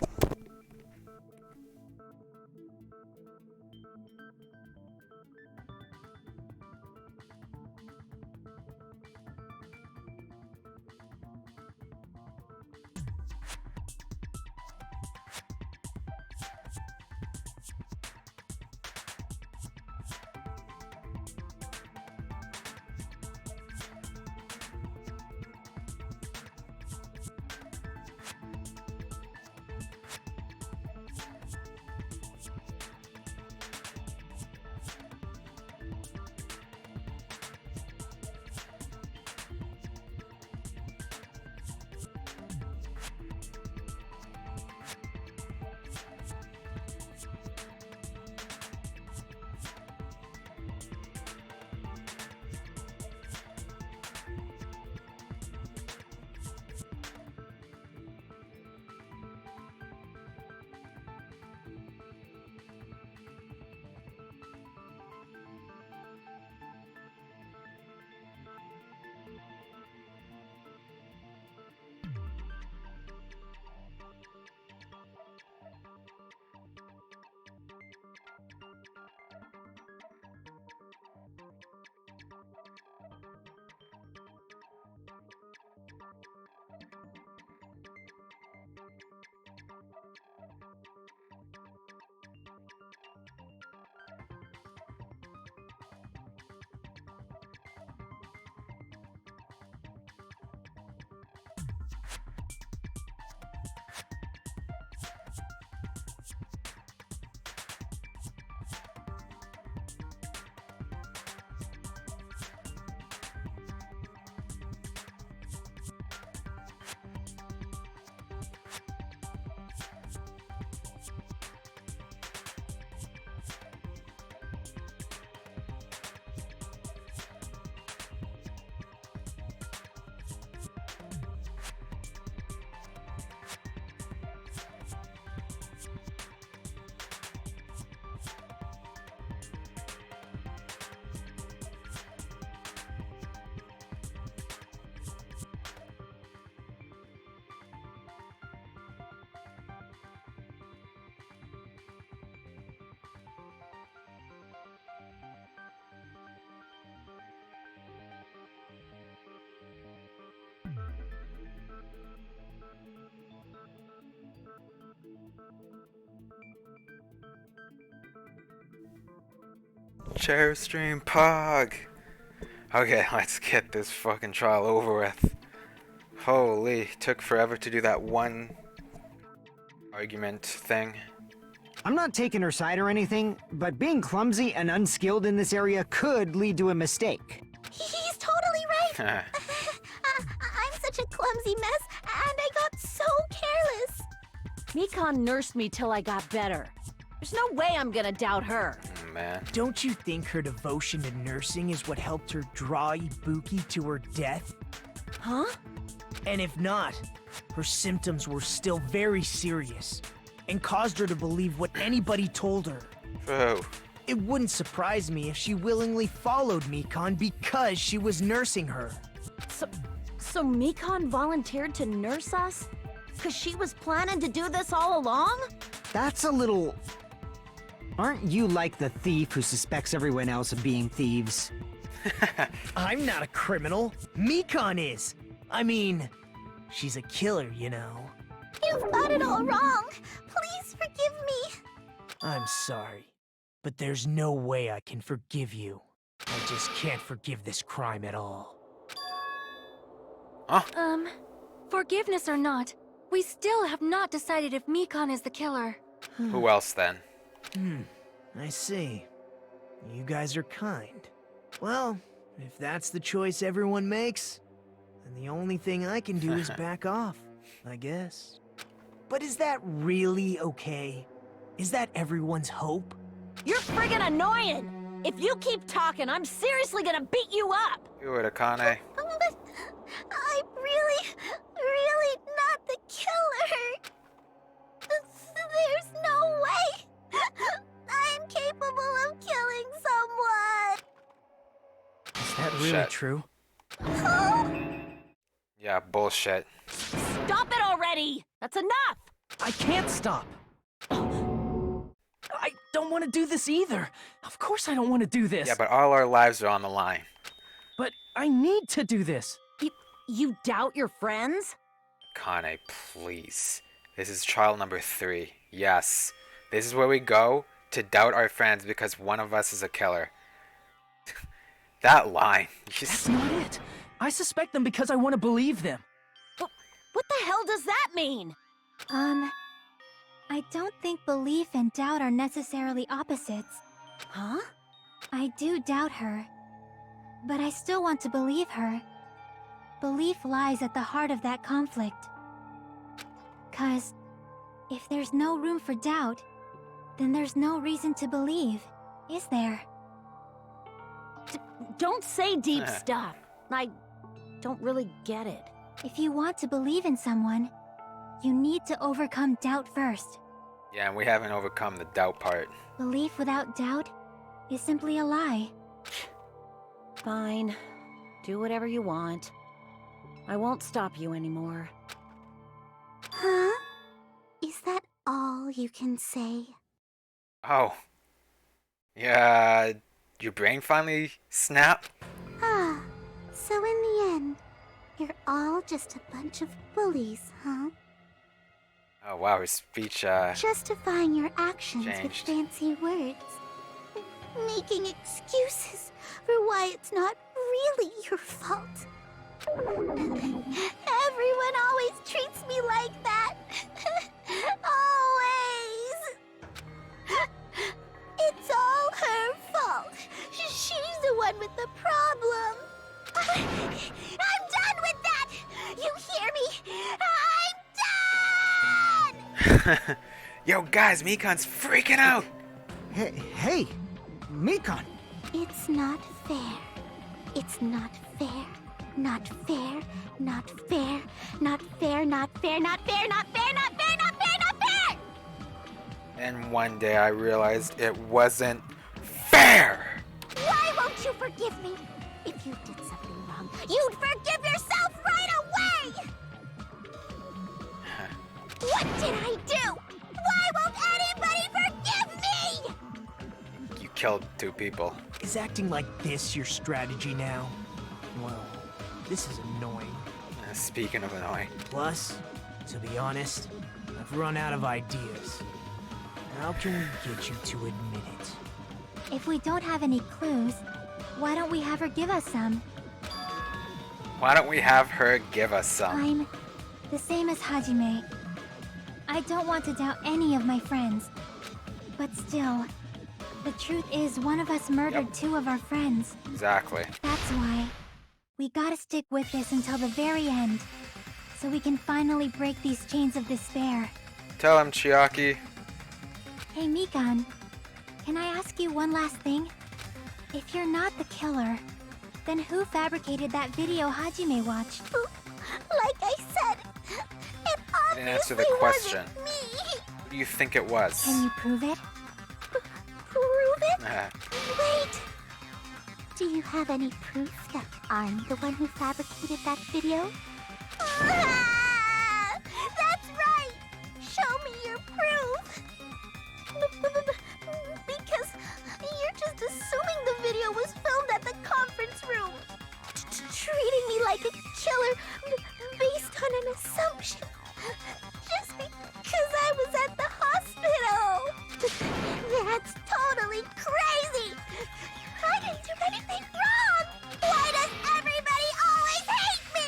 Chair stream pog. Okay, let's get this fucking trial over with. Holy, took forever to do that one argument thing. I'm not taking her side or anything, but being clumsy and unskilled in this area could lead to a mistake. He's totally right. I'm such a clumsy mess, and I got so careless. Mikan nursed me till I got better. There's no way I'm gonna doubt her. Man. Don't you think her devotion to nursing is what helped her draw Ibuki to her death? Huh? And if not, her symptoms were still very serious and caused her to believe what anybody told her. Oh. It wouldn't surprise me if she willingly followed Mikan because she was nursing her. So Mikan volunteered to nurse us? Cause she was planning to do this all along? That's a little... Aren't you like the thief who suspects everyone else of being thieves? I'm not a criminal. Mikan is. I mean, she's a killer, you know. You've got it all wrong. Please forgive me. I'm sorry, but there's no way I can forgive you. I just can't forgive this crime at all. Forgiveness or not, we still have not decided if Mikan is the killer. Who else then? I see. You guys are kind. Well, if that's the choice everyone makes, then the only thing I can do is back off, I guess. But is that really okay? Is that everyone's hope? You're friggin' annoying! If you keep talking, I'm seriously gonna beat you up! You it, Akane. But I'm really not the killer. There's no way. I'm capable of killing someone. Is that really Shit. true? Yeah, bullshit. Stop it already! That's enough! I can't stop. I don't want to do this either. Of course I don't want to do this. Yeah, but all our lives are on the line. But I need to do this. You doubt your friends? Akane, please. This is trial number 3. Yes. This is where we go to doubt our friends because one of us is a killer. That line. That's not it. I suspect them because I want to believe them. What the hell does that mean? I don't think belief and doubt are necessarily opposites. Huh? I do doubt her, but I still want to believe her. Belief lies at the heart of that conflict. 'Cause if there's no room for doubt, then there's no reason to believe, is there? Don't say deep stuff. I don't really get it. If you want to believe in someone, you need to overcome doubt first. Yeah, and we haven't overcome the doubt part. Belief without doubt is simply a lie. Fine. Do whatever you want. I won't stop you anymore. Huh? Is that all you can say? Oh. Yeah, your brain finally snapped? Ah, so in the end, you're all just a bunch of bullies, huh? Oh wow, her speech, Justifying your actions with changed. fancy words. Making excuses for why it's not really your fault. Everyone always treats me like that. Always. It's all her fault. She's the one with the problem. I'm done with that. You hear me? I'm done! Yo, guys, Mikan's freaking out! Hey, Mikan. It's not fair. It's not fair. Not fair. Not fair. Not fair. Not fair. Not fair. Not fair. Not fair. Not fair. Not fair. And one day I realized it wasn't fair! Why won't you forgive me? If you did something wrong, you'd forgive yourself right away. What did I do? Why won't anybody forgive me? You killed 2 people. Is acting like this your strategy now? Well, this is annoying. Speaking of annoying. Plus, to be honest, I've run out of ideas. How can we get you to admit it? If we don't have any clues, why don't we have her give us some? Why don't we have her give us some? I'm the same as Hajime. I don't want to doubt any of my friends. But still, the truth is one of us murdered two of our friends. Exactly. That's why we gotta stick with this until the very end, so we can finally break these chains of despair. Tell him, Chiaki. Hey Mikan, can I ask you one last thing? If you're not the killer, then who fabricated that video Hajime watched? Like I said, it Didn't answer the question. Who do you think it was? Can you prove it? Prove it? Wait! Do you have any proof that I'm the one who fabricated that video? That's right! Show me your proof! Because you're just assuming the video was filmed at the conference room. Treating me like a killer based on an assumption. Just because I was at the hospital. That's totally crazy! I didn't do anything wrong! Why does everybody always hate me?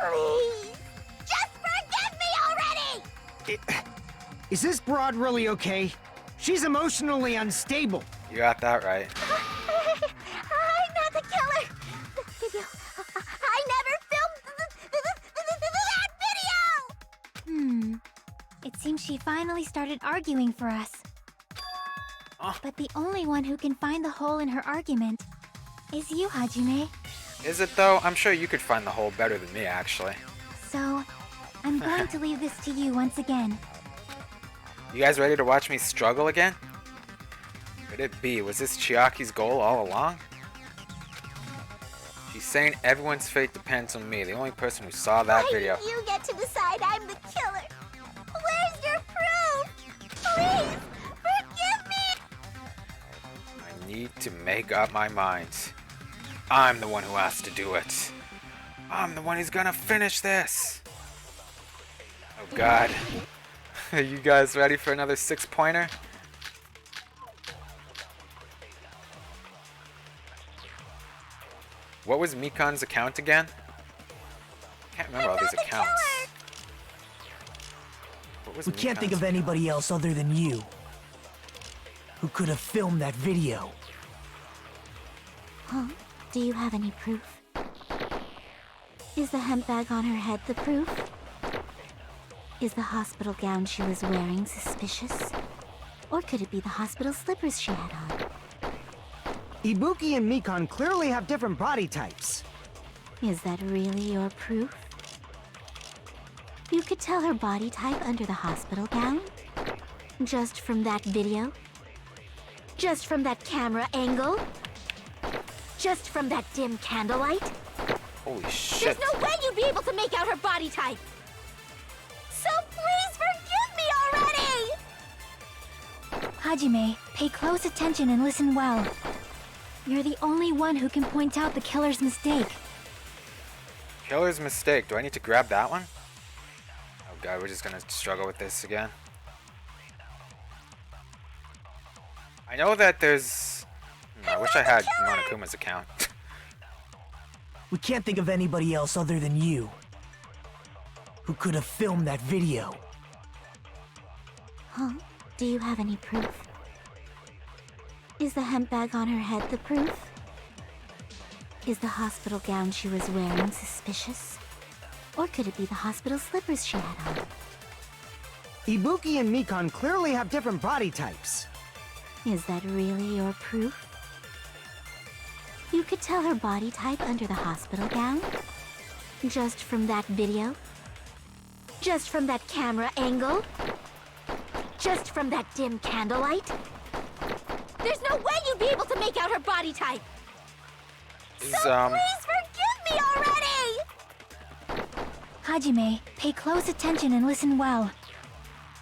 Please, just forgive me already! Is this broad really okay? She's emotionally unstable. You got that right. I'm not the killer! The video... I never filmed that video! It seems she finally started arguing for us. But the only one who can find the hole in her argument is you, Hajime. Is it though? I'm sure you could find the hole better than me, actually. So, I'm going to leave this to you once again. You guys ready to watch me struggle again? Could it be? Was this Chiaki's goal all along? She's saying everyone's fate depends on me, the only person who saw that video. Why do you get to decide I'm the killer? Where's your proof? Please, forgive me! I need to make up my mind. I'm the one who has to do it. I'm the one who's gonna finish this. Oh god. Are you guys ready for another 6-pointer? What was Mikan's account again? I can't remember all these accounts. What was We can't think Mikan's of anybody else other than you who could have filmed that video. Huh? Do you have any proof? Is the hemp bag on her head the proof? Is the hospital gown she was wearing suspicious? Or could it be the hospital slippers she had on? Ibuki and Mikan clearly have different body types. Is that really your proof? You could tell her body type under the hospital gown? Just from that video? Just from that camera angle? Just from that dim candlelight? Holy shit. There's no way you'd be able to make out her body type! So please forgive me already! Hajime, pay close attention and listen well. You're the only one who can point out the killer's mistake. Killer's mistake. Do I need to grab that one? Oh god, we're just gonna struggle with this again. I know that there's... I wish I had Monokuma's account. We can't think of anybody else other than you who could have filmed that video. Huh? Do you have any proof? Is the hemp bag on her head the proof? Is the hospital gown she was wearing suspicious? Or could it be the hospital slippers she had on? Ibuki and Mikan clearly have different body types. Is that really your proof? You could tell her body type under the hospital gown? Just from that video? Just from that camera angle? Just from that dim candlelight? There's no way you'd be able to make out her body type! Is, Please forgive me already! Hajime, pay close attention and listen well.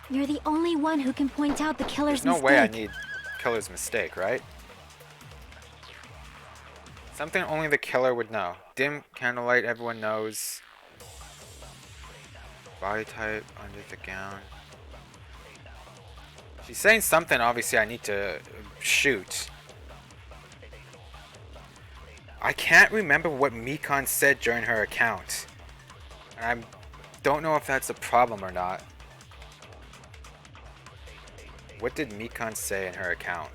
You're the only one who can point out the killer's There's no mistake. way I need killer's mistake, right? Something only the killer would know. Dim candlelight, everyone knows. Body type under the gown. She's saying something obviously I need to shoot. I can't remember what Mikan said during her account. And I don't know if that's a problem or not. What did Mikan say in her account?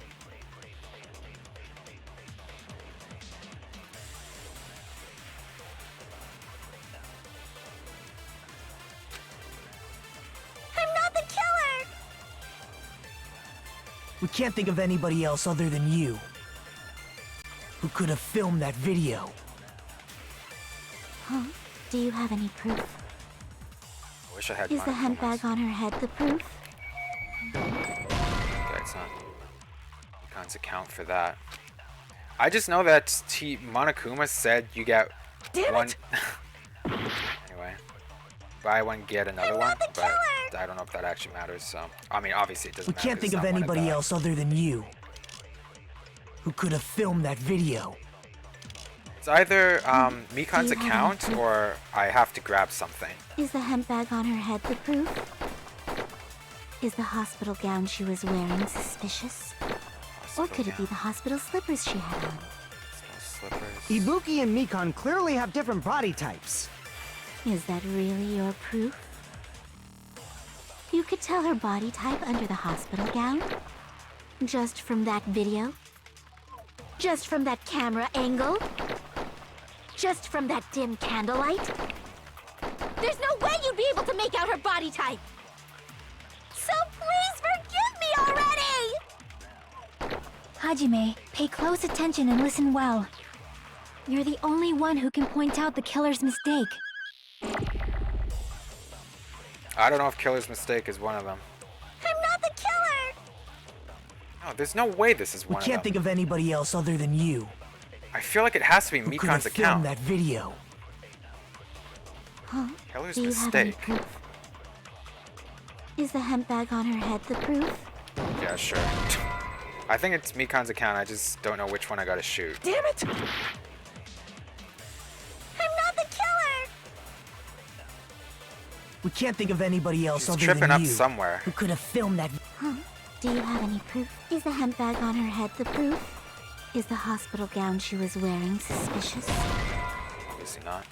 I'm not the killer! We can't think of anybody else other than you who could have filmed that video. Huh? Do you have any proof? I wish I had Is the hemp Monokuma's. bag on her head the proof? Okay, it's not Mikan's account for that. I just know that Monokuma said you get Damn one. it! Anyway, buy one get another one, but I don't know if that actually matters. So I mean, obviously it doesn't We matter. can't 'cause think it's of not one anybody the- else other than you who could have filmed that video. It's either Mikan's Do you have account any- or I have to grab something. Is the hemp bag on her head the proof? Is the hospital gown she was wearing suspicious? Or could it be the hospital slippers she had on? Slippers. Ibuki and Mikan clearly have different body types. Is that really your proof? You could tell her body type under the hospital gown? Just from that video? Just from that camera angle? Just from that dim candlelight? There's no way you'd be able to make out her body type! So please forgive me already! Hajime, pay close attention and listen well. You're the only one who can point out the killer's mistake. I don't know if Killer's Mistake is one of them. I'm not the killer! No, there's no way this is We one of can't them. think of anybody else other than you I feel like it has to be who could have Mikan's filmed account. that video. Huh? Killer's Do you have any Mistake. proof? Is the hemp bag on her head the proof? Yeah, sure. I think it's Mikan's account. I just don't know which one I gotta shoot. Damn it! I'm not the killer! We can't think of anybody else She's other tripping than up you somewhere. who could have filmed that. Huh? Do you have any proof? Is the hemp bag on her head the proof? Is the hospital gown she was wearing suspicious? Obviously not.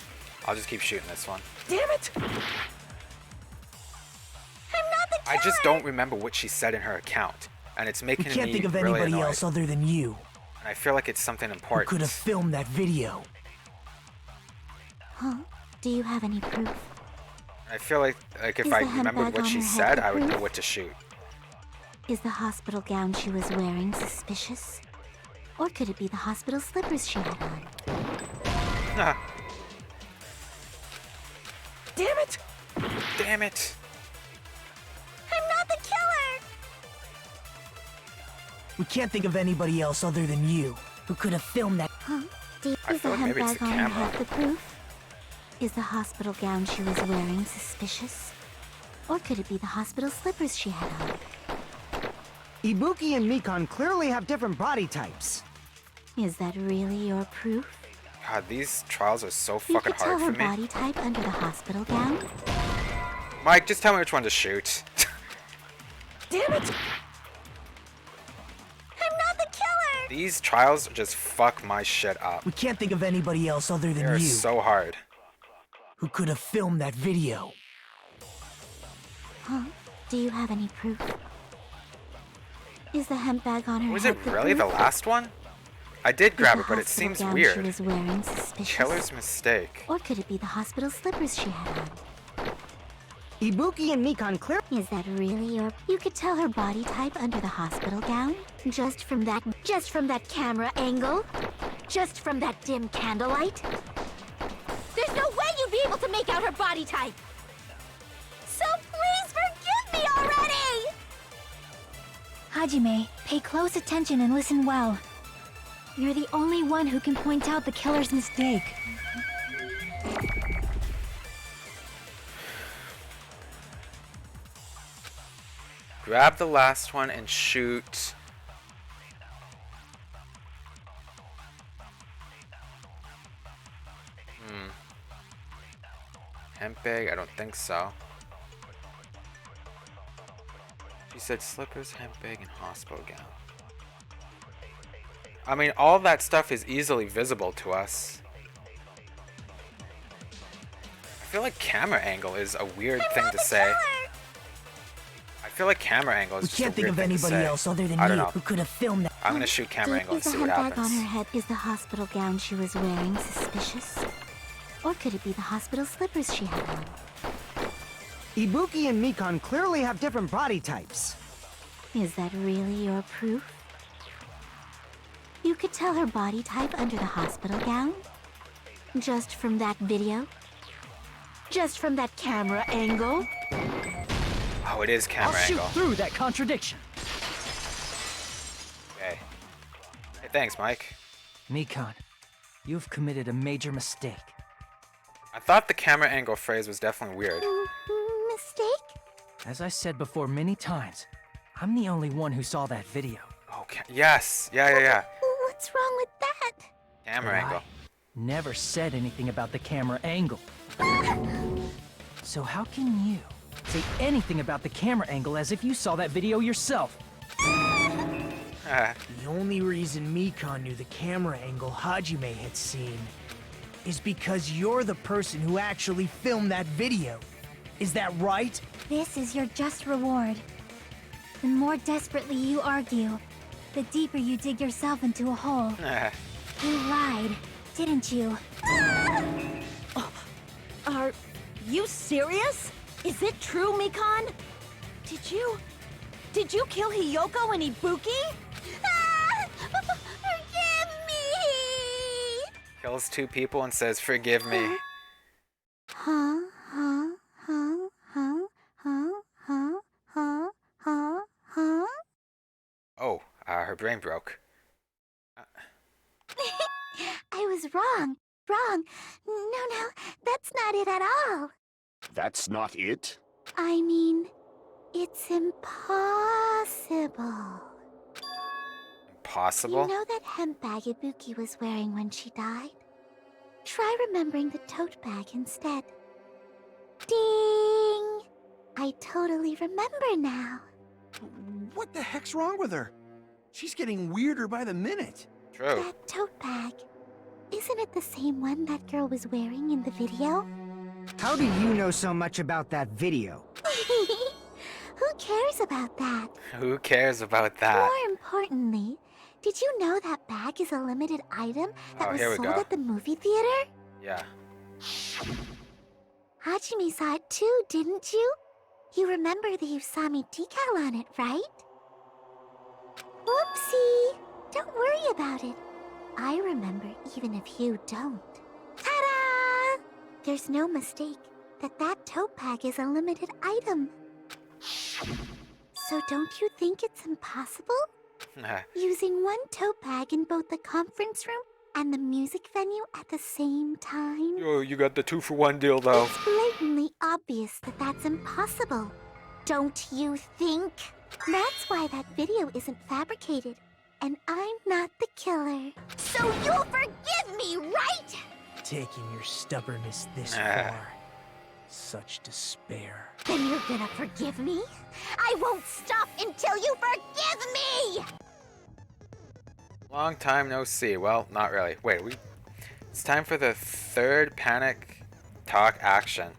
I'll just keep shooting this one. Damn it! I'm not the I just don't remember what she said in her account, and it's We making can't me think of really anybody annoyed. else other than you And I feel like it's something who important. could have filmed that video. Huh? Do you have any proof? I feel like if Is I the hemp remembered bag what on she her head said, the I would know proof? what to shoot. Is the hospital gown she was wearing suspicious? Or could it be the hospital slippers she had on? Damn it! Damn it! I'm not the killer! We can't think of anybody else other than you who could have filmed that. Huh? I Is feel the like hemp maybe it's bag the on her camera. head the proof? Is the hospital gown she was wearing suspicious? Or could it be the hospital slippers she had on? Ibuki and Mikan clearly have different body types. Is that really your proof? God, these trials are so You fucking could tell hard her for me. body type under the hospital gown? Mike, just tell me which one to shoot. Damn it! I'm not the killer! These trials just fuck my shit up. We can't think of anybody else other than They're you so hard. who could have filmed that video. Huh? Do you have any proof? Is the hemp bag on her Was head it the really the proof? last one? I did Is grab the it, but it hospital seems gown weird. She was wearing suspicious? Killer's Mistake. Or could it be the hospital slippers she had on? Ibuki and Mikan clearly. Is that really your... You could tell her body type under the hospital gown? Just from that camera angle? Just from that dim candlelight? There's no way you'd be able to make out her body type! So please forgive me already! Hajime, pay close attention and listen well. You're the only one who can point out the killer's mistake. Grab the last one and shoot. Hemp bag? I don't think so. said slippers, handbag, and hospital gown. I mean, all that stuff is easily visible to us. I feel like camera angle is a weird thing to say. I feel like camera angle is We just a can't think weird of thing to anybody say. else other than I don't you know. who could have filmed that. I'm gonna shoot camera angle and Is see the what handbag on happens. her head is the hospital gown she was wearing suspicious? Or could it be the hospital slippers she had on? Ibuki and Mikan clearly have different body types. Is that really your proof? You could tell her body type under the hospital gown? Just from that video? Just from that camera angle? Oh, it is I'll camera shoot angle. through that contradiction. Okay. Hey, thanks, Mike. Mikan, you've committed a major mistake. I thought the camera angle phrase was definitely weird. Mistake? As I said before many times, I'm the only one who saw that video. Okay. Yes. Yeah. What's wrong with that? Camera But angle. I never said anything about the camera angle. So how can you say anything about the camera angle as if you saw that video yourself? The only reason Mikan knew the camera angle Hajime had seen is because you're the person who actually filmed that video. Is that right? This is your just reward. The more desperately you argue, the deeper you dig yourself into a hole. You lied, didn't you? Are you serious? Is it true, Mikan? Did you kill Hiyoko and Ibuki? Forgive me! Kills two people and says, "Forgive me." Huh? Oh, her brain broke. I was wrong. No, that's not it at all. That's not it? I mean, it's impossible. Impossible? You know that hemp bag Ibuki was wearing when she died? Try remembering the tote bag instead. Ding! I totally remember now. What the heck's wrong with her? She's getting weirder by the minute. True. That tote bag. Isn't it the same one that girl was wearing in the video? How do you know so much about that video? Who cares about that? Who cares about that? More importantly, did you know that bag is a limited item that Oh, was here we sold go. at the movie theater? Yeah. Hajime saw it too, didn't you? You remember the Usami decal on it, right? Whoopsie! Don't worry about it. I remember even if you don't. Ta-da! There's no mistake that tote bag is a limited item. So don't you think it's impossible? Using one tote bag in both the conference room and the music venue at the same time? Yo, you got the 2-for-1 deal though. It's blatantly obvious that that's impossible. Don't you think? That's why that video isn't fabricated. And I'm not the killer. So you'll forgive me, right? Taking your stubbornness this far. Such despair. Then you're gonna forgive me? I won't stop until you forgive me! Long time no see. Well, not really. Wait, it's time for the third panic talk action.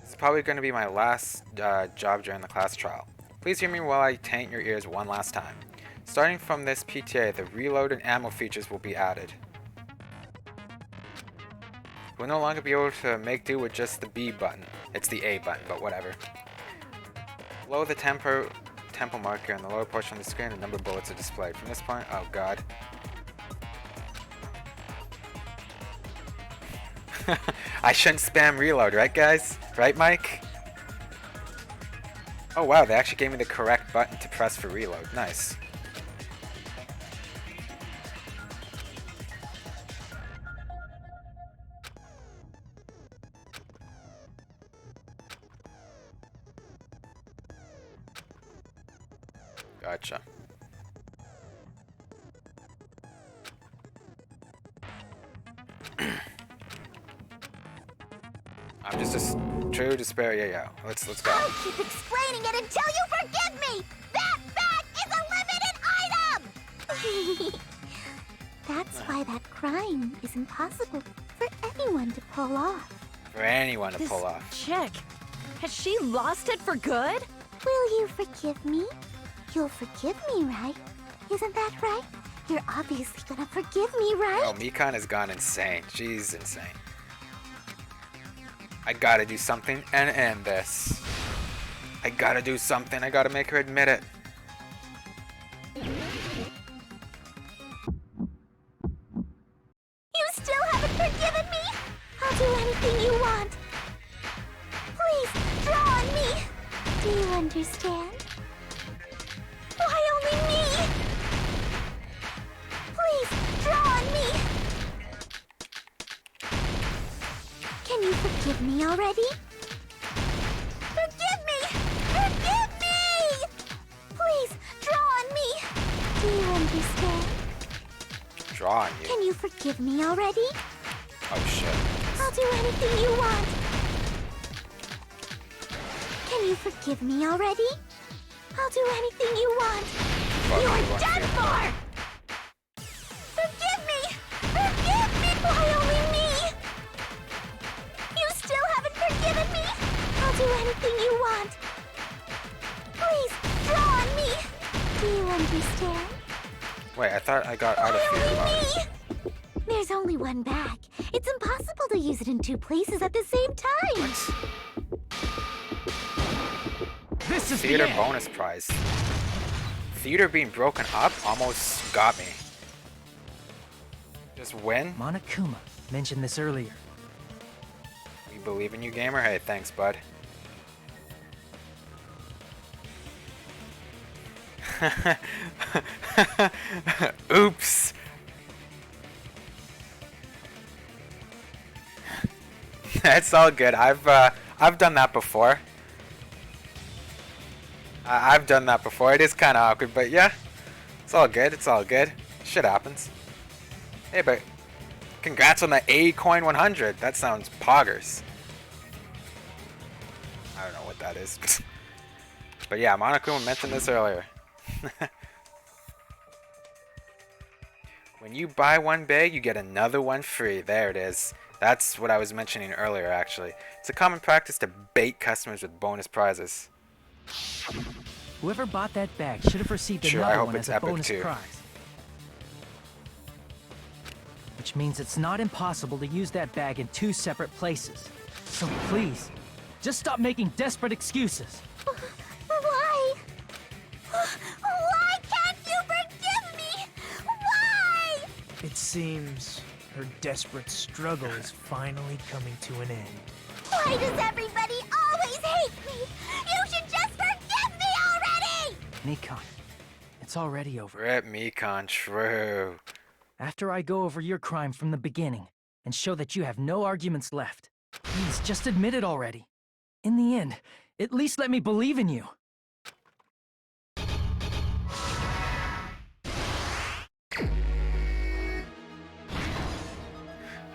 This is probably going to be my last job during the class trial. Please hear me while I taint your ears one last time. Starting from this PTA, the reload and ammo features will be added. We'll no longer be able to make do with just the B button. It's the A button, but whatever. Below the tempo marker in the lower portion of the screen, the number of bullets are displayed. From this point, oh god. I shouldn't spam reload, right guys? Right, Mike? Oh wow, they actually gave me the correct button to press for reload. Nice. Gotcha. I'm just a true despair. Yeah. Let's go. I'll keep explaining it until you forgive me! That bag is a limited item! That's why that crime is impossible for anyone to pull off. For anyone to This pull off. chick, has she lost it for good? Will you forgive me? You'll forgive me, right? Isn't that right? You're obviously gonna forgive me, right? Oh, Mikan has gone insane. She's insane. I gotta do something and end this. I gotta do something. I gotta make her admit it. You still haven't forgiven me? I'll do anything you want. Please, draw on me. Do you understand? Why only me? Please, draw on me. Can you forgive me already? Forgive me! Forgive me! Please, draw on me. Do you understand? Draw on you. Can you forgive me already? Oh shit. I'll do anything you want. Can you forgive me already? I'll do anything you want. You're done for! Forgive me! Forgive me! Why only me? You still haven't forgiven me? I'll do anything you want. Please, draw on me. Do you understand? Wait, I thought I got out of fear mode. There's only one bag. It's impossible to use it in two places at the same time. This is Theater the end. bonus prize. Theater being broken up almost got me. Just win? Monokuma mentioned this earlier. We believe in you, gamer. Hey, thanks, bud. Oops. That's all good. I've done that before. I've done that before. It is kind of awkward, but yeah, it's all good. It's all good. Shit happens. Hey, but congrats on the A coin 100. That sounds poggers. I don't know what that is. But yeah, Monokuma mentioned this earlier. When you buy one bag, you get another one free. There it is. That's what I was mentioning earlier, actually. It's a common practice to bait customers with bonus prizes. Whoever bought that bag should have received Sure, I another hope one it's as a epic bonus too. prize. Which means it's not impossible to use that bag in two separate places. So please, just stop making desperate excuses. Why? Why can't you forgive me? Why? It seems her desperate struggle is finally coming to an end. Why does everybody always hate me? You should just forgive me already! Nikon, it's already over. Rip Mikan, true. After I go over your crime from the beginning and show that you have no arguments left, please just admit it already. In the end, at least let me believe in you.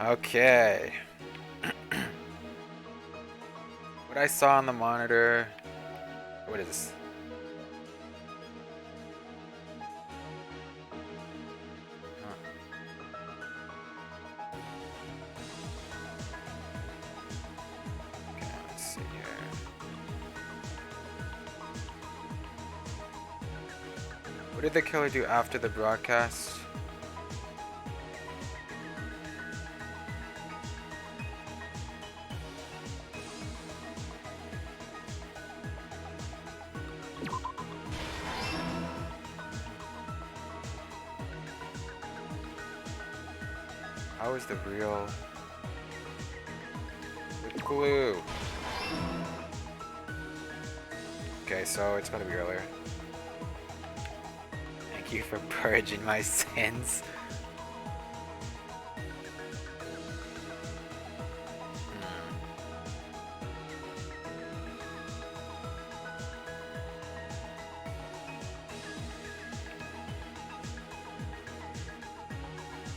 Okay. What I saw on the monitor. What is this? Okay, let's see here. What did the killer do after the broadcast? How is the real with glue? Okay, so it's gonna be earlier. Thank you for purging my sins.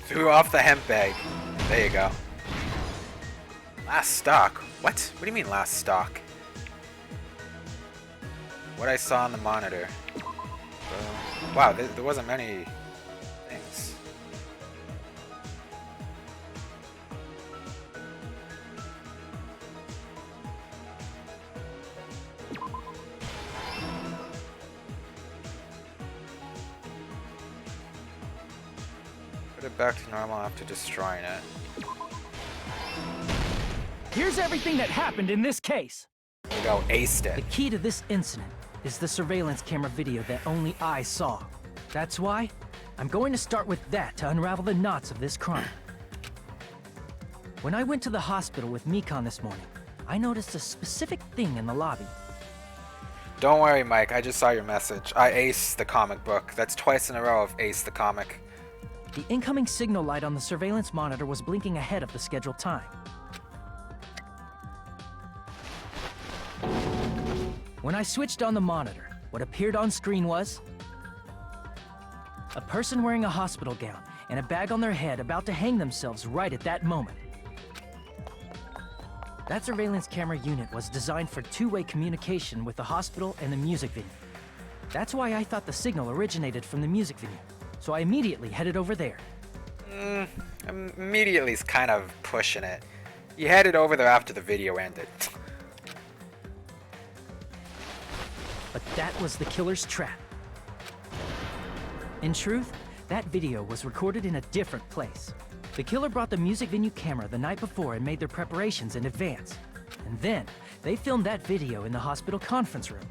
Threw off the hemp bag. There you go. Last stock? What? What do you mean last stock? What I saw on the monitor. Wow, there wasn't many things. Put it back to normal after destroying it. Here's everything that happened in this case. There you go, aced The it. key to this incident is the surveillance camera video that only I saw. That's why I'm going to start with that to unravel the knots of this crime. When I went to the hospital with Mikan this morning, I noticed a specific thing in the lobby. Don't worry, Mike, I just saw your message. I aced the comic book. That's twice in a row I've aced the comic. The incoming signal light on the surveillance monitor was blinking ahead of the scheduled time. When I switched on the monitor, what appeared on screen was a person wearing a hospital gown and a bag on their head about to hang themselves right at that moment. That surveillance camera unit was designed for two-way communication with the hospital and the music venue. That's why I thought the signal originated from the music venue, so I immediately headed over there. Immediately is kind of pushing it. You headed over there after the video ended. But that was the killer's trap. In truth, that video was recorded in a different place. The killer brought the music venue camera the night before and made their preparations in advance. And then, they filmed that video in the hospital conference room.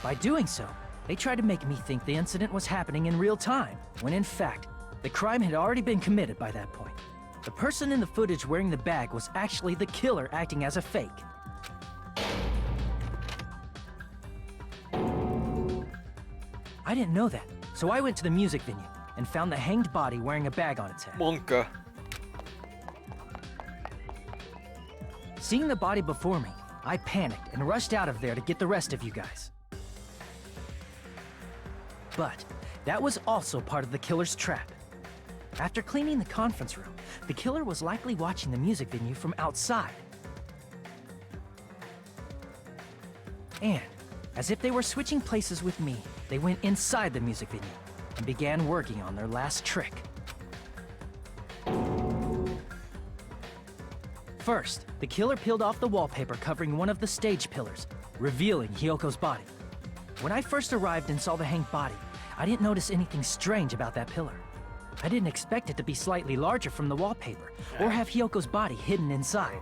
By doing so, they tried to make me think the incident was happening in real time, when in fact, the crime had already been committed by that point. The person in the footage wearing the bag was actually the killer acting as a fake. I didn't know that, so I went to the music venue and found the hanged body wearing a bag on its head. Monka. Seeing the body before me, I panicked and rushed out of there to get the rest of you guys. But that was also part of the killer's trap. After cleaning the conference room, the killer was likely watching the music venue from outside. And, as if they were switching places with me, they went inside the music venue and began working on their last trick. First, the killer peeled off the wallpaper covering one of the stage pillars, revealing Hyoko's body. When I first arrived and saw the hanged body, I didn't notice anything strange about that pillar. I didn't expect it to be slightly larger from the wallpaper, or have Hyoko's body hidden inside.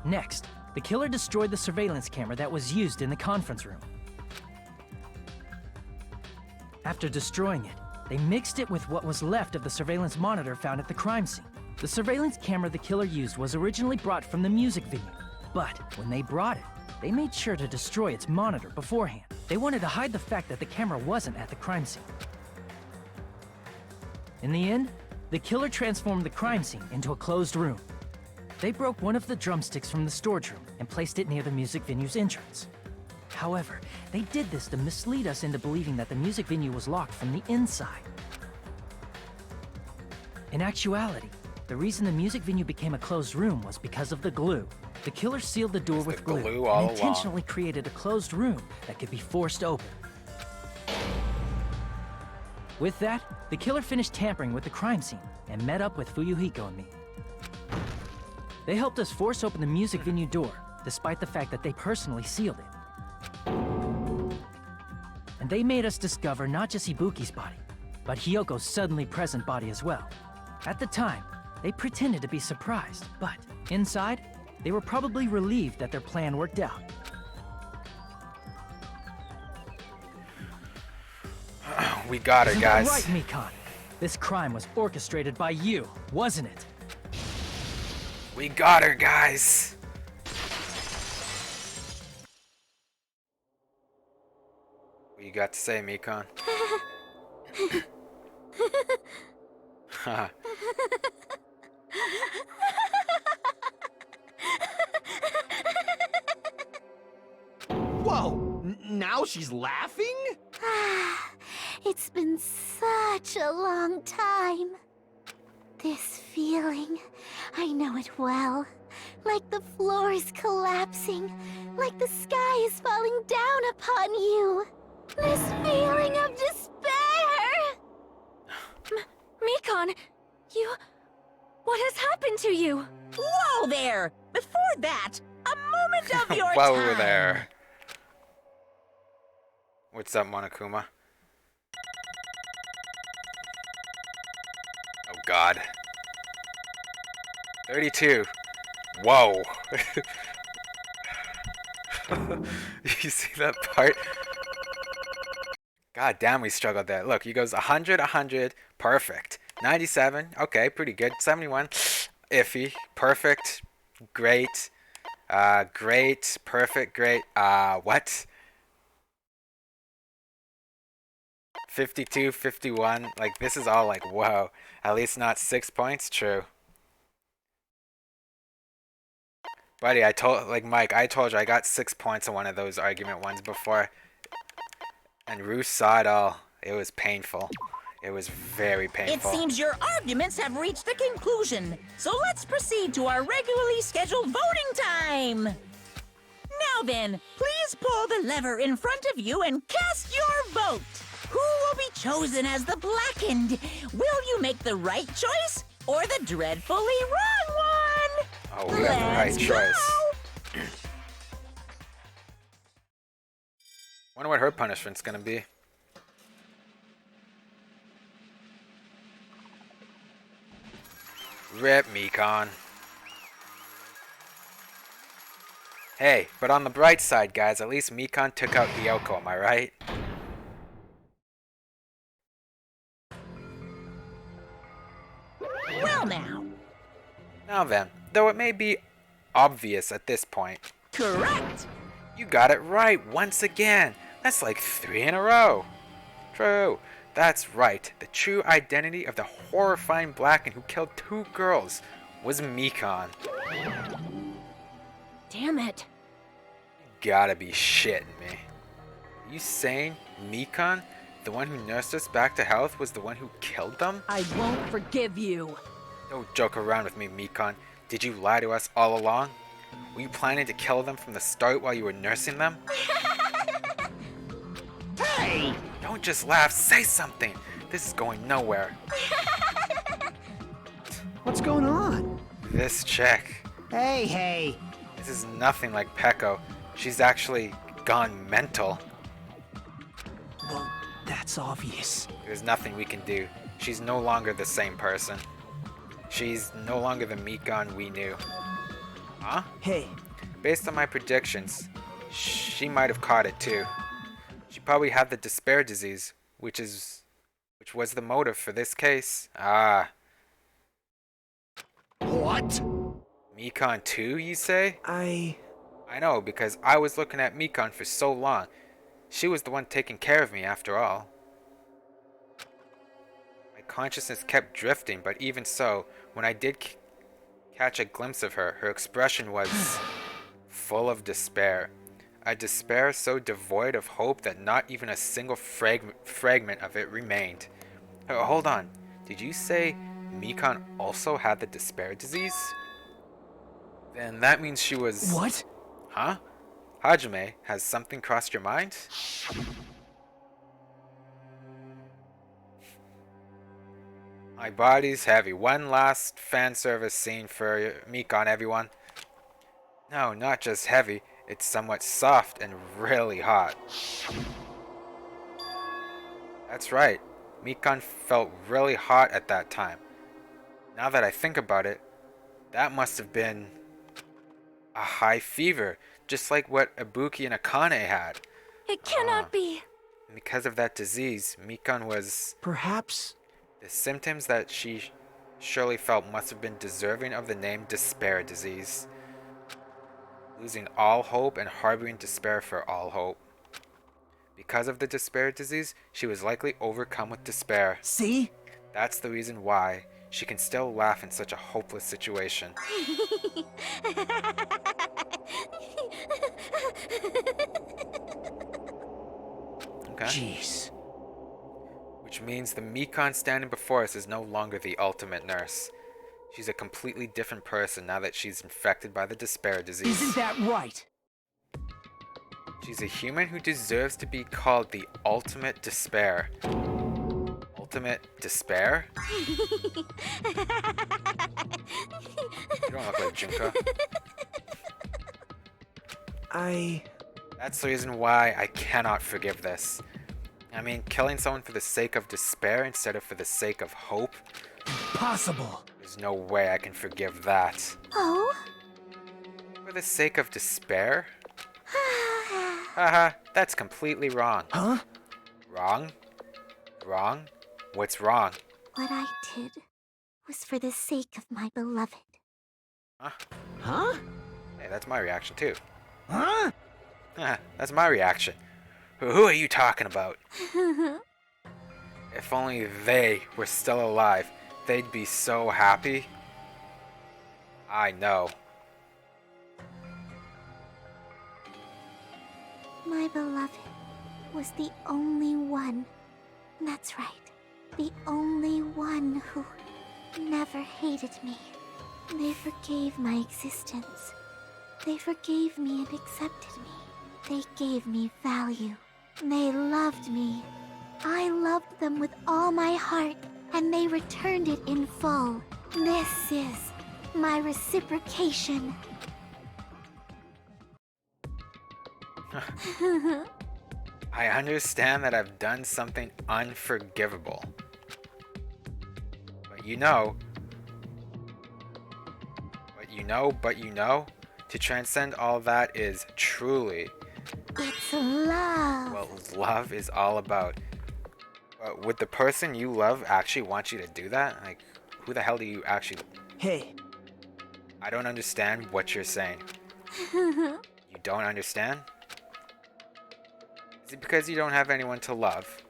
Next, the killer destroyed the surveillance camera that was used in the conference room. After destroying it, they mixed it with what was left of the surveillance monitor found at the crime scene. The surveillance camera the killer used was originally brought from the music venue, but when they brought it, they made sure to destroy its monitor beforehand. They wanted to hide the fact that the camera wasn't at the crime scene. In the end, the killer transformed the crime scene into a closed room. They broke one of the drumsticks from the storage room and placed it near the music venue's entrance. However, they did this to mislead us into believing that the music venue was locked from the inside. In actuality, the reason the music venue became a closed room was because of the glue. The killer sealed the door with glue and intentionally created a closed room that could be forced open. With that, the killer finished tampering with the crime scene and met up with Fuyuhiko and me. They helped us force open the music venue door, despite the fact that they personally sealed it. And they made us discover not just Ibuki's body, but Hyoko's suddenly present body as well. At the time, they pretended to be surprised, but inside, they were probably relieved that their plan worked out. We got her, Isn't guys. that right, Mikan? This crime was orchestrated by you, wasn't it? We got her, guys. What you got to say, Mikan? Haha. Whoa! Now she's laughing? It's been such a long time. This feels feeling. I know it well. Like the floor is collapsing. Like the sky is falling down upon you. This feeling of despair! Mikon, you... What has happened to you? Whoa there! Before that, a moment of your Whoa time. there. What's up, Monokuma? Oh god. 32. Whoa. You see that part? God damn, we struggled there. Look, he goes 100, 100, perfect. 97, okay, pretty good. 71, iffy. Perfect, great. Great, perfect, great. What? 52, 51. Like, this is all like, whoa. At least not 6 points? True. Buddy, Mike, I told you I got 6 points on one of those argument ones before. And Roos saw it all. It was painful. It was very painful. It seems your arguments have reached a conclusion. So let's proceed to our regularly scheduled voting time. Now then, please pull the lever in front of you and cast your vote. Who will be chosen as the blackened? Will you make the right choice or the dreadfully wrong one? Oh, we got the right choice. Wonder what her punishment's gonna be. Rip Mikon. Hey, but on the bright side, guys, at least Mikon took out Ryoko, am I right? Well now. Now then, though it may be obvious at this point. Correct. You got it right once again. That's like 3 in a row. True. That's right. The true identity of the horrifying Blacken who killed 2 girls was Mikon. Damn it. You gotta be shitting me. Are you saying Mikon, the one who nursed us back to health, was the one who killed them? I won't forgive you. Don't joke around with me, Mikon. Did you lie to us all along? Were you planning to kill them from the start while you were nursing them? Hey! Don't just laugh, say something! This is going nowhere. What's going on? This chick. Hey! This is nothing like Peko. She's actually gone mental. Well, that's obvious. There's nothing we can do. She's no longer the same person. She's no longer the Mikon we knew. Huh? Hey, Based on my predictions, she might have caught it too. She probably had the despair disease, which was the motive for this case. Ah. What? Mikon too, you say? I know, because I was looking at Mikon for so long. She was the one taking care of me after all. My consciousness kept drifting, but even so, when I did catch a glimpse of her, her expression was full of despair. A despair so devoid of hope that not even a single fragment of it remained. Hold on, did you say Mikon also had the despair disease? Then that means she was... What? Huh? Hajime, has something crossed your mind? My body's heavy. One last fan service scene for Mikon, everyone. No, not just heavy. It's somewhat soft and really hot. That's right. Mikon felt really hot at that time. Now that I think about it, that must have been a high fever, just like what Ibuki and Akane had. It cannot be. And because of that disease, Mikon was... Perhaps... The symptoms that she surely felt must have been deserving of the name despair disease. Losing all hope and harboring despair for all hope. Because of the despair disease, she was likely overcome with despair. See? That's the reason why she can still laugh in such a hopeless situation. Okay. Jeez. Which means the Mikon standing before us is no longer the ultimate nurse. She's a completely different person now that she's infected by the despair disease. Isn't that right? She's a human who deserves to be called the ultimate despair. Ultimate despair? You don't look like Junka. That's the reason why I cannot forgive this. I mean, killing someone for the sake of despair instead of for the sake of hope? Impossible. There's no way I can forgive that. Oh? For the sake of despair? Haha, that's completely wrong. Huh? Wrong? Wrong? What's wrong? What I did was for the sake of my beloved. Huh? Huh? Hey, that's my reaction too. Huh? That's my reaction. Who are you talking about? If only they were still alive, they'd be so happy. I know. My beloved was the only one. That's right. The only one who never hated me. They forgave my existence. They forgave me and accepted me. They gave me value. They loved me. I loved them with all my heart, and they returned it in full. This is my reciprocation. I understand that I've done something unforgivable. But you know, to transcend all that is truly It's love. what love is all about. But would the person you love actually want you to do that? Like, who the hell do you actually... Hey. I don't understand what you're saying. You don't understand? Is it because you don't have anyone to love?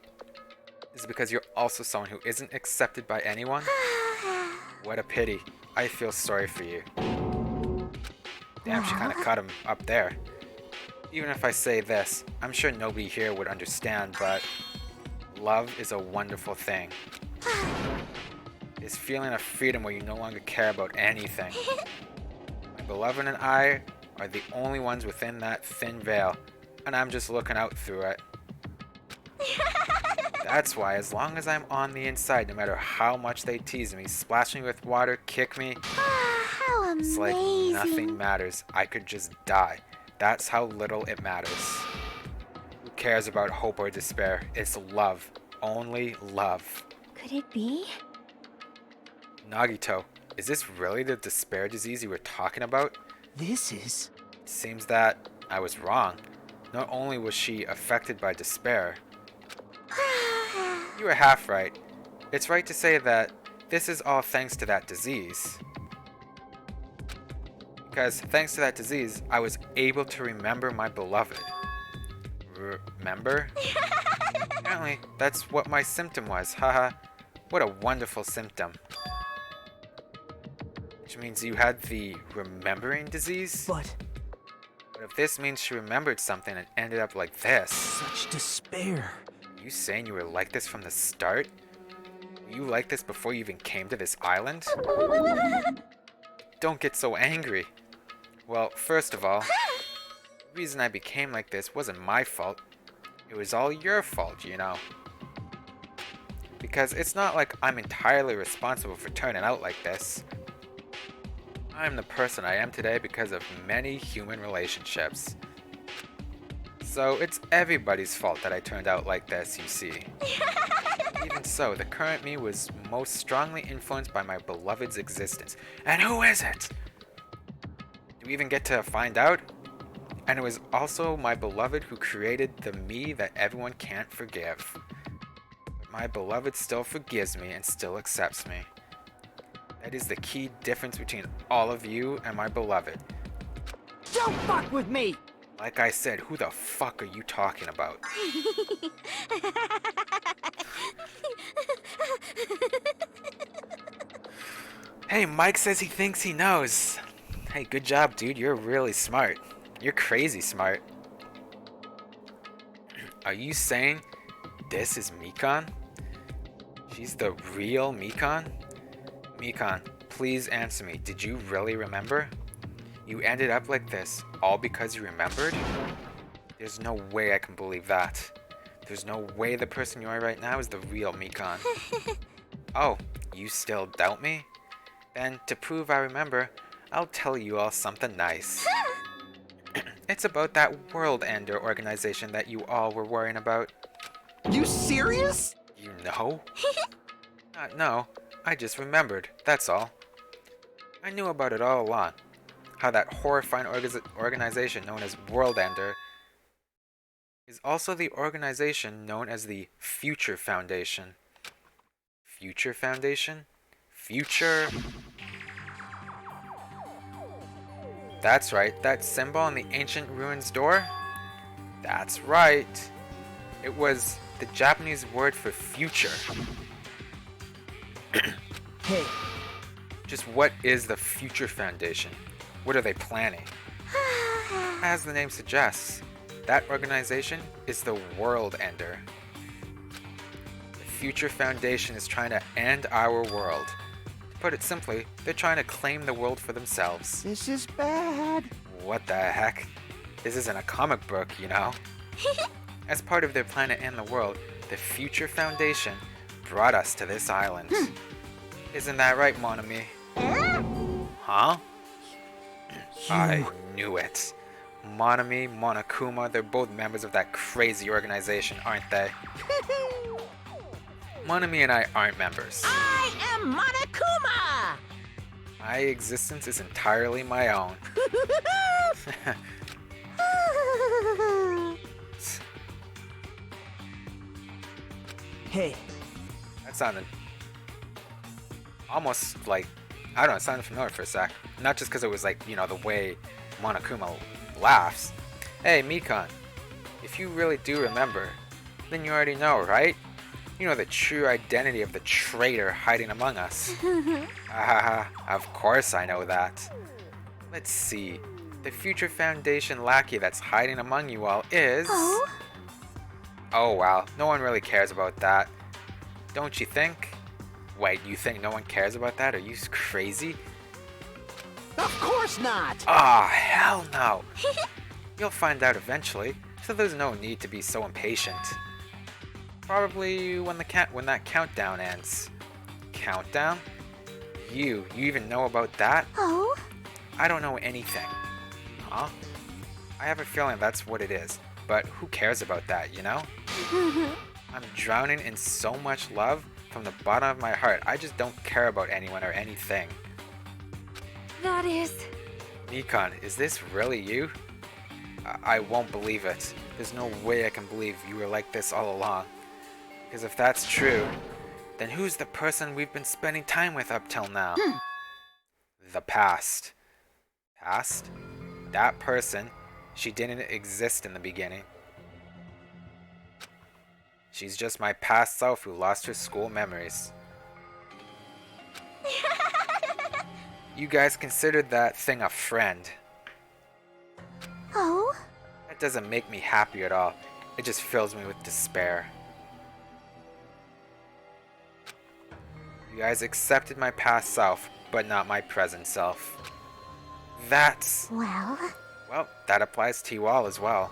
Is it because you're also someone who isn't accepted by anyone? What a pity. I feel sorry for you. Damn, she kind of cut him up there. Even if I say this, I'm sure nobody here would understand, but love is a wonderful thing. This feeling of freedom where you no longer care about anything. My beloved and I are the only ones within that thin veil, and I'm just looking out through it. That's why, as long as I'm on the inside, no matter how much they tease me, splash me with water, kick me, How amazing. it's like nothing matters. I could just die. That's how little it matters. Who cares about hope or despair? It's love. Only love. Could it be? Nagito, is this really the despair disease you were talking about? This is... It seems that I was wrong. Not only was she affected by despair, you were half right. It's right to say that this is all thanks to that disease. Because thanks to that disease, I was able to remember my beloved. Remember? Apparently, that's what my symptom was. Haha. What a wonderful symptom. Which means you had the remembering disease? But If this means she remembered something and ended up like this... such despair. Are you saying you were like this from the start? Were you like this before you even came to this island? Don't get so angry. Well, first of all, the reason I became like this wasn't my fault. It was all your fault, you know. Because it's not like I'm entirely responsible for turning out like this. I'm the person I am today because of many human relationships. So it's everybody's fault that I turned out like this, you see. Even so, the current me was most strongly influenced by my beloved's existence. And who is it? Do we even get to find out? And it was also my beloved who created the me that everyone can't forgive. But my beloved still forgives me and still accepts me. That is the key difference between all of you and my beloved. Don't fuck with me! Like I said, who the fuck are you talking about? Hey, Mike says he thinks he knows. Hey, good job, dude. You're really smart. You're crazy smart. Are you saying this is Mikan? She's the real Mikan? Mikan, please answer me. Did you really remember? You ended up like this, all because you remembered? There's no way I can believe that. There's no way the person you are right now is the real Mikan. Oh, you still doubt me? Then, to prove I remember, I'll tell you all something nice. It's about that World Ender organization that you all were worrying about. You serious? You know? No, I just remembered, that's all. I knew about it all along. How that horrifying organization known as World Ender is also the organization known as the Future Foundation. Future Foundation? Future? That's right, that symbol on the ancient ruins door? That's right. It was the Japanese word for future. Hey, Just what is the Future Foundation? What are they planning? As the name suggests, that organization is the World Ender. The Future Foundation is trying to end our world. To put it simply, they're trying to claim the world for themselves. This is bad. What the heck? This isn't a comic book, you know? As part of their plan to end the world, the Future Foundation brought us to this island. Isn't that right, mon ami? Huh? I knew it. Monami, Monokuma, they're both members of that crazy organization, aren't they? Monami and I aren't members. I am Monokuma! My existence is entirely my own. hey, That sounded almost like, I don't know, it sounded familiar for a sec. Not just because it was like, you know, the way Monokuma laughs. Hey, Mikan, if you really do remember, then you already know, right? You know the true identity of the traitor hiding among us. Of course I know that. Let's see. The Future Foundation lackey that's hiding among you all is... Oh wow, no one really cares about that. Don't you think? Wait, you think no one cares about that? Are you crazy? Of course not. Ah, hell no. You'll find out eventually, so there's no need to be so impatient. Probably when that countdown ends. Countdown? You even know about that? Oh? I don't know anything. Huh? I have a feeling that's what it is, but who cares about that, you know? I'm drowning in so much love from the bottom of my heart. I just don't care about anyone or anything. That is... Mikan, is this really you? I won't believe it. There's no way I can believe you were like this all along. Because if that's true, then who's the person we've been spending time with up till now? The past. Past? That person, she didn't exist in the beginning. She's just my past self who lost her school memories. You guys considered that thing a friend. Oh? That doesn't make me happy at all. It just fills me with despair. You guys accepted my past self, but not my present self. That's... Well, that applies to you all as well.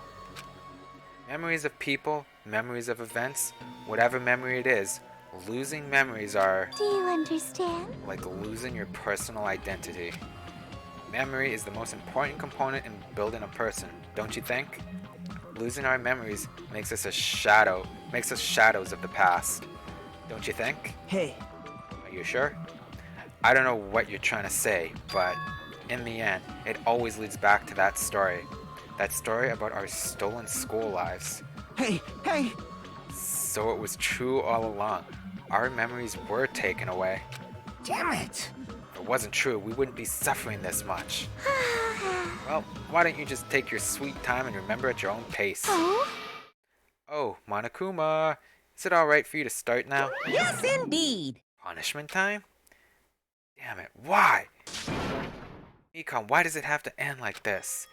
Memories of people, memories of events, whatever memory it is, losing memories are... Do you understand? like losing your personal identity. Memory is the most important component in building a person, don't you think? Losing our memories makes us shadows of the past. Don't you think? hey, Are you sure? I don't know what you're trying to say, but in the end, it always leads back to that story. That story about our stolen school lives. Hey, hey! So it was true all along. Our memories were taken away. Damn it! If it wasn't true, we wouldn't be suffering this much. Well, why don't you just take your sweet time and remember at your own pace? Oh, Monokuma, is it alright for you to start now? Yes, indeed. Punishment time? Damn it, why? Mikan, why does it have to end like this?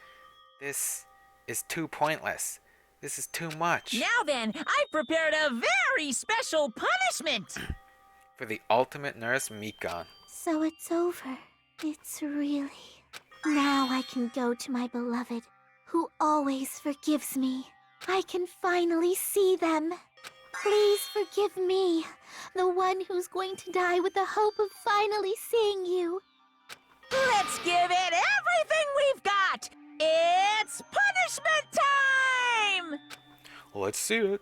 This is too pointless. This is too much. Now then, I've prepared a very special punishment. For the ultimate nurse, Mikan. So it's over. It's really... Now I can go to my beloved, who always forgives me. I can finally see them. Please forgive me, the one who's going to die with the hope of finally seeing you. Let's give it everything we've got! It's punishment time! Let's see it.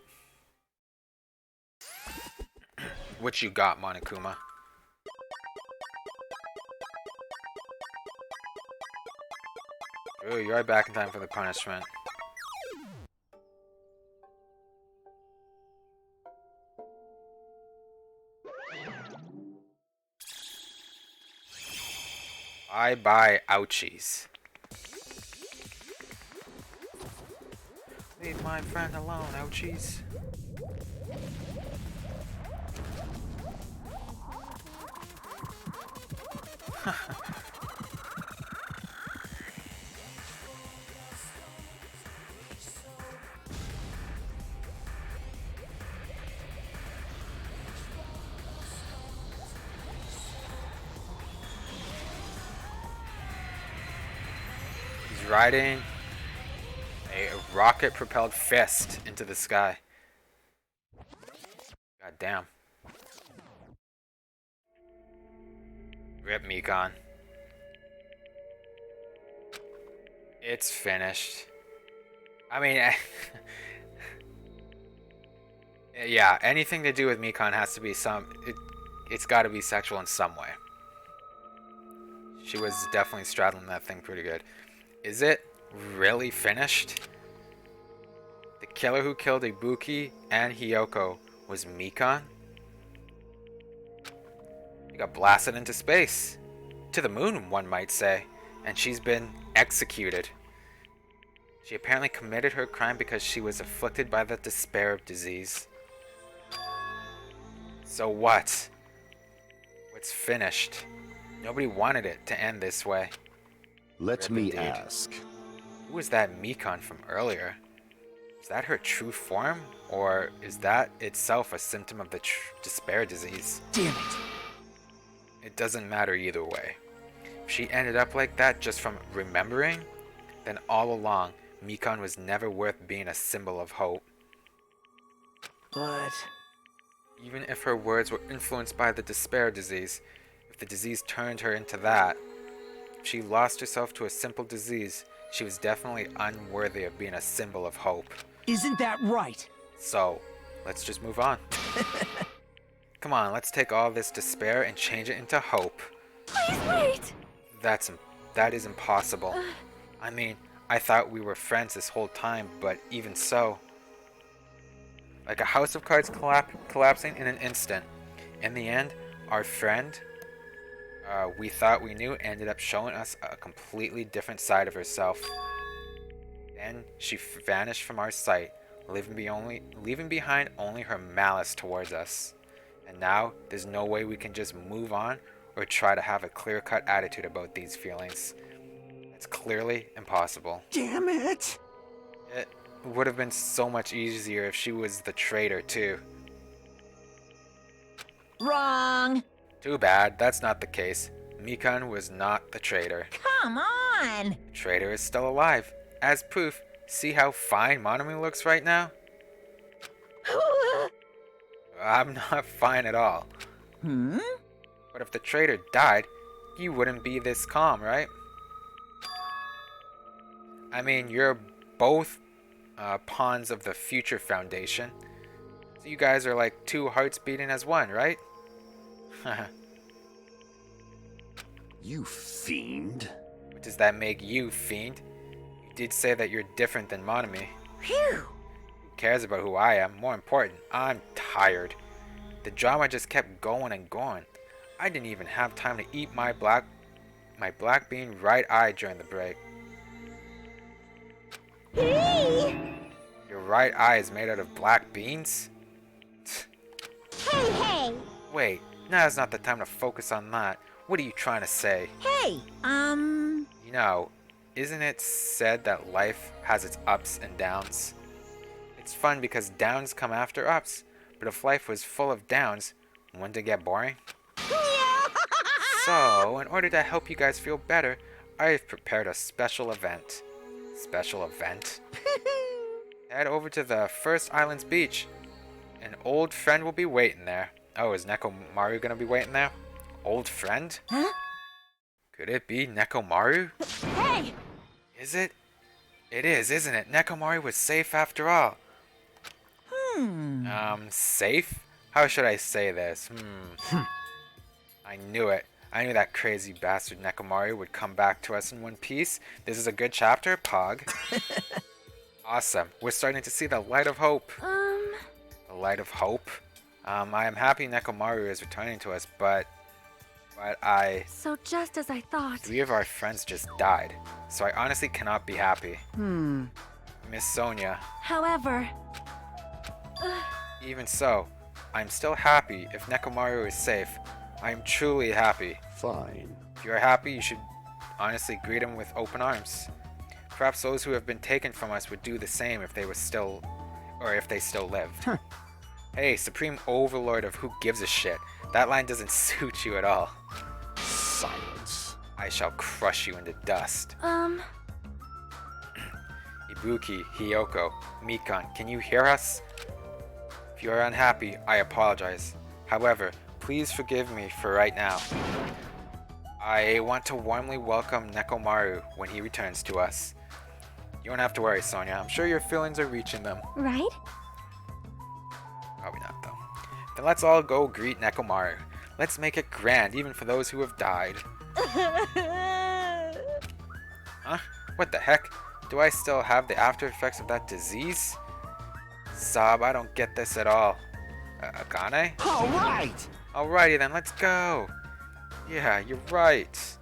What you got, Monokuma? Oh, you're back in time for the punishment. Bye-bye, ouchies. Leave my friend alone, ouchies. He's riding a rocket-propelled fist into the sky. God damn. Rip Mikon. It's finished. I mean, yeah, anything to do with Mikon has to be it's got to be sexual in some way. She was definitely straddling that thing pretty good. Is it really finished? The killer who killed Ibuki and Hiyoko was Mikon? He got blasted into space. To the moon, one might say. And she's been executed. She apparently committed her crime because she was afflicted by the despair of disease. So what? What's finished? Nobody wanted it to end this way. Let Rip me indeed. ask. Who was that Mikon from earlier? Is that her true form? Or is that itself a symptom of the despair disease? Damn it. It doesn't matter either way. If she ended up like that just from remembering, then all along, Mikon was never worth being a symbol of hope. But... Even if her words were influenced by the despair disease, if the disease turned her into that, if she lost herself to a simple disease, she was definitely unworthy of being a symbol of hope. Isn't that right? So, let's just move on. Come on, let's take all this despair and change it into hope. Please wait! That is impossible. I mean, I thought we were friends this whole time, but even so... Like a house of cards collapsing in an instant. In the end, our friend, we thought we knew, ended up showing us a completely different side of herself. Then she vanished from our sight, leaving behind only her malice towards us. And now, there's no way we can just move on or try to have a clear-cut attitude about these feelings. It's clearly impossible. Damn it! It would have been so much easier if she was the traitor, too. Wrong. Too bad, that's not the case. Mikon was not the traitor. Come on. The traitor is still alive. As proof, see how fine Monomi looks right now? I'm not fine at all. But if the traitor died, you wouldn't be this calm, right? I mean, you're both pawns of the Future Foundation. So you guys are like two hearts beating as one, right? You fiend. What does that make you, fiend? You did say that you're different than Monomi. Phew. Who cares about who I am? More important, I'm tired. The drama just kept going and going. I didn't even have time to eat my black bean right eye during the break. Hey! Your right eye is made out of black beans? Hey! Wait, now's not the time to focus on that. What are you trying to say? Hey, You know, isn't it said that life has its ups and downs? It's fun because downs come after ups, but if life was full of downs, wouldn't it get boring? So, in order to help you guys feel better, I've prepared a special event. Special event? Head over to the First Islands beach. An old friend will be waiting there. Oh, is Nekomaru gonna be waiting there? Old friend? Huh? Could it be Nekomaru? Hey! Is it? It is, isn't it? Nekomaru was safe after all. Safe? How should I say this? I knew it. I knew that crazy bastard Nekomaru would come back to us in one piece. This is a good chapter, Pog. Awesome. We're starting to see the light of hope. The light of hope? I am happy Nekomaru is returning to us, but So just as I thought. 3 of our friends just died. So I honestly cannot be happy. Miss Sonia. However, Even so, I'm still happy if Nekomaru is safe. I am truly happy. Fine. If you are happy, you should honestly greet him with open arms. Perhaps those who have been taken from us would do the same if they still lived. Hey, Supreme Overlord of Who Gives a Shit. That line doesn't suit you at all. Silence. I shall crush you into dust. Ibuki, Hiyoko, Mikan, can you hear us? If you are unhappy, I apologize. However, please forgive me for right now. I want to warmly welcome Nekomaru when he returns to us. You don't have to worry, Sonia. I'm sure your feelings are reaching them. right? Probably not, though. Then let's all go greet Nekomaru. Let's make it grand, even for those who have died. Huh? What the heck? Do I still have the after effects of that disease? Sob, I don't get this at all. Akane? All right! Alrighty then, let's go! Yeah, you're right.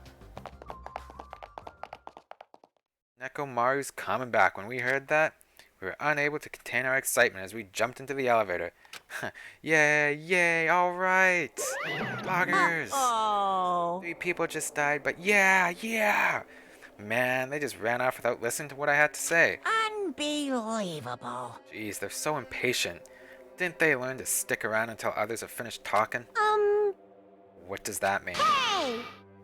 Nekomaru's coming back. When we heard that, we were unable to contain our excitement as we jumped into the elevator. Yay, yay, alright! Bloggers! Oh. 3 people just died, but yeah! Man, they just ran off without listening to what I had to say. Unbelievable. Jeez, they're so impatient. Didn't they learn to stick around until others have finished talking? What does that mean? Hey!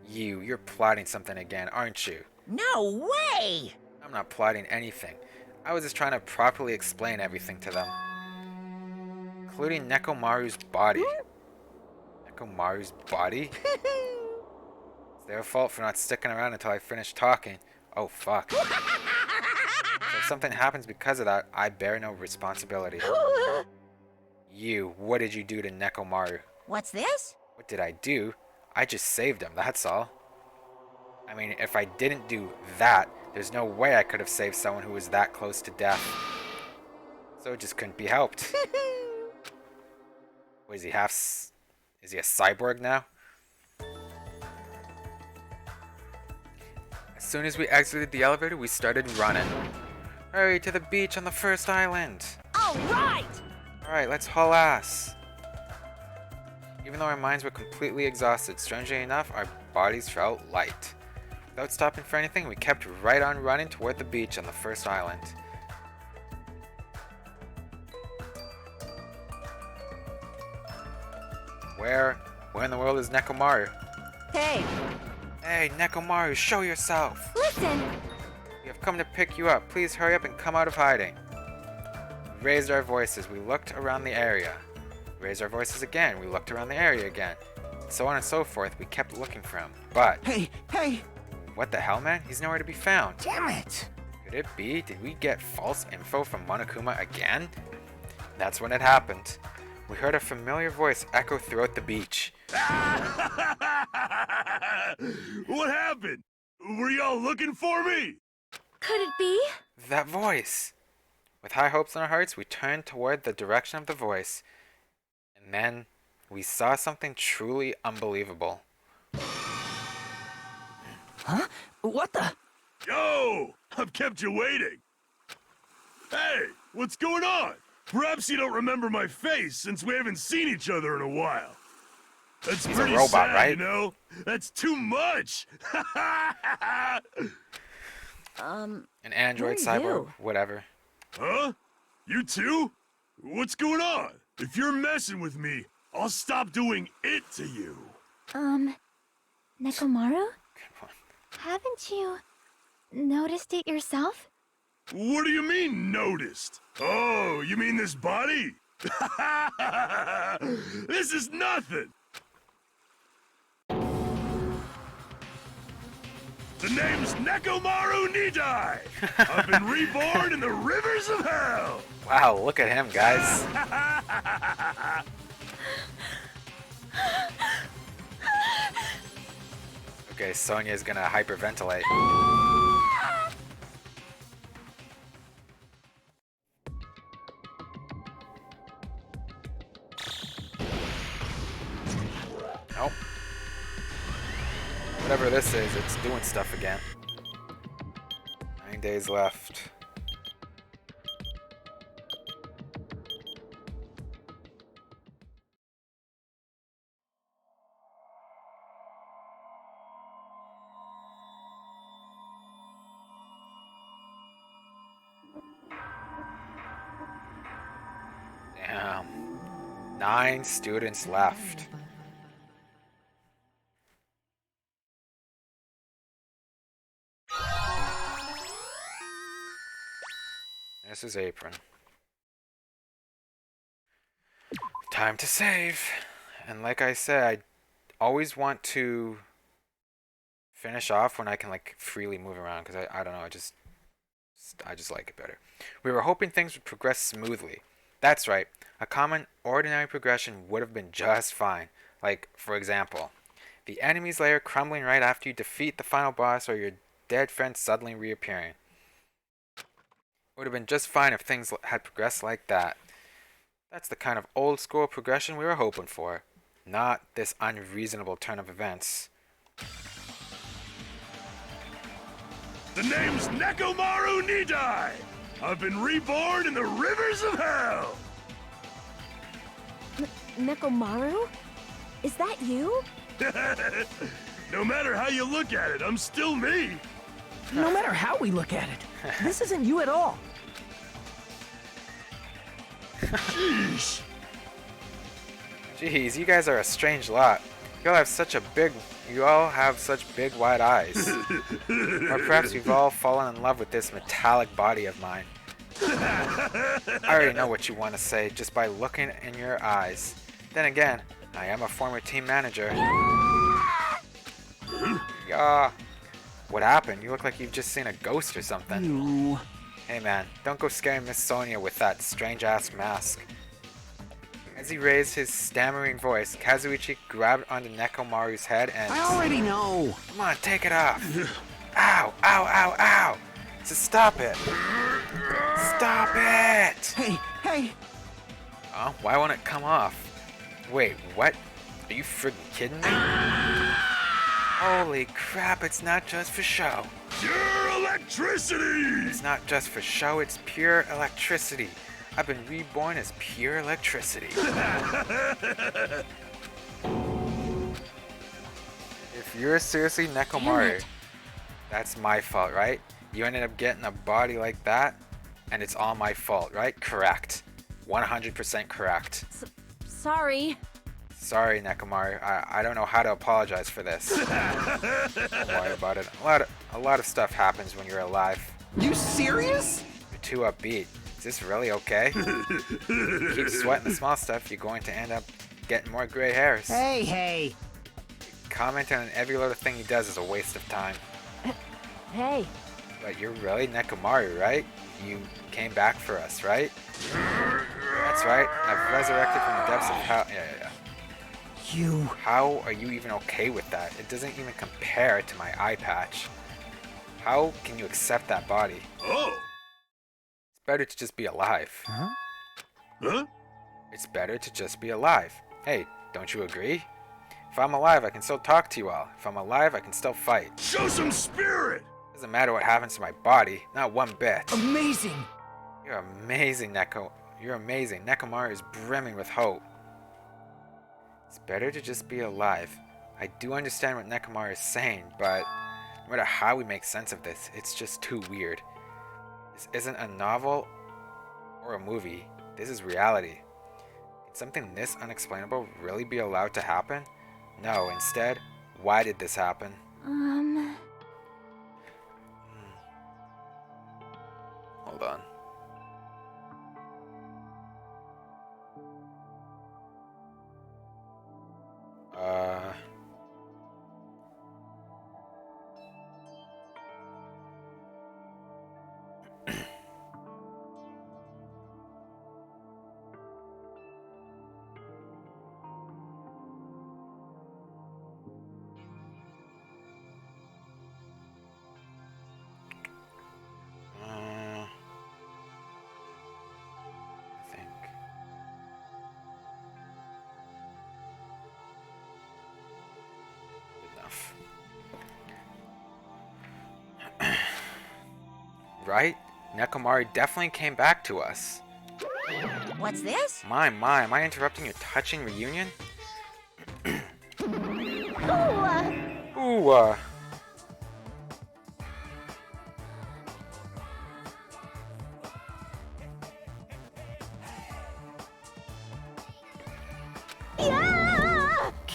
You're plotting something again, aren't you? No way! I'm not plotting anything. I was just trying to properly explain everything to them. Including Nekomaru's body. Nekomaru's body? It's their fault for not sticking around until I finished talking. Oh, fuck. So if something happens because of that, I bear no responsibility. What did you do to Nekomaru? What's this? What did I do? I just saved him, that's all. I mean, if I didn't do that, there's no way I could have saved someone who was that close to death. So it just couldn't be helped. What, is he a cyborg now? As soon as we exited the elevator, we started running. Hurry to the beach on the first island. All right! Alright, let's haul ass. Even though our minds were completely exhausted, strangely enough, our bodies felt light. Without stopping for anything, we kept right on running toward the beach on the first island. Where in the world is Nekomaru? Hey! Hey, Nekomaru, show yourself! Listen! We have come to pick you up. Please hurry up and come out of hiding. We raised our voices. We looked around the area. We raised our voices again. We looked around the area again. So on and so forth. We kept looking for him. But... Hey! What the hell, man? He's nowhere to be found. Damn it! Could it be? Did we get false info from Monokuma again? That's when it happened. We heard a familiar voice echo throughout the beach. What happened? Were y'all looking for me? Could it be? That voice! With high hopes in our hearts, we turned toward the direction of the voice. And then, we saw something truly unbelievable. Huh? What the? Yo! I've kept you waiting. Hey, what's going on? Perhaps you don't remember my face since we haven't seen each other in a while. That's He's a pretty robot, sad, right? you know? That's too much! An android, who are cyborg, you? whatever. Huh? You too? What's going on? If you're messing with me, I'll stop doing it to you. Nekomaru? Good one. Haven't you noticed it yourself? What do you mean, noticed? Oh, you mean this body? This is nothing! The name's Nekomaru Nidai! I've been reborn in the rivers of hell! Wow, look at him, guys. Okay, Sonia's gonna hyperventilate. Nope. Whatever this is, it's doing stuff again. 9 days left. Damn. 9 students left. This is Apron. Time to save. And like I said, I always want to finish off when I can like freely move around because I don't know, I just like it better. We were hoping things would progress smoothly. That's right. A common, ordinary progression would have been just fine. Like, for example, the enemy's lair crumbling right after you defeat the final boss or your dead friend suddenly reappearing. It would have been just fine if things had progressed like that. That's the kind of old school progression we were hoping for. Not this unreasonable turn of events. The name's Nekomaru Nidai! I've been reborn in the rivers of hell! Nekomaru? Is that you? No matter how you look at it, I'm still me! No matter how we look at it, this isn't you at all. Sheesh! Jeez, you guys are a strange lot. You all have such big wide eyes. Or perhaps you've all fallen in love with this metallic body of mine. I already know what you want to say just by looking in your eyes. Then again, I am a former team manager. Yeah. What happened? You look like you've just seen a ghost or something. No. Hey man, don't go scaring Miss Sonia with that strange-ass mask. As he raised his stammering voice, Kazuichi grabbed onto Nekomaru's head and... I already know. Come on, take it off. Ow, ow, ow, ow. So stop it. Stop it. Hey. Oh, why won't it come off? Wait, what? Are you friggin' kidding me? Holy crap, it's not just for show. Pure electricity! It's not just for show, it's pure electricity. I've been reborn as pure electricity. If you're seriously Nekomaru, that's my fault, right? You ended up getting a body like that, and it's all my fault, right? Correct. 100% correct. Sorry. Sorry, Nekomaru. I don't know how to apologize for this. Don't worry about it. A lot of stuff happens when you're alive. You serious? You're too upbeat. Is this really okay? Keep sweating the small stuff, you're going to end up getting more gray hairs. Hey. Commenting on every little thing he does is a waste of time. Hey. But you're really Nekomaru, right? You came back for us, right? That's right. I've resurrected from the depths of hell. Yeah. You... How are you even okay with that? It doesn't even compare to my eye patch. How can you accept that body? Oh! It's better to just be alive. Huh? It's better to just be alive. Hey, don't you agree? If I'm alive, I can still talk to you all. If I'm alive, I can still fight. Show some spirit! Doesn't matter what happens to my body, not one bit. Amazing! You're amazing, Neko. You're amazing. Nekomaru is brimming with hope. It's better to just be alive. I do understand what Nekomaru is saying, but no matter how we make sense of this, it's just too weird. This isn't a novel or a movie. This is reality. Can something this unexplainable really be allowed to happen? No, instead, Why did this happen? Hold on. I think. Enough. Right? Nekomari definitely came back to us. What's this? My, am I interrupting your touching reunion? Ooh,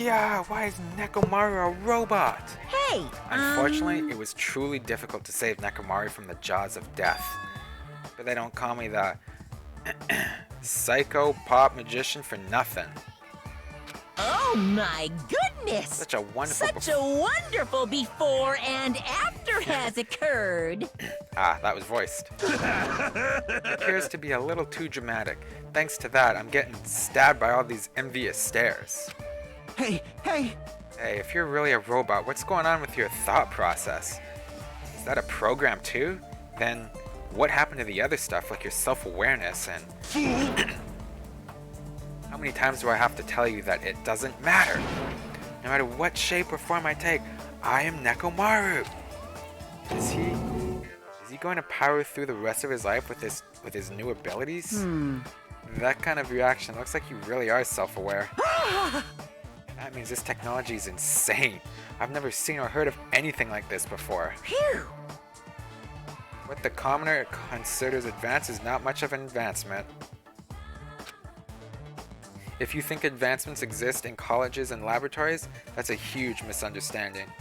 Yeah, why is Nekomari a robot? Hey! Unfortunately, it was truly difficult to save Nekomari from the jaws of death. But they don't call me the psycho pop magician for nothing. Oh my goodness! Such a wonderful before and after has occurred. That was voiced. It appears to be a little too dramatic. Thanks to that, I'm getting stabbed by all these envious stares. Hey, hey! Hey, if you're really a robot, what's going on with your thought process? Is that a program too? Then what happened to the other stuff like your self-awareness and... How many times do I have to tell you that it doesn't matter? No matter what shape or form I take, I am Nekomaru. Is he going to power through the rest of his life with his new abilities? That kind of reaction looks like you really are self-aware. That means this technology is insane. I've never seen or heard of anything like this before. Phew! What the commoner considers advanced is not much of an advancement. If you think advancements exist in colleges and laboratories, that's a huge misunderstanding.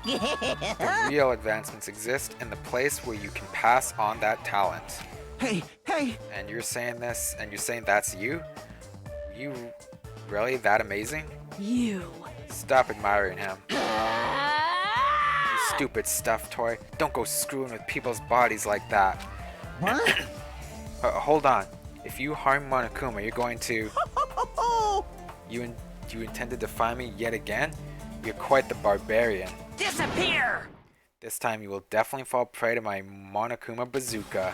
The real advancements exist in the place where you can pass on that talent. Hey, hey! And you're saying this, and you're saying that's you? You really that amazing? You. Stop admiring him. You stupid stuffed toy. Don't go screwing with people's bodies like that. What? Hold on. If you harm Monokuma, you're going to... You intend to defy me yet again? You're quite the barbarian. Disappear! This time you will definitely fall prey to my Monokuma bazooka.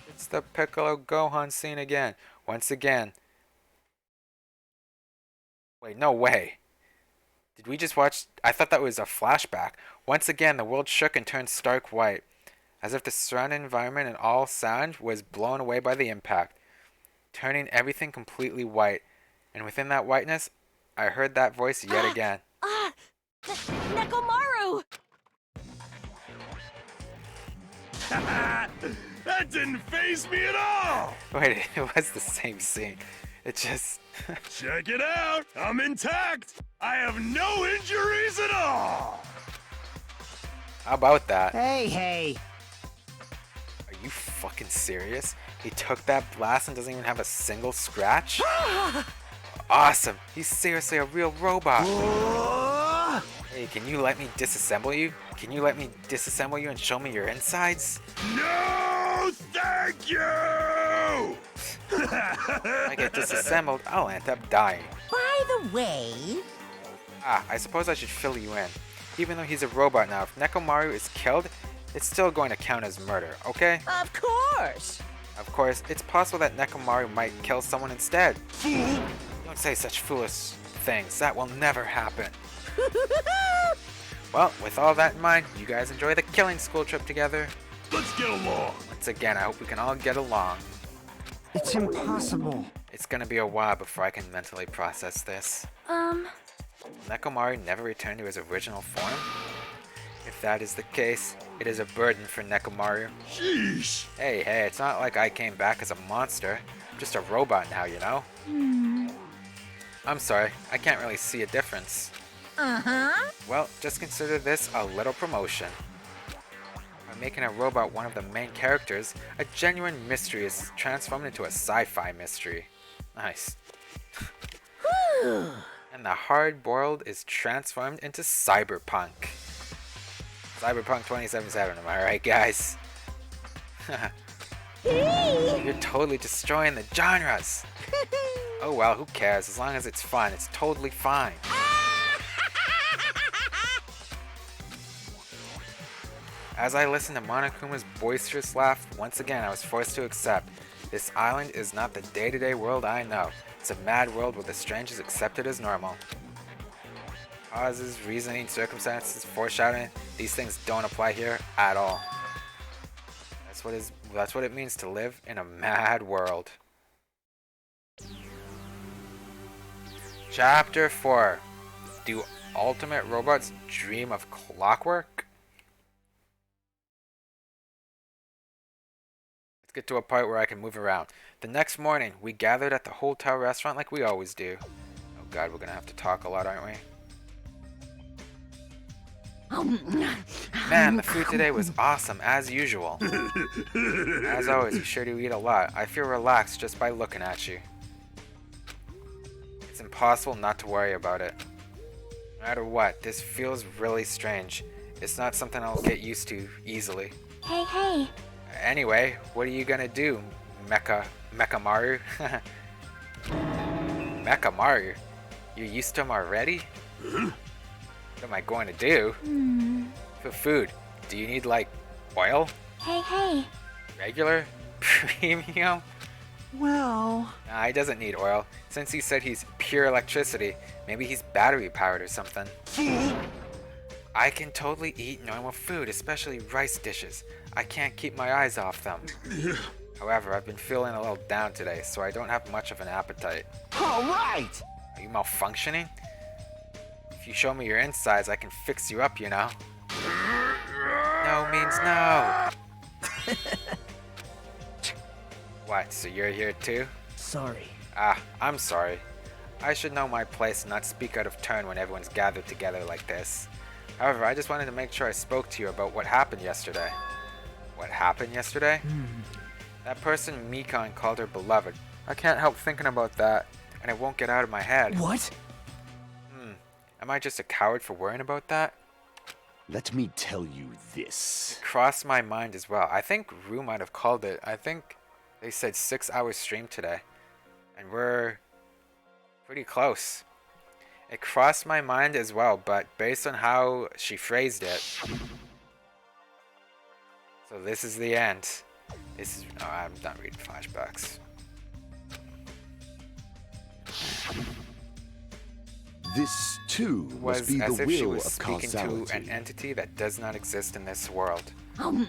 It's the Piccolo Gohan scene again. Once again. Wait, no way. Did we just watch... I thought that was a flashback. Once again, the world shook and turned stark white, as if the surrounding environment and all sound was blown away by the impact, turning everything completely white. And within that whiteness, I heard that voice yet again. Nekomaru! That didn't faze me at all! Wait, it was the same scene. It just... Check it out! I'm intact! I have no injuries at all! How about that? Hey, hey! Are you fucking serious? He took that blast and doesn't even have a single scratch? Awesome! He's seriously a real robot! Hey, can you let me disassemble you? Can you let me disassemble you and show me your insides? No, thank you! If I get disassembled, I'll end up dying. By the way... I suppose I should fill you in. Even though he's a robot now, if Nekomaru is killed, it's still going to count as murder, okay? Of course! Of course, it's possible that Nekomaru might kill someone instead. Don't say such foolish things. That will never happen. Well, with all that in mind, you guys enjoy the killing school trip together. Let's get along. Once again, I hope we can all get along. It's impossible. It's gonna be a while before I can mentally process this. Nekomaru never returned to his original form? If that is the case, It is a burden for Nekomaru. Sheesh. Hey, it's not like I came back as a monster. I'm just a robot now, you know? I'm sorry, I can't really see a difference. Well, just consider this a little promotion. By making a robot one of the main characters, a genuine mystery is transformed into a sci-fi mystery. Nice. And the hard-boiled is transformed into cyberpunk. Cyberpunk 2077, am I right, guys? You're totally destroying the genres! Oh well, who cares? As long as it's fun, it's totally fine. As I listened to Monokuma's boisterous laugh, once again I was forced to accept. This island is not the day-to-day world I know. It's a mad world where the strange is accepted as normal. Causes, reasoning, circumstances, foreshadowing, these things don't apply here at all. That's what it means to live in a mad world. Chapter 4. Do ultimate robots dream of clockwork? Let's get to a part where I can move around. The next morning, we gathered at the hotel restaurant like we always do. Oh god, we're gonna have to talk a lot, aren't we? Man, the food today was awesome, as usual. As always, you sure do eat a lot. I feel relaxed just by looking at you. It's impossible not to worry about it. No matter what, this feels really strange. It's not something I'll get used to easily. Hey. Anyway, what are you gonna do, Mechamaru? Mechamaru? You're used to him already? What am I going to do? For food, do you need, like, oil? Hey. Regular? Premium? Well... Nah, he doesn't need oil. Since he said he's pure electricity, maybe he's battery powered or something. I can totally eat normal food, especially rice dishes. I can't keep my eyes off them. However, I've been feeling a little down today, so I don't have much of an appetite. Alright! Are you malfunctioning? If you show me your insides, I can fix you up, you know. No means no. What, so you're here too? Sorry. I'm sorry. I should know my place and not speak out of turn when everyone's gathered together like this. However, I just wanted to make sure I spoke to you about what happened yesterday. What happened yesterday? That person Mikan called her beloved. I can't help thinking about that, and it won't get out of my head. What? Am I just a coward for worrying about that? Let me tell you this. It crossed my mind as well. I think Rue might have called it. I think they said 6 hours stream today. And we're pretty close. It crossed my mind as well, but based on how she phrased it. So this is the end. This is... Oh, I'm not reading flashbacks. This, too, must Was be as the if she will was of speaking causality. to an entity that does not exist in this world. And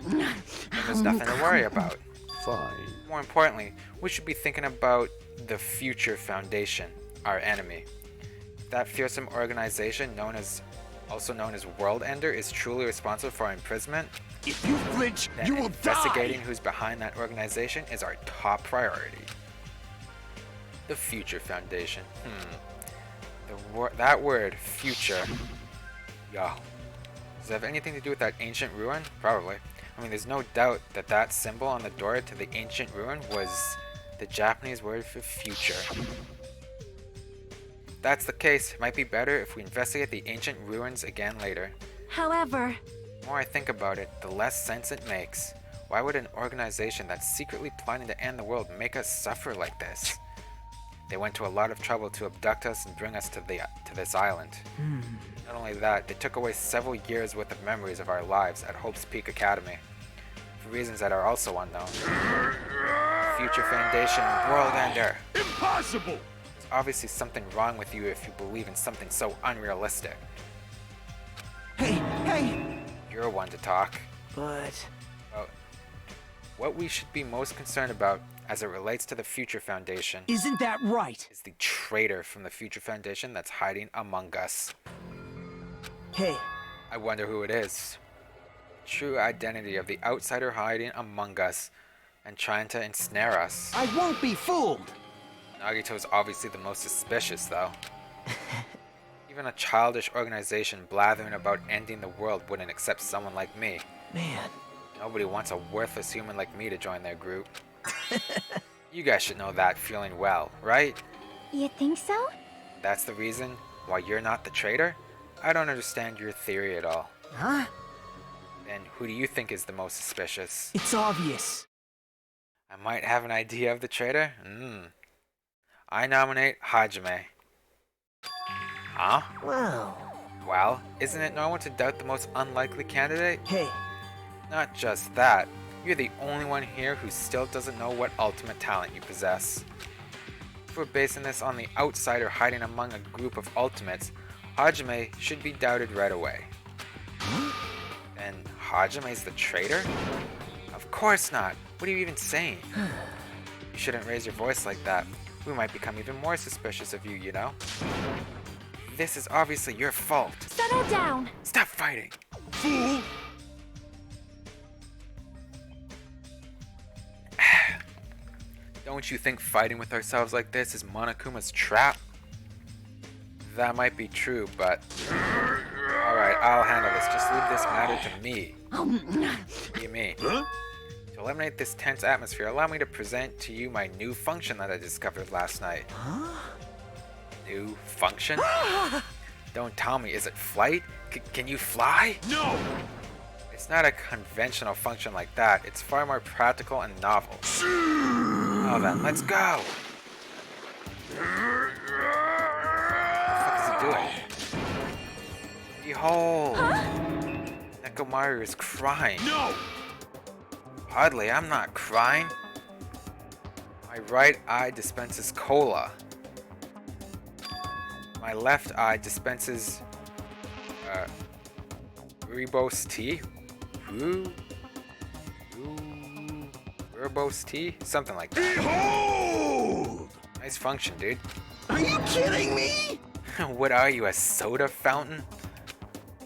there's nothing to worry about. Fine. More importantly, we should be thinking about the Future Foundation, our enemy. That fearsome organization, also known as World Ender, is truly responsible for our imprisonment. If you flinch, Then you will investigating die! who's behind that organization is our top priority. The Future Foundation. That word, future. Yo. Does it have anything to do with that ancient ruin? Probably. I mean, there's no doubt that that symbol on the door to the ancient ruin was the Japanese word for future. If that's the case, it might be better if we investigate the ancient ruins again later. However, The more I think about it, the less sense it makes. Why would an organization that's secretly planning to end the world make us suffer like this? They went to a lot of trouble to abduct us and bring us to this island. Not only that, they took away several years worth of memories of our lives at Hope's Peak Academy, for reasons that are also unknown. Future Foundation, World Ender. Impossible! There's obviously something wrong with you if you believe in something so unrealistic. Hey! You're one to talk. But... Well, what we should be most concerned about as it relates to the Future Foundation isn't that right? is the traitor from the Future Foundation that's hiding among us. Hey, I wonder who it is. True identity of the outsider hiding among us and trying to ensnare us. I won't be fooled! Nagito's obviously the most suspicious, though. Even a childish organization blathering about ending the world wouldn't accept someone like me. Man. Nobody wants a worthless human like me to join their group. You guys should know that feeling well, right? You think so? That's the reason why you're not the traitor? I don't understand your theory at all. Huh? Then who do you think is the most suspicious? It's obvious. I might have an idea of the traitor. I nominate Hajime. Huh? Well, isn't it normal to doubt the most unlikely candidate? Hey. Not just that, you're the only one here who still doesn't know what ultimate talent you possess. If we're basing this on the outsider hiding among a group of ultimates, Hajime should be doubted right away. And Hajime's the traitor? Of course not! What are you even saying? You shouldn't raise your voice like that. We might become even more suspicious of you, you know? This is obviously your fault. Settle down. Stop fighting! Fool! Don't you think fighting with ourselves like this is Monokuma's trap? That might be true, but... Alright, I'll handle this. Just leave this matter to me. You mean? Huh? To eliminate this tense atmosphere, allow me to present to you my new function that I discovered last night. New function? Don't tell me, is it flight? Can you fly? No! It's not a conventional function like that. It's far more practical and novel. Oh then, let's go! What the fuck is he doing? Behold! Nekomaru is crying. No! Hardly, I'm not crying. My right eye dispenses cola. My left eye dispenses rooibos tea. Rooibos tea? Something like that. Behold! Nice function, dude. Are you kidding me? What are you, a soda fountain?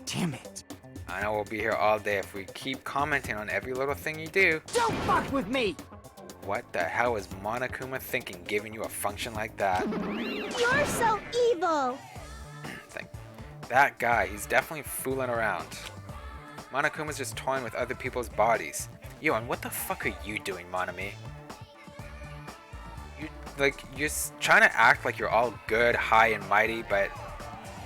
Damn it. I know we'll be here all day if we keep commenting on every little thing you do. Don't fuck with me! What the hell is Monokuma thinking giving you a function like that? You're so evil! That guy, he's definitely fooling around. Monokuma's just toying with other people's bodies. Yo, and what the fuck are you doing, Monami? You're trying to act like you're all good, high and mighty, but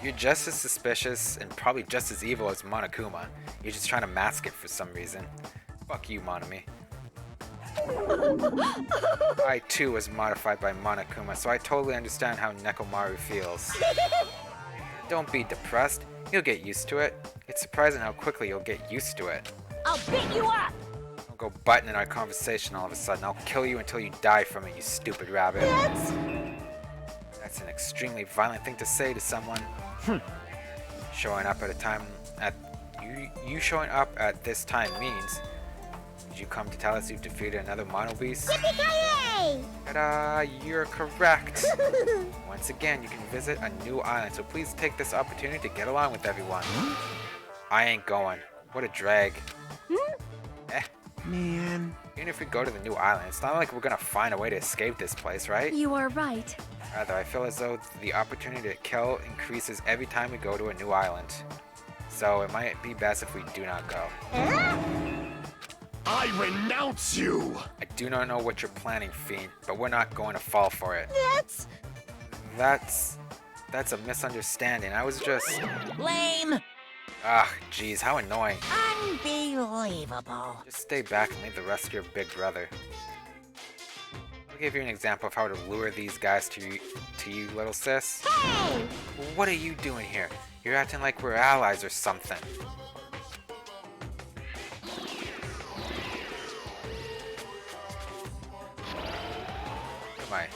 you're just as suspicious and probably just as evil as Monokuma. You're just trying to mask it for some reason. Fuck you, Monami. I too was modified by Monokuma, so I totally understand how Nekomaru feels. Don't be depressed. You'll get used to it. It's surprising how quickly you'll get used to it. I'll beat you up! Don't go butting in our conversation all of a sudden. I'll kill you until you die from it, you stupid rabbit. That's an extremely violent thing to say to someone. Showing up at a time at you showing up at this time means, did you come to tell us you've defeated another mono beast? Yippee-ki-yay! Ta-da! You're correct. Once again, you can visit a new island, so please take this opportunity to get along with everyone. I ain't going. What a drag. Man. Even if we go to the new island, it's not like we're gonna find a way to escape this place, right? You are right. Rather, I feel as though the opportunity to kill increases every time we go to a new island. So it might be best if we do not go. I renounce you! I do not know what you're planning, Fiend, but we're not going to fall for it. That's a misunderstanding. I was just... Lame! Ah, jeez, how annoying. Unbelievable. Just stay back and leave the rest of your big brother. I'll give you an example of how to lure these guys to you, little sis. Hey! What are you doing here? You're acting like we're allies or something. Am I?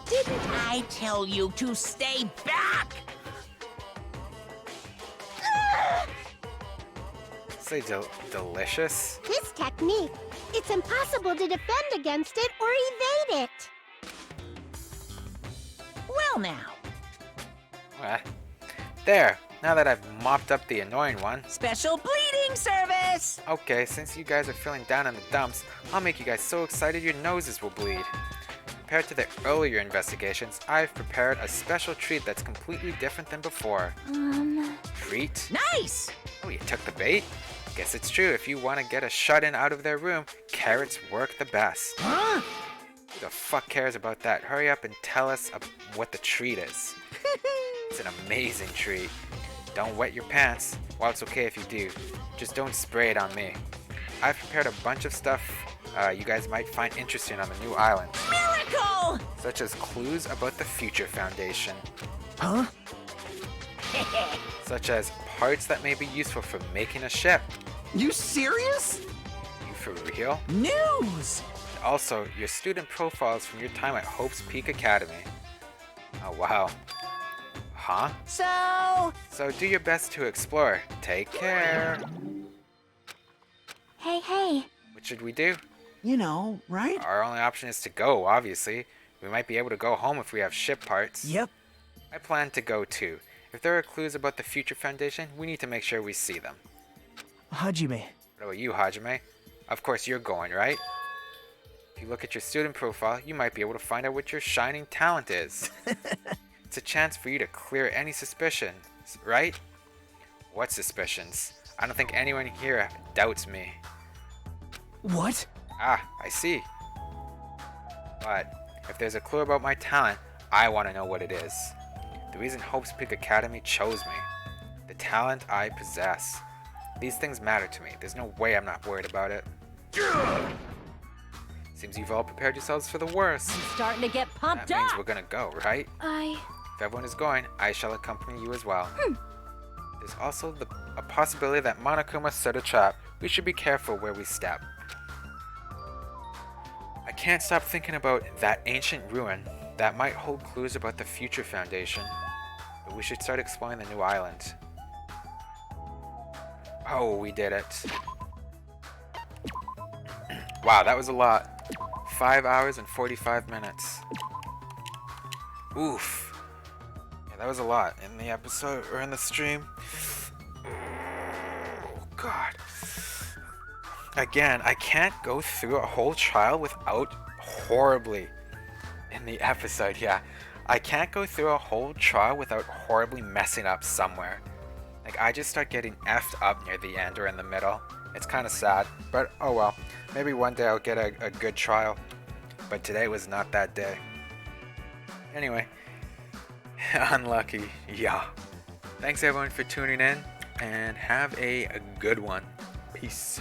Didn't I tell you to stay back? Say delicious? This technique, it's impossible to defend against it or evade it. Well now. There, now that I've mopped up the annoying one. Special bleeding! cleaning service! Okay, since you guys are feeling down in the dumps, I'll make you guys so excited your noses will bleed. Compared to the earlier investigations, I've prepared a special treat that's completely different than before. Treat? Nice! Oh, you took the bait? Guess it's true. If you want to get a shut-in out of their room, carrots work the best. Huh? Who the fuck cares about that? Hurry up and tell us what the treat is. It's an amazing treat. Don't wet your pants. Well, it's okay if you do. Just don't spray it on me. I've prepared a bunch of stuff you guys might find interesting on the new island. Miracle! Such as clues about the Future Foundation. Huh? Such as parts that may be useful for making a ship. You serious? You for real? News! Also, your student profiles from your time at Hope's Peak Academy. Oh wow. Huh? So do your best to explore. Take care. Hey. What should we do? You know, right? Our only option is to go, obviously. We might be able to go home if we have ship parts. Yep. I plan to go too. If there are clues about the Future Foundation, we need to make sure we see them. Hajime. What about you, Hajime? Of course you're going, right? If you look at your student profile, you might be able to find out what your shining talent is. It's a chance for you to clear any suspicions, right? What suspicions? I don't think anyone here doubts me. What? Ah, I see. But if there's a clue about my talent, I want to know what it is. The reason Hope's Peak Academy chose me. The talent I possess. These things matter to me. There's no way I'm not worried about it. Seems you've all prepared yourselves for the worst. I'm starting to get pumped That means up. we're gonna go, right? If everyone is going, I shall accompany you as well. There's also a possibility that Monokuma set a trap. We should be careful where we step. I can't stop thinking about that ancient ruin that might hold clues about the Future Foundation. But we should start exploring the new island. Oh, we did it. Wow, that was a lot. 5 hours and 45 minutes. Oof. Yeah, that was a lot in the episode or in the stream. Oh, God. Again, I can't go through a whole trial without horribly in the episode. Yeah, I can't go through a whole trial without horribly messing up somewhere. Like, I just start getting effed up near the end or in the middle. It's kind of sad, but oh well. Maybe one day I'll get a good trial. But today was not that day. Anyway, unlucky, yeah. Thanks everyone for tuning in, and have a good one. Peace.